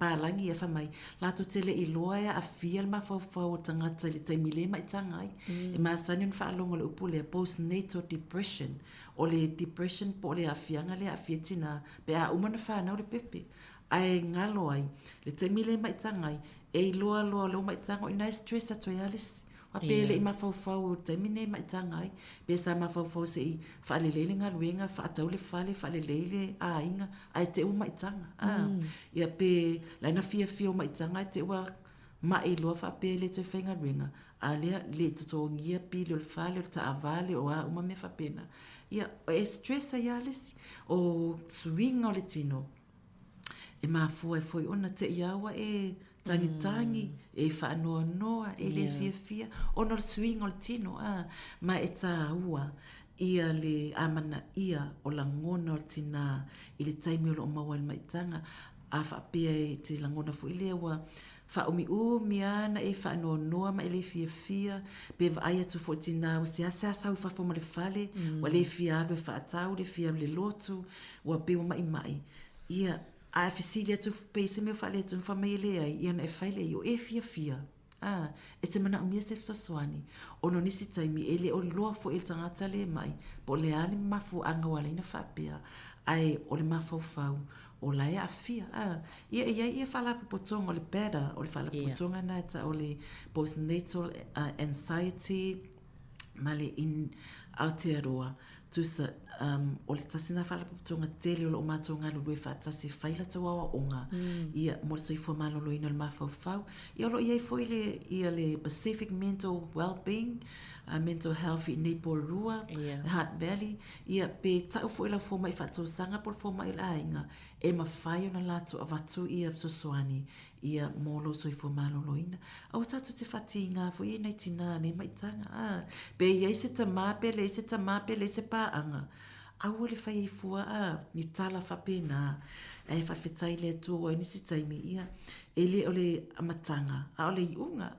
pālangi e whamai lato te le iloa e afia mafau tangata le taimi le maitanga ai e maasani on whaalonga le upu le postnatal depression o le depression po le afianga le afia tina pe a umana whanau le pepe ai ngalo ai le taimi le maitanga ai e loa lo maitanga o ina stress ato e alis a pele i mafau taimi ne maitanga ai pe sa mafau se i whaalelele ngā luenga whaatau le whaalelele a inga ai te u maitanga ia pe laina fia o maitanga ai te ua mai loa whaapele te whainga luenga a lea le tutongia pili o le whaale o le taavale o a uma me whapena ia e stress ai alis o swinga o le tino e mafua e foi ona te iawa e tangi e whaanoa e le fia ona le swinga o le tino ma e tā ua ia le amana ia o la ngona o le tina i le taimi o lo maua le maitanga a whaapea e te langona fu i lea ua whaumi ana e whaanoa ma e le fia pe vai atu fo tina o se asau whafo ma le whale wa le fia alu e whaatau le fia le lotu wa pe o mai ia a fesili atu pe se me whale atu whamai le ai ia na e whaile i o e fia E te mana umia se fsosoani. Ono nisi taimi ele o loa fo il tangata le mai. Po le ali mafu anga wala ina whapea. Ai o le mafau o la ia fia. Ia fala potonga o le pera. O le fala potonga na ta o le postnatal anxiety. Male in Aotearoa. Tusa o le tasina fala potonga tele o lo matonga lulu e fatasi faila tawa onga. Ia mo le soifua malolo ina le mafau. Ia lo ia foi le Pacific Mental Wellbeing, Mental Health i Neiporua, Heart Valley. Ia pe tau foi la fo mai fatou sanga por fo mai la inga. E mawhai o na lato a watu ia sosoani. Ia molo soifua malolo ina. Au tatu te whati ngā fo ia nei tina nei maitanga. Pe ia se tamape, le se tamape, le se paanga. Au le whai fua ni tala whapena. E whawhetai le atua o nisi taimi ia. E le o le amatanga. A o le iunga.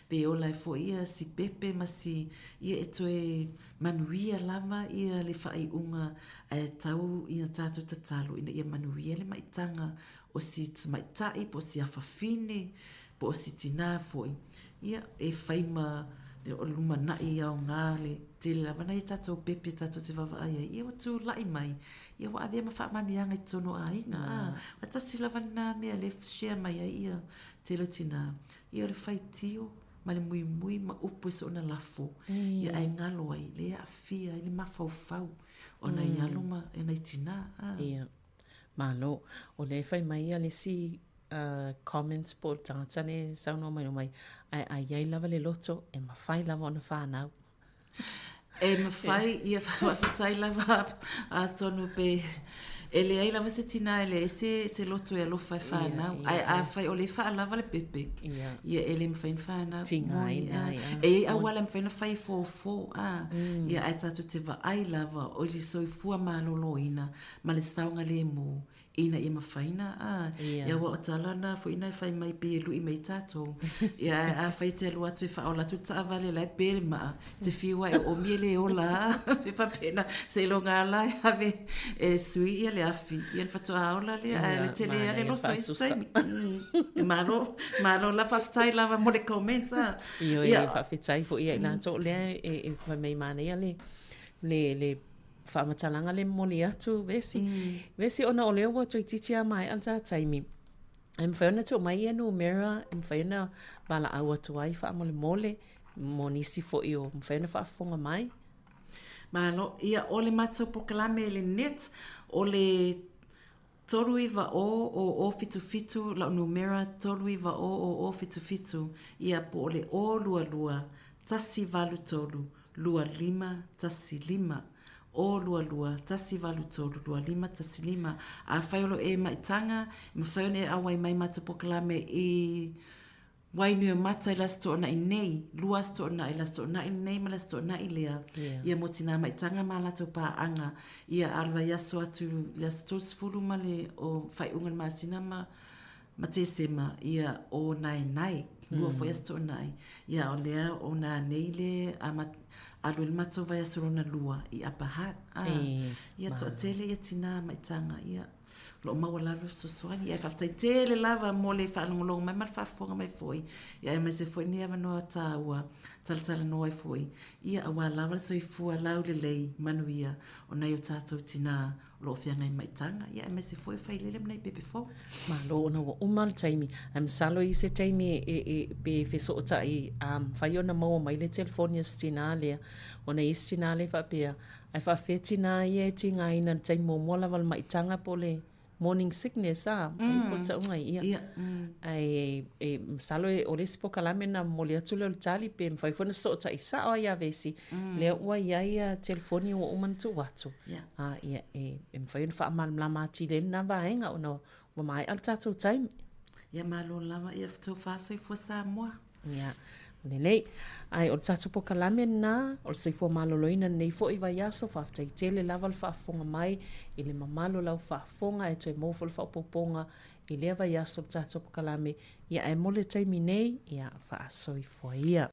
Pe o lai fo ia si pepe ma si ia e toe manuia lama ia le whai unga. E tau ia tātou tatalo ina ia manuia le maitanga. O si maitai, po si awhawhine, po si tina foi. Ia e whaima o luma nai au ngā le tele lawa nei tātou pepe tātou te wawaia. Ia watu lai mai. Ia wa avea mawhamani anga i tono a inga. Watasi lawa nā mea le share mai a ia telo tina. Ia le whai tio, ma le mui mui ma upo so na lafo. Ia ai ngalo ai, le a fia, le mawhau o na ialuma e nei tina. Ia. Malo, o le whai mai a le si comments po tangata ne sauno mai ai iai lava le loto e mawhai lava ona whanau. E mawhai ia whawhitai lava a tonu pe e le ai lava se tina ele se loto e alofa e whanau. Ai a whai o le wha lava le pepe. Ia e le mwhain whanau. Tingai. E awala mwhaina whai fō. Ia ai tatu te wa ai lava o li soifua malolo ina ma le saunga le mo. Ina ia mawhaina, ia wa o talana, fo ina whai mai pe lui mai tātou. Ia a whai te alua tu e whaola tu ta avale lai pere maa, te whiua e o miele o la, pe whapena, se ilo ngā lai, have e sui ia le afi. Ian whatu aola le, le tele a le loto i staimi. Maro la whawhitai lava mo le comments, Io e whawhitai fo ia i lanto lea e whamei mana ia le whamatalanga le moli atu, vesi ona o leo wa tui titia mai anta taimi. E mwhaiona tu mai anu mera, e mwhaiona bala au atu ai wha mole, mo nisi fo i o mwhaiona whaafonga mai. Malo, ia o le matau pokalame le net, o le toru iwa o fitu la numera, toru iwa o fitu, ia po le o lua, tasi valu toru, lua lima, tasi lima. O lua, tasi valu tolu, lua lima, tasi lima. A whaiolo e maitanga, ma whaione e awai mai mata pokalame e wainu e mata i las toona i nei, luas toona i las toona i nei, ma las toona i lea. Ia motina maitanga ma lato pa anga, ia arwa yaso atu, las tos fulu male o whaiungan masina ma te sema, ia o nai, lua fo yas toona i. Ia o lea o na nei le, alu il mato vai asurona lua i apahat. Ia to tele ia tina maitanga ia lo mawalaru sosoani ia faftai tele lava mo le whaalongolongo mai mar whaafonga mai foi. Ia mai se foi ni ava noa tāua talatala noa i foi. Ia awa lava so i fua lau le lei manuia o nei o tātou tina lo fianga i maitanga. Ia mai se foi whailele mnei pepe fo. Ma lo ona wa umal taimi. Salo i se taimi e pe feso ota i whaiona maua mai le telefonia stina lea. Ona i stina le whapea. Ai whawhetina i e tinga ina taimi mo mola wal maitanga po le morning sickness po taunga ia. Ai salo e o lesi po kalame na moli atu leo tali pe mwhaifona so ota i sa o ia vesi. Lea ua ia telefonia wa uman tu watu. Ia e mwhaiona wha amal mlama ati le na vaenga ona wa mai al tatou taimi. Ia malo lama ia fto faso i fua sa moa. Ia. Nei, ai o tatu po kalame na, o soifua maloloina nei fo i vai aso, whaftai tele lava le whaafonga mai, i le mamalo lau whaafonga, e toi mofo le whaapoponga, i lea vai aso o tatu po kalame, ia e mole taimi nei, ia whaasoifua ia.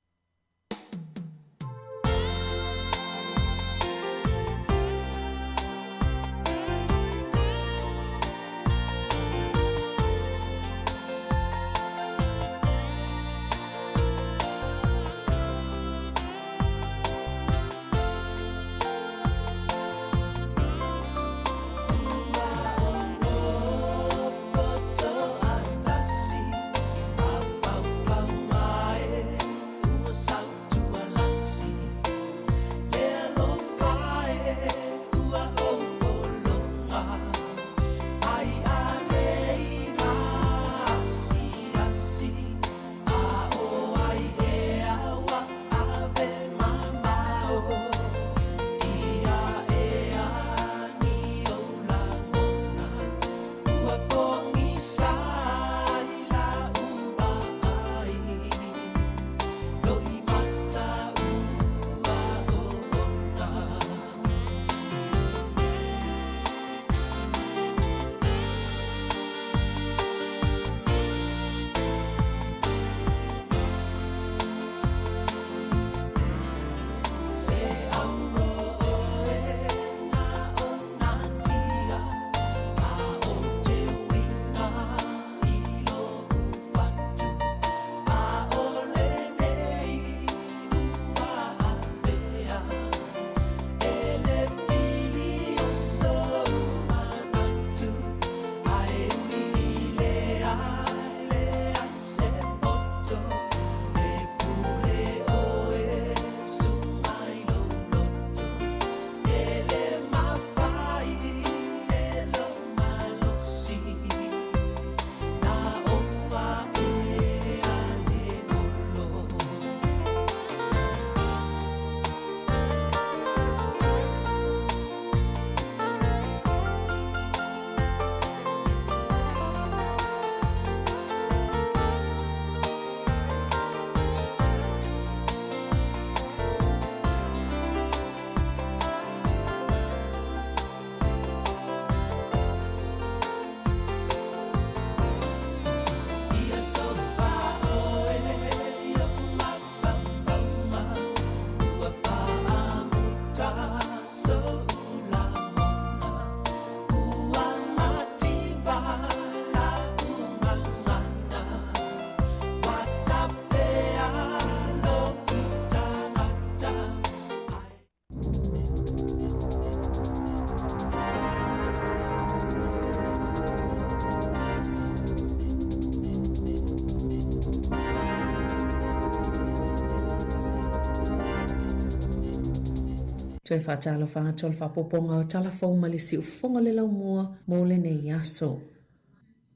Toi whaatalo whaatol whapoponga o talafou malisi ufonga le lau mua mo le nei aso.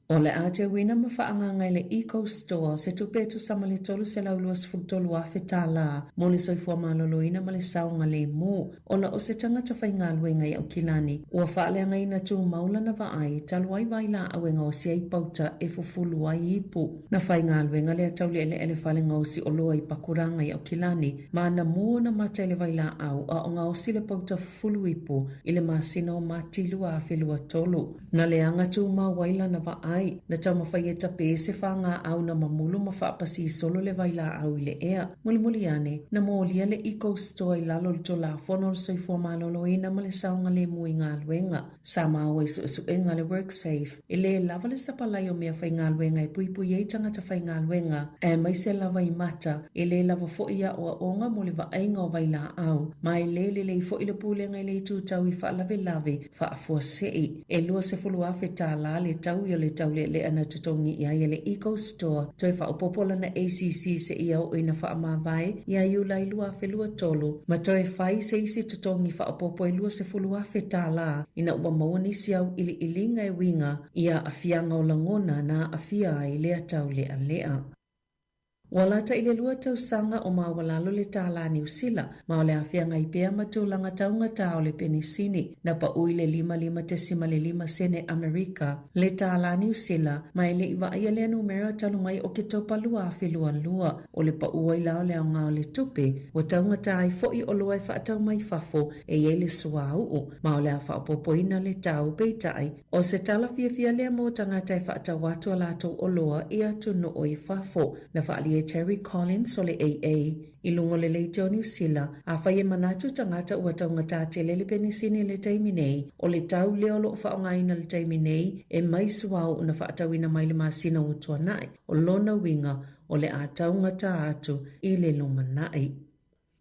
O le a te wina ma whaanganga le Eco Store se tupetu samali tolu se lau luas futolu a whetala mo le soifua maloloina ma le saunga le mu. O na o se tangata whainga luenga i au kilani. Ua whaaleanga ina tu maula na vaai taluai vaila awenga o si ai pauta e fufulu ai ipu. Na whainga luenga le atauli ele whalenga o si oloa i pakuranga i au kilani. Ma na mua na mata ele vaila au a onga o si le pauta fufulu ipu ile masina o matilua a whelua tolu. Na le anga tu mawaila na vaai na tau mawhai e tape se whanga au na mamulu ma whaapasi solo le vaila au ile ea. Muli ane, na moolia le Eco Store i lalo le tola whono le soifua malolo ina ma le saunga le mui ngā luenga. Sa maua isu enga le WorkSafe, i le lava le sapalai o mea whai ngā luenga i pui ei tangata whai ngā luenga. E mai se lava i mata, i le lava fo ia o onga mo le vaenga o vaila au. Ma i le fo i le pūlenga i le tūtau i whaalave whaafua sei. E lua se fulu awhi tā la le tau i le tau le ana tutongi ia i le Eco Store. Toi whaapopola na ACC se ia o ina whaamawai ia i ula i lua whelua tolu. Ma toi whai se isi tutongi whaapopo i lua se fulu awhi tā la ina ua mauni si au ili ilinga e winga ia a fianga o langona na a fia ai lea tau lea lea. Walata ile lua tau sanga o mawalalo le tāla New Zealand, ma ole awhianga i pēa matulanga taunga tā o le penisini, na pa ui le 5.5 sene Amerika, le tāla New Zealand, ma ele iwa ia le numera talu mai o ke topa lua awhilua lua, o le pa ua i lao le anga o le tupe, o taunga tā i fo i o lua i whaatau mai fafo e ele sua uu, ma ole a whaapopoina le tau peitai, o se tala fia lea mo tangata i whaatau watu a lato o lua i atu no o i fafo, na whaali Terry Collins o le AA. I lungo le leite o New Zealand, a whai e manatu tangata ua taunga tāte le penisini le taimi nei, o le tau leo lo whaongaina le taimi nei, e mai suau una whaatawina mai le masina o tuanai, o lona winga o le a taunga tā atu i le lomanai.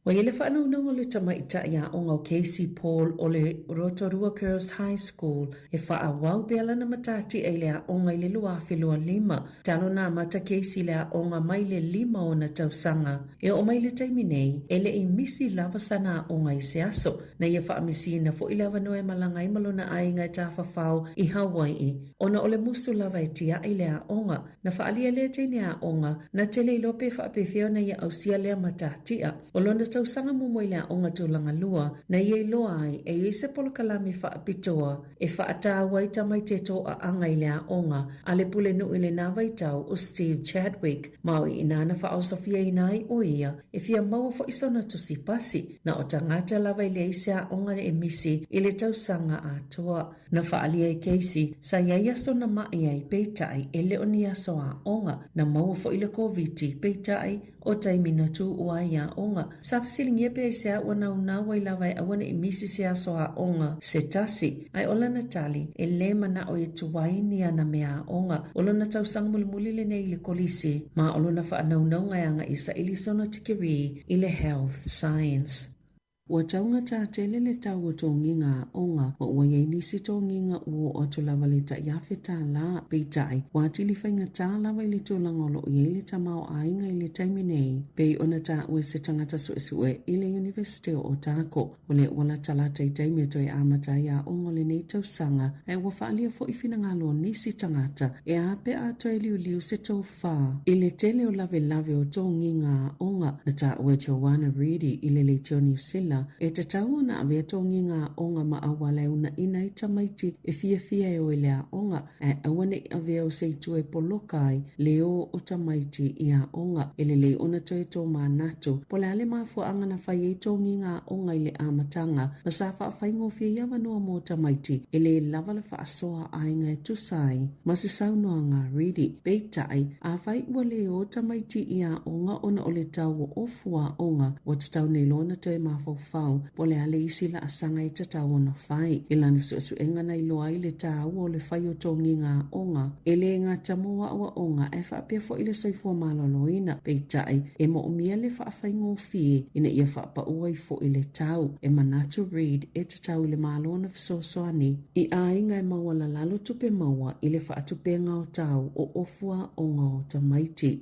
Wa ele whanau le tamaita ia o ngau Casey Paul o le Rotorua Girls High School e wha wau bela na matati e lea o ngai le lua whelua 5. Talo na mata Casey lea o ngā mai le 5 o na tausanga. E o mai le taimi nei, ele i misi lava sana o ngai se aso. Na ia wha misi na fo i lava noe malangai malona ai ngai ta whawhau i Hawaii. Ona o le musu lava e tia i lea onga. Na wha alia lea teine a onga, na tele i lope wha pefeo na ia au sia lea matatia. O lona tau sanga mumoilea o ngatulanga lua na iei loa ai e i se polokalami whaapitoa e whaatawa i tamai te to a angailea onga a le pule nu ile na vaitau o Steve Chadwick mau i inana whaosofia inai o ia e fia maua fo isona tusi pasi na o tangata lava ile isea onga e misi i le tau sanga a toa na whaalia i Casey sa iaia sona mai ai peitai e le onia soa onga na maua fo ile COVID peitai o taimina tu ua ia onga. Sa fasilingia pe sea wana unawa i lava e awana i misi sea soa onga se tasi. Ai ola Natali e le mana o e tuwai ni ana mea onga. Olo na tau sang mulimuli le nei le kolisi. Ma olo na wha anaunau ngai anga isa ilisona tikiri i le health science. Ua taunga tā tele le tau o tōngi ngā onga, wa ua iei nisi tōngi ngā ua o tu lava le ta iafe tā la peitai, wa tili whainga tā lava i le tō langolo i ei le ta mao ainga i le taimi nei, pei ona tā ue se tangata sue i le University o Tāko, o le wala tala teitai me toi amata ia onga le nei tau sanga, e ua whaalia fo i whina ngalo nisi tangata, e a pe a toi liu se tau whā, i le tele o lave o tōngi ngā onga, na tā ue Joanna Reedy i le le tō New Zealand, e te tau na avea tōngi ngā onga ma awale una ina i tamaiti e fia e o i lea onga e awane avea o seitu e polokai leo o tamaiti i a onga e le ona toi tō mā natu po le ale mafua angana whai e tōngi ngā onga i le amatanga ma sa wha whaingo fia iawa noa mō tamaiti e le lava le wha asoa ainga e tusai ma se saunoa ngā redi peitai a whai ua leo o tamaiti i a onga ona o le tau o ofua onga o te tau nei lona toi mafau fau po le ale isi la asanga i tatau ona whai. E lana su engana i loa i le tau o le whai o tōngi ngā onga. E le ngā tamoa awa onga e whaapia fo i le soifua maloloina peitai e mo umia le whaafai fie ina ia whaapa ua i fo i le tau e Manatu Reid e tatau i le malona fisosoani. I a inga e maua la lalo tupe maua i le whaatupe ngā o tau o ofua onga o tamaiti.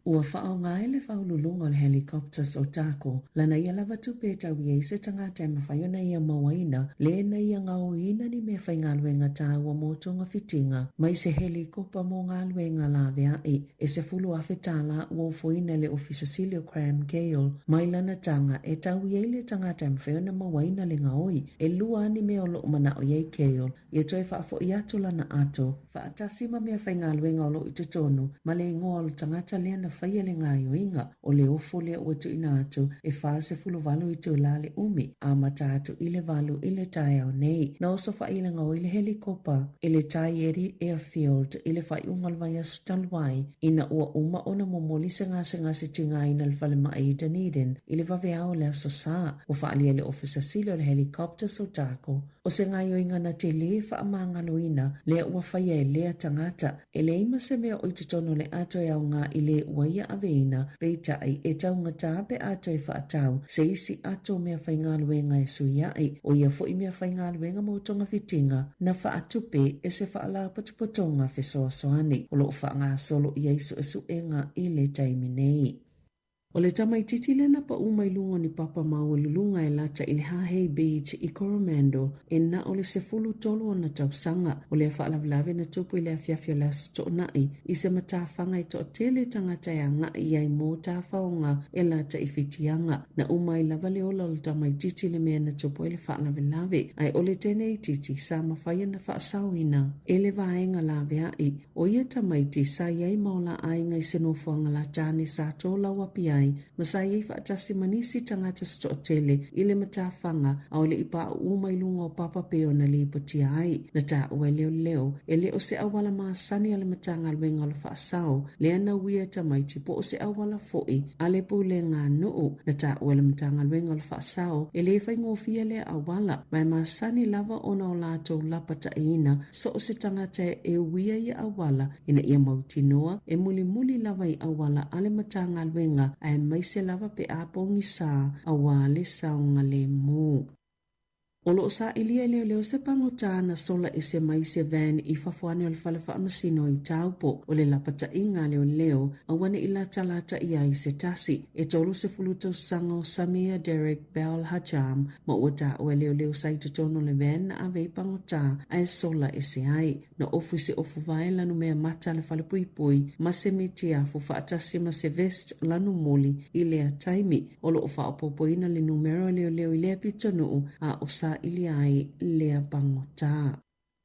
Ua whao ngai le whao lulunga o le helicopters o tako, lana ia lava tupe tau ia se tangata e mawhaiona ia mawaina, le na ia ngau ina ni me whai ngā luenga tāua motonga fitinga, mai se helikopa mo ngā luenga la vea e se fulu afe tāla ua ufoina le ofisa Silio Cram Gale, mai lana tanga e tau ia le tangata e mawhaiona mawaina le ngaoi, e lua ni me o lo mana o iei Gale, ia toi whaafo i atu lana ato, whaatasima mea whai ngā luenga o lo i tutonu, ma le ingoa o tangata lea na whaia le ngā yoinga o le ofo lea ua tu ina atu e whaa se fulu walu i tu la le umi a mata atu i le walu i le tai au nei. Na oso wha i le ngau i le helikopa i le tai eri airfield i le whai ungal vai asu talwai ina ua uma ona momoli se ngā se tinga ina le whale maa i Dunedin i le vave au le aso saa o wha alia le ofisa Silio le helikopter so tako. O se ngā yoinga na te le wha amangalo ina lea ua whaia e lea tangata e le ima se mea o i tutono le ato e au ngā i le waia aveina peitai e taunga tā pe ato e whaatau se isi ato mea whaingaluenga e suiai o ia fo i mea whaingaluenga mo tonga fitinga na whaatupe e se whaala patupotonga whesoa soani o loo wha ngā solo i eiso e suenga i le taimi nei. O le tamaititi le na pa umai lunga ni papa mau lulunga e lata i le Hahei Beach i Coromandel e na o le se fulu tolu o na tausanga o le whaalavlave na tupu i le afiafia la sto nai i se matawhanga i to tele tangata ya nga i ai mō tāwhaonga e lata i whitianga na umai lava le ola o le tamaititi le mea na tupu i le whaalavlave ai o le tene i titi sa mawhaia na whaasauina e le vaenga la vea i o ia tamaiti sa iai maola ainga i senofuanga la tane sa tola wapi ai masai ei whaatasi manisi tangata sto tele i le matawhanga au le ipa umai lunga o papa peo na le ipotia ai na tā ua leo e le o se awala maasani ale matanga luenga lo whaasao le ana wia tamaiti po o se awala foi ale pu le ngā noo na tā ua le matanga luenga lo whaasao e le whai ngofia le awala mai maasani lava ona o lato lapata ina so o se tangata e wia i awala ina ia mautinoa e muli lava i awala ale matanga luenga ai mai se lava pe apongi sa awale saunga le mo. O loo sa ilia leo se pangotana sola e se mai se van i fafuane o le falefa amasino i taupo o le lapata inga leo awane ila talata i ai se tasi e tolu se fulutau sango Samia Derek Bell Hajam ma uata o leo sa i tutono le van na ave i pangota ai sola e se ai na ofu se ofu vai lanu mea mata le fale pui ma se mitia fu faatasi ma se vest lanu moli i lea taimi o loo fa opopoina le numero leo i lea pitonu a osa ili ai lea pangota.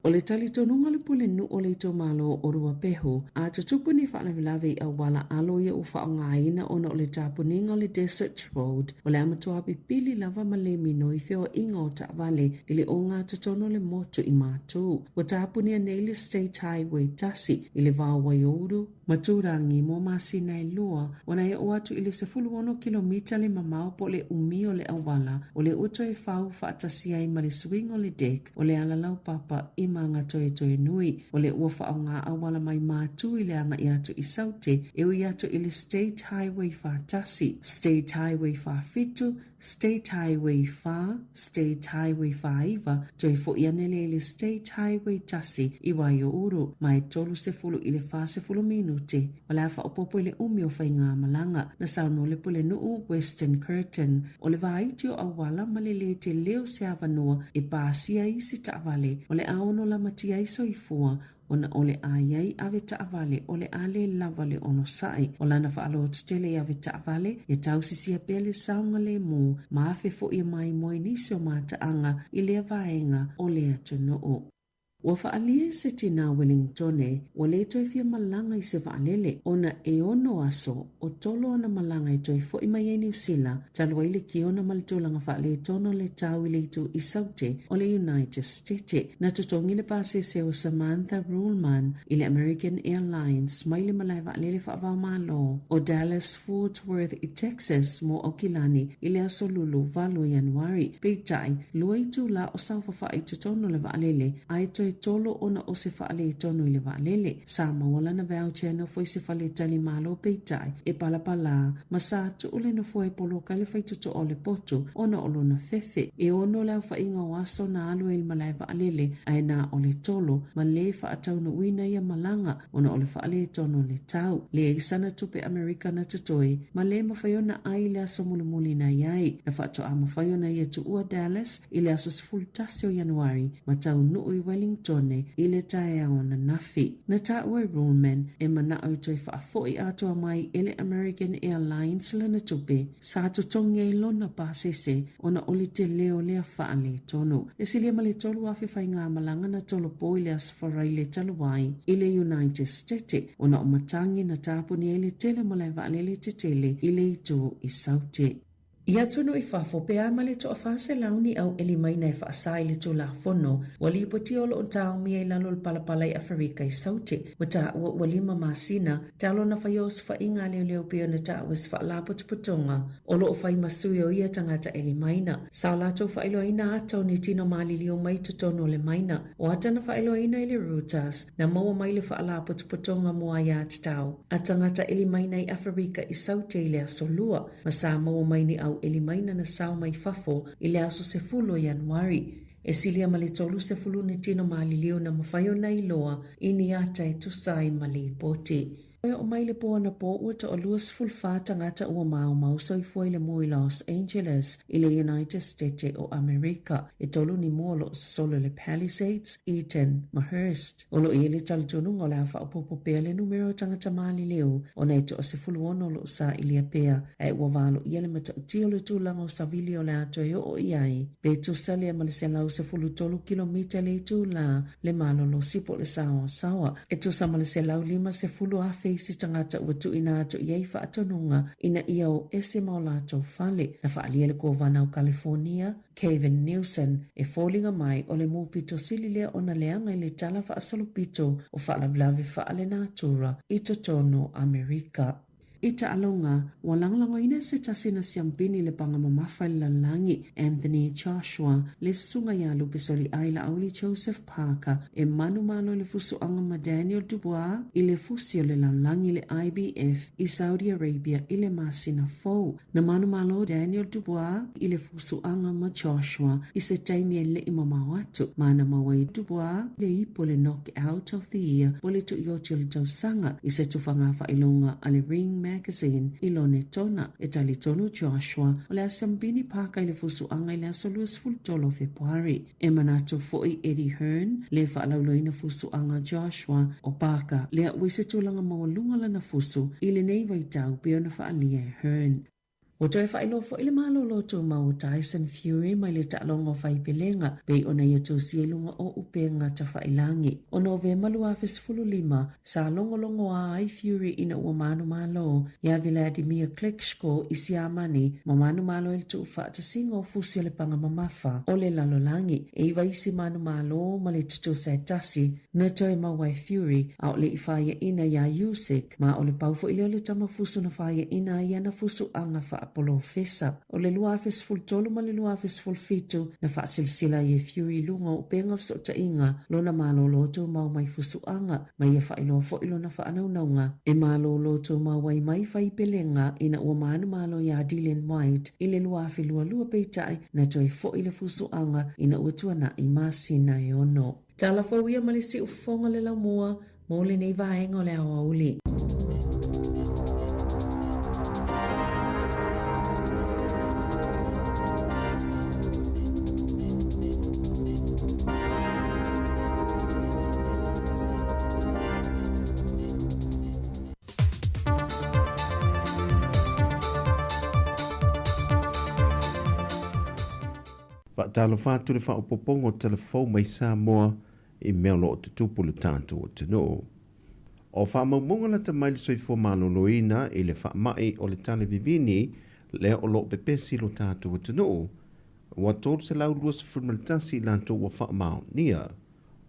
O le tali tonunga le pule nu o le ito malo o rua peho, a tutupu ni whaalavilave i awala alo ia ufa o ngaina ona o le tapuninga o le Desert Road, o le amatua pipili lava male mino i feo inga o ta vale ili o ngā tutono le moto i mātu. O tapunia Naylor State Highway tasi ili vā waiuru, maturangi mo masina i lua, wana e o atu ili se fuluono kilomita le mamau po le umi o le awala, o le uto e fau whaatasia i male swing o le dek, o le alalau papa i manga toe nui, o le uafa o ngā awala mai mātu i le anga i atu i saute, e ui atu i le State Highway whaatasi, State Highway whaafitu, State Highway wha, State Highway whaiva, toi fo ianele le State Highway tasi i wai o uru, mai tolu se fulu i le wha se fulu minute, o le afa o popo i le umi o whai ngā malanga, na sauno le pule nuu Western Curtain, o le vaiti o awala ma le te leo se avanua e pāsia i si taavale, o le aono la matia i soifua, ona ole ayai ave taavale ole ale lavale ono sai o lana faalo tutele ave taavale e tausisia pele saunga le mo maafe fo i mai moi nisi o mataanga i le vaenga o le atunoo. Ua whaalia se tina Wellingtone, ua le toi fia malanga i se whaalele, ona e ono aso, o tolo ana malanga i toi fo i mai e New Zealand, talua ile ki ona malitolanga whaale tono le tau ile itu i saute o le United States. Na tutongi le pase se o Samantha Ruhlman i le American Airlines, mai le malai whaalele whaavau malo, o Dallas Fort Worth i Texas mo Okilani i le aso lulu valo Januari. Peitai, lua itu la o saufafa i tutono le whaalele, ai toi tolo ona o se whaale tono i le waalele. Sa mawala na vau channel foi se whale tali malo peitai e palapala ma sa tu ule na foi polo kale fai tuto o le poto ona olo na fefe e ono lau fa inga waso na alu il malai waalele ai na o le tolo ma le fa atau na uina ia malanga ona o le whaale tono le tau. Le isana tupe Amerika na tutoi ma le mawhaiona ai le aso mulimuli na iai na whaato a mawhaiona ia tu ua Dallas i le aso sefultasi o Januari ma tau nuu i Wellington i le tae ao na nafi. Na ta ua Roman e mana au toi whaafoi atua mai ele American Airlines la na tupe sa tutongi e lona pasese ona oli te leo lea whaale tono. E silia ma le tolu afi whai ngā malanga na tolo po i le asfarai le taluai i le United States ona o matangi na tāpuni e le tele ma le whaale le te tele i le itu i saute. Ia tunu i whafo pe a male to a whase launi au eli mai nei whaasai le tū la whono, wali i poti olo o tau mi e lalo palapalai Afrika i saute, wata ua walima masina, talo na whaios wha inga leo leo pio na ta was wha la putuputonga, olo o whai masui o ia tangata eli maina, sao lato whailo ina atau ni tino mali lio mai tutono le maina, o ata na whailo ina ili Reuters, na maua mai le wha la putuputonga mua ia tatau, a tangata eli maina i Afrika i saute i le asolua, masa maua mai ni au eli maina na sao mai fafo i le aso se fulo Januari. E silia mali tolu se fulu ni tino mali lio na mawhaio na iloa i ni ata e tusai mali poti. O mai le poa na po ua ta o luas fulfa tangata ua mau so i foi le mo i Los Angeles i le United States o Amerika. E tolu ni mo sa solo le Palisades, Eaton, Mahurst. O lo i le taltununga le hafa upopo pea le numero tangata mali leo o na ito o se fulu ono lo sa i lia pea e ua valo i le mata utio le tūlanga o savili o le ato e o iai. Pe tu sali ma le se lau se fulu tolu kilomita le tūla le malo lo sipo le sawa. E tu sa ma le se lau lima se fulu afe si tangata ua tu ina atu iei whaatonunga ina ia o ese maolato fale na whaalia le kovana o California, Kevin Nielsen e fōlinga mai o le mūpito sililea o na leanga i le tala whaasalupito o whaalavlawe whaale nātura i totono Amerika. I ta alonga, walanglango ina se tasina siampini le pangamamafa le langi Anthony Joshua le sunga ya lupesoli aila auli Joseph Parker e manu malo le fusu angama Daniel Dubois i le fusio le langi le IBF i Saudi Arabia i le masina fau. Na manu malo Daniel Dubois i le fusu angama Joshua i se taimi le imamawatu. Mana mawai Dubois le ipo le knock out of the year pole tu iotil tausanga i se tufangafa ilonga ale ring magazine ilone tona e tali tonu Joshua o le asambini paka i le fusuanga i le asolus fultolo Februari. E manatu foi Eddie Hearn le whaalauloina fusuanga Joshua o paka le uise tulanga maulunga lana fusu i le nei waitau pio na whaalia Hearn. O toi whailo fo ile malo loto mau Tyson Fury mai le ta'longo whai pelenga pei ona ia tō sielunga o upenga ta whailangi. O no ve malu a fesfulu lima sa longo a ai Fury ina ua manu malo ia Vladimir Klitschko i siamani ma manu malo il tu whaata singo fusio le panga mamafa o le lalolangi e iwa isi manu malo ma le tuto sai tasi na toi mawai Fury au le ifaya ina ia Usyk ma o le paufo ile o le tamafusu na faya ina ia na fusu anga Apollo fesa o le lua fes ful tolu ma le lua fes ful fitu na fa silsila ye Fury lunga o penga so ta inga lona malo loto mau mai fusu anga mai fa ilo fo ilo na fa anaunga e malo loto mau wai mai fai pelenga ina o manu malo ya Dylan White ile lua fe lua peitai na toi fo ile fusu anga ina utuana i masina e ono tala fo ia malisi ufonga le la mua mo le nei vaenga le auli. Talo fatu le fa opopongo telefon mai Samoa i mea lo te tupulu tātou o te no. O fa maumunga la te maili soifo maloloina i le fa mai o le tale vivini le o lo pepesi lo tātou o te no. Wa tōru se lau lua se firmalitasi lantou wa fa mao nia.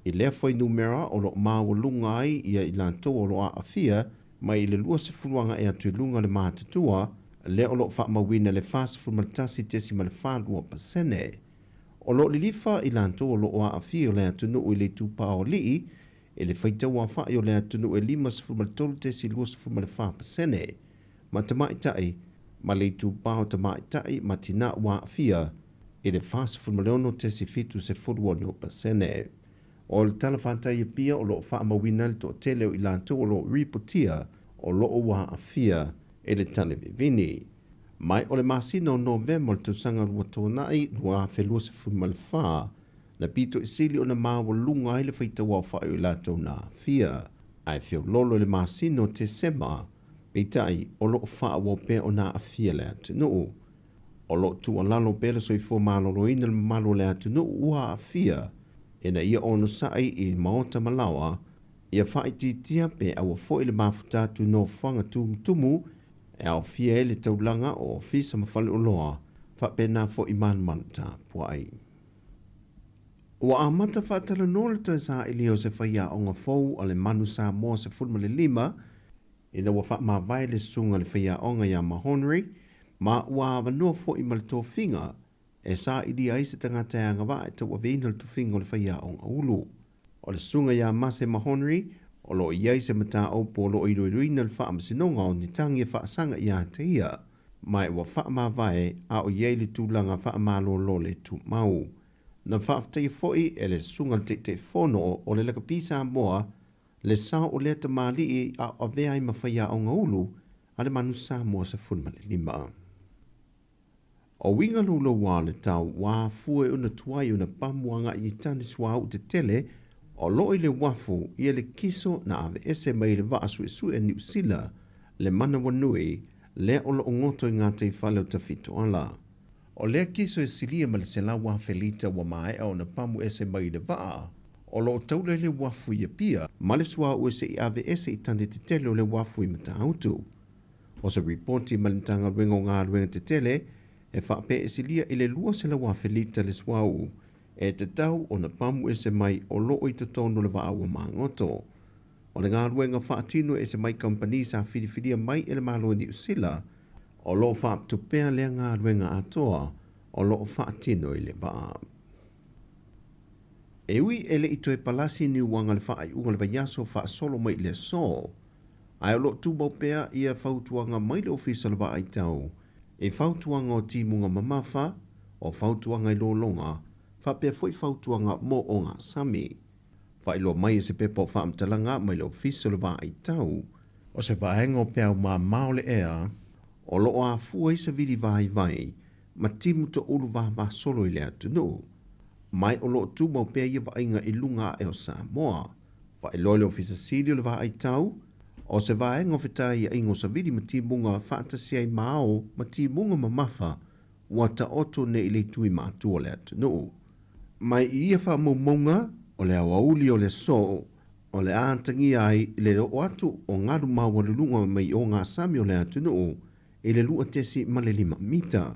I le foi numera o lo maa lunga ai ia i lantou o lo a afia mai i le lua se furuanga e atu lunga le mātatua le o lo fa mawina le fast firmalitasi tesi ma le fa lua pasene. O lo lilifa i lanto o lo o a fia o le atunu o le tupa o lii, e le whaita wa whai o le atunu e 5.3 te si 2.4%, ma te maitai, ma le tupa o te maitai ma tina wa a fia, e le 5.1 te si 5.1%. O le talawhantai e pia o lo wha mawina le to tele o i lanto o lo ripotia o lo o wa a fia, e le tane vivini. Mai o le masino November le tusanga rua tōnai rua whelua se fumalwha, na pito i sili o na mawa lunga i le whaita wawhai o lato na fia. Ai whio lolo le masino te sema, peitai o lo wha wapea o na fia le atu nuu. O lo tu alalo pera so i fo malolo ina le malo le atu nuu ua a fia, e na ia ono sai i maota malawa, ia whaiti tia pe awa fo i le mafutatu no whanga tumu, e au fia ele taulanga o fisa mawhale o loa, whapena fo i manmanta puai. Ua amata whaatala nole toi sa ili o se whaia o ngā fau a le manu sa moa se fulma le 5, ina ua wha mawai le sunga le whaia o ngā ia mahonri, ma ua awanua fo i male tō whinga, e sa ili a isi tangata e anga wa e tau aweina le tō whinga o le whaia o ngā ulu. O le sunga ia mase mahonri, o lo iai se mata au po lo iruiruina le wha amasinonga o ni tangi e wha sanga ia te ia, mai ua wha mawai a o iai le tūlanga wha amalo lo le tū mau. Na whaaftai foi e le sunga te whono o le laka pisa moa, le sao o le ta mali a avea i mawhaia o ngā ulu, a le manu sa moa sa funma le 5. O winga lulo wā le tau wā fue una tuai una pamuanga i tani swa u te tele, o loi le wafu i le kiso na ave ese mai le waa su e New Zealand, le mana wanui, le o lo ngoto i ngā te whale o ta fito ala. O lea kiso e silia ma le se la wa felita wa mai au na pamu ese mai le waa, o lo taule le wafu i pia, ma le swa u ese i ave ese i tante te tele o le wafu i mata autu. O se reporti ma le tanga ruengo ngā ruenga te tele, e whape e silia i le lua se la wa felita le swa u, e te tau o na pamu ese mai o lo i te tono le waa ua mangoto. O le ngā ruenga whaatino ese mai company sa whiriwhiria mai e le malo ni usila, o lo whaaptupea lea ngā ruenga atoa, o lo whaatino i le waa. E ui ele i toe palasi ni wanga le whaai unga le vaiaso wha solo mai le so, ai o lo tūbau pea ia whautuanga mai le ofisa le waa i tau, e whautuanga o timunga mamafa, o whautuanga i lo longa, whapea fwoi whautuanga mo o ngā sami. Whailo mai se pepa o whaamtalanga mai le ofisa le waa i tau, o se vaenga o pea o mā maole ea, o lo a fua isa vidi vai, ma timu to ulu vā solo i le atu no. Mai o lo tu mau pea ia vaenga i lunga e o Samoa. Whailo le ofisa siri o le waa i tau, o se vaenga o whitai ia ingo sa vidi ma timunga whaatasi ai mao ma timunga mamafa, ua ta oto ne i le tui mātua le atu no. Mai i ia wha maumonga, o le awauli o le so, o le ātangi ai le o atu o ngaru mawalulunga mai o ngā sami o le atu no, e le lua tesi ma le 5 mita.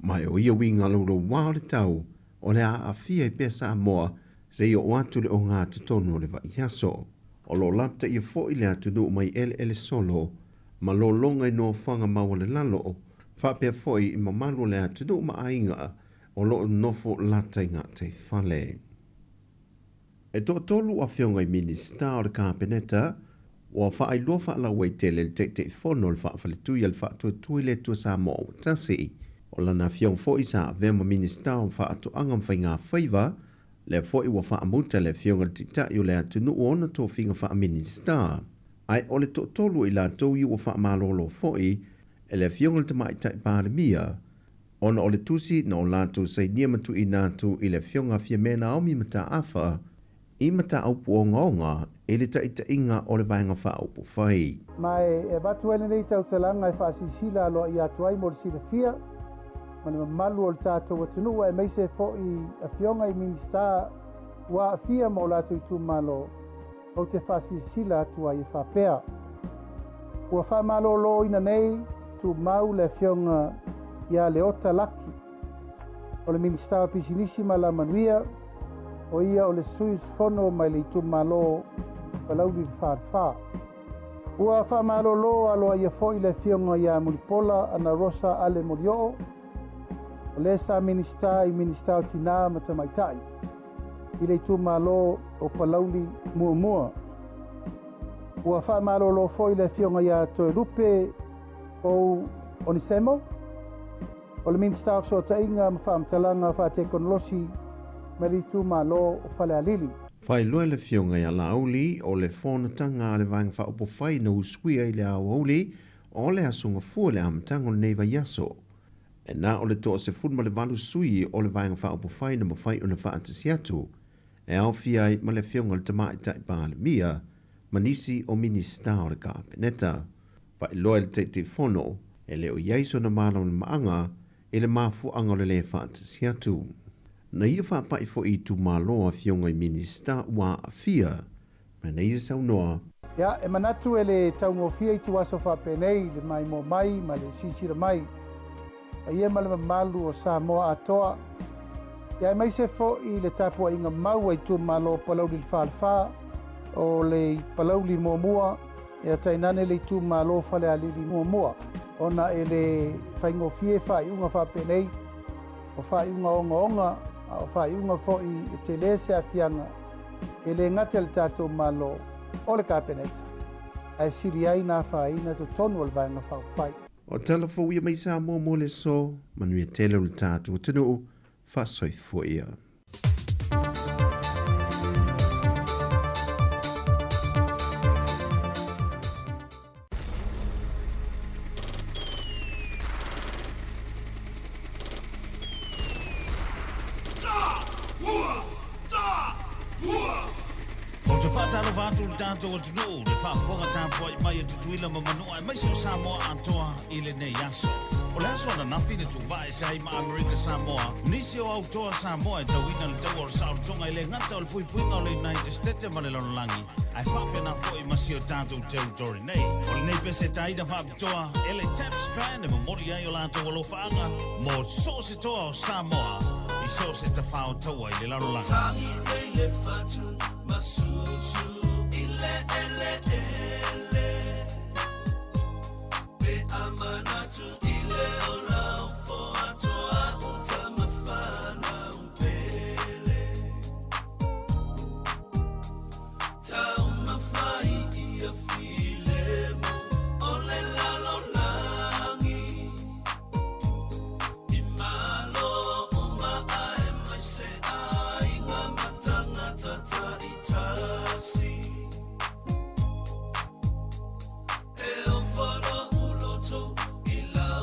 Mai o ia winga loro wā le tau, o le a fia i pesa a moa, se i o atu le o ngā tutono le vai haso. O lo lapta ia fo i le atu no mai ele solo, ma lo longa i no whanga mawa le lalo, whapea fo i mamalu le atu no ma ainga, o lo nofo lata i ngā te whale. E to tolu a whionga i minista o le kāpeneta, o wha loa wha la wei tele te whono le wha whale tui al wha tui le tua sa mo o tasi. O lana whiong fo i sa vema minista o wha atu angam whai ngā whaiva, le fo i wa wha amuta le whionga le tita i o le atu nu ona tō whinga wha minista. Ai o le to tolu i la tau i o wha malolo fo i, e le whionga le tamai tai pāre mia, ona o le tusi na o lātou sai niamatu i nātou i le whionga whia mena omi mata awha, i mata aupu o ngaonga, e le taita inga o le vaenga wha aupu whai. Mai e batu ele nei tau talanga e whaasisila aloa i atuai mo le sila fia, mani malu o le tātou atunua e meise fo i a whionga i minista wa a fia mo lātou i tūmalo o te whaasisila atua i whapea. Ua whamalo lo ina nei tu mau le whionga i a leota laki. O le minista pisinisi ma la manuia, o ia o le suis fono mai le itu malo palaudi whaarwha. Ua whamarolo aloa ia fo i le whionga ia mulipola ana rosa ale murioo. o le sa minista I minista o tina ma tamaitai I le tūmalo o palauli mua ua whaamalo foi le fionga ia toi rupe o Onisemo o le minista o ta inga ma whaamtalanga whaatekonolosi me le tūmalo o whale alili. Whai loe le fionga ia la auli o le whonatanga le vang whaopo whai na usuia I le au auli o le asunga fua le amatanga o le neiva yaso. E na o le toa se funma le valu sui o le vang whaopo whai na mawhai o le whaatasi atu. E au fiai ma le fionga le tamai tai pā le mia manisi o minista o le kapeneta. Whai loe le te fono e le o yaiso na mana o le maanga e le mafu anga le le whaatasi atu. Na ia whapai fo I tu maloa fionga I minista ua afia, ma na ia sau noa. Ia, e manatu e le taungofia I tu aso whapenei, le mai mo mai, ma le sisira mai. A ia ma le mamalu o Samoa atoa. Ia e mai se fo I le tapua inga maua I tu malo palauli le whaalwha, o le palauli mua, e a tainane le tu malo whale alili mua. Ona e le whaingofie whaiunga whapenei, o whaiunga onga, o whaiunga fo I te lese a fianga e le ngate le tātou malo o le kapeneta. Ai siri ai nā whaina to tonu o le vanga whaupai. O telefo ia mai sa mo le so, manui tele o le tātou tinu whasoi fo ia. Tanto o tunu, le whaafonga tāpua I mai e tutuila ma manua e mai so Samoa atoa I le nei aso. O le aso ana nawhine tu vai se hai ma Amerika Samoa. Nisi o autoa Samoa e tauina le tau o Saotonga I le ngata o le puipuinga o le United States ma le lololangi. Ai whapena fo I masi o tātou territory nei. O le nei pese taida whapitoa, e le tap span e ma mori ai o lato o lo whaanga. Mo so se toa o Samoa, I so se ta whao taua I le lololangi. Tangi nei le whatu, masusu. Be amanatu ile ona fo atoa utamafana upele ta umafai ia filemu ole lalo langi imalo uma ae maise ai ngamatanga tata itasi El foro uloto ila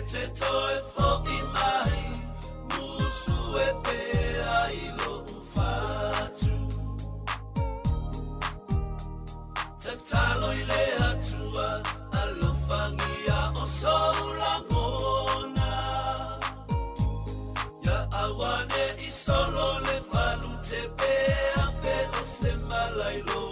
te toe fo I mai musu e pe ai lo ufatu te talo I le atua alofangia o soula ngona ya awane I solo le falu te pe a fe o se malai lo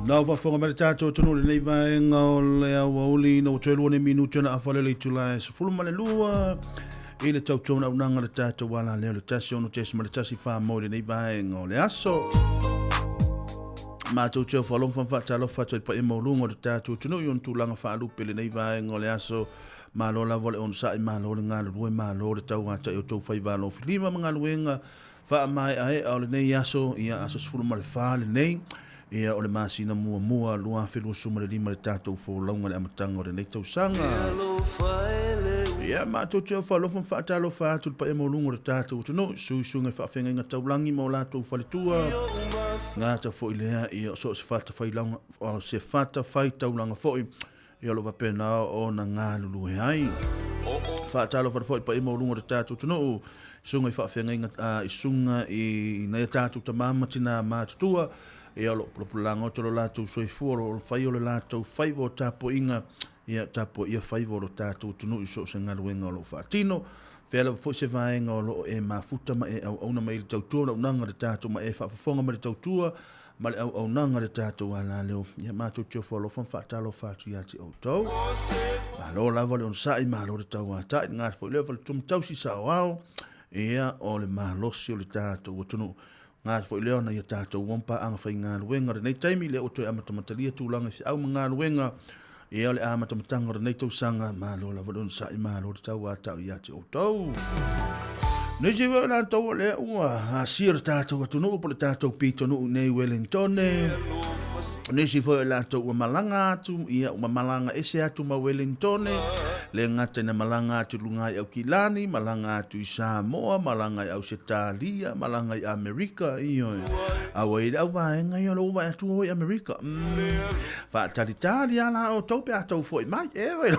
Nau whafonga mara tātou tonu le nei vaenga o le au auli no tēlua ne minuta na awhale le tula e sefulu male lua i le tau tona unanga le tātou wala leo le tasi ono tesi male tasi wha mo le nei vaenga o le aso. Mātou teo whalong whanwhatalo whato i pa e maulunga le tātou tonu i on tūlanga whaalupe le nei vaenga o le aso. Mālo la vole on sa i mālo le ngā lue mālo le tau hata i o tau whaivalo whilima mga luenga wha mai ae au le nei aso ia aso sefulu male wha le nei. Ia o le masina mua lua whelua suma le lima le tātou wholaunga le amatanga o le nei tausanga. Ia mātou tia whalofan whaatalo whaatul pa e maulunga le tātou tunu suisunga whaafenga inga taulangi mo lātou whaletua. Ngā ta fo i lea ia so se whata whailaunga o se whata whai taulanga fo i ia lo wapena o na ngā lulu he ai. Whaatalo whata pa e maulunga le tātou tunu sunga i whaafenga inga isunga i nei tātou tamama tina mātutua. Ia lo propulanga o tolo lātou soifua o whai o le lātou whaivo tapo inga ia tapo ia whaivo o tātou tunu i so se ngaruenga o lo whaatino. Whela fo se vaenga o lo e mafuta ma e au auna mai le tautua na unanga le tātou ma e whaafafonga ma le tautua ma le au aunanga le tātou ala leo. Ia mātou tio whalo whaatalo whaatu iati au tau. Malo lava le on sai malo le tau atai ngā fo i lewa le tumtausi sa o au. Ia o le malosi o le tātou o tunu. Ngā fo i leo na ia tātou wampa anga whai ngā luenga re nei taimi leo oto e amatamatalia tūlanga si au ngā luenga ia le amatamatanga re nei tausanga mālo la vadon sa i mālo te tau atau i ate o tau. Nei se wau nā tau le ua a sira tātou atunu po le tātou pitonu nei Wellington. Nisi foi la to ua malanga atu ia ua malanga ese atu ma Wellington le ngata na malanga atu lunga i au Kilani, malanga atu i Samoa, malanga i Australia, malanga i Amerika iyo. Awa i au vaenga i lo vai atu i Amerika. Fa talitali ala o tope atu foi mai ewe.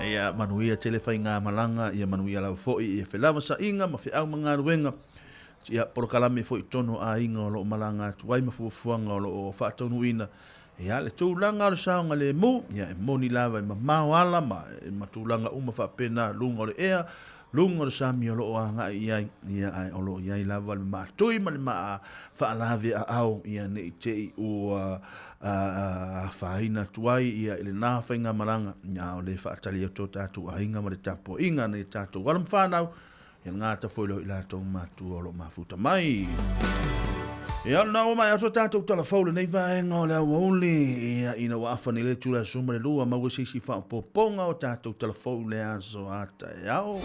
Ia manuia telefai ngā malanga ia manuia la foi i felava sa inga ma fe au mga ruenga. Ia porokalame foi tono a inga o lo malanga tuai mafuafuanga o lo whaatonu ina. Ia le tūlanga o saonga le mo, ia e moni lava i mamau ala ma e matūlanga uma whapena lunga o le ea, lunga o le sami o lo o anga ia ai o lo iai lava le mātui ma le maa whaalawe a au ia ne i te i o whaina tuai ia ele nā whainga maranga ia o le whaatali o tō tātou a inga ma le tapo inga ne tātou walam whanau. Ia ngata foi lo ila tau matu o lo mafuta mai. Ia na o mai ato tātou talafau nei vaenga o le auauli. Ia ina wa awhani le tūra suma le lua maua sisi wha poponga o tātou talafau le aso ata e au.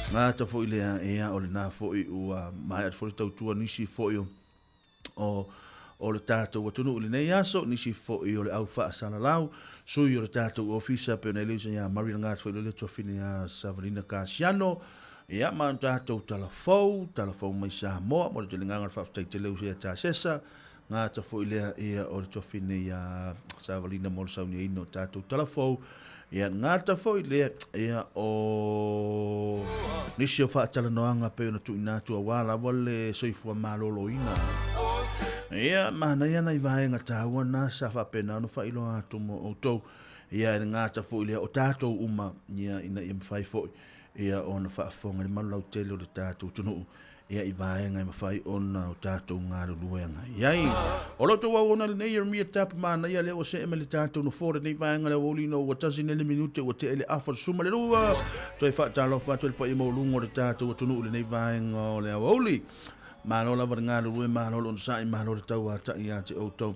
Ngata foi lea ea o le nā foi ua mai at foi tau tua nisi foi o le tātou watunu o le nei aso nisi foi o le au wha asalalau. Sui o le tātou ofisa pe nei leusa ia marina ngata foi le tuafini a Savarina Casiano. Ia ma tātou talafou mai Samoa, mo le telinga ngā whaftai te leu sea tā sesa, ngā ta fo ilea ia o le tofine ia Savalina mo le sauni ino tātou talafou, ia ngā ta fo ilea ia o nisi o whaatala noanga pe ona tu inatu a wala wale soifua malolo ina. Ia mana ia nei vaenga tāua nā sa whapena no whailo atu mo o tau, ia ngā ta fo ilea o tātou uma ia ina ia mwhai foi. Ia ona whaafonga ni manulau tele o le tātou tunu. Ia i vaenga i mawhai ona o tātou ngāru luenga. Iai, o loto wau ona le nei Jeremia tapa mana ia leo se eme le tātou no fore nei vaenga le wolino o tasi nele minute o te ele afa suma le rua. Toi whaatalo whatu le pa i maulungo le tātou o tunu le nei vaenga o le awoli. Malo lava le ngāru lue, malo lo nsai, malo le tau ata i ate o tau.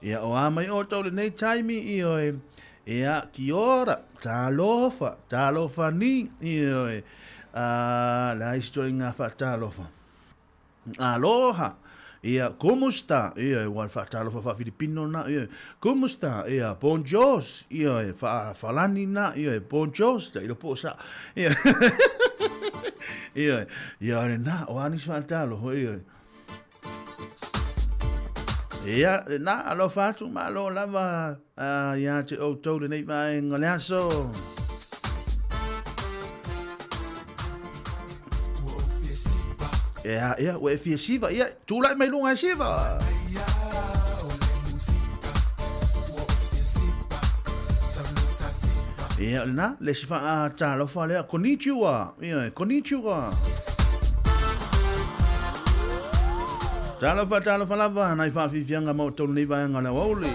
Ia o amai o tau le nei taimi i oe. Ia ki ora, talofa ni, ioe, la istoi ngā whaatalofa. Aloha, ia, como está? Ia, wan whaatalofa wha Filipino na, ia, como está? Ia, bonjos, ia, whalani na, ia, bonjos, ta ilo po sa, ia, ia, na, o anis whaatalofa, ia, ia, na, alo fatu, ma alo lava, ia te o tau le nei vai ngale aso. Ia, ue fia siva, ia, tūlai mai lunga siva. Ia, na, le sifa a talo fa lea, konnichiwa, ia, konnichiwa. Talo fa lava, nai fa fifianga mo tau nei vai ngale wauli.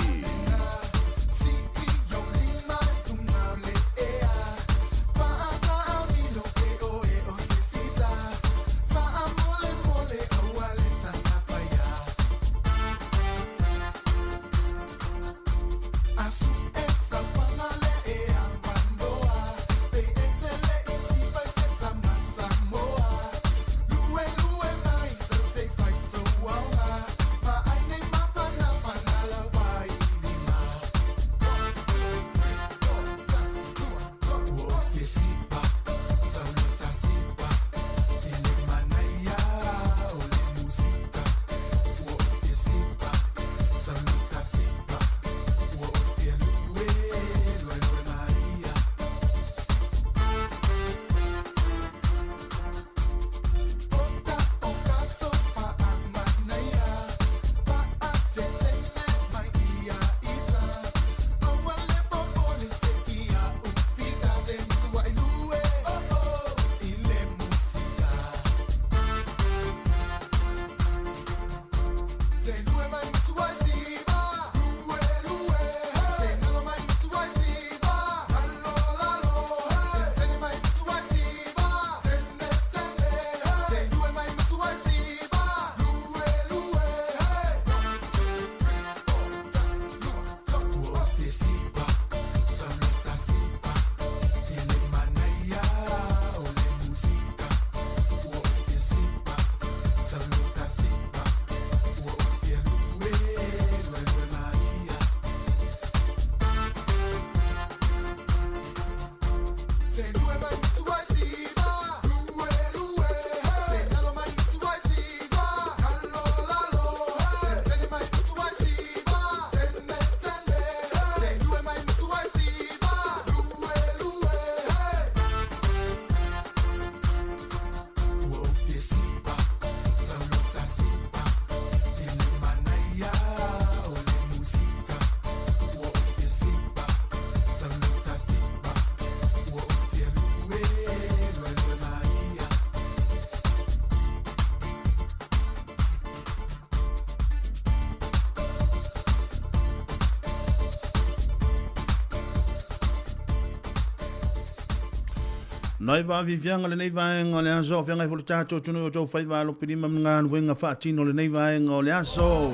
Noi va vivianga le nei va ngole aso fianga i voltato tuno o fai va lo prima nga wenga fatino le nei va ngole aso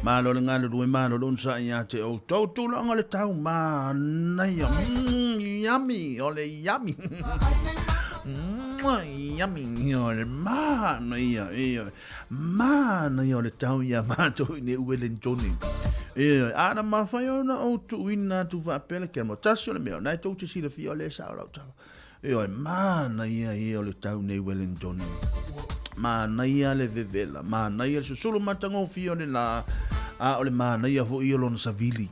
ma lo nga lo ma lo sa ya te o to tu lo ngole tau ma nai yummy ole yummy yummy ole ma nai ma nai ole tau ya ma to ne Wellingtoni ana ma fai ona o tu ina tu va pele che mo tasso le mio nai to ci si le fiole sa lo tau mana ia o le tau nei Wellington. Mana ia le vevela. Mana ia le susulu matango fio le la. A ole mana ia vo iolo na savili.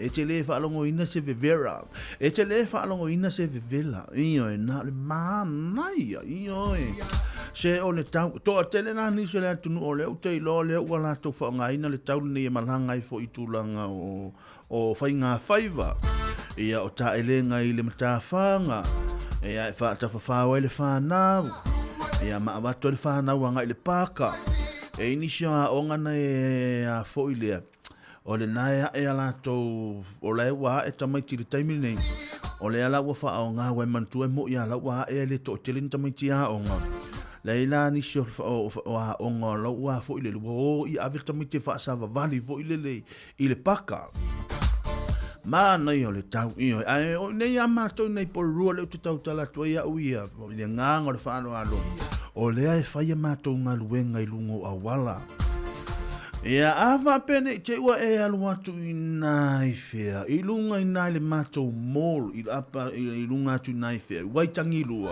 E te le whaalongo ina se vevera. E te le whaalongo ina se vevela. Na le mana ia. Se o le tau. Toa tele na niso le atunu o le utei lo le wala to whaonga ina le tau nei malanga i fo itulanga o whainga whaiva. Ia o ta elenga i le matawhanga. Ia e whaata whawhawa le whanau. Ia maawato le whanau anga i le pāka. E inisio a ongana e a fōi lea. O le nae e ala tō o le wā e tamaiti le taimili nei. O le ala ua wha o ngā wai mantua mo i ala wā e le tō telin tamaiti a onga. Le ila nisio o a onga lau wā fōi le lua o i ave tamaiti wha sawa vali fōi le i le pāka. Ma nei o le tau io ai o nei ama to nei por rua le tau tala to ia uia o le nganga le fano alo o le ai fai ma to nga luenga i lungo awala ia ava pene te ua e alu atu inai fea i lunga inai le mato mall i apa i lunga atu inai fea waitangi lua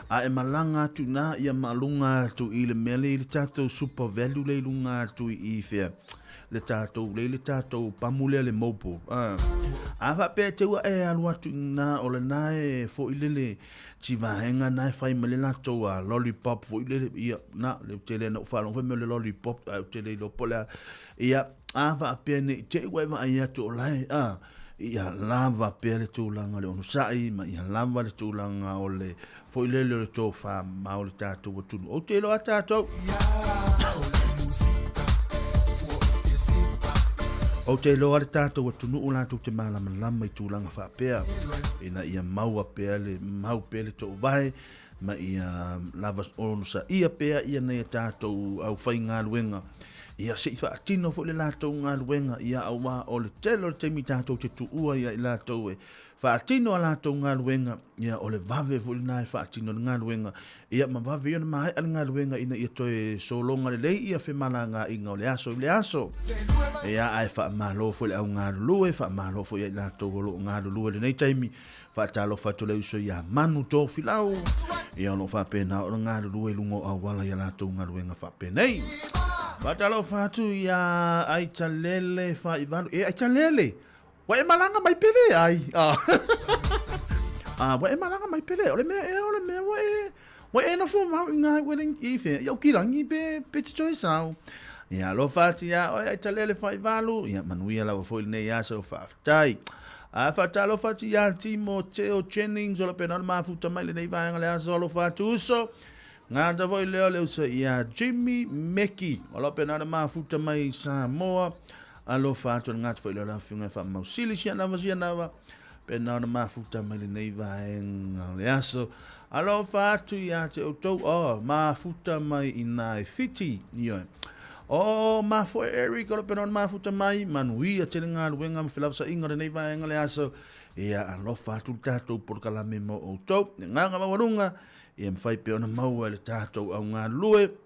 a e malanga atu na ia malunga atu i le mele i le tato super value le lunga atu i fea le tatou pamule le mopo ava pe te ua e alu atu na o le nae fo i lele ti vahenga nae fai mele latou a lollipop fo i lele ia na le tele na ufalong fai mele lollipop au tele lo pola ia ava pe ne te ua eva ai atu o lai ia lava pe le tūlanga le onu sai ma ia lava le tūlanga o le fo i lele le tō wha ma o le tatou o tunu o te lo a tatou o te loa le tātou atunu o lātou te malama lama i tūlanga whapea. Ina ia maua pea le mau pea le tō vai, ma ia lava onu sa ia pea ia nei tātou au whai ngā luenga. Ia se i wha atino fo le lātou ngā luenga, ia au wā o le telo le teimi tātou te tuua ia i lātou e. Wha atino a lātou ngā luenga, ia o le vave fo le nai wha atino le ngā luenga. Ia ma vave iona mahai ale ngā luenga ina ia toe solonga le lei ia whemala ngā inga o le aso. Ia ai wha malo fo le au ngā lulue, wha malo fo ia i lātou holo ngā lulue le nei taimi. Wha talo whatu le uso ia manu tō whilau. Ia ono wha pēna o ngā lulue lungo a wala ia lātou ngā luenga wha pēnei. Wha talo whatu ia aita lele wha i valu. Aita lele! Wa e malanga mai pele ai. Wa e malanga mai pele. Ole me wa e no fu mau nga wedding ife. Yo kirangi pe te sao. Ya lo fati ya o ai talele fai valu. Ya manuia la fo nei ya so fa tai. A fata lo fati ya Timoteo Jennings o la pena ma futa mai le nei va ngale aso lo fatu so. Nga da voi le so ya Jimmy Meki o la pena ma futa mai Samoa. Alo fatu ngat foi la finga fa mausili sia na pe na mafuta mai nei vai ngale aso alo fatu ya te auto mafuta mai ina fiti yo ma foi Eric lo pe na mafuta mai manui a te nga luenga mfila sa inga nei vai ngale aso ia alo fatu tato por kala memo auto nga warunga ia mfai pe ona mau le tato au nga lue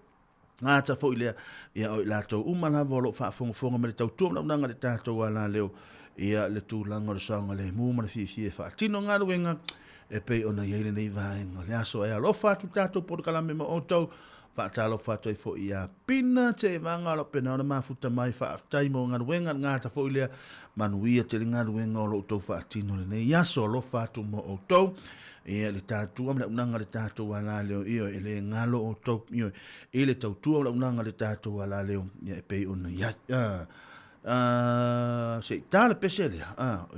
ngā ta fo ilea ia o lātou umana volo wha fonga me le tautua nanga le tātou ala leo ia le tūlanga le sanga le mūma le fie whaatino ngā ruenga e pei ona iele nei vaenga. Le aso e alofa atu tātou podokalame ma otau, whaatalo whātua i fo ia pina te vanga lo pena ona mafuta mai whaatai mo ngā ruenga ngā ta fo ilea manuia te ngā ruenga o lo tau whaatino le nei aso alofa atu mo otau. Ia le tātua mla unanga le tātou ala leo io e le ngalo o tau io e le tautua mla unanga le tātou ala leo ia e pei ona ia se tala pese le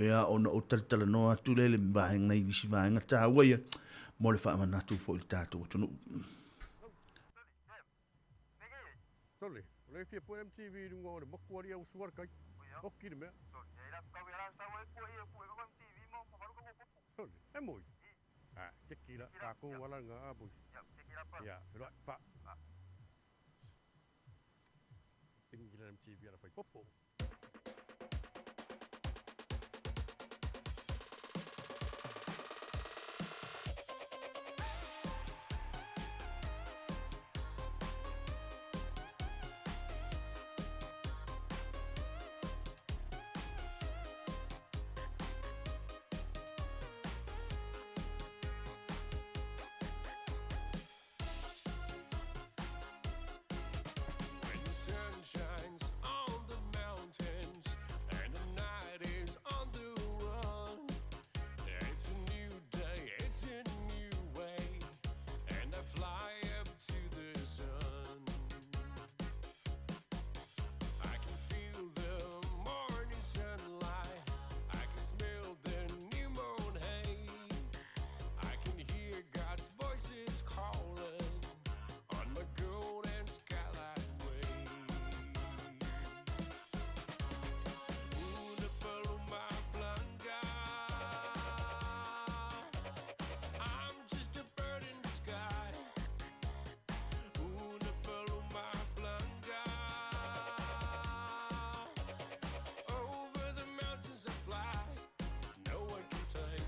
ia ona o tala noa tu le vaenga nei disi vaenga tāua ia mo le whaamanatu fo i le tātou tunu. Tole, le fia po MTV runga o le mokuari au suar kai. Oki le mea. Tole, e moi. Sekira kako wala nga aboy. Ya, pero pa. Tinggilan MTV ara fai popo. Shines on the mountains and the night is on the run. It's a new day, it's a new way, and I fly up to the sun. I can feel the morning sunlight, I can smell the new moon hay, I can hear God's voices calling on my golden skyline way. Una paloma blanca, I'm just a bird in the sky. Una paloma blanca, over the mountains I fly. No one can take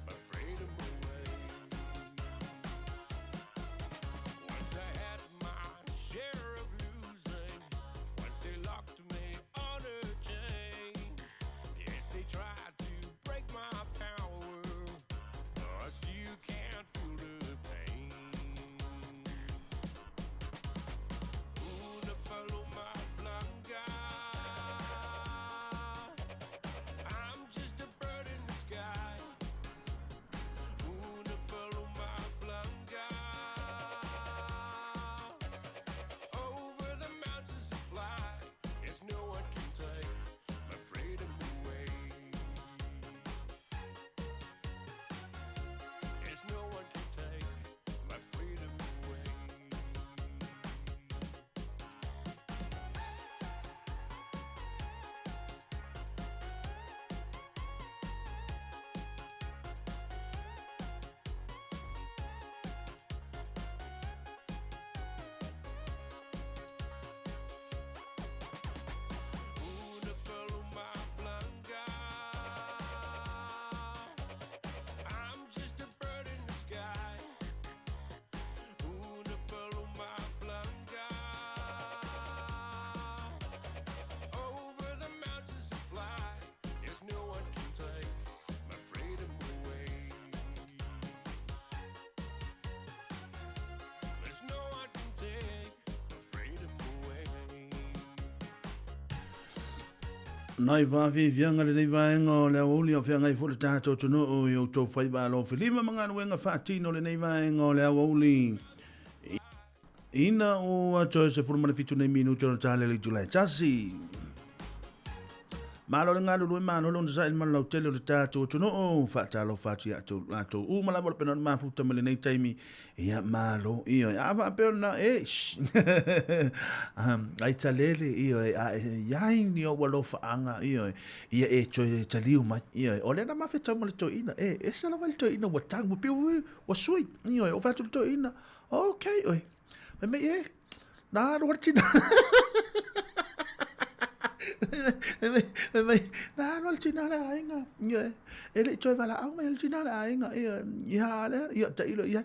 my freedom away. Once I had my share of losing, once they locked me on a chain. Yes, they tried to break my power, but I still can't feel the pain. Una paloma blanca, I'm just a bird in the sky. Una paloma blanca, over the mountains to fly. Yes, no one can take my freedom away. Yes, no one can take my freedom away. Una paloma blanca, I'm just a bird in the sky. Una paloma blanca, over the mountains to fly. Yes, no one can take my freedom away. There's no one can take my freedom away. Nai vavi vianga le vaenga o le uli o whianga i fule tātou tunu o i o tau whaiva alo whilima mga nuenga whaatino le nei vaenga o le uli. Ina o atoe se furumana fitu nei minu tono tāle le tulai tasi. Malo le ngalo lue mano lo nsa ilman lau tele o le tātou tunu o whaatalo whaati ato lato u malabora pena mafuta mele nei taimi ia malo iyo awa apeo na ai talele iyo iai ni o walo whaanga iyo ia choe taliu mai iyo o le na mawhetau mo le to ina esa la wale to ina wa tangu piu wa sui iyo o whatu le to ina okay oi me na ruartina na no tina la ainga ele choi vala au me tina la ainga ya le ya ta ilo ya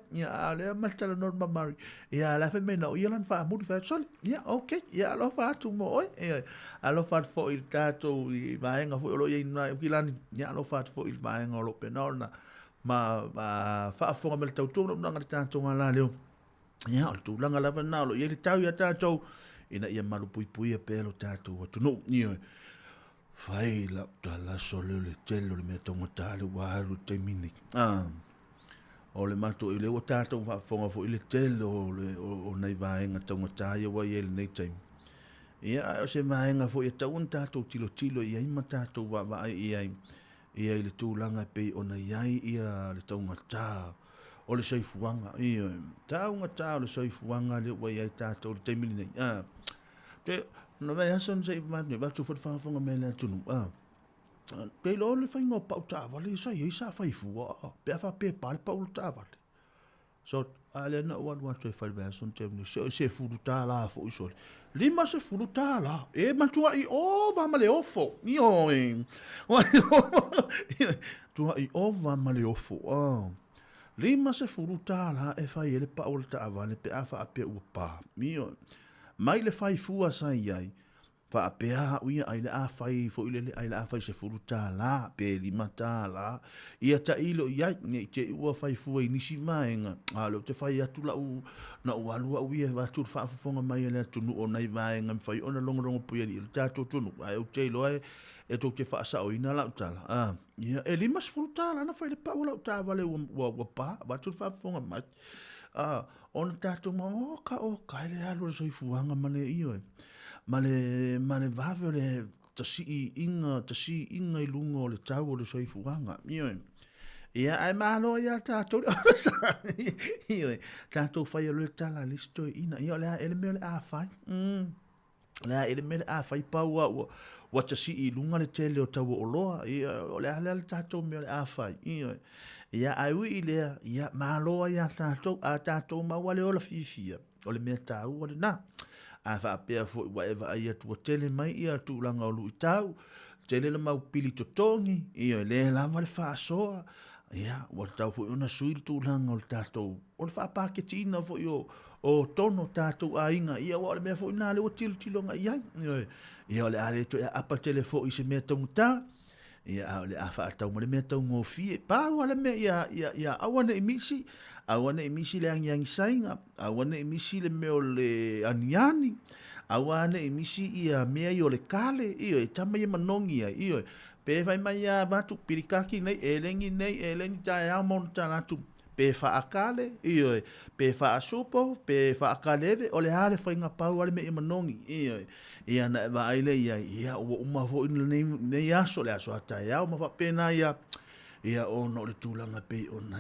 le mal tala no mamari ya la fe me no ya lan fa mu fa sol ya okay ya lo fa tu mo a lo fa fo il tato i vaenga fo lo ya na kilan ya lo fa fo il vaenga lo penona ma fa fo me tau tu no nga tato la le ya tu langa la na lo ye tau ya tato ina ia malu pui pui e pelo tato wa tu no ni fai la tala solo le telo le me tonga tale wa lu te mini o le mato ile o tato fa fonga fo ile telo o nei vaenga tonga taia wa ye nei time ia o se vaenga fo ia tau tato tilo ia ima tato wa ia ile tu langa pe o nei ia le tonga ta o le soifuanga ia taunga ta le soifuanga le wa ia tato le te mini nei te no vai ason sei mane va tu fa fonga me la tunu pe lo le fa ngo pa ta va le so ye sa fa fu pe fa pe pa pa ta va so ale no one to fa va son te ni so se fu ta la fo so lima se fu ta la e ma tu ai o va ma le ofo io tu ai o va ma le ofo lima se fu ta la e fa ye le pa o ta va le pe fa pe u pa mio mai le fai fua sai ai fa apea uia ai le a fai fo ile ai la fai se furuta la pe li mata la ia ta ilo ia ni te ua fai fua inisi mainga a lo te fai atu la u na u alu uia va tu fa fonga mai le tu no nai vaenga fai ona longo pu ia ta tu tu ai o te lo e to te fa sa o ina la tala ia e limas furuta la na fai le pa o la ta vale o pa va tu fa fonga mai on tato ma o ka le alo so fuanga mane io mane vave le tasi inga ilungo le tau le so fuanga io ia ai malo ia tato io tato fai le tala listo ina io le ele me le a fai la ele me a fai pa wa tasi ilunga le tele o tau o loa io le tato me le a fai io ia ai wi ile ia malo ia tato ma wale ola fifia o le meta o le na a fa pe fo whatever ia tu tele mai ia tu langa o lu tau tele le mau pili totongi ia le lava le fa so ia o tau fo una suil tu langa o tato o le fa paketina fo yo o tono tato ainga ia o le me fo na le o tilonga ia ia le ale to apa telefo i se me tonga ia le afa tau mo le me tau ngo fi pa wala me ia awana emisi le yang sainga awana emisi le me o le aniani awana emisi ia me yo le kale io tama ia manongi io pe vai mai ia batu pirikaki nei elengi ta mon tanatu pe fa akale io pe fa asupo pe fa akaleve o le hale fa inga pa wala me manongi io ia na va ile ia o uma vo ne ia so le aso ata ia o ma fa pena ia o no le tulanga pe o na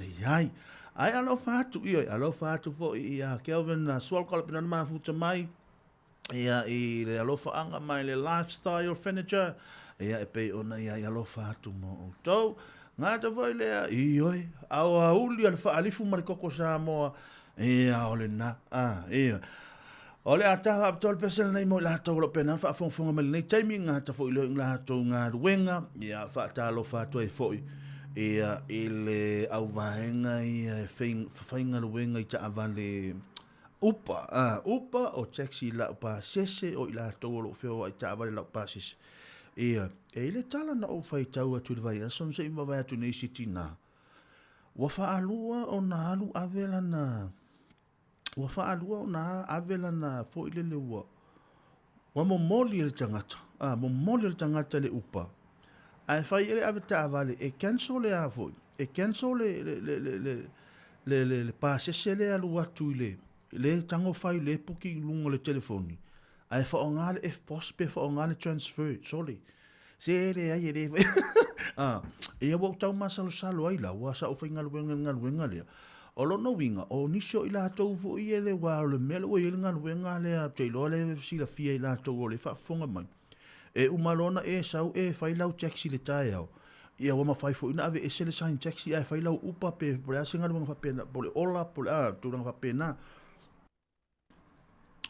ai alo fatu alo fatu fo ia Kelvin swal kala pena ma futa mai ia i le alo fa anga mai le lifestyle furniture ia pe o na ia alo fatu mo to nga ta voi le au uli al fa alifu mar koko sa mo ia ole na ia ole ata aptol pesel nei mo la to lo pena fa fonga mel nei timing ata fo ilo la to nga wenga ia fa ta lo fa to e fo ia ile au vaenga ia fainga lo wenga ta avale upa o taxi la pa sese o ila to lo feo ta avale la pa sese ia ile tala na o fai tau atu vai son se imba vai atu nei city na wa fa alua o na alu avela na wa fa alua na avela na fo ile le wa mo moli le tangata le upa ai fai ile aveta vale e cancel le avo e cancel le passe se le alu atu le tango fai le puki lungo le telefoni ai fa ngale f post pe fa ngale transfer soli se le ai le e wo tau masalo salo ai la wa sa o fai ngalu le o lo no winga o nisho ila to fu i le wa le melo i le ngalu le a te lo le si la fia ila to le fa fonga mai e umalona e sau e fai lau taxi le tai au ia wa ma fai fo ina ave e se le sign taxi ai fai lau upa pe por a singa lu fa pena por ola por a tu nga fa pena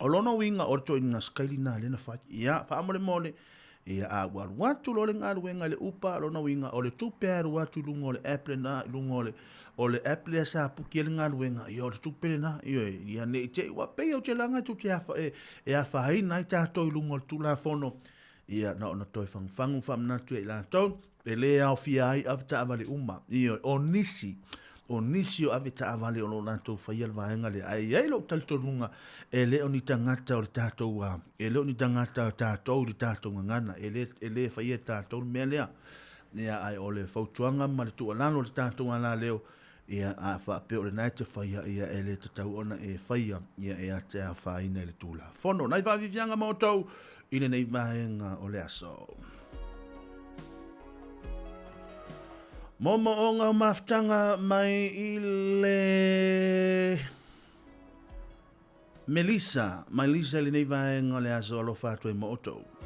o lo no winga o to ina skailina le na fa ia fa amole mole ia a watu lo le ngaruenga le upa lo na winga o le tupe aru watu lungo le apple na lungo le o le apple sa puki le ngaruenga i o le tupe na ia ne te wa pe o te langa tu te afa e afa hai nai ta to lungo le tula fono ia na ona toi fangu fam na tu e la to le au fia ai afta avale uma ia o nisi o avita avale o na to fa yel vaenga le ai lo tal to lunga ele oni tangata o tato wa ele oni tangata tato o tato ngana ele fa ye tato melea ia ai ole fautuanga ma tu alano le tato ngana leo ia a fa pe o na te fa ia ele te tau ona e fa ia e te fa ina le tula fono nai va vivianga mo to ine nei vaenga o le aso Momo onga maftanga mai ile Melissa le nei vaenga le aso alo fatu e moto.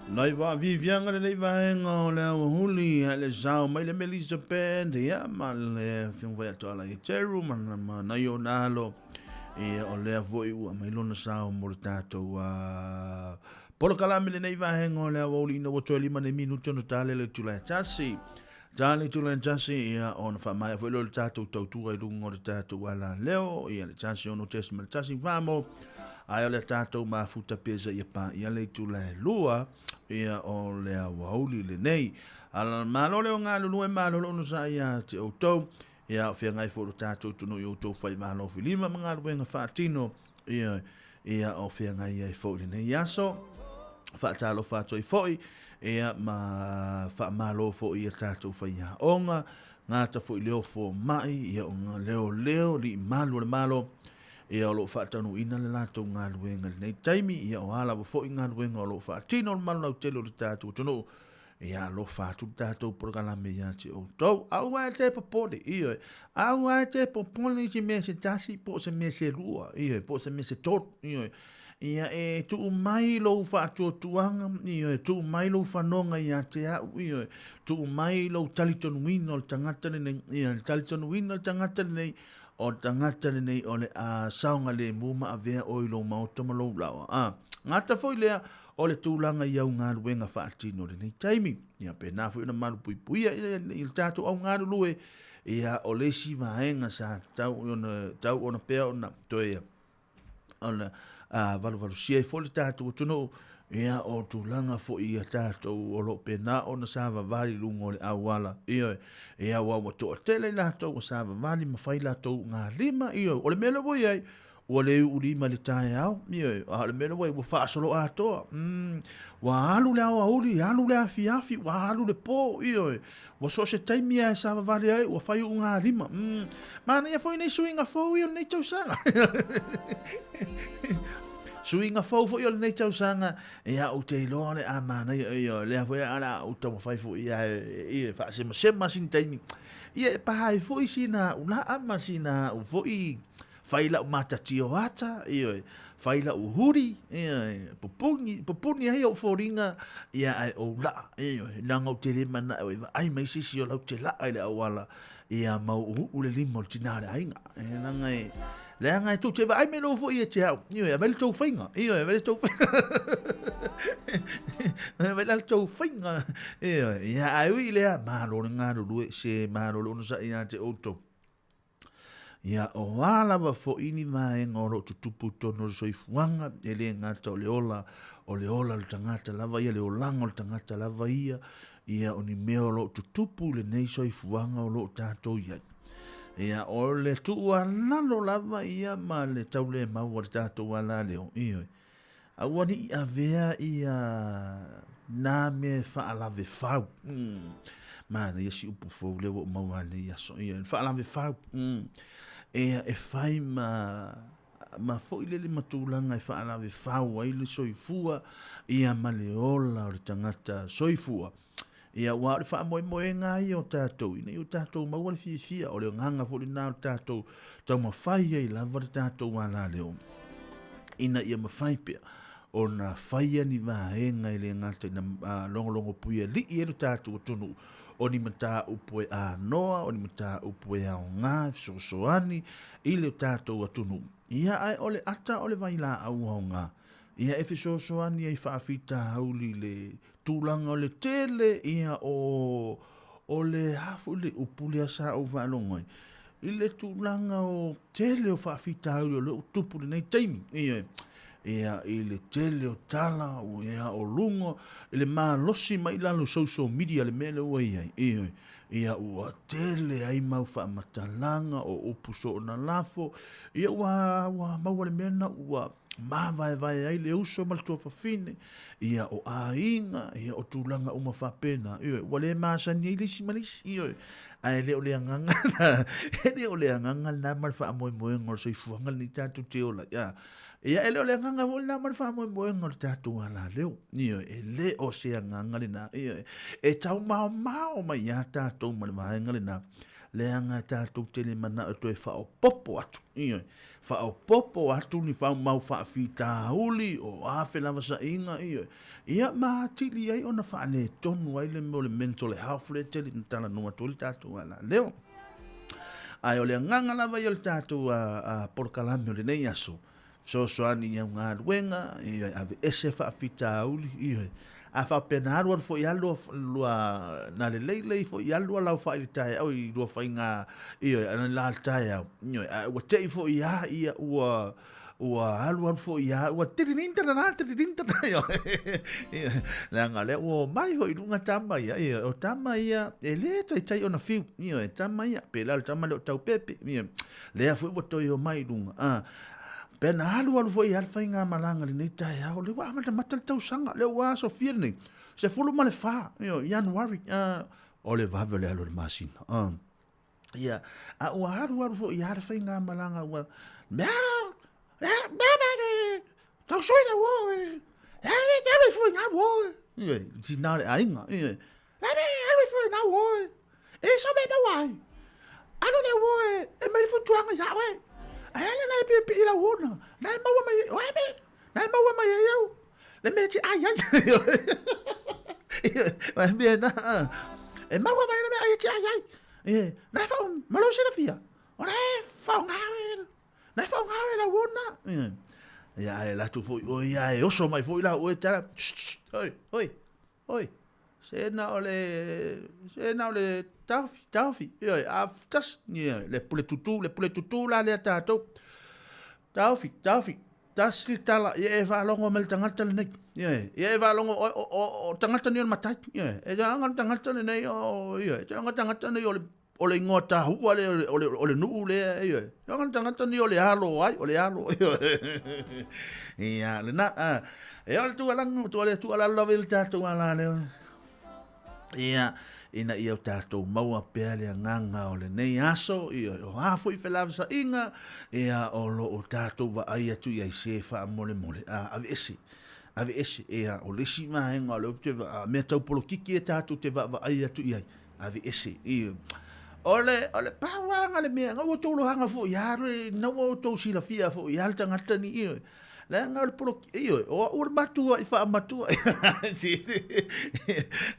Nai wa vivianga le nei vaenga o le huli le sao mai le Melissa Band ia ma le fiong vai atoa la i teru ma na yo nalo e o le voi ua mai lona sao mo le tātou a polo kalame le nei vaenga o le huli ina wato lima ne minuto no tale le tula tasi tale tula tasi ia ona fa mai foi le tātou tautua i lungo le tātou ala leo ia le tasi ono testament tasi vamo ai le tātou mafuta pesa ia pa ia le tula lua ia o le awauli le nei ala malo le nga lu e malo no sa ia te o to ia fe ngai fo tātou tunu yo to fai malo filima mga ruenga fatino ia o fe ngai ai fo le nei yaso fa talo fa toi foi ia ma fa malo fo ia tātou fai ia onga ngata fo leo fo mai ia onga leo li malo le malo ia lo fa tanu ina le lato nga luenga nei taimi ia o ala fo inga luenga lo fa tino mal na telo le tatu tono ia lo fa tu tatu programa me ia te o to au a te popode ia au a te popone ki me se tasi po se me se lua ia po se me se tot ia e tu mai lo fa tu tuanga ia tu mai lo fa nonga ia te au ia tu mai lo talitonu wino tangata nei ia talitonu wino tangata nei o tangata nei o le a saunga le muma a vea o ilo mautama lo lawa. Ngata foi lea o le tūlanga iau ngā ruenga whaatino le nei taimi. Ia pe nā foi na maru pui pui il tātou au ngā rulue ia o le si vaenga sa tau ona pea ona toea. Ona valu sia i foli tātou tono ia o tūlanga fo ia tātou o lo pena o na sāwa vali lungo le awala ia wa to tele lātou o sāwa vali mawhai lātou ngā lima o le mele voi ai o le urima le tae au o le mele voi wa whaasolo atoa wa alu le awa uli alu le afi wa alu le po wa so se taimi ai sāwa vali ai wa whai u ngā lima mana ia foi nei suinga fo i o nei tausanga suinga fau fo yo nei tausanga ia o te lore a mana ia le foi ala o to fai fo ia fa se masin taimi ia pa hai fo sina una ama sina o fo i fai la mata tio ata ia fai la uhuri ia popuni ai o foringa ia ai o la ia nanga o te le mana ai mai sisi o la te la ai le awala ia mau u le limo tinare ainga nanga le ngai tu te vai me lo fo ia te au ia vel to finga vel to vel to finga ia ai le ma lo nga lo se ma lo no sa ia te auto ia o ala va fo ini mai ngoro tu tupu tono so ifuanga ele nga to le ola le tangata lava ia le olango le tangata lava ia oni meo lo tu tupu le nei so ifuanga o lo tato ia ia o le tua nalo lava ia ma le tau le mau o le tātou ala leo awani a vea ia nā me whaalave whau mana ia si upu fau leo o mau ale ia so ia whaalave whau ia e whai ma fo ile le matulanga e whaalave whau ai le soifua ia ma le ola o le tangata soifua ia wa le fa moi nga i o tātou ina i o tātou mau le fia o le nganga fo le nā tātou tau ma whai ai lava le tātou ala leo ina ia ma whai pia o na whai ani vaenga i le ngata ina longo puia li i e le tātou tonu o ni mata upoe a noa o ni mata upoe a o ngā soani i le tātou atunu ia ai o le ata o le vaila au au ngā ia e fisoani ai whaafita hauli le tūlanga o le tele ia o le hafu le upule asa o whalongoi. I le tūlanga o tele o whaafita hauri o le utupule nei taimi. Ia i le tele o tala o ia o lungo i le maa losi mai lalo social media le mele ua ia. Ia ua tele ai mau whaamatalanga o upuso o na lafo. Ia ua maua le mena ua ma vai ai le uso mal to fine ia o ainga ia o tulanga uma fa pena ia wale ma sani le simalis ia ai le ole nganga ele ole nganga na mal fa mo ngor so ifuanga ni tatu te ola ia ele ole nganga vol na mal fa mo ngor tatu ala le ia ele o se nganga le na ia e tau ma ia tatu mal va ngale na le anga tātou tele mana o toi whao popo atu. Ioi, whao popo atu ni whao mau wha fi tāuli o awhi lava sa inga. Ioi, ia maa tili ai ona wha ne tonu ai le mo le mental health le tele ni tala nua toli tātou ala leo. Ai o le nganga lava i o le tātou a porkalami o le nei aso. So ani ia ngā ruenga, ioi, ave ese wha fi tāuli, ioi. A fa pena aru fo ia lo na le lei fo ia lo la fa i tai au i lo fa inga io ana la tai au o te fo ia o alu fo ia o te ninta na io la ngale o mai ho i lunga tama ia o tama ia e le tai ona fiu io e tama ia pe la tama le tau pepe io le fo o to io mai lunga pena alu foi alfa inga malanga ni tai au le wa mata tau sanga le wa so firni se fulu male fa io januari o le va vele alu masina ia a wa alu foi alfa inga malanga wa na tau soina wo le foi na wo ia si na le ainga ia le foi na wo e so me na wai alu le wo e me fu tuanga ya we Ele na pipi ila wona. Na mawa mai, oebe. Na mawa mai eu. Le meti ai ai. Mas bem na. E mawa mai na ai ai ai. Na fa malo se na fia. Ora fa ngawe. Na fa ngawe la wona. Ya la tu foi o ya e oso mai foi la o tara. Oi. Se na ole Taufi, aftas, le pule tutu la le tato. Taufi, tas tala, e va longo mel tangata le nei. E va longo o tangata ni matai. E janga tangata le nei o, janga tangata nei o le ngota hu ole nu le, janga tangata ni ole halo ai, ole halo. Ia, le na, e ole tu ala lovel tato ala le. Ia, ina ia tātou maua pēr le nganga o le nei aso, ia o hafo i whelawasa inga, ia o lo o tātou wa ai atu i se wha mole, ave ese, ia o lesi mahenga o le opte mea tau polo kiki e tātou te wa ai atu i ai, ave ese, ia. Ole pāwanga le mea, ngau o tōlo hanga fo, ia re, nau o tō sila fia fo, ia le tangata ni ia, le ngau le polo, ia, o matua i wha matua,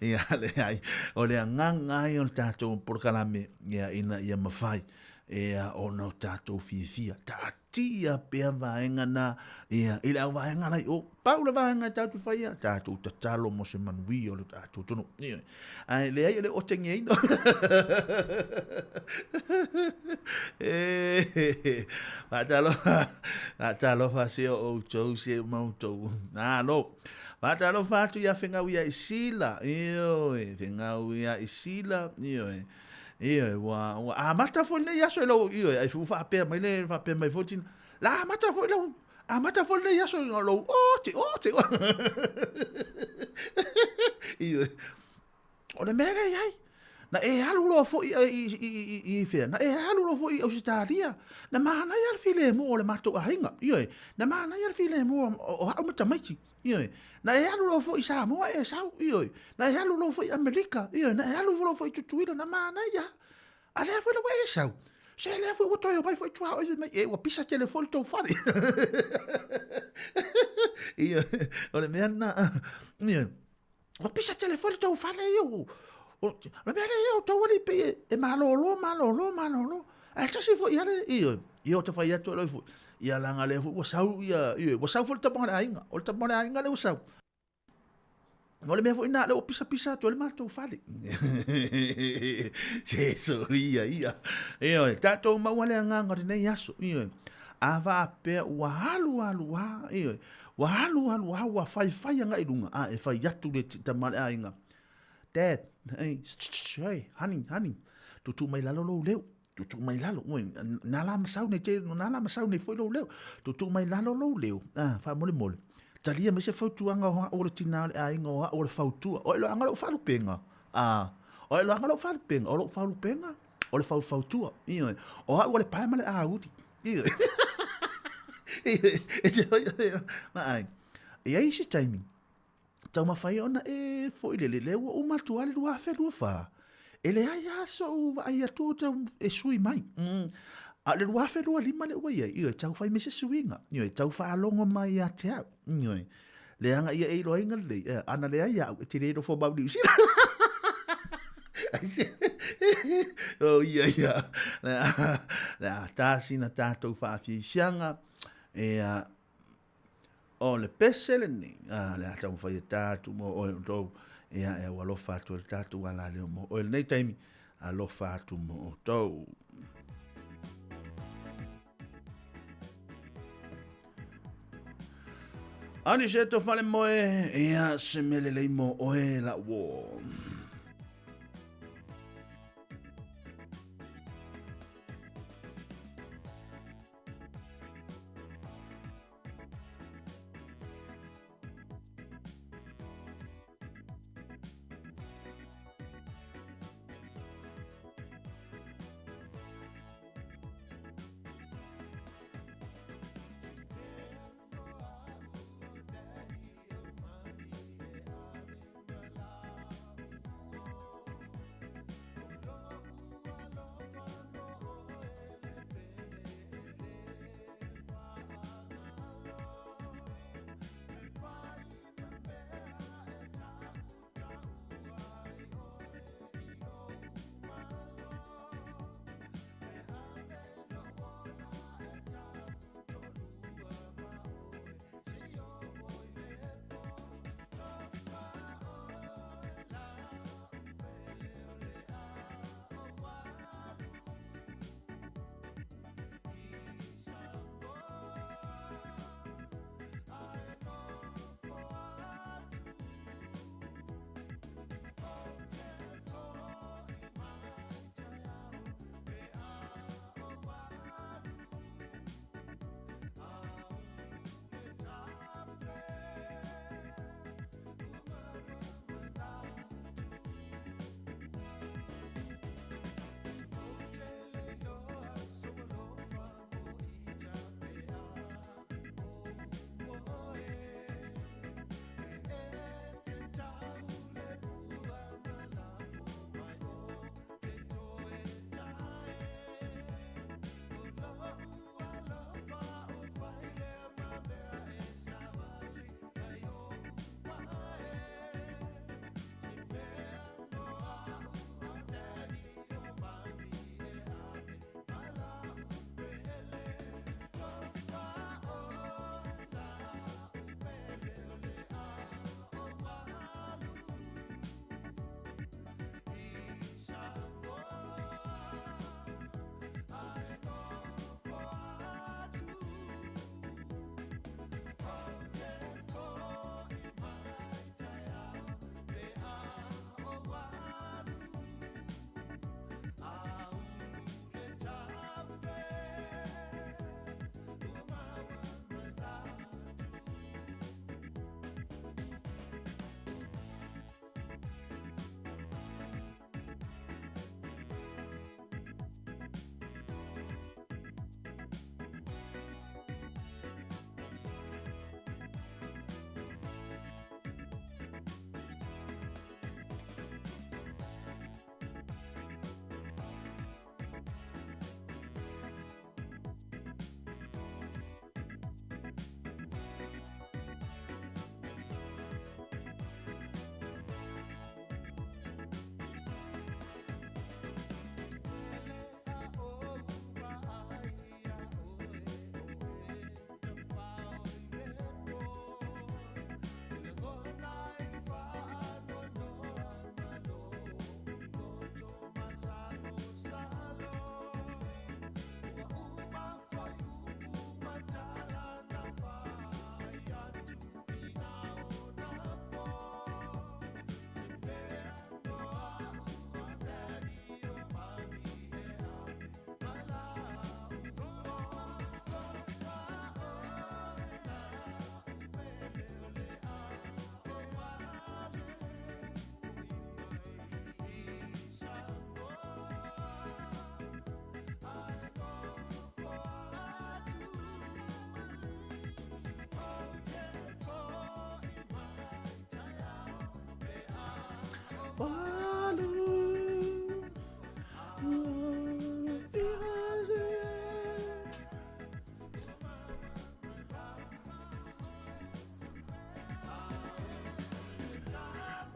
ia le ai, o le nganga i on tātou porkalame, ia ina ia mawhai, ia o no tātou fia, tātia pēr vaenga na, ia, ila au vaenga nai, o paula vaenga tātou whaia, tātou tatalo mo se manui o le tātou tono, ia, ai le ai o le otengi eino, Matalo fasio o tau se mautou. No. Matalo fatu ia whengau ia isila. Whengau ia isila. A mata fo le yaso lo ai fu fa pe mai fotin. La mata fo lo. A mata fo le yaso lo. Te. O le mere ai. Na e halu lo fo i fe na e halu lo fo i Australia na mana ia file mo le mato a hinga na mana ia file mo o ha mata mai na e halu lo fo i Samoa e sau na e halu lo fo i Amerika na e halu lo fo i Tutuila na mana ia a le fo lo e sau se le fo o toyo mai fo tua o mai e o pisa telefone to fare o le mena o pisa telefone to fare la bere io to wali pe e malolo a tasi fo ia io te fai atu lo fo ia langa le fo wasau ia wa sau fo ta pone ainga o ta pone ainga le wasau no le me fo ina le pisa to le mato fale so ia ta to ma wale nganga ne yaso ava pe wa halu wa fai nga idunga e fai atu le ta male ainga Dad, hey, honey, tutu mai lalo lo leo, tutu mai lalo, nala masau ne foi lo leo, tutu mai lalo lo leo, fa mole, talia me se fautuanga o le tina ainga o le fautua, o lo anga lo falu penga, o lo anga lo falu penga, o lo falu penga, o le fautua, o le pai male uti, e aí se timing. Tau mawhai ona e fo i lele lewa o matu ale lua fe lua wha. e le ai aso ai atu te e sui mai. A le rua whenua lima le ua ia, i o tau whai me se suinga, i o tau whaalonga mai a te au, i o le anga ia e loa inga le, ana le ai au, e te reiro fo baudi usira. Oh ia, le a tāsina tātou whaafia sianga, e o le pese le ni, le a tau whai tātou mo o tau, e a walofa atu le tātou ala leo mo, o le nei taimi, a lofa atu mo o tau. Ani se to fale moe, ea se mele lei mo oe la wo.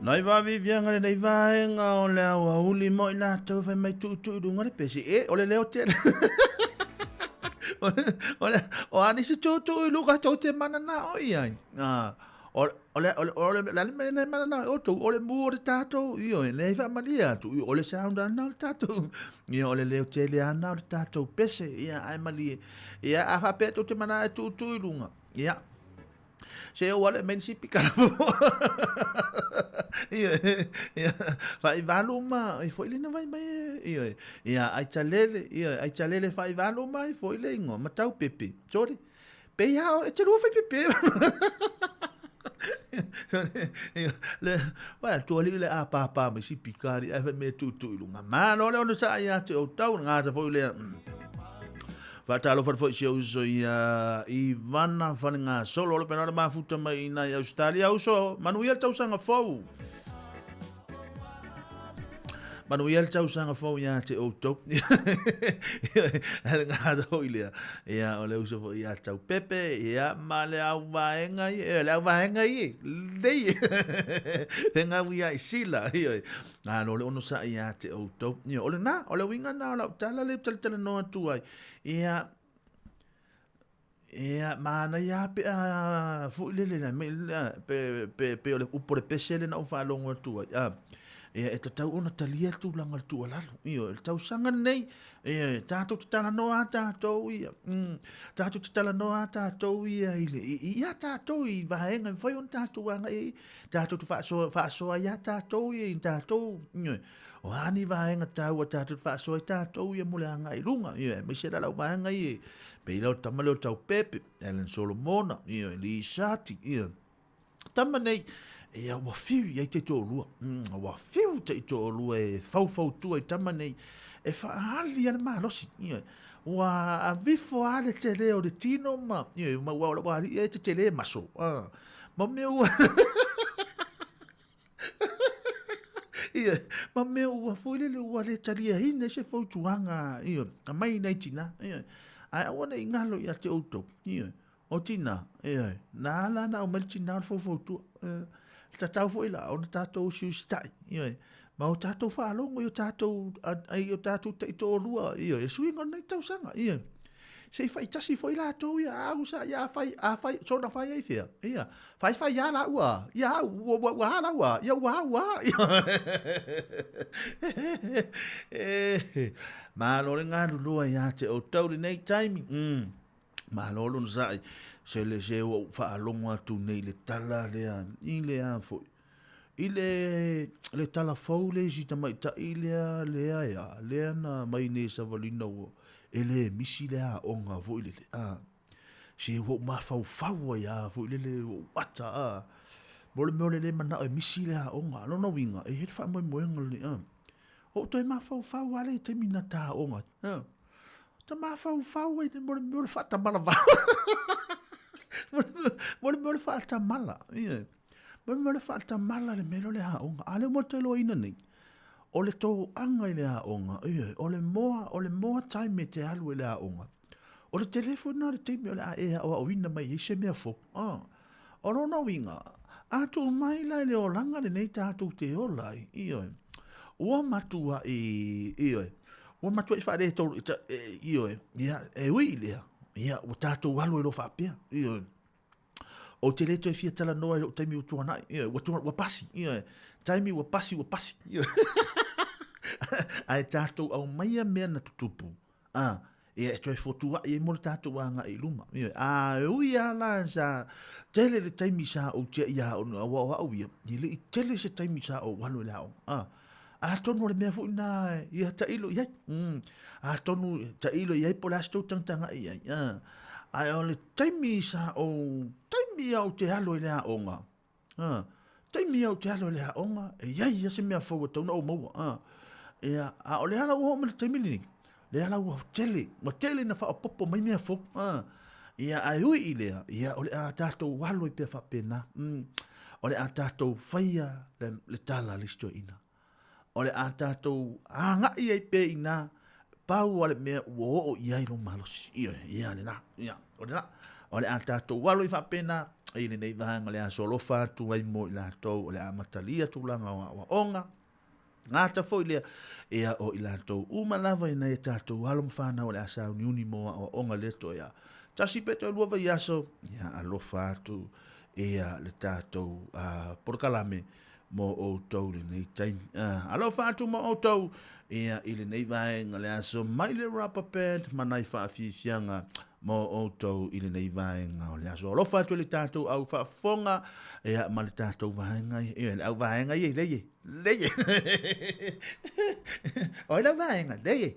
Nai va vivianga nei vaenga o le au uli mo ina tau fai mai tu dunga le pesi. O le leo te. O ani se tu i luka tau te mana na o iai. O le lani mene mana na o tu o le mu o le tatou io e nei fa malia tu o le sound ana o le tatou. Ia o le leo te le ana o le tatou pese ia ai malia. Ia a fa pe te mana tu i lunga. Ia. Se o le men si pikala. Ia fai valu ma I foi le na vai mai ia ai chalele fai valu mai foi le ngo matau pepe sorry pe ia e telu fai pepe le wa tu le a pa me si pikari e me tu lunga ma no le ono sa ia te o tau nga ta foi le Fatalo foi se uso ia Ivana faninga solo le penara mafuta mai na Australia uso Manuel tau sanga fou Manuel tau sanga fou ia te o top nga do ile ia o le uso fo ia tau pepe ia male au vaenga le au vaenga dei venga ia sila na no le ono sa ia te o top ia o le na o le winga na o tala le tala no atu ai ia mana ia pe fu le na pe o le upo le pesele na o fa longo atu ai e tau ona talia tu langa tu ala io tau sanga nei e tato tala no ata to ia tato tala no ata to ia ile ia tato I vaenga foi on tato anga e tato tu fa so ia tato ia tato o ani vaenga tau tato fa so tato ia mulanga I lunga ia me se la vaenga ia pe lo tamalo tau pepe Ellen Solomona ia Lisati ia tamanei ia wa fiu ia te tōlua. Wa fiu te tōlua e fau tua I tamanei e whaali ana mahalosi. Wa a vifo ale te leo de tino ma. Ma wa e te le maso. Ma meu ma meu wa fuile le wa le talia hine se fau tuanga. A mai nei tina. Ai wana ingalo ia te auto. O tina. Na ala na o mali tina fau tua. Tatau foi lá, onde tatou se está, ma o tatou whaalongo, o tatou, ai o tatou te to lua, e swinga nei tau sanga, se fai tasi foi lá tou, au sa, fai, so na fai ai fea, fai ya la ua, wa la ua, wa, ma lo le ngā lua ia te o tau nei timing, ma lo lo nzai, se le se o whaalongo atu nei le tala lea, I lea foi. I le tala fau le si tamai ta I lea na mai ne sa valina o, e le misi lea onga foi le se o ma fau ia foi le o wata mole le mana o misi lea onga, no winga, e he wha moi moenga le o toi ma fau ale te mina ta onga, ta ma fau e ne mole fata malava. Mole falta mala, mole falta mala le melo le haonga, ale mo te lo ina nei. O le tō anga I le haonga, o le moa time te alu le haonga. O le telefona le teimi o le a o wina mai se mea fo. O no winga, atu mai lai le o langa le nei tātou te o lai, Ua matua ua matua I whaare tōru, ui lea. Ia, o tātou walu lo whapea. O te leto fia tala noa o taimi o tuanai. Wa pasi. Taimi wa pasi. Ai tātou au maia mea na tutupu. E toi fotua e mo tātou anga I luma. Ui ala sa tele le taimi sa o te ia o wa au ia. I tele se taimi sa o walu le hao. A tonu le mea fuina ia ta ilo ia. A tonu ta ilo ia po lasto tangtanga ia. Ai ole taimi sa o taimi au te halo le onga. Taimi au te halo le onga. Ia se mea fo tonu o mo. Ia a ole hala o mo taimi ni. Le hala o tele, mo tele na fa popo mai mea fo. Ia ai ui ile ia ole a tato walo I pe fa pena. Ole a tato faia le tala listo ina. Ole a tātou anga I ai pe ina pau ale mea ua o I ai no malos ia le na ole a tātou walo I whapena i le nei vanga le aso lofa tu ai mo i lātou o le amatalia tūlanga o onga. Ngata foi le ea o i lātou umalawa i nei tātou halom whānau o le asau niuni moa o onga leto ea. Tasi peto e luava i aso, ia alofa atu ea le tātou porkalame mo o tau le nei taimi. Alofa atu mo o tau ea i le nei vaenga le aso mai le rubber band manai whaafisianga mo o tau i le nei vaenga o le aso. Alofa atu le tātou au whaafonga ea ma le tātou vaenga ea le au vaenga i leie. Oi la vaenga, leie.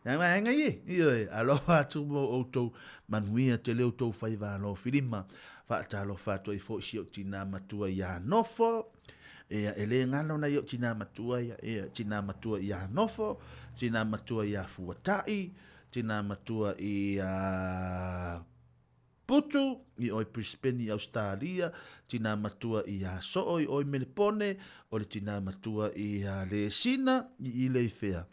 Yang vaenga i alofa atu mo o tau manuia te leo tau whaivalo whirima whaatalo whātua i fo isi o tina matua i a nofo. Ea ele ngano na i o tina matua i a nofo, tina matua i a fuatai, tina matua i a putu, i oi Brisbane i Australia, tina matua i a soo i oi Melipone, o le tina matua i a Leesina, i le fea.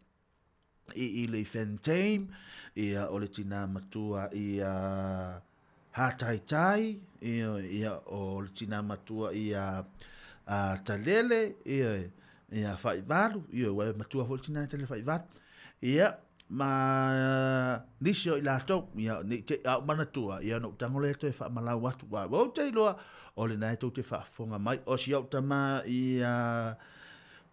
I le Fentame, ia o le tina matua i a Hataitai, ia o le tina matua i a Talele, ia Whaivalu, ia wai matua fo le tina tele Whaivalu, ia ma nisio i lātou, ia te au manatua, ia no tangole to e whaamalau atu wa, o te iloa, o le nai tau te whaafonga mai, o si au tama i a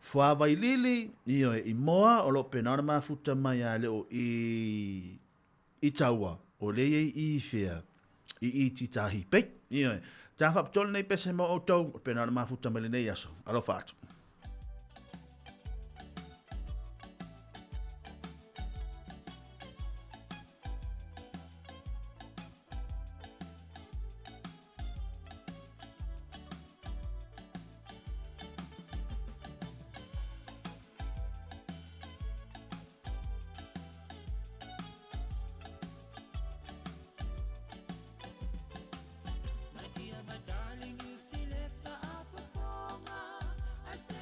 Fuawai lili, i moa, o lo penana mafuta mai a leo i taua, o le i fea, i titahi pei, tā whaptole nei pese mo o tau, penana mafuta mai le nei aso, alo whātu. My dear, my darling, you see left the apple for I said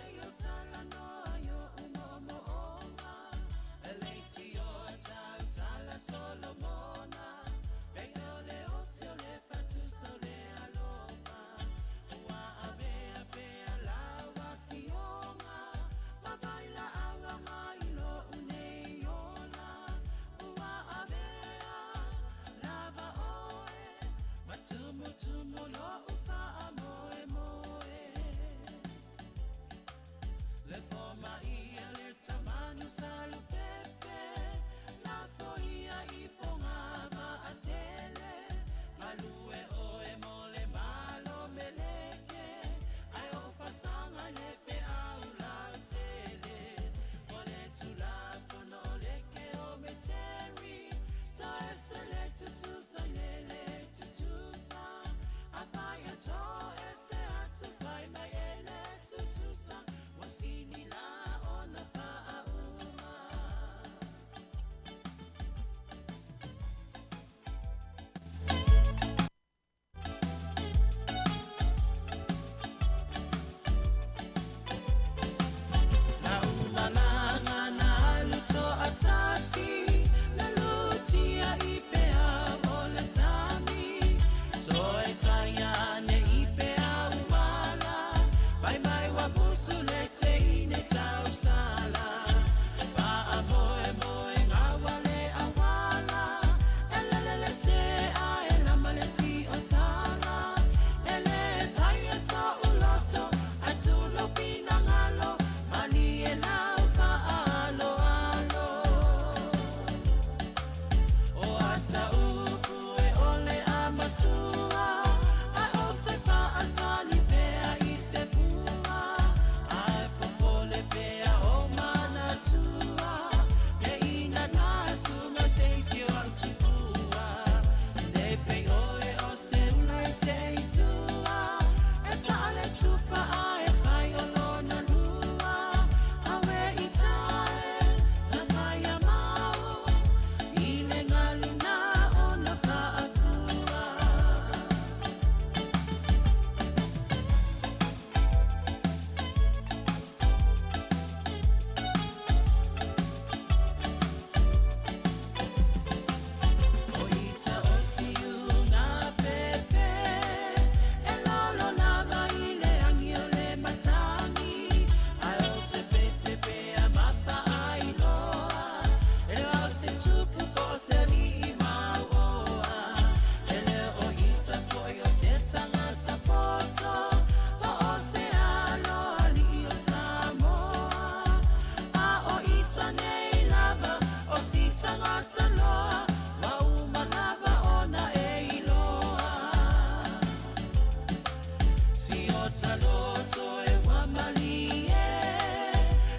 Taloto e wamalie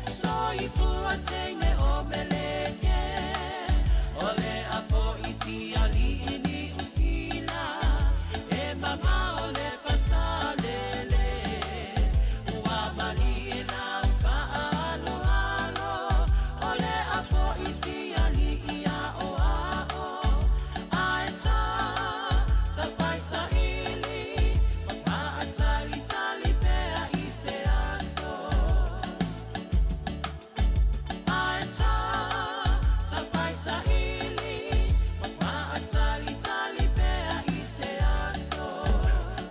So I fuatene o meleke Ole apo isi ali ini usila E mama ole fasalele Wamalie na mfaalo halo Ole apo isi ali ia o ao Aeta tapaisa ili Mafaatali tali pea ise aso Aeta tapaisa ili Mafaatali tali pea ise aso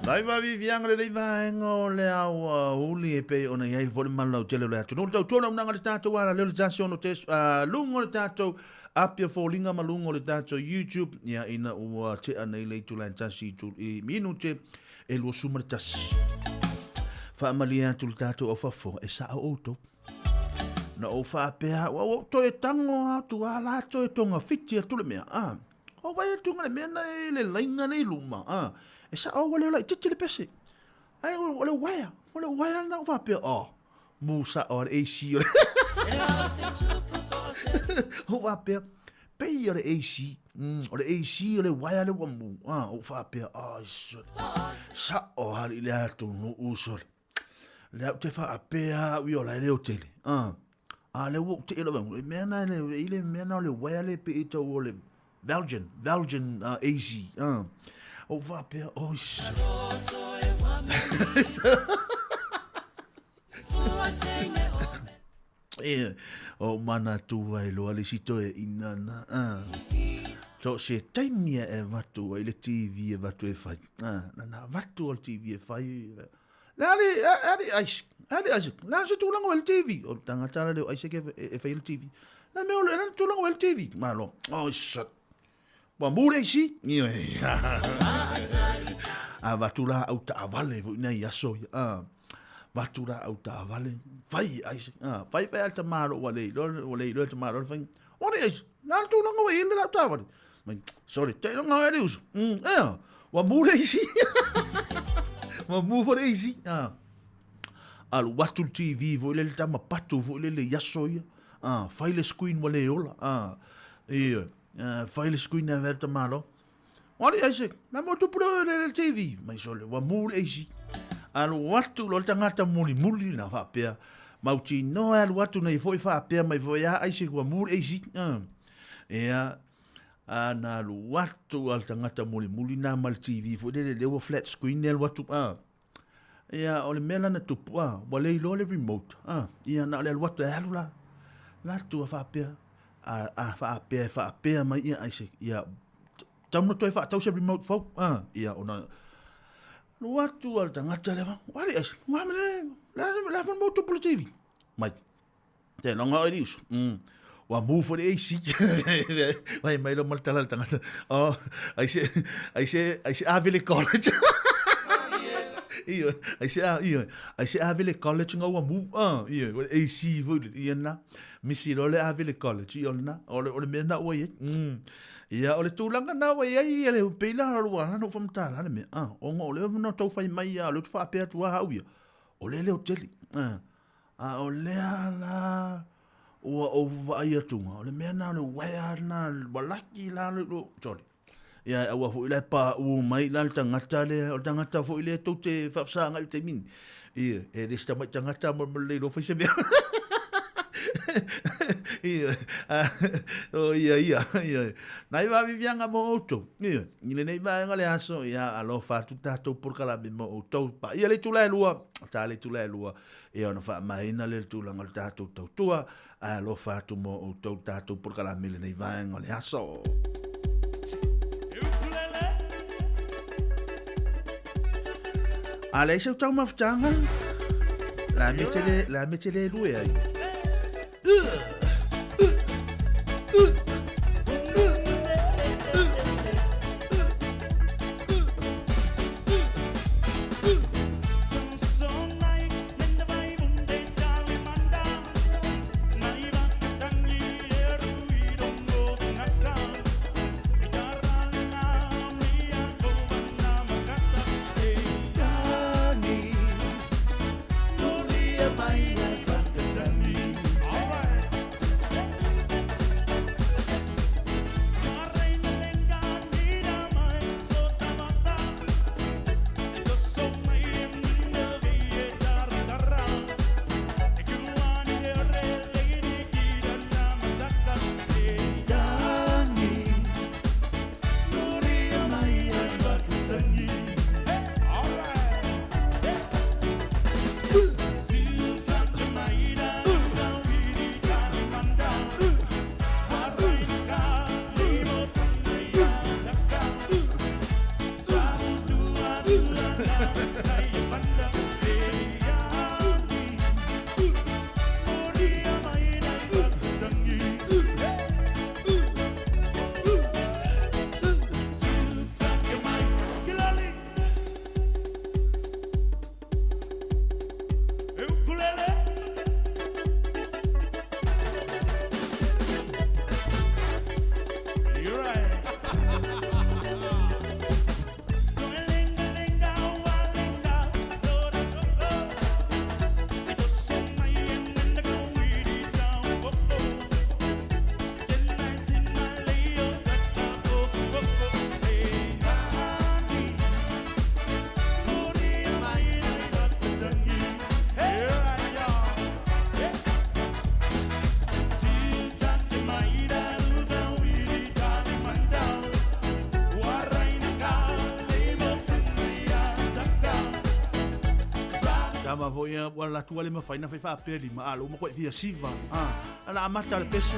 Lai va vivianga le vai ngo le au uli e pe ona ia vole malau tele le atu. No tau tona unanga le tatou ala le tasio no tes lungo le tatou apia folinga malungo le tatou YouTube ia ina ua te anei le tu lan tasi tu i minute e lo sumar tasi. Fa malia tu le tatou o fafo e sa auto. Na o fa pea o to e tango atu ala to e tonga fiti atu le mea. O vai tunga le mea na le lainga nei luma. E sa o wale lai titi le pese. Ai wale waya na va pe Musa o AC o va pe pe o AC o AC o le waya le wamu o va pe sa o hari le atu no uso le te fa pe wi o lai le hotel le wo te le wamu me na le me na le waya le pe to o le Belgian AC o va pe o mana tu ai lo ale sito e inana so se taimia e vatu ai le TV e vatu e fai na vatu al TV e fai ali la se tu lango el TV o tanga tala le ai se ke e fai el TV la me o le tu lango el TV malo shit ba mure si ni vatula au ta vale na yaso vatula au ta vale fai ai fai al tamaro wale lo tamaro fai what is na tu no go ile ta vale sorry te no go ele uso wa mure si wa mu for easy al watu TV vo ile ta mapato vo ile yaso fai le screen wale ola fai le screen na ver tamaro what is it na mo tu pro le TV mai sole wa mure easy al watu lo tangata muli na fa pe mauti no al watu nei foi fa pe mai foi ai se wa mur eisi ana lu watu al tangata muli na mal TV fo de flat screen nel watu ole mela na tupu wale lo le remote na le watu alula la tu fa pe fa pe mai ai se tamu to fa tau se remote fo ona watu al tangata le wale es ngamle la fon moto polo TV mai te no nga edis wa move for the AC mai lo mal tala tangata I say Avile College I say Avile College nga wa move wa AC vo na misi lo le Avile College na ole me na wa ole tulanga na wa le pela lo wa no fam tala me o ngo le no to fai mai lo fa pe tu ha u ole le hotel ole ala o vai tu ole me na le wa na balaki la lo sorry wa fu ile pa u mai la tangata le o tangata fu ile to te fa sa ngal te min e sta mai tangata mo le lo fa se bia Nai va vivianga mo auto. Ni nei va ngale aso alo fa tutta to por kala mo auto pa. Ia le tula lua, ta le tula lua. E ona fa mai na le tula ngal ta to tua alo fa tu mo auto ta to por kala mil nei va ngale aso. Ale se tau maftanga. La metele lue ai. Tama vo ia wala tu wale mafaina fai fa peli ma alo mo ko dia siva. Ala amata le pesa.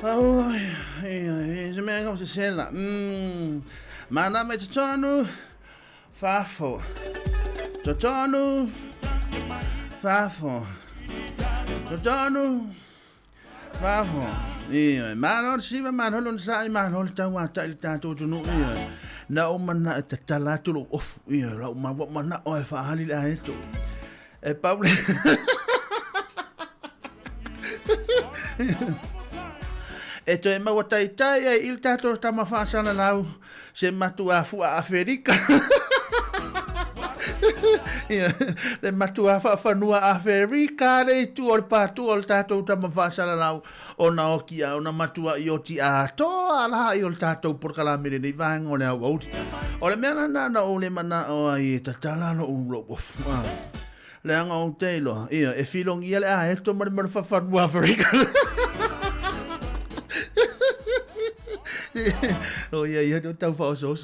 Oi, se me como se sela. Mana me tonu fafo. Tonu fafo. Tonu fafo. Mano siva mano non sai mano tawa ta il tanto tunu. Na o mana ta talatu lo of. La o mana o fa hali la eto. E Paul. E to e maua taitai e il tato tama whaasana lau se matua fua Afrika. Le matua whanua Afrika le tu o patu o tato tama whaasana lau o na okia o na matua i o ti a to ala i o tato por kalamere ni vango le au auti. O le mea na o le mana o ai tatala no ulo of. Le anga o teilo e filong ia le a eto mara whanua Afrika. Oh ia tu tau fa so.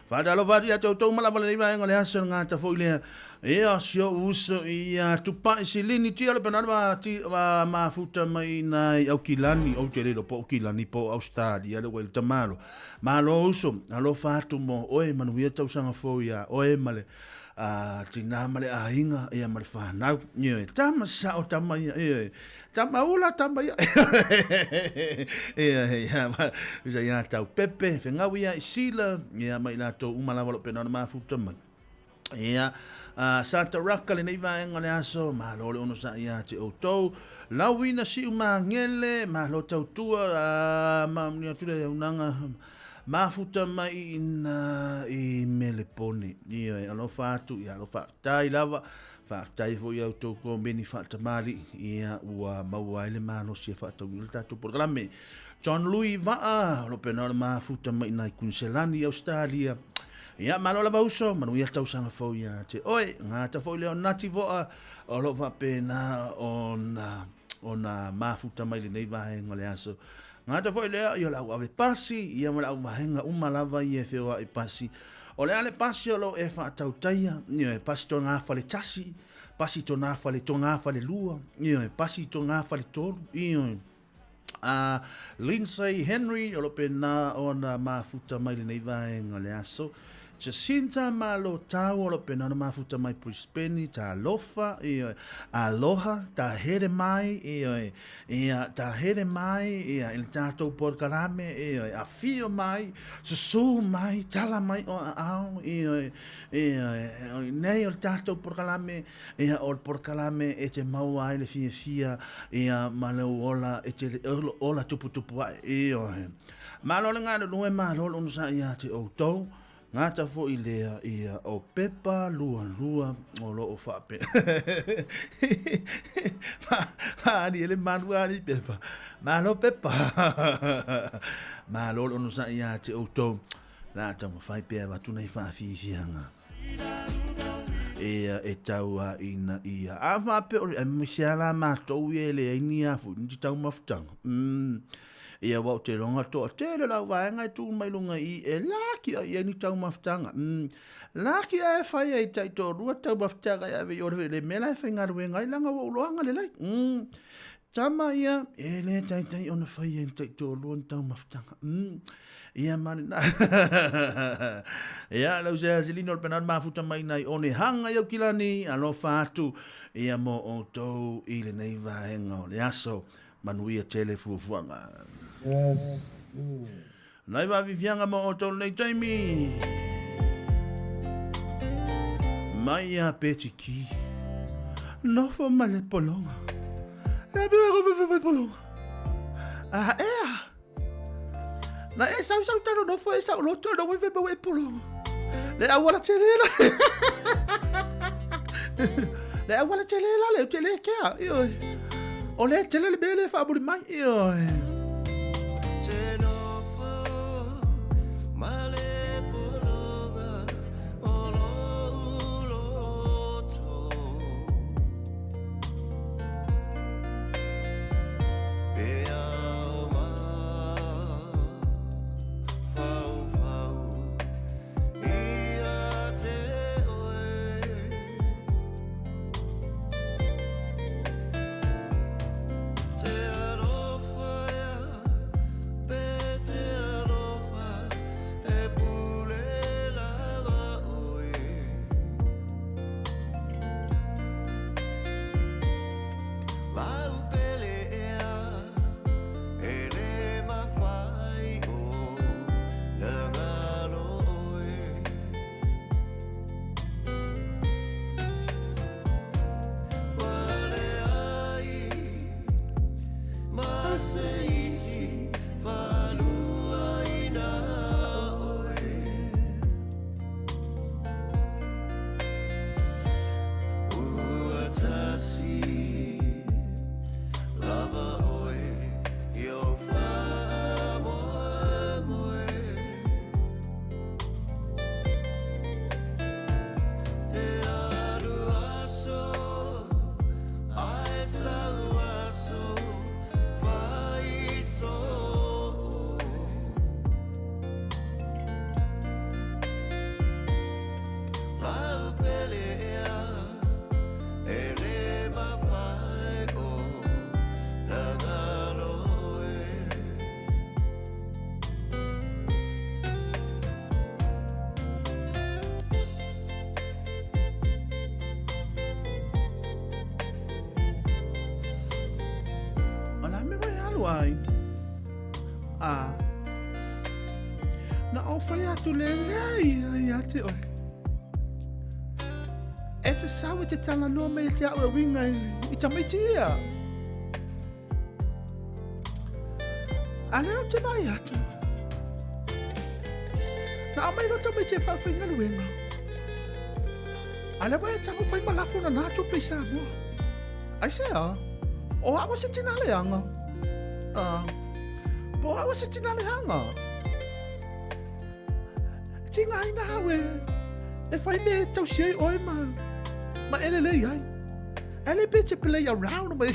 Fada lo vadia tu mala mala ni mai ngole aso ngata fo ile. E asio uso ia tu pa silini ti ala penana ti ma futa mai nai au kilani au te lo po kilani po Australia le wel tamalo. Malo uso alo fatu mo oe manuia tau sanga fo ia oe male. Tina male a inga ia male fa na nye tama sa o tama ia tama ula tama ia ia ia tau pepe fengawi ia sila ia mai la to umala wala pena ma futa mai ia Santa Raka le nei va ngale aso ma lo le ono sa ia te o to lawina si uma ngele ma lo tau tua ma ni tu le unanga mafuta mai ina I melepone ia alo fatu ia alo fatai lava fatai fo ia to ko beni fata mali ia ua mauaile mano si fata wilta to programe John Louis va lo penal mafuta mai na Queensland Australia ia malo la bauso manu ia tau sanga fo ia te oi ngata fo le nati vo o lo va pena ona mafuta mai le nei va ngole aso ngata foi lea io la ave passi ia mala umahenga umalava ia fewa I passi o le ale passi lo e fa tautaia io e passi to nga fale tasi passi to nga fale lua io e passi to nga fale tolu io Lindsay Henry o lo pena ona mafuta mai le nei vai ngale aso Jacinta malo tau o lo pena ona mafuta mai Brisbane ta lofa io aloha ta here mai ia ta here mai ia il tato por kalame ia a fio mai su mai tala mai o au ia nei il tato por kalame ia o por kalame e te mau ai le fia ia malo ola e te ola tupu ai ia malo nga no e malo no sa ia te o to Ngata fo I lea ia o pepa lua o lo o whape. Maani ele manua ni pepa. Malo pepa. Malo ono sa ia te auto. Nā tau mawhai pēr watuna I whawhiwhianga. E taua ina ia. A whape ori, e misiala mātou e le ini afu. Niti tau mawhtanga. Ia wau te ronga toa. Tere lau waenga I tū mailunga I e laki a ia ni tau mawhtanga. Laki a e whai e tai tō rua tau mawhtanga ia vei ore le mela e whaingaru e ngai langa wau loanga le lai. Tama ia, e le tai ona whai e tai tō rua tau mawhtanga. Ia mani na. Ia lau se asilino le penan mafuta mai nai one hanga iau kilani alo whātu. Ia mo o tau I le nei vaenga o le aso manuia tele fuafuanga. Nai wa vivianga mo o tau nei taimi. Mai a peti ki. Nofo male polonga. E bia polonga. Ah, ea. Na e sau tano no foi sau loto no we be polo. Le awala chelela. Le awala chelela le chele kia. Io. O le chele bele fa buri mai. Io. Ai. Ah. Na o fai atu le ai ate oi. E te sawa te tala noa me te au e winga I tamiti ia. A leo te mai atu. Na a mai no tamai te whawhinga luenga. A leo e tango whai malafo na nātu peisa mua. Ai sea, o awa se tina leanga. Po awa se tina lehanga. Tinga ina hawe. E whai me tau siei oi ma ele lei ai. Ele pe te play around ma.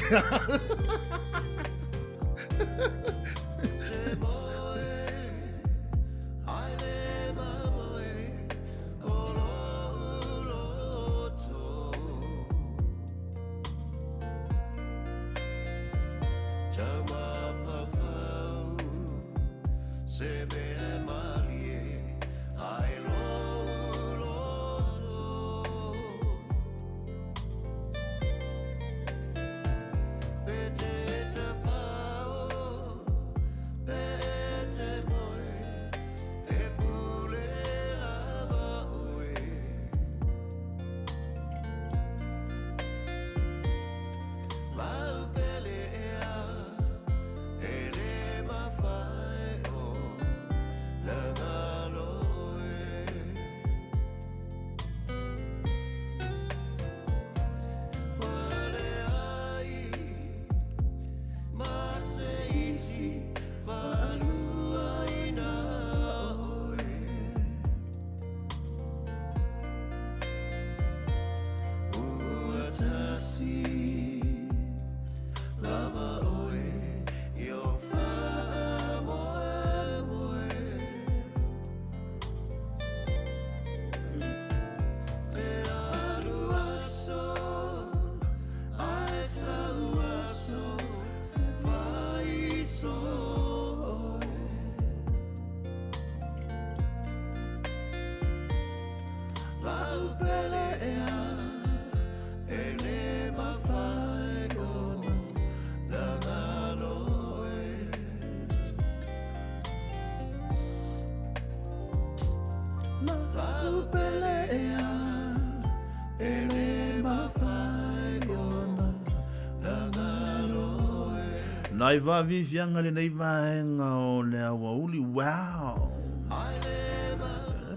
Nai va vivianga le nei vaenga o le awa uli, wow.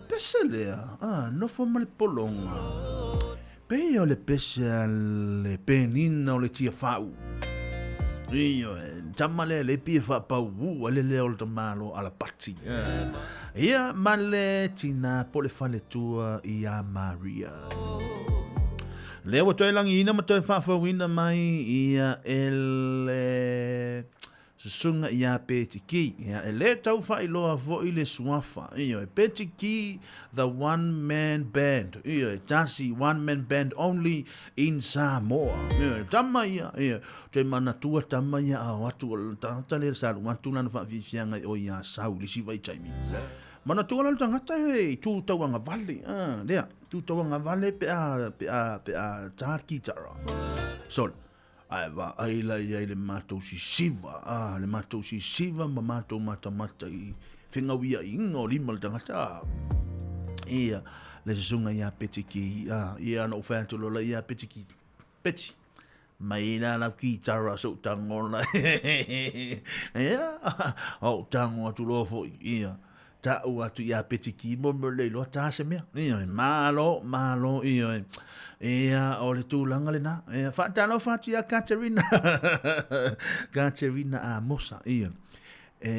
Pese lea, no fo male polonga. Pei o le pese le penina o le tia fau. Iyo, tamale le pia fa pau le leo le tamalo ala pati. Ia male tina pole fale tua ia Maria. Leo toi langi ina ma toi whawhawina mai ia ele sunga ia Petiki. Ia ele tau whailoa vo i le suafa. Ia Petiki, the one-man band. Ia tasi one-man band only in Samoa. Ia tama ia. Ia toi mana tua tama ia a watu o tangata le salu. Watu nana whawhiwhianga o ia sau li si vai taimi. Mana tua lalu tangata hei tu tauanga vale. Lea. Tu tauanga vale pe a tāki tara. So, ai wa aila ia le mātou si siva. Le mātou si siva ma mātou mata i whengawia i inga o lima le tangata. Ia, le sunga ia Petiki. Ia no whātulola ia Petiki. Peti. Mai nā lau ki tara so tangona. Ia, o tango atu lofo. Ia. Ta atu ia Petiki mo leilo ta se mea. Ia malo ia. Ia o le tūlanga le nā. Ia whaatano whaatu ia Katerina. Katerina a Mosa. Ia.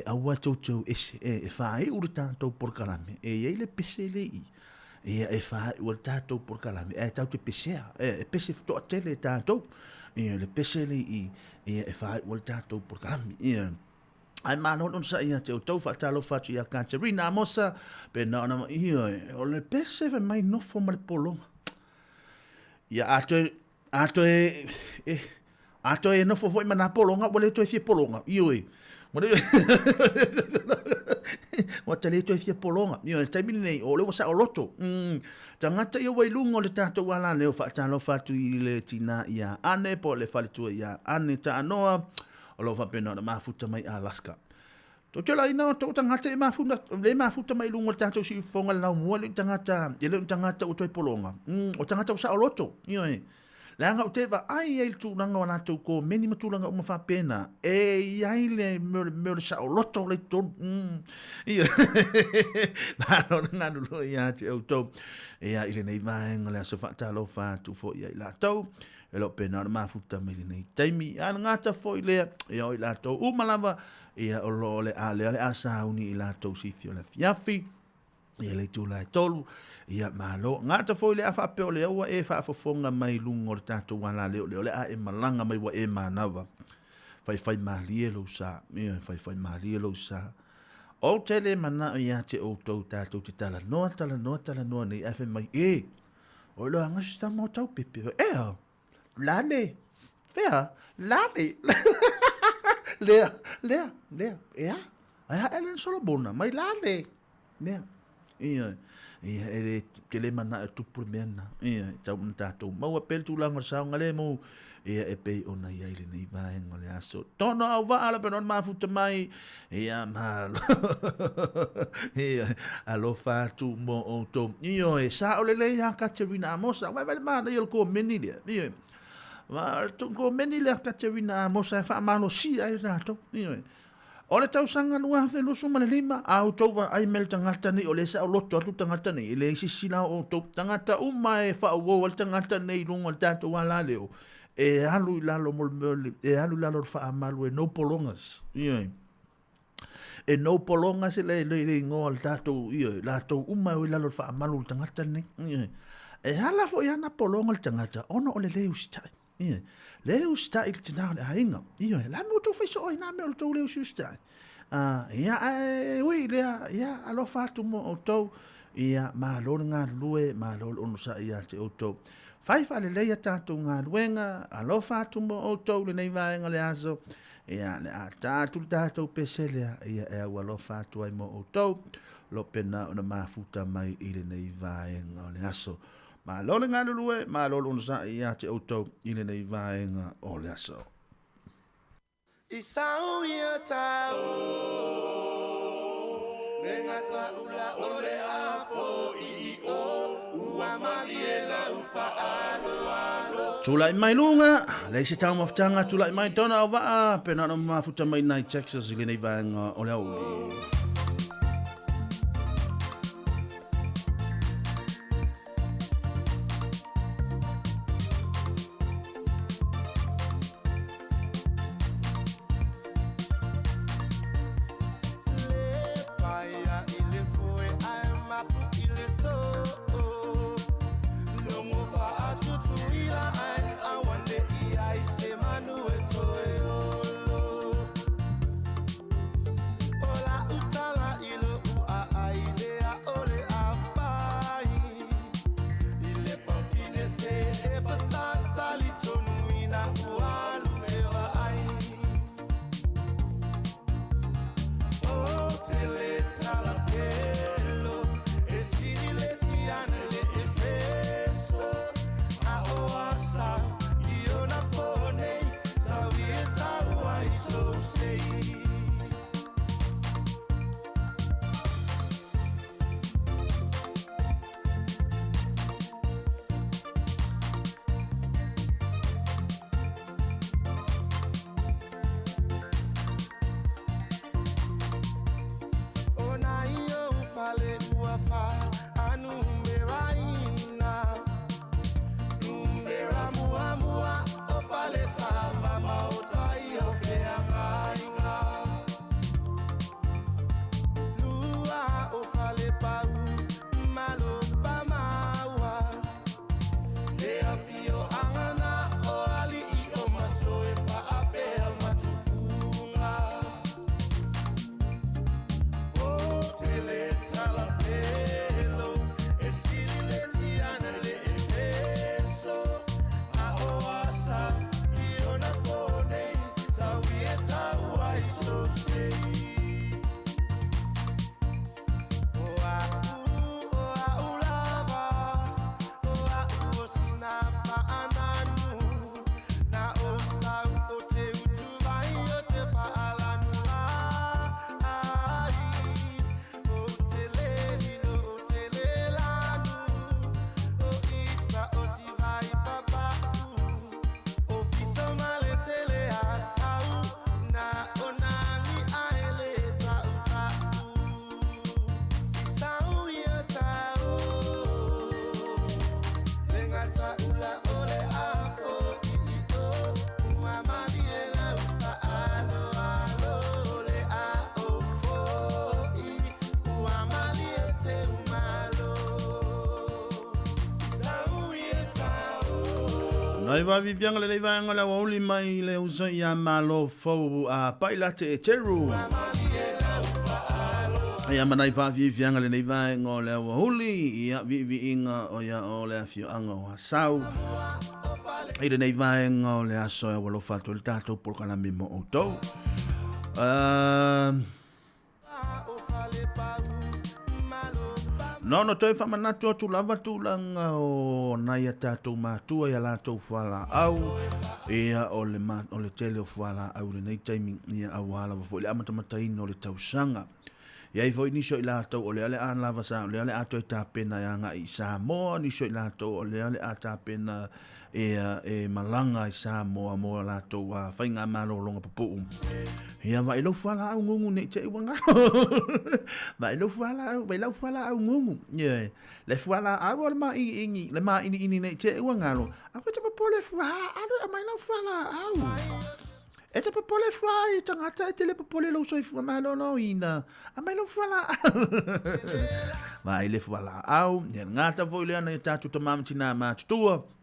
Aua tautou ese. Whae ura tātou porkalame. Iei le pese le i. Ia whae ura tātou porkalame. Tau te pesea. Pese ftoa tele tātou. Ia le pese le i. Ia whae ura tātou porkalame. Ia. Ai mana on sa ia te tau whaatalo whaatu ia Katerina a Mosa. Pe na ona ia. O le pese fa mai nofo ma le polonga. Ia ato e no fo foi mana polonga, wale to e polonga. Io e. Wata le to e polonga. Io e taimini nei o le wasa o loto. Tangata ia wailunga o le tato wala leo whaatalo whaatu i le tina ia ane po le whalitua ia ane ta anoa o lo whapena na mafuta mai Alaska. To te lai nao tau tangata le mafuta mai lunga tātou si whonga lau mua le tangata o toi polonga. O tangata o sa o loto. Io e. Le anga o te wa ai e tūranga o nātou ko meni matūranga o mawhapena. E ai le meo le sa o loto le ton. Io. Nāno ngānu lo ia te au tau. Ia ile nei vaenga le aso whaatalo whātu fo ia i lātou. E lo pena na mafuta mai nei taimi. Ana ngata fo i lea. Ia o i lātou umalawa. Ia o lo le ale asa uni i lātou sifio le fiafi. Ia le tūlai tolu. Ia malo. Ngata fo i le afa apeo le aua e whaafafonga mai lungo le tātou wala leo le a e malanga mai wa e manawa. Whai malie lo sa. Ia whai malie lo sa. O tele mana ia te o tau tātou te tala noa nei afe mai e. O lo anga sista mo tau pepe. Ea. Lale. Fea. Lale. Lea. Ea. Ea Ellen Solomona. Mai lale. Lea. Ia. Ia ere ke le mana e tupu mena. Ia. Tau tātou. Maua pel tūlanga sao ngale mo. Ia e pei ona ia ile nei vaenga le aso. Tono au waala penon mafuta mai. Ia malo. Ia alo fatu mo o to. Ia e sa ole le ia Katerina a Mosa. Wai vale mana ia ko meni le. Ia. Ma to ko meni le Katerina a Mosa fa malo si ai rato. Ia. Ole tau sanga lua fe lo suma le lima. Au tau wa ai mel tangata ni ole sa o loto atu tangata ni. Ile si sila o to tangata umai fa o o tangata nei lungo tato wala leo. E alu lalo molmoli, e alu lalo fa amalu e no polongas. Ia. E no polongas le ngo al tato ia, lato uma o lalo fa amalu tangata ni. Ia. E hala fo yana polonga tangata, ono ole leu stai. Ia. Leu stai il tina le hainga. Ia, la mo to feso o ina me o to leu stai. Ia ui le ia alo fatu mo o to ia ma lo nga lue ma lo ono sa ia te o to. Fai le leia tātou ngā ruenga, alo whātu mo o tau le nei vaenga le aso, ea le a tātou pese lea, ia e au alo whātu ai mo o tau, lo pena o na mafuta mai i le nei vaenga o le aso. Ma lo le ngā lulue, ma lo le unusa ia te o tau i le nei vaenga o le aso. Isau ia tau, le ngata ula o le afo i o, ua mali e lau wha alo alo. Tulai mai lunga, le se tau maftanga tulai mai tona o waa, pena no mafuta mai nai Texas ili nei vaenga o le auli. Nai wa vivianga le vaanga la wauli mai le uso ia malo fo a pailate e teru. Ia manai va vivianga le vaanga le wauli ia vivi inga o ia o le afio anga o sau. Ida nei vaanga o le aso e walo fatu le tato por kana mimo o tau. No toi fa manatu tu lava tu langa o nai tatou matua ia la tou fala au ia o le o le tele fala au le nei timing ia au ala fo le amata matai no le tausanga ia i foi ni so ila tou o le ale an lava sa le ale ato ta pena ia nga i sa mo ni so ila tou o le ale ata pena e malanga i sa mo la tou a fainga malo longa popo ia vai lo fala au ngungu ne te wanga vai lo fala au ngungu ye le fala au ma ingi le ma ini ne te wanga lo a ko te popo le fala au mai lo fala au e te popo le fala i tangata e te le popo le lo so fu ma no ina a mai lo fala vai le fala au ye ngata vo le ana tatu to mamtina ma tua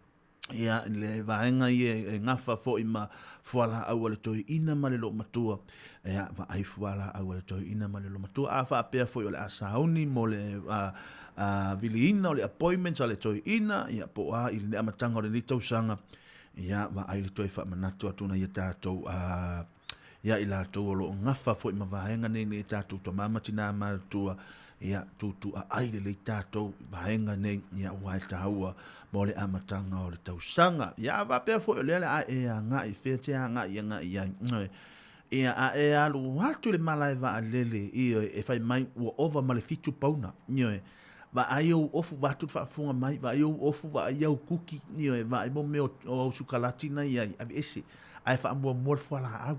ia le vaenga ia ngafa fo ima fuala au le toi ina male lo matua ia va ai fuala au le toi ina male lo matua a fa pe fo le asauni mo le vilina le appointments ale toi ina ia po a i le amatanga le tau sanga ia va ai le toi fa manatu atuna ia tatou ia ila to lo ngafa fo ima vaenga ne tatou to mama tina ma tua ia tutu a aile le tatou vaenga nei ia wai taua mo le amatanga o le tausanga ia va pe fo le a e nga i fete nga ia a e alu hatu le malai va lele i e fai mai o over male fitu pauna nyoe va ai ofu va tu fa funga mai va eu ofu va eu kuki ni e va mo me o sukalati na ia ave ese ai fa mo mo fala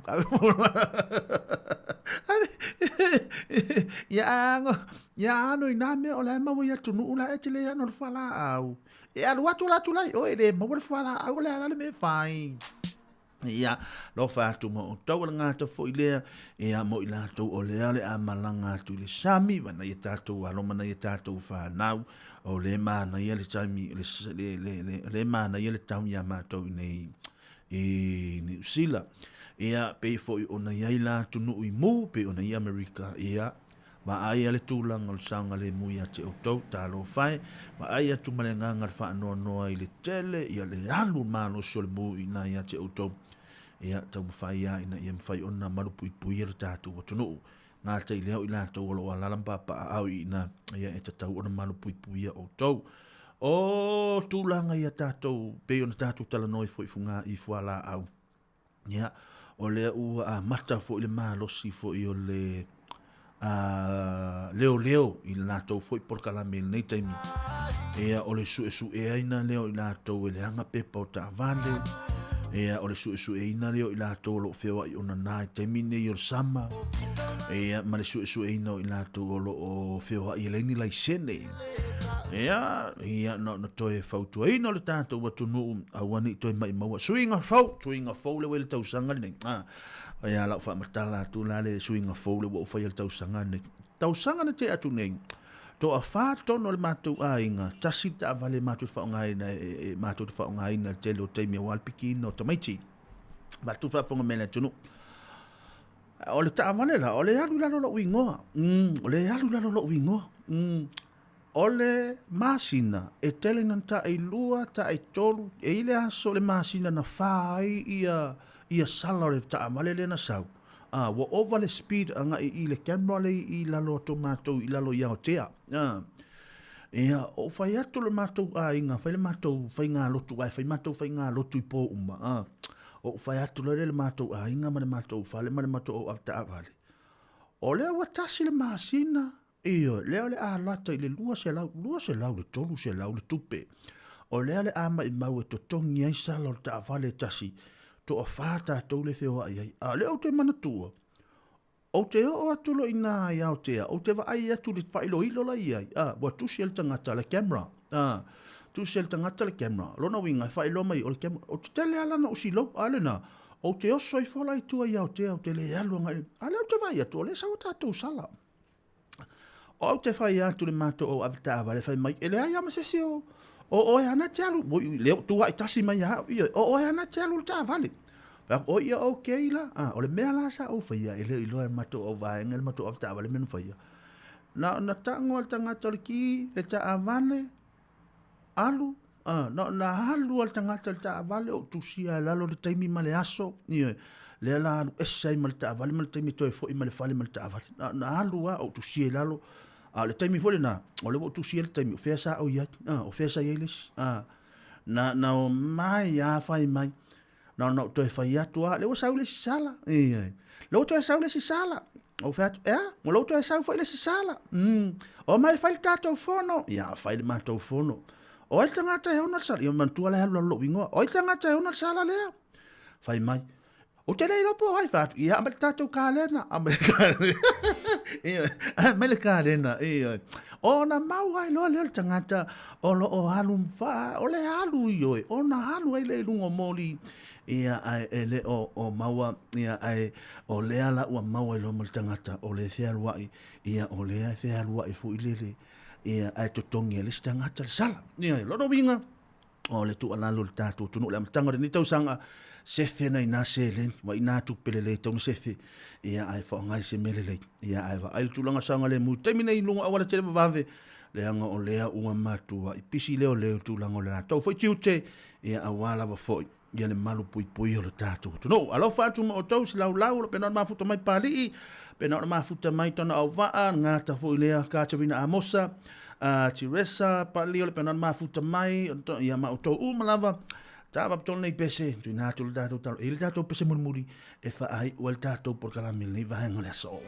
ya no ina me o la ma ya tu no la e tele ya no fala au e alu watu la tu lai o e le mo fala au la me fai ia lo fa tu mo to nga to fo ile ia mo ila to o le ale a malanga tu le sami va na ia to alo mana ia to fa nau o le ma na ia le sami le ma na ia le tau ia ma to nei e ni sila ia pe fo o na ia la tu no i mu pe o na ia America ia va ai ale tu lang o sanga le mu ia te o to ta lo fai va ai tu malenga ngar fa no no i le tele ia le alu ma no so le mu ina ia te o to ia tau mawhai ia ina ia mwhai ona marupu i pui ere tātou o tonu. Ngā tei leo i lātou alo a lalampa pa au ina ia e tatau ona marupu i pui o tau. O tūlanga ia tātou, pe ona tātou tala noi fo i funga i fuala au. Ia, o lea ua a mata fo i le mālosi fo i o le leo i lātou fo i porkalame nei taimi. Ia o le su e aina leo i lātou e le anga pepa o ta avande. Ea o le su e ina leo i la tolo fewa i ona nai te mine i o sama. Ea ma le su e ina o i la tolo o fewa i leini lai sene. Ea no toe fautu e ina o le tātou watu nuu a wani toi mai maua. Suinga fau le wele tau sanga ne. Ea lau wha matala tu la le suinga fau le wa ufai le tau sanga ne. Tau sanga ne te atu nei. To a whātono le mātou a inga, tasi ta avale mātou whaongaina e mātou whaongaina te leo teimia walpiki no tamaiti. Mātou whaponga mele tunu. O le ta avale la, o le alu lalo lo uingoa. O le alu lalo lo uingoa. O le māsina, e tele nan ta e lua, ta e tolu, e ile aso le māsina na whai ia sala o le ta avale le na sau. Wa over le speed anga i le camera le i lalo to mātou i lalo iao tea. Ea, o whai atu le mātou a inga, whai le mātou whai ngā lotu ai, whai mātou whai ngā lotu i pō uma. O whai atu le mātou a inga ma le mātou whale, ma le mātou o avta avale. O lea watasi le māsina, eo, lea le a lata i le lua se lau, le tolu se lau, le tupe. O lea le ama i mau e to tongi ai sala o ta avale tasi, to a whāta tau le wheo ai ai. Le au te manatua. O te o atulo i nā i au tea. O te wa ai atu le whailo ilo la i ai. Wa tusi el tangata le camera. Tusi el tangata le camera. Lona winga whailo mai o le camera. O te tele alana o si lau alena. O te oso i whala i tua i au tea. O te le alu ngai. Ale au te vai atu. O le sa o tātou sala. O au te whai atu le mātou o avitava le whai mai. E le ai amasesi o. O e ana te alu, leo tua i tasi mai hao, o e ana te alu ta vale. O ia o keila, o le mea lasa o whaia, e leo i loa mato o vaenga, le mato o ta vale menu whaia. Na tango al tangata le ki, le ta avane, alu, na halu al tangata le ta avale, o tusia lalo le taimi ma le aso, le ala alu esai ma le ta avale, ma le taimi toe fo i ma le fale ma le ta avale. Na halu o tusia lalo, le taimi fole na, o le tu sia le taimi, o fea sa o ia, o fea sa ieles, na o mai a fai mai, na o toi fai atua, le o sau le si sala, le o toi sau le si sala, o fea tu, o le o toi sau fai le si sala, o mai fai le tātou fono, ia fai le mātou fono, o ai tangata e ona sala, i o mantua le halu alo wingoa, o ai tangata e ona sala lea, fai mai, o te lei lopo ai fatu, ia amale tātou kālena, amale kālena, o na mau ai loa leo tangata, o lo o halu mwha, o le halu i oe, o na halu ai le lungo moli, ia ai e le o maua, ia ai o le ala ua maua i lo mal tangata, o le fea luai, ia o le ai fea luai fu i lele, ia ai totongi e le tangata le sala, ia lono winga, o le tu alalu le tātou tunu, le amatanga ni tausanga, sefe na ina se len wa ina tu pelele tau sefe ia ai fa ngai se melele ia ai va ai tulanga sanga le mu temina i lunga awala tele vave le anga o lea ua matua i pisi leo tulanga le tau foi tiute ia awala va foi ia le malu pui o le tatu no alo fa tu o tau si lau le pena mafuta mai pali pena mafuta mai tona au va ngata foi lea ka chavina amosa tiresa pali le pena mafuta mai ia ma o tau malava Tava tol nei pese, tu na tol dato tal, il dato pese murmuri e fa ai o il dato por calamil nei va en la so.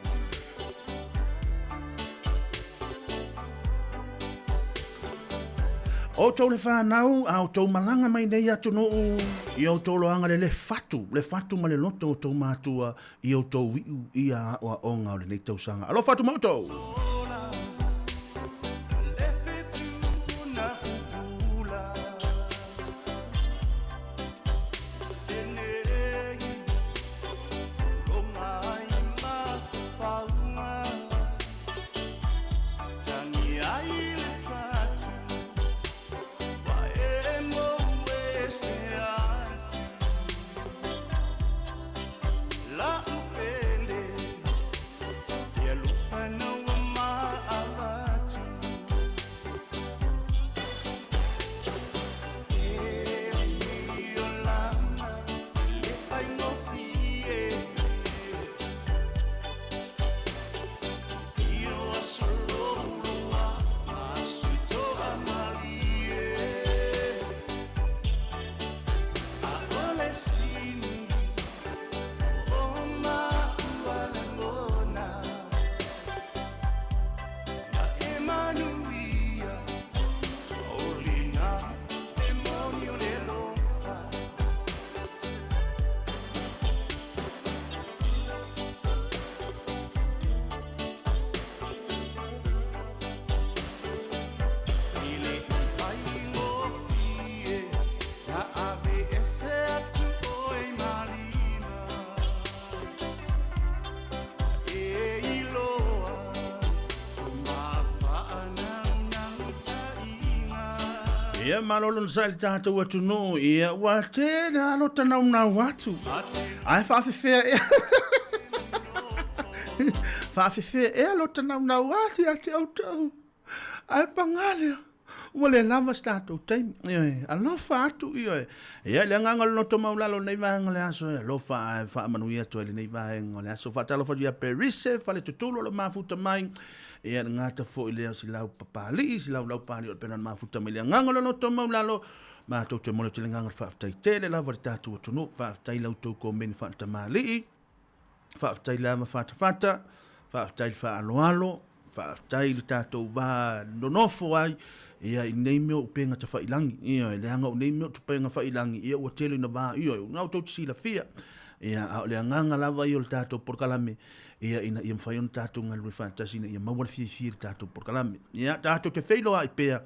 O tau le whanau, au tau malanga mai nei atu no i au tau loanga le fatu ma le loto o tau mātua i au tau wiu i a oa onga o le nei tau sanga. Alo fatu mautou! Ia malolo na sai tātou atu no, ia wa te na alo tanau na watu. Ai whaafewhea e. Whaafewhea e alo tanau na watu a te autau. Ai pangalea. Wale lava tātou taimi. Ia, alofa atu ia. Ia le ngangalo no to maulalo nei vanga le aso. Alofa wha manuia to ele nei vanga le aso. Wha talofa ia perise, whale tutulo le mafuta mai. Ia ngata fo ile si lau papali si lau pali o pena mafuta mai le ngangolo no to maulalo ma to te mole te ngangal fa tai tele la varta tu no fa tai lau to ko men fa tamali fa tai la ma fa tai fa alo fa tai le tato va no fo ai ia nei me o penga te fa ilangi ia le anga o nei me te penga fa ilangi ia o tele na va ia no to si la fia ia le nganga la va i o tato por kalame ia ina ia mfai on tātou ngalui fantasy ia mawar fi tātou por kalame ia tātou te feilo ai pea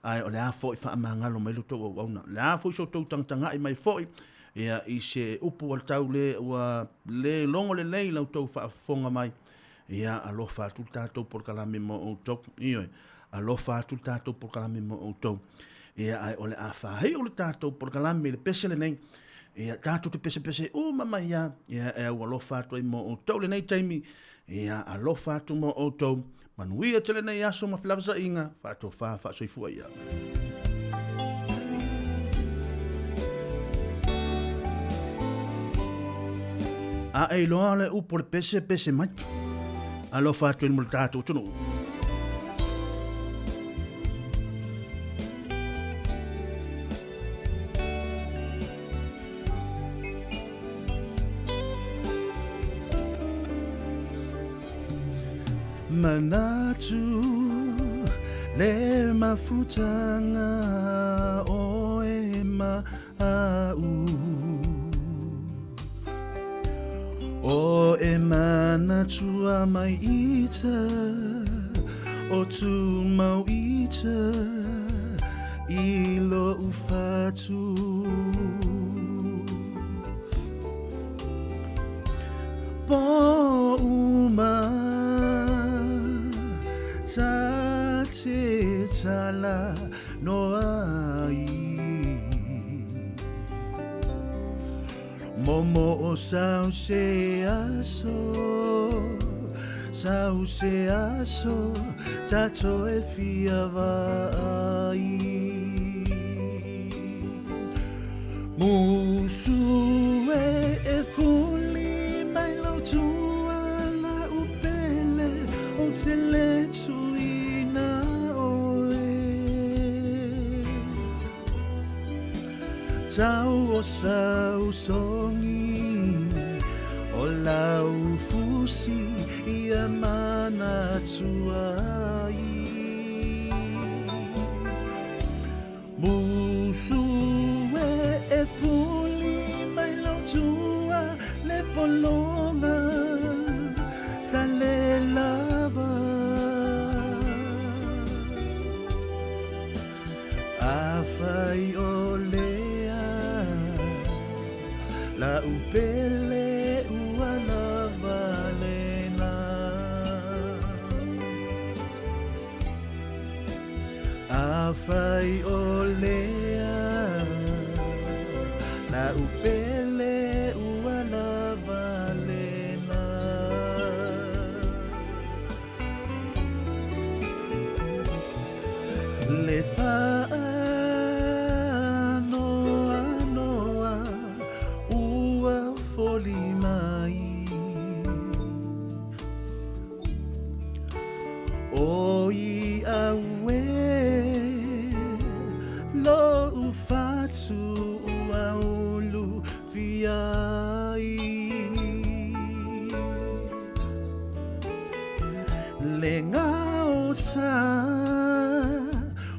ai o le a foi fa mangalo mai luto o ona le a foi so tau tanga i mai foi ia i se upu al tau le wa le longo le lei lau tau fa fonga mai ia alo fa tu tātou por kalame mo o tok ia alo fa tu tātou por kalame mo o tok ia ai o le a fa hei o le tātou por kalame le pesele nei ia tātou te pese o mama ia e au alofa atu mo o tau le nei taimi ia alofa atu mo o tau manuia tele nei aso ma filawasa inga whaato wha soifua ia a e loa le upo le pese mai alofa atu mo le tātou tunu Manatu le mafutanga o e mau o e manatu a mai ita o tu mau ita ilo ufatu po uma ta te tala no ai momo o sau se aso tato e fia vai musu e fuli mai lau tua la upele o te le tuina oe tau o sau songi o lau fusi ia mana tuai la upele ua lava lena Afai o lea la upele ua lava lena le fa'a noa noa ua foli mai oi aue lo ufatu ua ulu fiai le ngao sa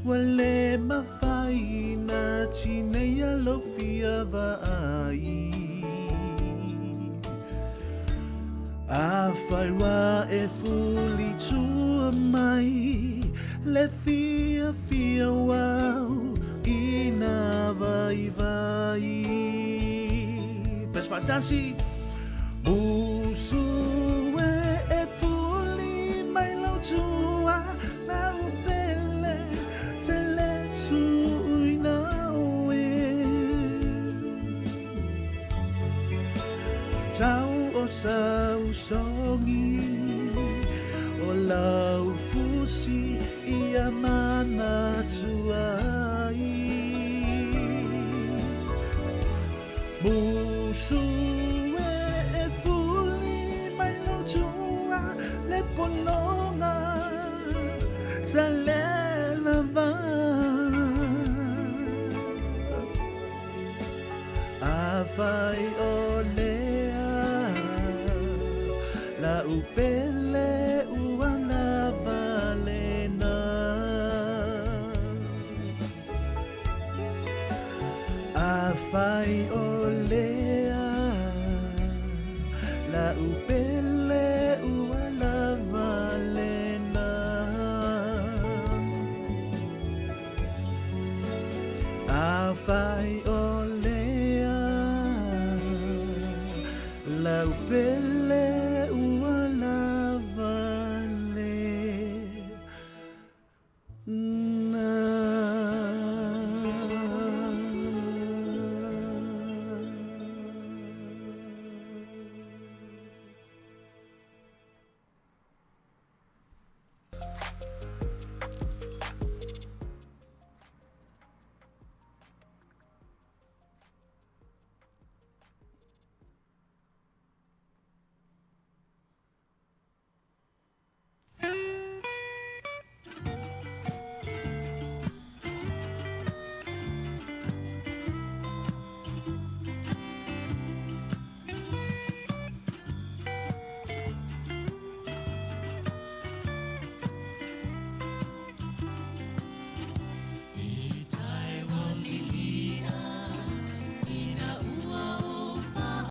wale mafaina chineia lo fia vai Afai wa e fuli tua mai le fia fia wau ina vai vai Pes fantasy Busu e fuli mai lo tua na upele se le tuina we Tau o sau songi o lau fusi ia mana tuai Busu e fuli mai lo tua le polonga sa le lava Afai o la upele ua lava lena Afai o lea la upele ua lava lena Afai o lea la upele